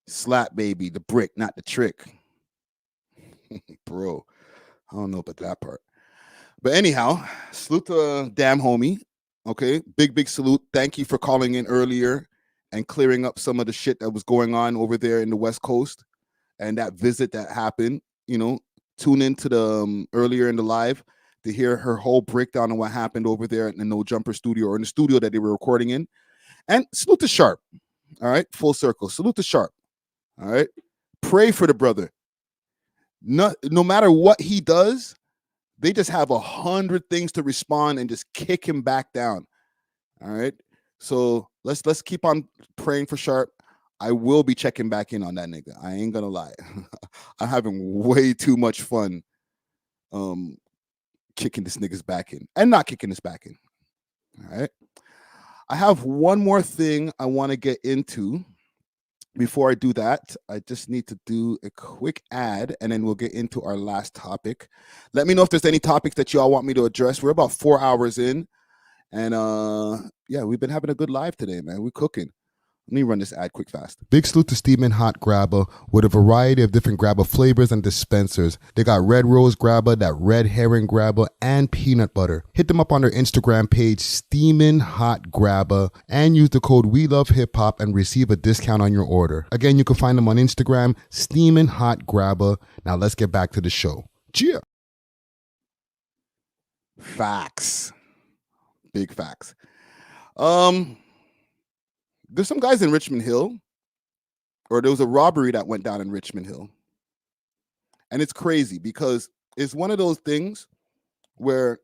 Slap Baby, the brick, not the trick. Bro, I don't know about that part. But anyhow, salute to DamnHomie. Okay, big salute. Thank you for calling in earlier and clearing up some of the shit that was going on over there in the West Coast and that visit that happened. You know, tune into the earlier in the live to hear her whole breakdown of what happened over there in the No Jumper studio or in the studio that they were recording in. And salute to Sharp. All right, full circle. Salute to Sharp. All right, pray for the brother. No matter what he does, they just have 100 things to respond and just kick him back down. All right. So let's keep on praying for Sharp. I will be checking back in on that nigga. I ain't gonna lie. I'm having way too much fun kicking this nigga's back in and not kicking this back in. All right. I have one more thing I want to get into. Before I do that, I just need to do a quick ad and then we'll get into our last topic. Let me know if there's any topics that y'all want me to address. We're about 4 hours in. And yeah, we've been having a good live today, man. We're cooking. Let me run this ad quick fast. Big salute to Steamin' Hot Grabba with a variety of different Grabba flavors and dispensers. They got red rose Grabba, that red herring Grabba, and peanut butter. Hit them up on their Instagram page, Steamin' Hot Grabba, and use the code WeLoveHipHop and receive a discount on your order. Again, you can find them on Instagram, Steamin' Hot Grabba. Now let's get back to the show. Cheer. Facts. Big facts. There's some guys in Richmond Hill, or there was a robbery that went down in Richmond Hill. And it's crazy because it's one of those things where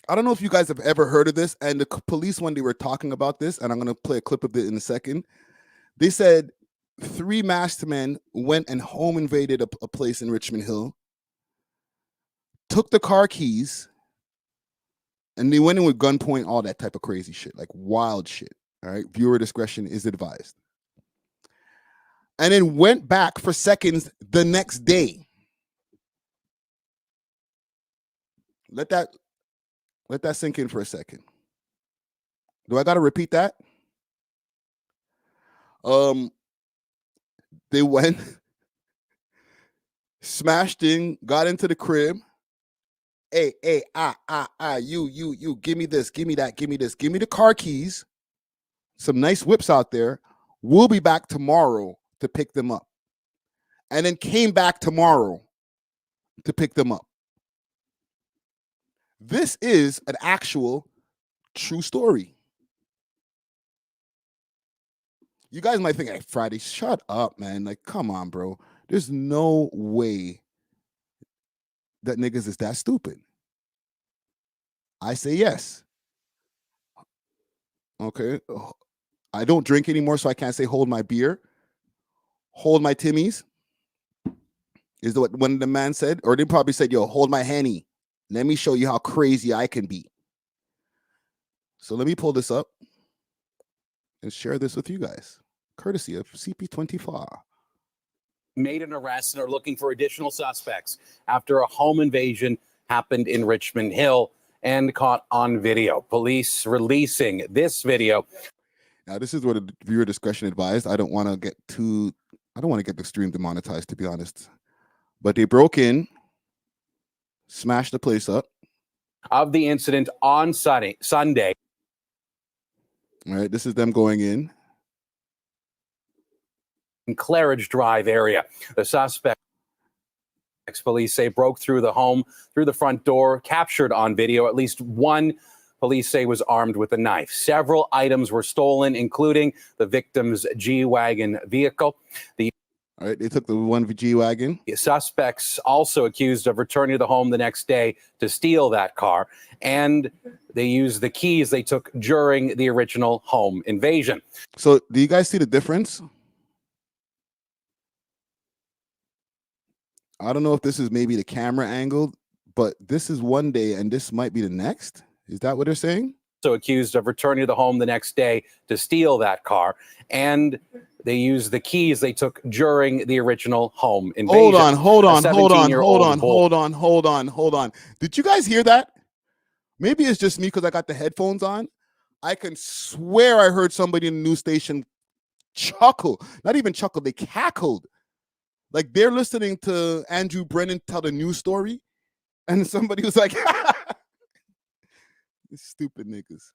I don't know if you guys have ever heard of this. And the police, when they were talking about this, and I'm going to play a clip of it in a second, they said 3 masked men went and home invaded a place in Richmond Hill, took the car keys, and they went in with gunpoint, all that type of crazy shit, like wild shit. All right, viewer discretion is advised. And then went back for seconds the next day. Let that sink in for a second. Do I got to repeat that? They went, smashed in, got into the crib. Hey, you, give me this, give me that, give me this, give me the car keys. Some nice whips out there. We'll be back tomorrow to pick them up. And then came back tomorrow to pick them up. This is an actual true story. You guys might think, hey, Friday, shut up, man. Like, come on, bro. There's no way that niggas is that stupid. I say yes. Okay. I don't drink anymore, so I can't say hold my beer. Hold my Timmies is what one of the man said. Or they probably said, yo, hold my Henny. Let me show you how crazy I can be. So let me pull this up and share this with you guys, courtesy of CP24. Made an arrest and are looking for additional suspects after a home invasion happened in Richmond Hill and caught on video. Police releasing this video. Now, this is what a viewer discretion advised. I don't want to get the stream demonetized, to be honest. But they broke in, smashed the place up. Of the incident on Sunday. All right, this is them going in. In Claridge Drive area. The suspect, police say, broke through the home, through the front door, captured on video. At least one, police say, was armed with a knife. Several items were stolen, including the victim's G-Wagon vehicle. All right, they took the one G-Wagon. The suspects also accused of returning to the home the next day to steal that car. And they used the keys they took during the original home invasion. So do you guys see the difference? I don't know if this is maybe the camera angle, but this is one day and this might be the next. Is that what they're saying? Also accused of returning to the home the next day to steal that car, and they used the keys they took during the original home invasion. Hold on. Did you guys hear that? Maybe it's just me because I got the headphones on. I can swear I heard somebody in the news station chuckle. Not even chuckle, they cackled. Like they're listening to Andrew Brennan tell the news story, and somebody was like, stupid niggas.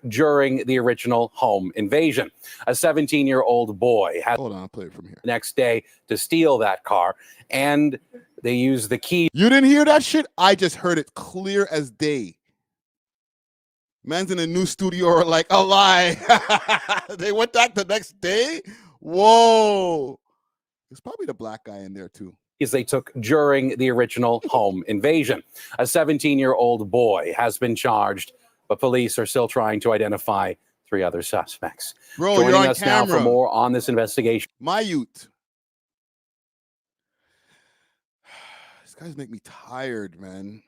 During the original home invasion. A 17-year-old boy had hold on, I'll play it from here. The next day to steal that car, and they used the key. You didn't hear that shit? I just heard it clear as day. Man's in a new studio or like a lie. They went back the next day. Whoa. There's probably the black guy in there too. They took during the original home invasion. A 17-year-old boy has been charged, but police are still trying to identify 3 other suspects. Bro, joining you're on us camera. now for more on this investigation. My youth. These guys make me tired, man.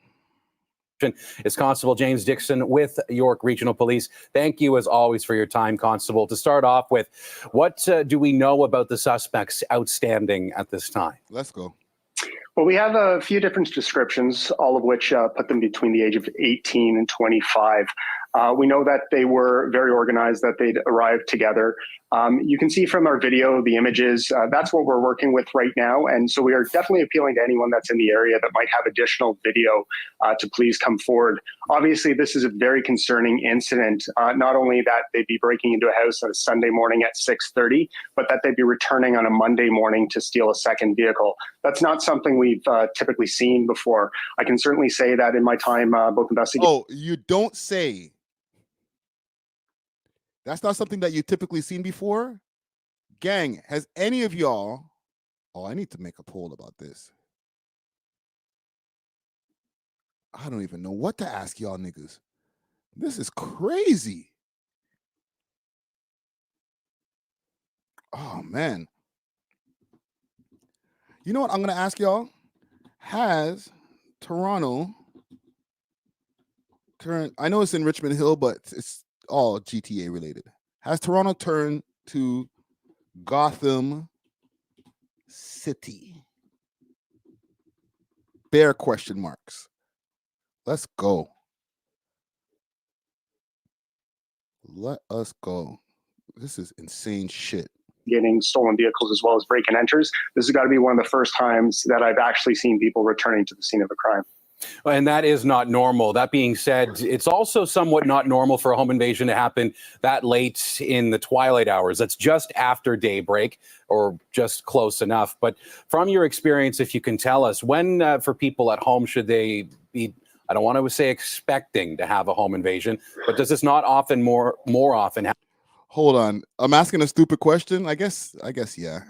Is Constable James Dixon with York Regional Police. Thank you, as always, for your time, Constable. To start off with, what do we know about the suspects outstanding at this time? Let's go. Well, we have a few different descriptions, all of which put them between the age of 18 and 25. We know that they were very organized, that they'd arrived together. You can see from our video, the images, that's what we're working with right now. And so we are definitely appealing to anyone that's in the area that might have additional video to please come forward. Obviously, this is a very concerning incident, not only that they'd be breaking into a house on a Sunday morning at 6:30, but that they'd be returning on a Monday morning to steal a second vehicle. That's not something we've typically seen before. I can certainly say that in my time both investigating. Oh, you don't say. That's not something that you typically seen before. Gang, has any of y'all, I need to make a poll about this. I don't even know what to ask y'all niggas. This is crazy. Oh, man. You know what I'm going to ask y'all? Has Toronto turned, I know it's in Richmond Hill, but it's all GTA related. Has Toronto turned to Gotham City? Bare question marks. Let's go. Let us go. This is insane shit. Getting stolen vehicles as well as break and enters. This has got to be one of the first times that I've actually seen people returning to the scene of a crime. And that is not normal. That being said, it's also somewhat not normal for a home invasion to happen that late in the twilight hours. That's just after daybreak or just close enough. But from your experience, if you can tell us, when for people at home should they be, I don't want to say expecting to have a home invasion, but does this not often more often happen? Hold on. I'm asking a stupid question. I guess yeah.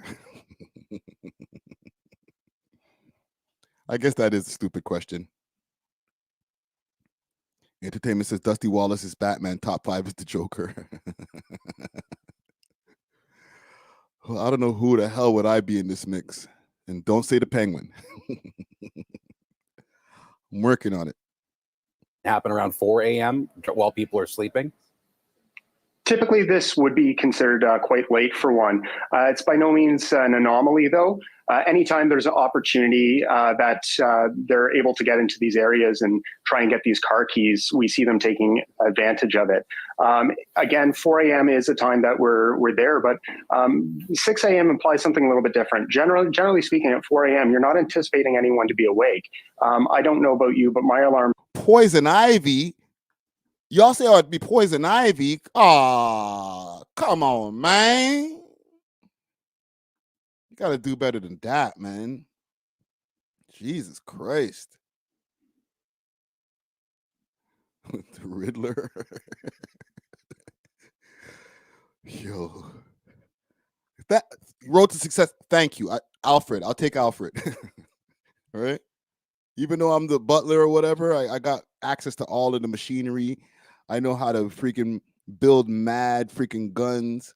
I guess that is a stupid question. Entertainment says Dusty Wallace is Batman. Top 5 is the Joker. Well, I don't know who the hell would I be in this mix. And don't say the Penguin. I'm working on it. Happen around 4 a.m. while people are sleeping? Typically, this would be considered quite late for one. It's by no means an anomaly, though. Anytime there's an opportunity that they're able to get into these areas and try and get these car keys, we see them taking advantage of it. Again, 4 a.m. is a time that we're there, but 6 a.m. implies something a little bit different. Generally speaking, at 4 a.m., you're not anticipating anyone to be awake. I don't know about you, but my alarm... Poison Ivy? Y'all say it'd be Poison Ivy? Oh, come on, man. You got to do better than that, man. Jesus Christ. The Riddler. Yo. That road to success. Thank you. Alfred. I'll take Alfred. All right. Even though I'm the butler or whatever, I got access to all of the machinery. I know how to freaking build mad freaking guns.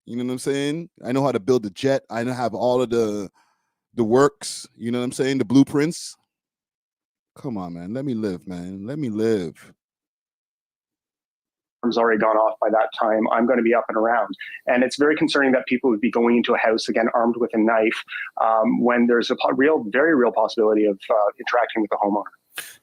You know what I'm saying? I know how to build a jet. I know have all of the works. You know what I'm saying? The blueprints. Come on, man. Let me live, man. Let me live. already gone off by that time. I'm going to be up and around. And it's very concerning that people would be going into a house, again, armed with a knife, when there's a very real possibility of interacting with the homeowner.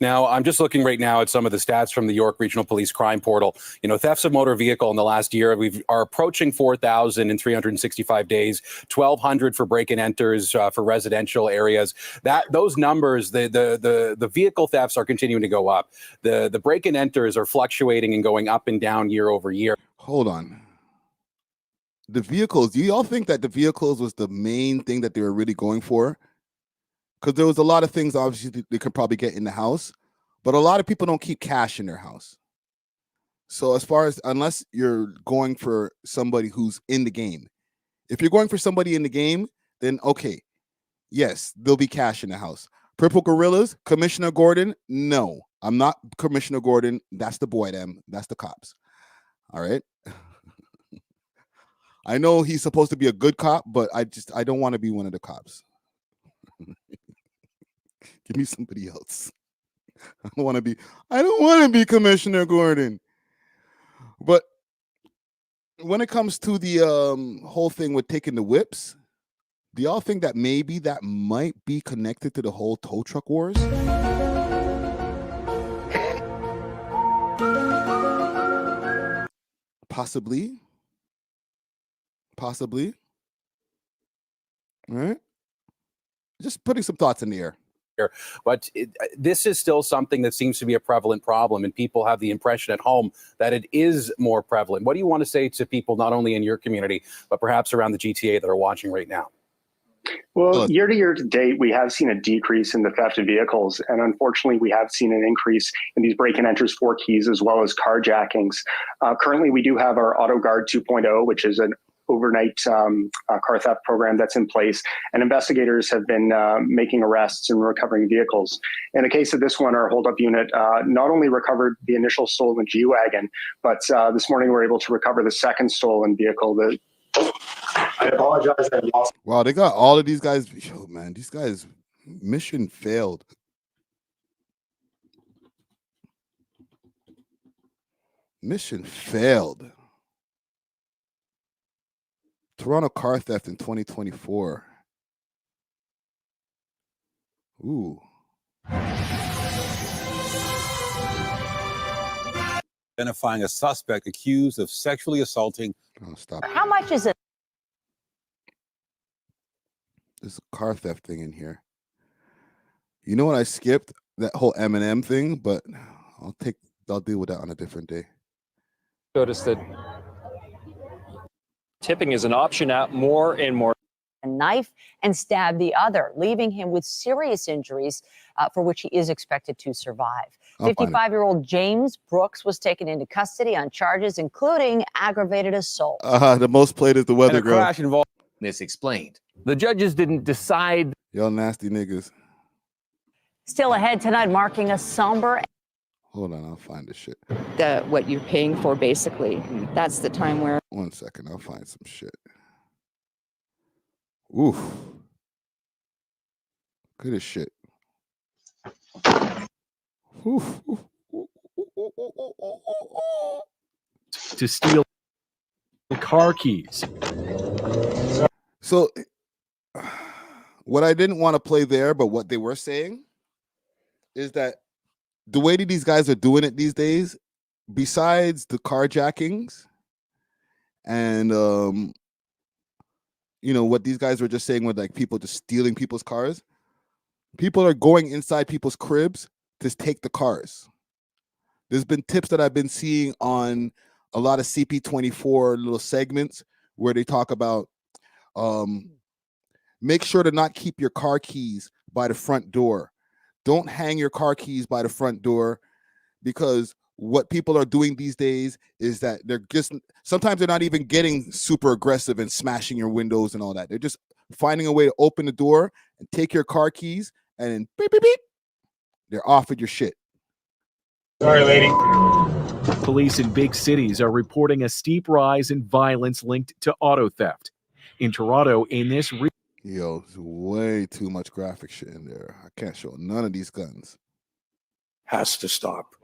Now, I'm just looking right now at some of the stats from the York Regional Police Crime Portal. You know, thefts of motor vehicle in the last year, we are approaching 4,000 in 365 days, 1,200 for break-and enters for residential areas. Those numbers, the vehicle thefts are continuing to go up. The break-and enters are fluctuating and going up and down year over year. Hold on. The vehicles, do y'all think that the vehicles was the main thing that they were really going for? Because there was a lot of things, obviously, they could probably get in the house, but a lot of people don't keep cash in their house. So as far as, unless you're going for somebody who's in the game, if you're going for somebody in the game, then okay, yes, there'll be cash in the house. Purple Gorillas, Commissioner Gordon, no, I'm not Commissioner Gordon. That's the boy, that's the cops. All right. I know he's supposed to be a good cop, but I don't want to be one of the cops. Give me somebody else. I don't want to be Commissioner Gordon. But when it comes to the whole thing with taking the whips, do y'all think that maybe that might be connected to the whole tow truck wars? Possibly. All right. Just putting some thoughts in the air. But this is still something that seems to be a prevalent problem, and people have the impression at home that it is more prevalent. What do you want to say to people, not only in your community, but perhaps around the GTA that are watching right now? Well, year to date, we have seen a decrease in the theft of vehicles. And unfortunately, we have seen an increase in these break and enters for keys, as well as carjackings. Currently, we do have our Auto Guard 2.0, which is an overnight car theft program that's in place, and investigators have been making arrests and recovering vehicles. In the case of this one, our holdup unit not only recovered the initial stolen G-Wagon, but this morning we were able to recover the second stolen vehicle. I apologize, I lost. Wow, they got all of these guys. Yo, man, these guys, mission failed. Mission failed. Toronto car theft in 2024. Ooh. Identifying a suspect accused of sexually assaulting. Oh, stop. How much is it? There's a car theft thing in here. You know what? I skipped that whole Eminem thing, but I'll deal with that on a different day. Notice that tipping is an option out more and more. A knife and stabbed the other, leaving him with serious injuries for which he is expected to survive. 55-year-old James Brooks was taken into custody on charges including aggravated assault. The most played is the weather And a girl. crash involved. This explained. The judges didn't decide. Y'all nasty niggas. Still ahead tonight, marking a somber. Hold on, I'll find this shit. What you're paying for, basically. That's the time where. 1 second, I'll find some shit. Oof. Good as shit. Oof. To steal car keys. So, what I didn't want to play there, but what they were saying is that the way that these guys are doing it these days, besides the carjackings and what these guys were just saying with like people just stealing people's cars, people are going inside people's cribs to take the cars. There's been tips that I've been seeing on a lot of CP24 little segments where they talk about make sure to not keep your car keys by the front door. Don't hang your car keys by the front door, because what people are doing these days is that sometimes they're not even getting super aggressive and smashing your windows and all that. They're just finding a way to open the door and take your car keys and then beep, beep, beep, they're off with your shit. Sorry, lady. Police in big cities are reporting a steep rise in violence linked to auto theft. In Toronto, in this Yo, there's way too much graphic shit in there. I can't show none of these guns. has to stop.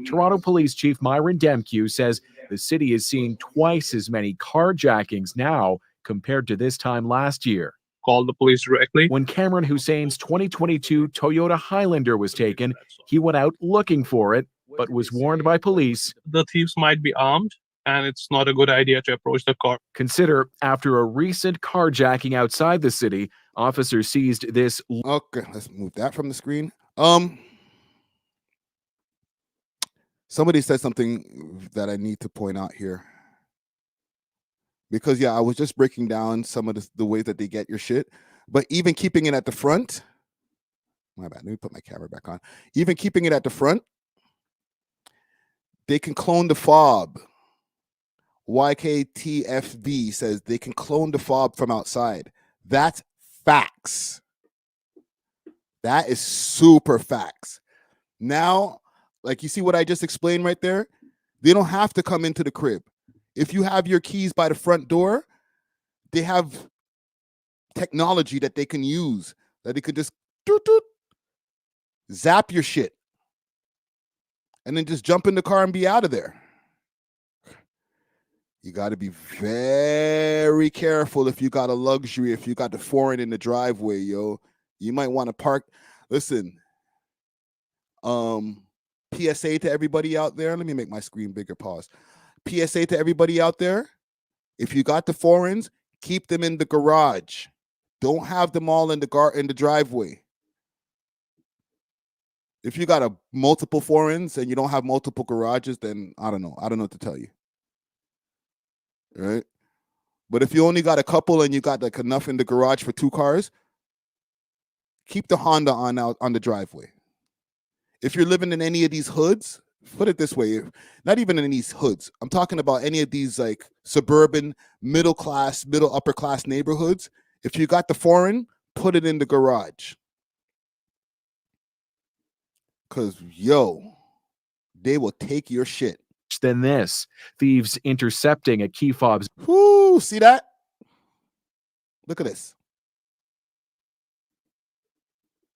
Toronto Police Chief Myron Demkew says The city is seeing twice as many carjackings now compared to this time last year. Call the police directly. When Cameron Hussein's 2022 Toyota Highlander was taken, he went out looking for it, but was warned by police. The thieves might be armed, and it's not a good idea to approach the car. Consider, after a recent carjacking outside the city, officers seized this. Okay, let's move that from the screen. Somebody said something that I need to point out here. Because, yeah, I was just breaking down some of the ways that they get your shit. But even keeping it at the front, my bad, let me put my camera back on. Even keeping it at the front, they can clone the fob. YKTFB says they can clone the fob from outside. That's facts. That is super facts. Now, like you see what I just explained right there? They don't have to come into the crib. If you have your keys by the front door, they have technology that they can use, that they could just zap your shit and then just jump in the car and be out of there. You got to be very careful if you got a luxury, if you got the foreign in the driveway, yo. You might want to park. Listen, PSA to everybody out there. Let me make my screen bigger, pause. PSA to everybody out there. If you got the foreigns, keep them in the garage. Don't have them all in the driveway. If you got multiple foreigns and you don't have multiple garages, then I don't know. I don't know what to tell you. Right? But if you only got a couple and you got like enough in the garage for 2 cars, keep the Honda on the driveway. If you're living in any of these hoods, put it this way, not even in these hoods. I'm talking about any of these like suburban, middle class, upper class neighborhoods. If you got the foreign, put it in the garage. Because, yo, they will take your shit. Than this. Thieves intercepting a key fob's. Whoo, see that? Look at this.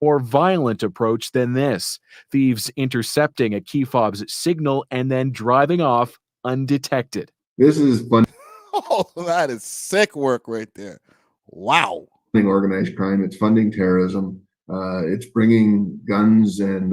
More violent approach than this. Thieves intercepting a key fob's signal and then driving off undetected. This is fun. Oh, that is sick work right there. Wow. Organized crime. It's funding terrorism. It's bringing guns and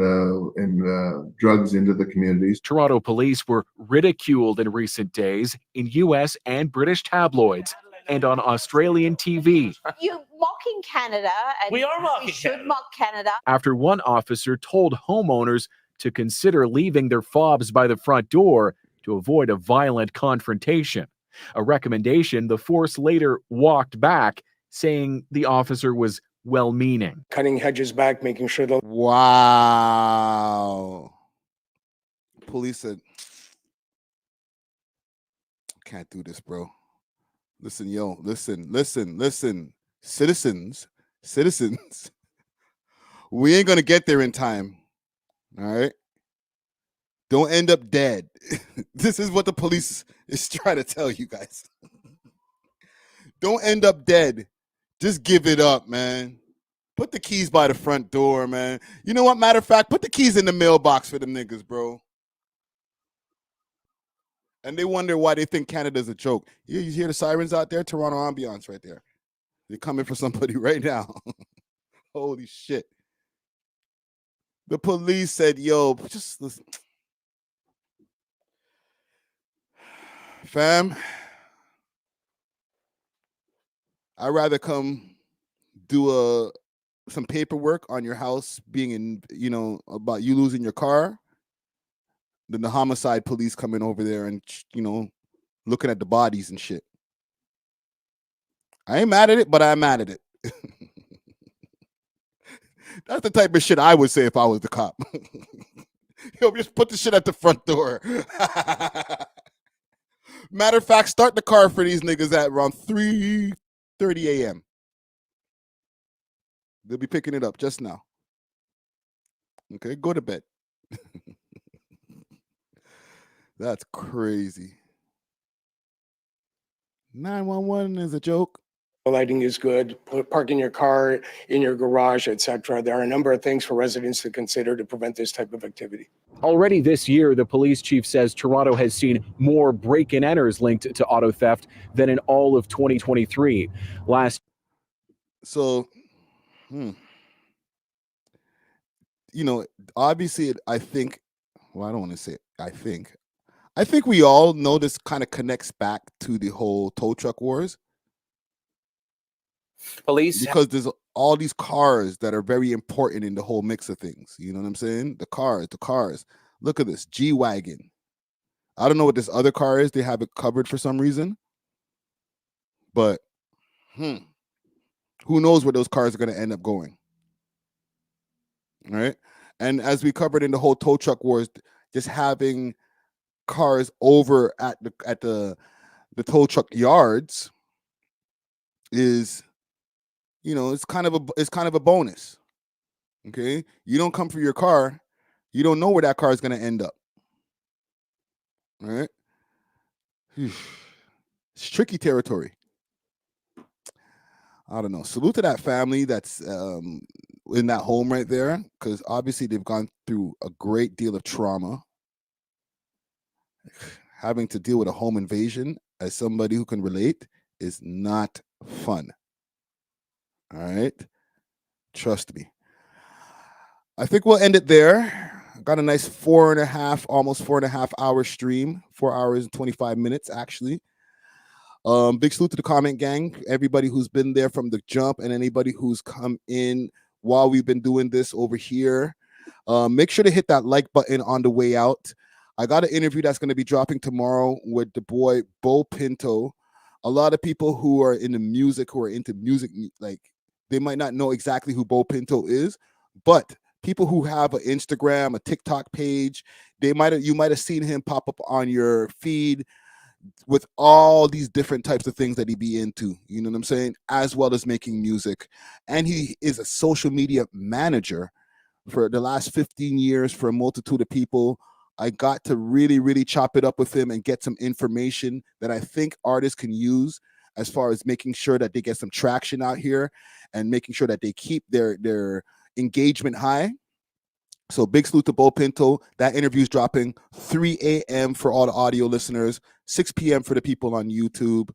drugs into the communities. Toronto police were ridiculed in recent days in U.S. and British tabloids and on Australian TV. You're mocking Canada, and we are mocking should Canada. mock Canada. After one officer told homeowners to consider leaving their fobs by the front door to avoid a violent confrontation. A recommendation the force later walked back, saying the officer was well-meaning. Cutting hedges back, making sure they'll... Wow. Police said, can't do this, bro. Listen, yo, listen. Citizens. We ain't going to get there in time. All right? Don't end up dead. This is what the police is trying to tell you guys. Don't end up dead. Just give it up, man. Put the keys by the front door, man. You know what? Matter of fact, put the keys in the mailbox for them niggas, bro. And they wonder why they think Canada's a joke. You hear the sirens out there? Toronto ambiance right there. They're coming for somebody right now. Holy shit. The police said, yo, just listen. Fam, I'd rather come do some paperwork on your house being in, about you losing your car than the homicide police coming over there and, looking at the bodies and shit. I ain't mad at it, but I'm mad at it. That's the type of shit I would say if I was the cop. Yo, just put the shit at the front door. Matter of fact, start the car for these niggas at around 3:30 a.m. They'll be picking it up just now. Okay, go to bed. That's crazy. 911 is a joke. lighting is good, parking your car in your garage, etc. There are a number of things for residents to consider to prevent this type of activity. Already this year, the police chief says Toronto has seen more break-and-enters linked to auto theft than in all of 2023. So, you know, obviously, I think, well, I don't want to say it, I think we all know this kind of connects back to the whole tow truck wars. Police, because there's all these cars that are very important in the whole mix of things. You know what I'm saying? The cars. Look at this G-Wagon. I don't know what this other car is. They have it covered for some reason. But who knows where those cars are going to end up going? All right. And as we covered in the whole tow truck wars, just having cars over at the tow truck yards is, you know, it's kind of a bonus. Okay, you don't come for your car, you don't know where that car is going to end up. All right, it's tricky territory. I don't know. Salute to that family that's in that home right there, because obviously they've gone through a great deal of trauma. Having to deal with a home invasion, as somebody who can relate, is not fun. All right, trust me. I think we'll end it there. Got a nice 4.5, almost 4.5 hour stream, 4 hours and 25 minutes actually. Big salute to the comment gang, everybody who's been there from the jump, and anybody who's come in while we've been doing this over here. Make sure to hit that like button on the way out. I got an interview that's going to be dropping tomorrow with the boy Bo Pinto. A lot of people who are into music, like, they might not know exactly who Bo Pinto is, but people who have an Instagram, a TikTok page, you might have seen him pop up on your feed with all these different types of things that he be into, you know what I'm saying, as well as making music. And he is a social media manager for the last 15 years for a multitude of people. I got to really, really chop it up with him and get some information that I think artists can use as far as making sure that they get some traction out here and making sure that they keep their engagement high. So big salute to Bo Pinto. That interview is dropping 3 a.m. for all the audio listeners, 6 p.m. for the people on YouTube.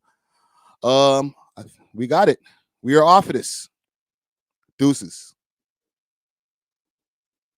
We got it. We are off of this. Deuces.